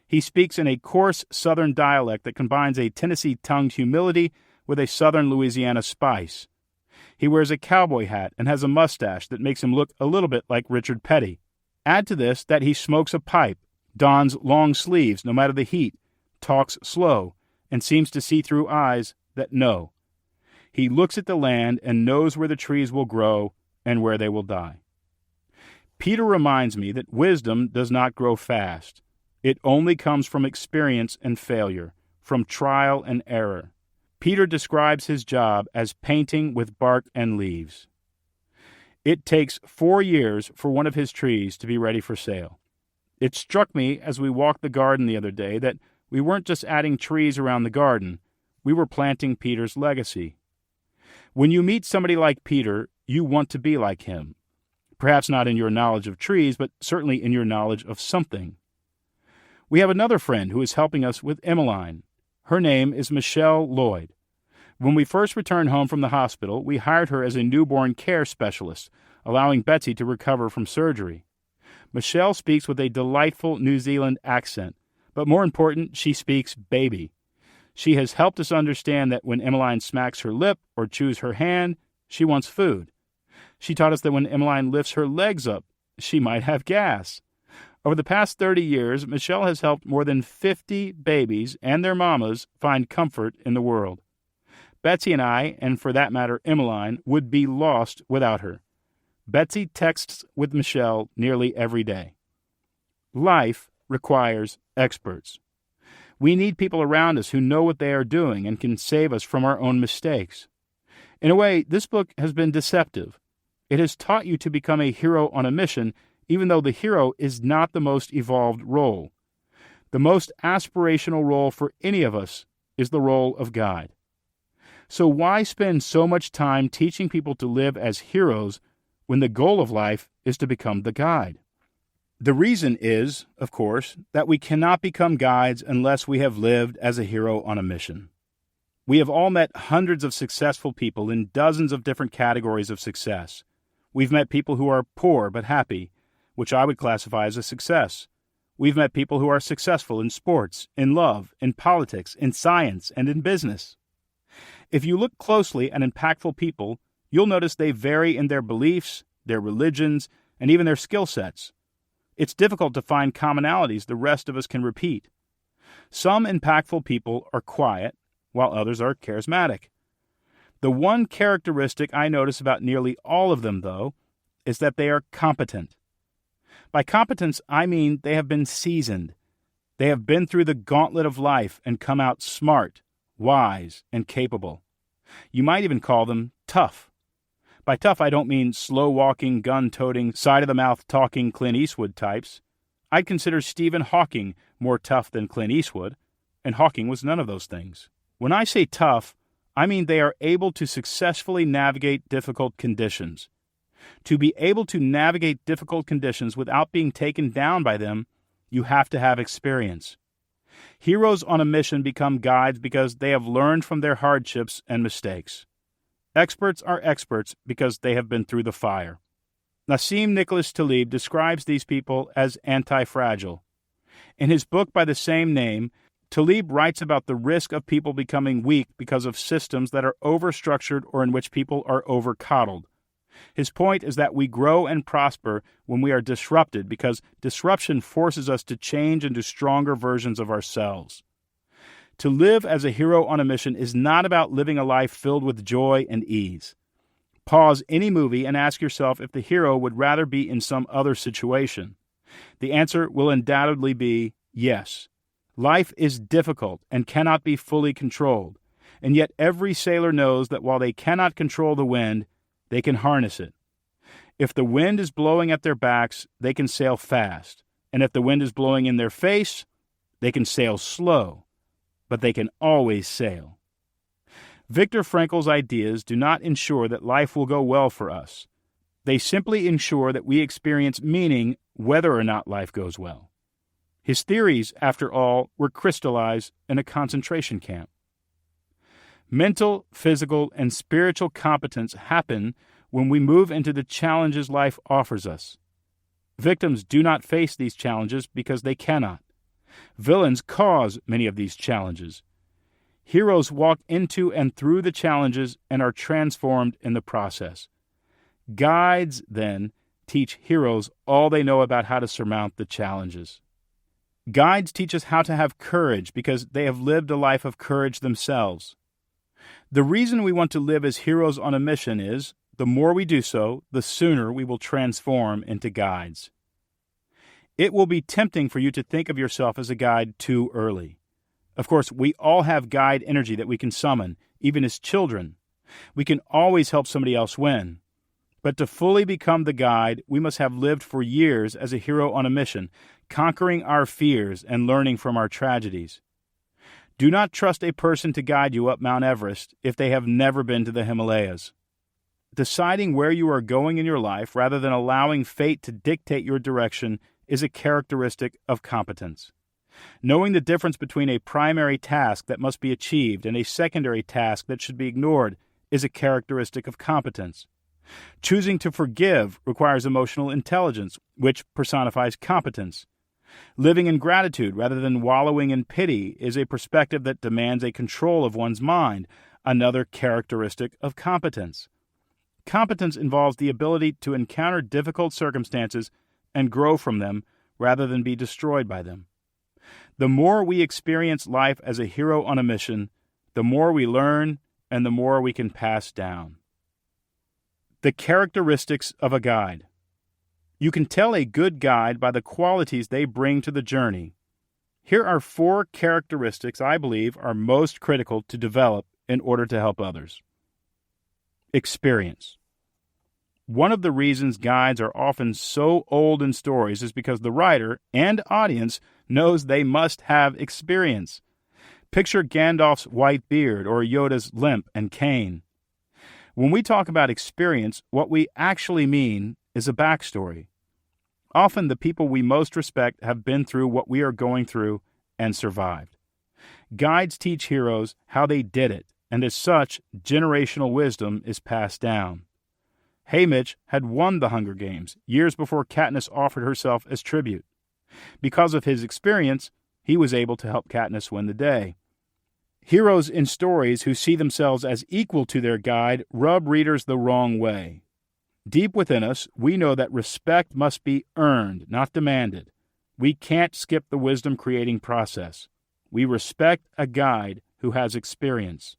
He speaks in a coarse Southern dialect that combines a Tennessee-tongued humility with a Southern Louisiana spice. He wears a cowboy hat and has a mustache that makes him look a little bit like Richard Petty. Add to this that he smokes a pipe, dons long sleeves no matter the heat, talks slow, and seems to see through eyes that know. He looks at the land and knows where the trees will grow and where they will die. Peter reminds me that wisdom does not grow fast. It only comes from experience and failure, from trial and error. Peter describes his job as painting with bark and leaves. It takes 4 years for one of his trees to be ready for sale. It struck me as we walked the garden the other day that we weren't just adding trees around the garden, we were planting Peter's legacy. When you meet somebody like Peter, you want to be like him. Perhaps not in your knowledge of trees, but certainly in your knowledge of something. We have another friend who is helping us with Emmeline. Her name is Michelle Lloyd. When we first returned home from the hospital, we hired her as a newborn care specialist, allowing Betsy to recover from surgery. Michelle speaks with a delightful New Zealand accent, but more important, she speaks baby. She has helped us understand that when Emmeline smacks her lip or chews her hand, she wants food. She taught us that when Emmeline lifts her legs up, she might have gas. Over the past 30 years, Michelle has helped more than 50 babies and their mamas find comfort in the world. Betsy and I, and for that matter Emmeline, would be lost without her. Betsy texts with Michelle nearly every day. Life requires experts. We need people around us who know what they are doing and can save us from our own mistakes. In a way, this book has been deceptive. It has taught you to become a hero on a mission, even though the hero is not the most evolved role. The most aspirational role for any of us is the role of guide. So why spend so much time teaching people to live as heroes when the goal of life is to become the guide? The reason is, of course, that we cannot become guides unless we have lived as a hero on a mission. We have all met hundreds of successful people in dozens of different categories of success. We've met people who are poor but happy, which I would classify as a success. We've met people who are successful in sports, in love, in politics, in science, and in business. If you look closely at impactful people, you'll notice they vary in their beliefs, their religions, and even their skill sets. It's difficult to find commonalities the rest of us can repeat. Some impactful people are quiet, while others are charismatic. The one characteristic I notice about nearly all of them, though, is that they are competent. By competence, I mean they have been seasoned. They have been through the gauntlet of life and come out smart, wise, and capable. You might even call them tough. By tough, I don't mean slow-walking, gun-toting, side-of-the-mouth talking Clint Eastwood types. I'd consider Stephen Hawking more tough than Clint Eastwood, and Hawking was none of those things. When I say tough, I mean they are able to successfully navigate difficult conditions. To be able to navigate difficult conditions without being taken down by them, you have to have experience. Heroes on a mission become guides because they have learned from their hardships and mistakes. Experts are experts because they have been through the fire. Nassim Nicholas Taleb describes these people as anti-fragile. In his book by the same name, Taleb writes about the risk of people becoming weak because of systems that are overstructured or in which people are over-coddled. His point is that we grow and prosper when we are disrupted because disruption forces us to change into stronger versions of ourselves. To live as a hero on a mission is not about living a life filled with joy and ease. Pause any movie and ask yourself if the hero would rather be in some other situation. The answer will undoubtedly be yes. Life is difficult and cannot be fully controlled, and yet every sailor knows that while they cannot control the wind, they can harness it. If the wind is blowing at their backs, they can sail fast, and if the wind is blowing in their face, they can sail slow, but they can always sail. Viktor Frankl's ideas do not ensure that life will go well for us. They simply ensure that we experience meaning whether or not life goes well. His theories, after all, were crystallized in a concentration camp. Mental, physical, and spiritual competence happen when we move into the challenges life offers us. Victims do not face these challenges because they cannot. Villains cause many of these challenges. Heroes walk into and through the challenges and are transformed in the process. Guides, then, teach heroes all they know about how to surmount the challenges. Guides teach us how to have courage because they have lived a life of courage themselves. The reason we want to live as heroes on a mission is, the more we do so, the sooner we will transform into guides. It will be tempting for you to think of yourself as a guide too early. Of course, we all have guide energy that we can summon, even as children. We can always help somebody else win. But to fully become the guide, we must have lived for years as a hero on a mission, conquering our fears and learning from our tragedies. Do not trust a person to guide you up Mount Everest if they have never been to the Himalayas. Deciding where you are going in your life rather than allowing fate to dictate your direction is a characteristic of competence. Knowing the difference between a primary task that must be achieved and a secondary task that should be ignored is a characteristic of competence. Choosing to forgive requires emotional intelligence, which personifies competence. Living in gratitude rather than wallowing in pity is a perspective that demands a control of one's mind, another characteristic of competence. Competence involves the ability to encounter difficult circumstances and grow from them rather than be destroyed by them. The more we experience life as a hero on a mission, the more we learn, and the more we can pass down. The characteristics of a guide. You can tell a good guide by the qualities they bring to the journey. Here are 4 characteristics I believe are most critical to develop in order to help others. Experience. One of the reasons guides are often so old in stories is because the writer and audience knows they must have experience. Picture Gandalf's white beard or Yoda's limp and cane. When we talk about experience, what we actually mean is a backstory. Often the people we most respect have been through what we are going through and survived. Guides teach heroes how they did it, and as such, generational wisdom is passed down. Haymitch had won the Hunger Games years before Katniss offered herself as tribute. Because of his experience, he was able to help Katniss win the day. Heroes in stories who see themselves as equal to their guide rub readers the wrong way. Deep within us, we know that respect must be earned, not demanded. We can't skip the wisdom-creating process. We respect a guide who has experience.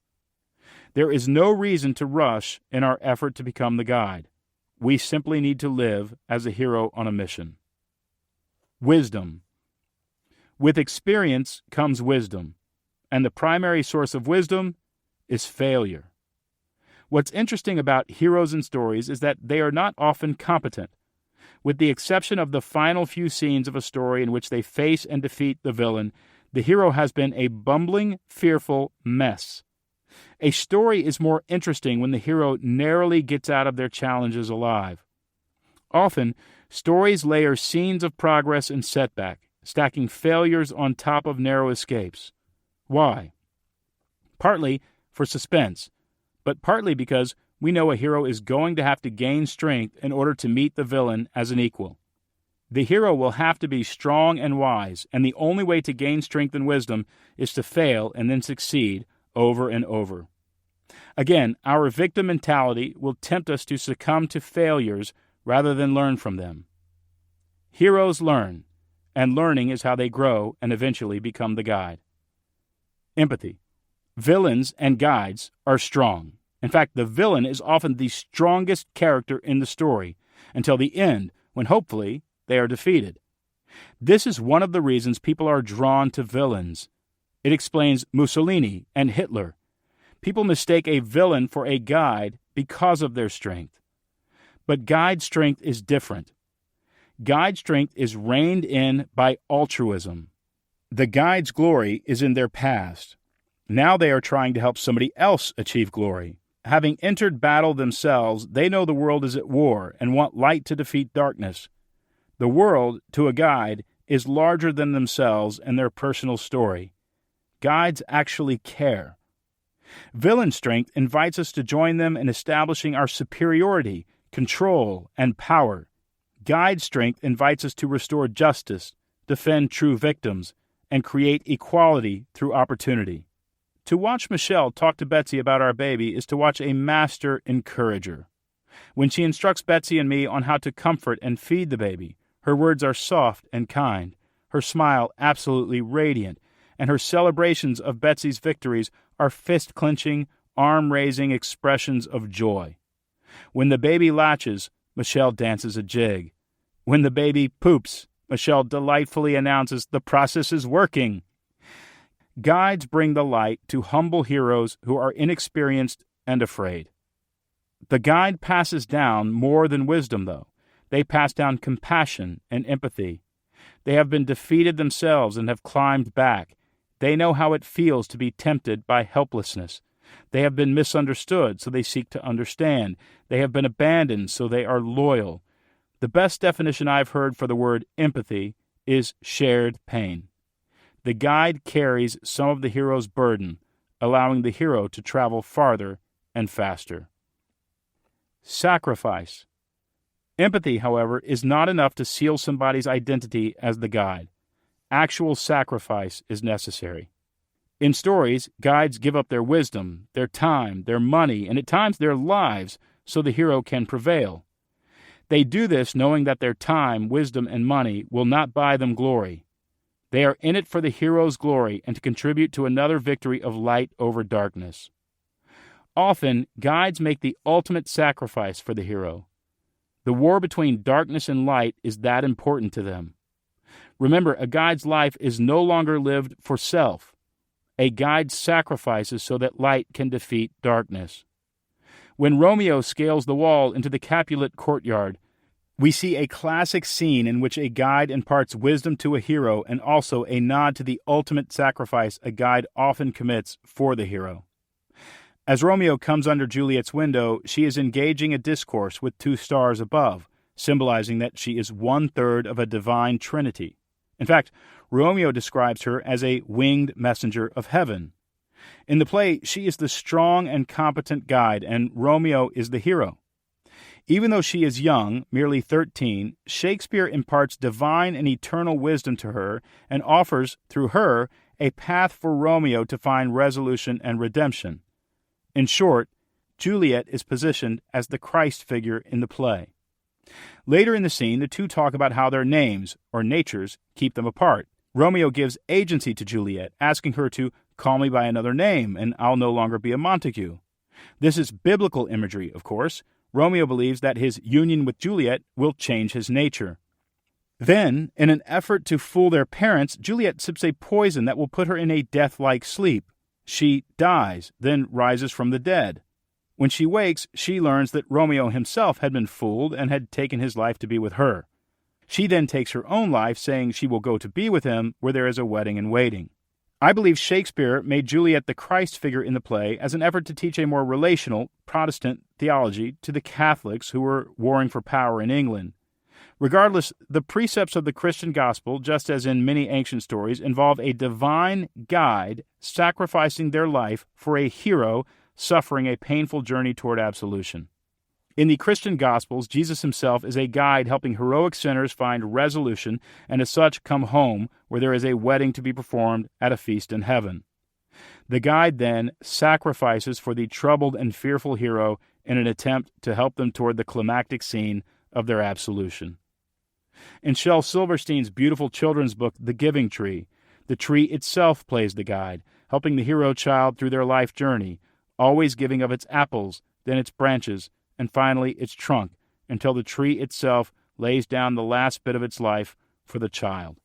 There is no reason to rush in our effort to become the guide. We simply need to live as a hero on a mission. Wisdom. With experience comes wisdom, and the primary source of wisdom is failure. What's interesting about heroes in stories is that they are not often competent. With the exception of the final few scenes of a story in which they face and defeat the villain, the hero has been a bumbling, fearful mess. A story is more interesting when the hero narrowly gets out of their challenges alive. Often, stories layer scenes of progress and setback, stacking failures on top of narrow escapes. Why? Partly for suspense, but partly because we know a hero is going to have to gain strength in order to meet the villain as an equal. The hero will have to be strong and wise, and the only way to gain strength and wisdom is to fail and then succeed over and over. Again, our victim mentality will tempt us to succumb to failures rather than learn from them. Heroes learn, and learning is how they grow and eventually become the guide. Empathy. Villains and guides are strong. In fact, the villain is often the strongest character in the story, until the end, when hopefully they are defeated. This is one of the reasons people are drawn to villains. It explains Mussolini and Hitler. People mistake a villain for a guide because of their strength. But guide strength is different. Guide strength is reined in by altruism. The guide's glory is in their past. Now they are trying to help somebody else achieve glory. Having entered battle themselves, they know the world is at war and want light to defeat darkness. The world, to a guide, is larger than themselves and their personal story. Guides actually care. Villain strength invites us to join them in establishing our superiority, control, and power. Guide strength invites us to restore justice, defend true victims, and create equality through opportunity. To watch Michelle talk to Betsy about our baby is to watch a master encourager. When she instructs Betsy and me on how to comfort and feed the baby, her words are soft and kind, her smile absolutely radiant, and her celebrations of Betsy's victories are fist-clenching, arm-raising expressions of joy. When the baby latches, Michelle dances a jig. When the baby poops, Michelle delightfully announces the process is working. Guides bring the light to humble heroes who are inexperienced and afraid. The guide passes down more than wisdom, though. They pass down compassion and empathy. They have been defeated themselves and have climbed back. They know how it feels to be tempted by helplessness. They have been misunderstood, so they seek to understand. They have been abandoned, so they are loyal. The best definition I've heard for the word empathy is shared pain. The guide carries some of the hero's burden, allowing the hero to travel farther and faster. Sacrifice. Empathy, however, is not enough to seal somebody's identity as the guide. Actual sacrifice is necessary. In stories, guides give up their wisdom, their time, their money, and at times their lives so the hero can prevail. They do this knowing that their time, wisdom, and money will not buy them glory. They are in it for the hero's glory and to contribute to another victory of light over darkness. Often, guides make the ultimate sacrifice for the hero. The war between darkness and light is that important to them. Remember, a guide's life is no longer lived for self. A guide sacrifices so that light can defeat darkness. When Romeo scales the wall into the Capulet courtyard, we see a classic scene in which a guide imparts wisdom to a hero and also a nod to the ultimate sacrifice a guide often commits for the hero. As Romeo comes under Juliet's window, she is engaging a discourse with two stars above, symbolizing that she is one-third of a divine trinity. In fact, Romeo describes her as a winged messenger of heaven. In the play, she is the strong and competent guide, and Romeo is the hero. Even though she is young, merely 13, Shakespeare imparts divine and eternal wisdom to her and offers, through her, a path for Romeo to find resolution and redemption. In short, Juliet is positioned as the Christ figure in the play. Later in the scene, the two talk about how their names, or natures, keep them apart. Romeo gives agency to Juliet, asking her to call me by another name, and I'll no longer be a Montague. This is biblical imagery, of course. Romeo believes that his union with Juliet will change his nature. Then, in an effort to fool their parents, Juliet sips a poison that will put her in a death-like sleep. She dies, then rises from the dead. When she wakes, she learns that Romeo himself had been fooled and had taken his life to be with her. She then takes her own life, saying she will go to be with him where there is a wedding in waiting. I believe Shakespeare made Juliet the Christ figure in the play as an effort to teach a more relational, Protestant theology to the Catholics who were warring for power in England. Regardless, the precepts of the Christian gospel, just as in many ancient stories, involve a divine guide sacrificing their life for a hero suffering a painful journey toward absolution. In the Christian Gospels, Jesus himself is a guide helping heroic sinners find resolution and as such come home where there is a wedding to be performed at a feast in heaven. The guide then sacrifices for the troubled and fearful hero in an attempt to help them toward the climactic scene of their absolution. In Shel Silverstein's beautiful children's book, The Giving Tree, the tree itself plays the guide, helping the hero child through their life journey, always giving of its apples, then its branches, and finally its trunk, until the tree itself lays down the last bit of its life for the child.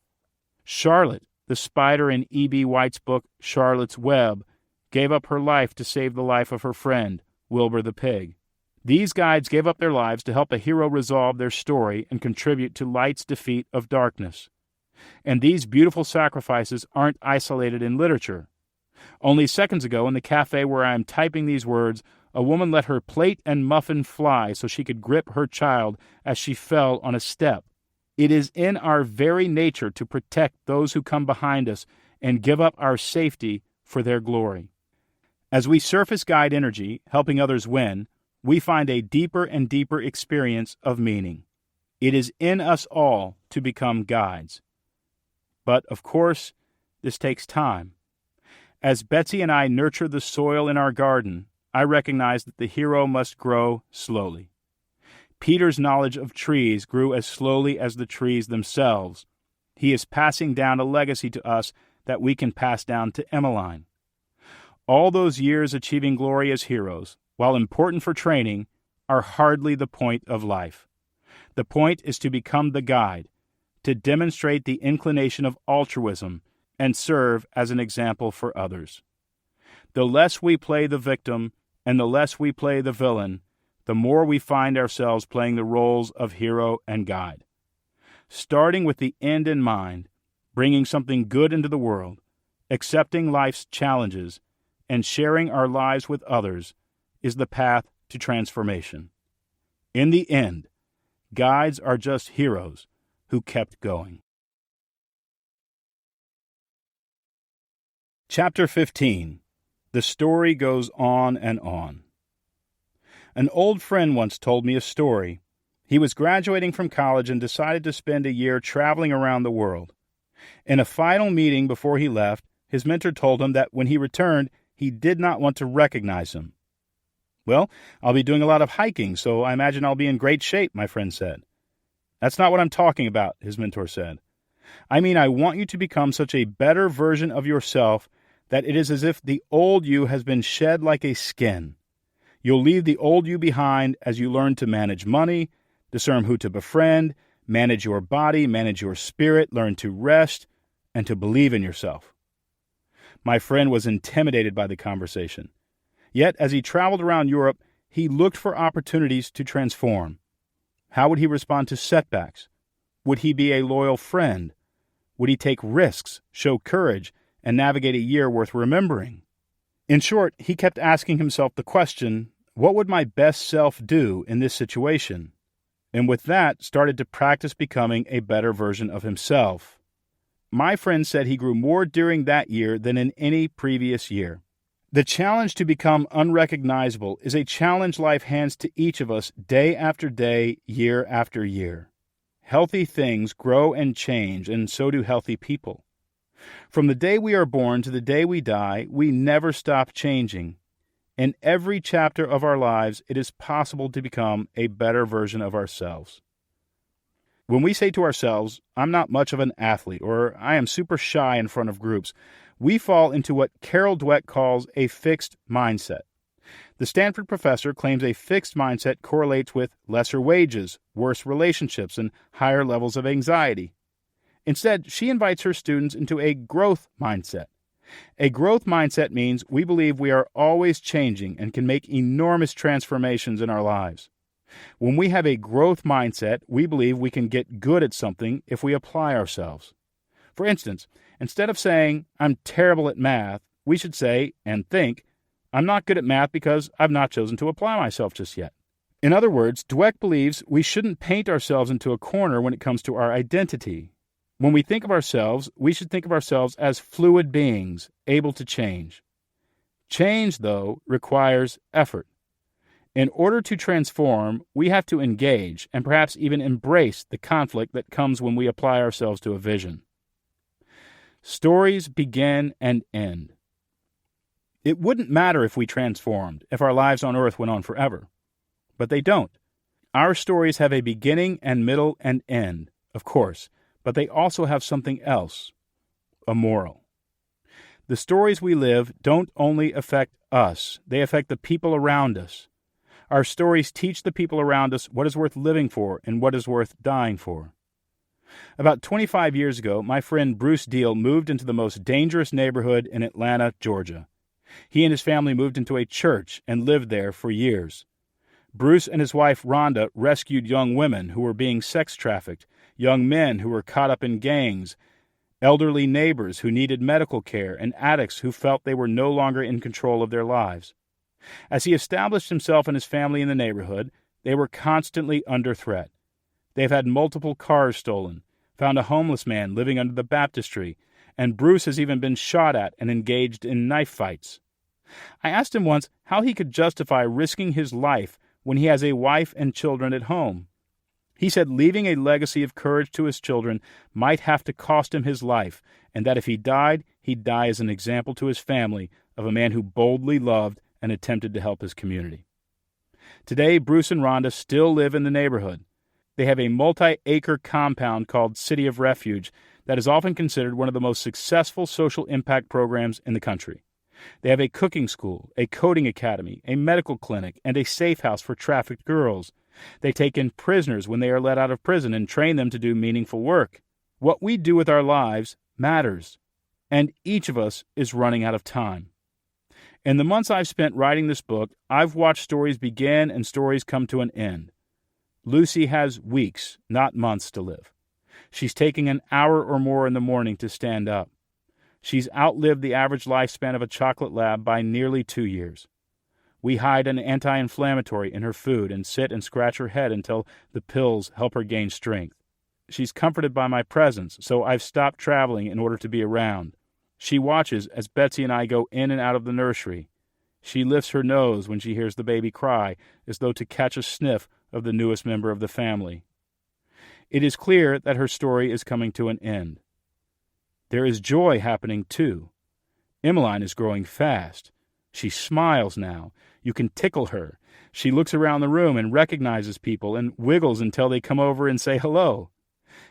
Charlotte, the spider in E.B. White's book Charlotte's Web, gave up her life to save the life of her friend, Wilbur the pig. These guides gave up their lives to help a hero resolve their story and contribute to light's defeat of darkness. And these beautiful sacrifices aren't isolated in literature. Only seconds ago, in the cafe where I am typing these words, a woman let her plate and muffin fly so she could grip her child as she fell on a step. It is in our very nature to protect those who come behind us and give up our safety for their glory. As we surface guide energy, helping others win, we find a deeper and deeper experience of meaning. It is in us all to become guides. But, of course, this takes time. As Betsy and I nurture the soil in our garden, I recognize that the hero must grow slowly. Peter's knowledge of trees grew as slowly as the trees themselves. He is passing down a legacy to us that we can pass down to Emmeline. All those years achieving glory as heroes, while important for training, are hardly the point of life. The point is to become the guide, to demonstrate the inclination of altruism, and serve as an example for others. The less we play the victim and the less we play the villain, the more we find ourselves playing the roles of hero and guide. Starting with the end in mind, bringing something good into the world, accepting life's challenges, and sharing our lives with others is the path to transformation. In the end, guides are just heroes who kept going. Chapter 15. The story goes on and on. An old friend once told me a story. He was graduating from college and decided to spend a year traveling around the world. In a final meeting before he left, his mentor told him that when he returned, he did not want to recognize him. "Well, I'll be doing a lot of hiking, so I imagine I'll be in great shape," my friend said. "That's not what I'm talking about," his mentor said. "I mean, I want you to become such a better version of yourself that it is as if the old you has been shed like a skin. You'll leave the old you behind as you learn to manage money, discern who to befriend, manage your body, manage your spirit, learn to rest, and to believe in yourself. My friend was intimidated by the conversation. Yet, as he traveled around Europe, he looked for opportunities to transform. How would he respond to setbacks? Would he be a loyal friend? Would he take risks, show courage, and navigate a year worth remembering? In short, he kept asking himself the question, what would my best self do in this situation? And with that, started to practice becoming a better version of himself. My friend said he grew more during that year than in any previous year. The challenge to become unrecognizable is a challenge life hands to each of us day after day, year after year. Healthy things grow and change, and so do healthy people. From the day we are born to the day we die, we never stop changing. In every chapter of our lives, it is possible to become a better version of ourselves. When we say to ourselves, I'm not much of an athlete, or I am super shy in front of groups, we fall into what Carol Dweck calls a fixed mindset. The Stanford professor claims a fixed mindset correlates with lesser wages, worse relationships, and higher levels of anxiety. Instead, she invites her students into a growth mindset. A growth mindset means we believe we are always changing and can make enormous transformations in our lives. When we have a growth mindset, we believe we can get good at something if we apply ourselves. For instance, instead of saying, I'm terrible at math, we should say and think, I'm not good at math because I've not chosen to apply myself just yet. In other words, Dweck believes we shouldn't paint ourselves into a corner when it comes to our identity. When we think of ourselves, we should think of ourselves as fluid beings, able to change. Change, though, requires effort. In order to transform, we have to engage and perhaps even embrace the conflict that comes when we apply ourselves to a vision. Stories begin and end. It wouldn't matter if we transformed, if our lives on earth went on forever. But they don't. Our stories have a beginning and middle and end, of course, but they also have something else, a moral. The stories we live don't only affect us, they affect the people around us. Our stories teach the people around us what is worth living for and what is worth dying for. About 25 years ago, my friend Bruce Deal moved into the most dangerous neighborhood in Atlanta, Georgia. He and his family moved into a church and lived there for years. Bruce and his wife Rhonda rescued young women who were being sex trafficked, young men who were caught up in gangs, elderly neighbors who needed medical care, and addicts who felt they were no longer in control of their lives. As he established himself and his family in the neighborhood, they were constantly under threat. They've had multiple cars stolen, found a homeless man living under the baptistry, and Bruce has even been shot at and engaged in knife fights. I asked him once how he could justify risking his life when he has a wife and children at home. He said leaving a legacy of courage to his children might have to cost him his life, and that if he died, he'd die as an example to his family of a man who boldly loved and attempted to help his community. Today, Bruce and Rhonda still live in the neighborhood. They have a multi-acre compound called City of Refuge that is often considered one of the most successful social impact programs in the country. They have a cooking school, a coding academy, a medical clinic, and a safe house for trafficked girls. They take in prisoners when they are let out of prison and train them to do meaningful work. What we do with our lives matters, and each of us is running out of time. In the months I've spent writing this book, I've watched stories begin and stories come to an end. Lucy has weeks, not months, to live. She's taking an hour or more in the morning to stand up. She's outlived the average lifespan of a chocolate lab by nearly 2 years. We hide an anti-inflammatory in her food and sit and scratch her head until the pills help her gain strength. She's comforted by my presence, so I've stopped traveling in order to be around. She watches as Betsy and I go in and out of the nursery. She lifts her nose when she hears the baby cry, as though to catch a sniff of the newest member of the family. It is clear that her story is coming to an end. There is joy happening, too. Emmeline is growing fast. She smiles now. You can tickle her. She looks around the room and recognizes people and wiggles until they come over and say hello.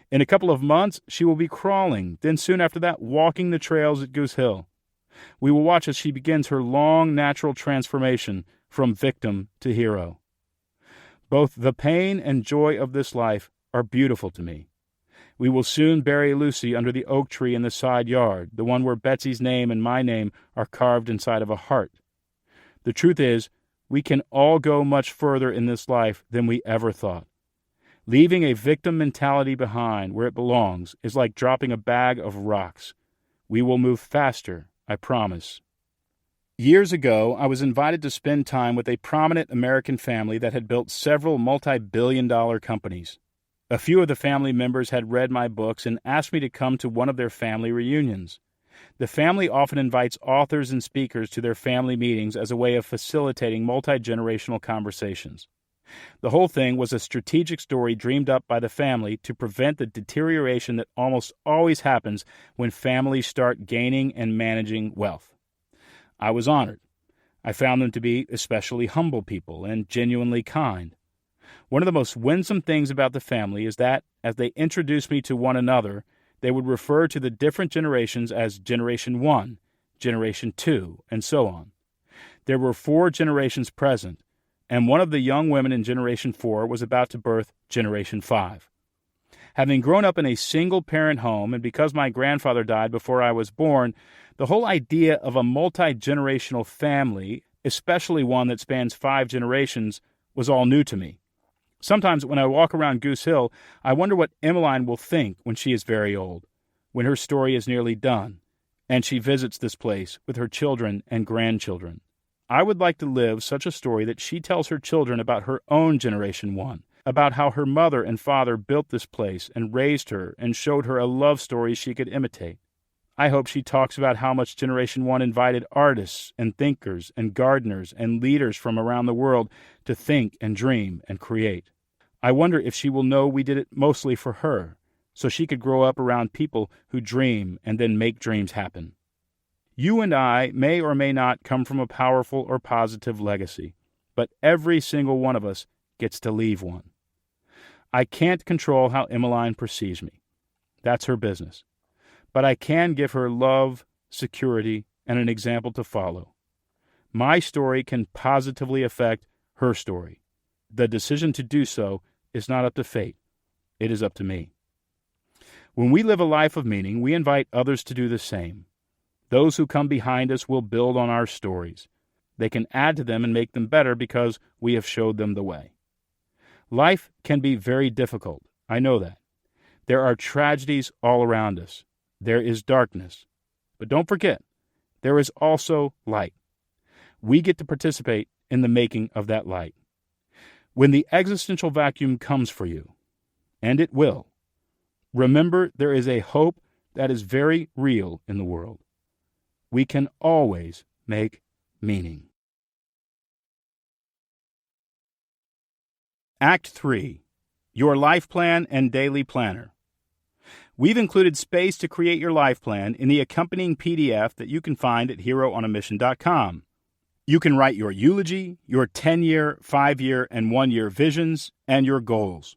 In a couple of months, she will be crawling, then soon after that, walking the trails at Goose Hill. We will watch as she begins her long natural transformation from victim to hero. Both the pain and joy of this life are beautiful to me. We will soon bury Lucy under the oak tree in the side yard, the one where Betsy's name and my name are carved inside of a heart. The truth is, we can all go much further in this life than we ever thought. Leaving a victim mentality behind where it belongs is like dropping a bag of rocks. We will move faster, I promise. Years ago, I was invited to spend time with a prominent American family that had built several multi-billion-dollar companies. A few of the family members had read my books and asked me to come to one of their family reunions. The family often invites authors and speakers to their family meetings as a way of facilitating multi-generational conversations. The whole thing was a strategic story dreamed up by the family to prevent the deterioration that almost always happens when families start gaining and managing wealth. I was honored. I found them to be especially humble people and genuinely kind. One of the most winsome things about the family is that, as they introduced me to one another, they would refer to the different generations as Generation 1, Generation 2, and so on. There were 4 generations present, and one of the young women in Generation 4 was about to birth Generation 5. Having grown up in a single-parent home, and because my grandfather died before I was born, the whole idea of a multi-generational family, especially one that spans 5 generations, was all new to me. Sometimes when I walk around Goose Hill, I wonder what Emmeline will think when she is very old, when her story is nearly done, and she visits this place with her children and grandchildren. I would like to live such a story that she tells her children about her own Generation 1, about how her mother and father built this place and raised her and showed her a love story she could imitate. I hope she talks about how much Generation 1 invited artists and thinkers and gardeners and leaders from around the world to think and dream and create. I wonder if she will know we did it mostly for her, so she could grow up around people who dream and then make dreams happen. You and I may or may not come from a powerful or positive legacy, but every single one of us gets to leave one. I can't control how Emmeline perceives me. That's her business. But I can give her love, security, and an example to follow. My story can positively affect her story. The decision to do so is not up to fate. It is up to me. When we live a life of meaning, we invite others to do the same. Those who come behind us will build on our stories. They can add to them and make them better because we have showed them the way. Life can be very difficult. I know that. There are tragedies all around us. There is darkness. But don't forget, there is also light. We get to participate in the making of that light. When the existential vacuum comes for you, and it will, remember there is a hope that is very real in the world. We can always make meaning. Act 3. Your Life Plan and Daily Planner. We've included space to create your life plan in the accompanying PDF that you can find at HeroOnAMission.com. You can write your eulogy, your 10-year, 5-year, and 1-year visions, and your goals.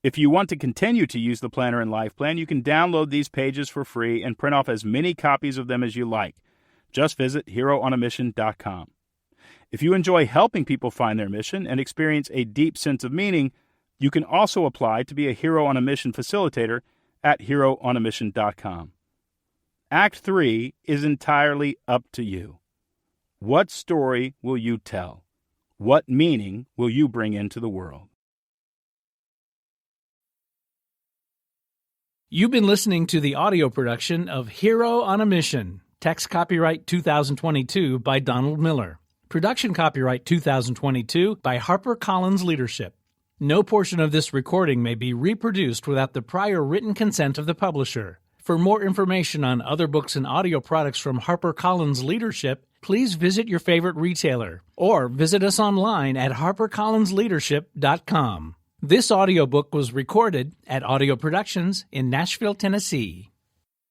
If you want to continue to use the planner and life plan, you can download these pages for free and print off as many copies of them as you like. Just visit HeroOnAMission.com. If you enjoy helping people find their mission and experience a deep sense of meaning, you can also apply to be a Hero on a Mission facilitator at HeroOnAMission.com. Act 3 is entirely up to you. What story will you tell? What meaning will you bring into the world? You've been listening to the audio production of Hero on a Mission. Text copyright 2022 by Donald Miller. Production copyright 2022 by HarperCollins Leadership. No portion of this recording may be reproduced without the prior written consent of the publisher. For more information on other books and audio products from HarperCollins Leadership, please visit your favorite retailer or visit us online at harpercollinsleadership.com. This audiobook was recorded at Audio Productions in Nashville, Tennessee.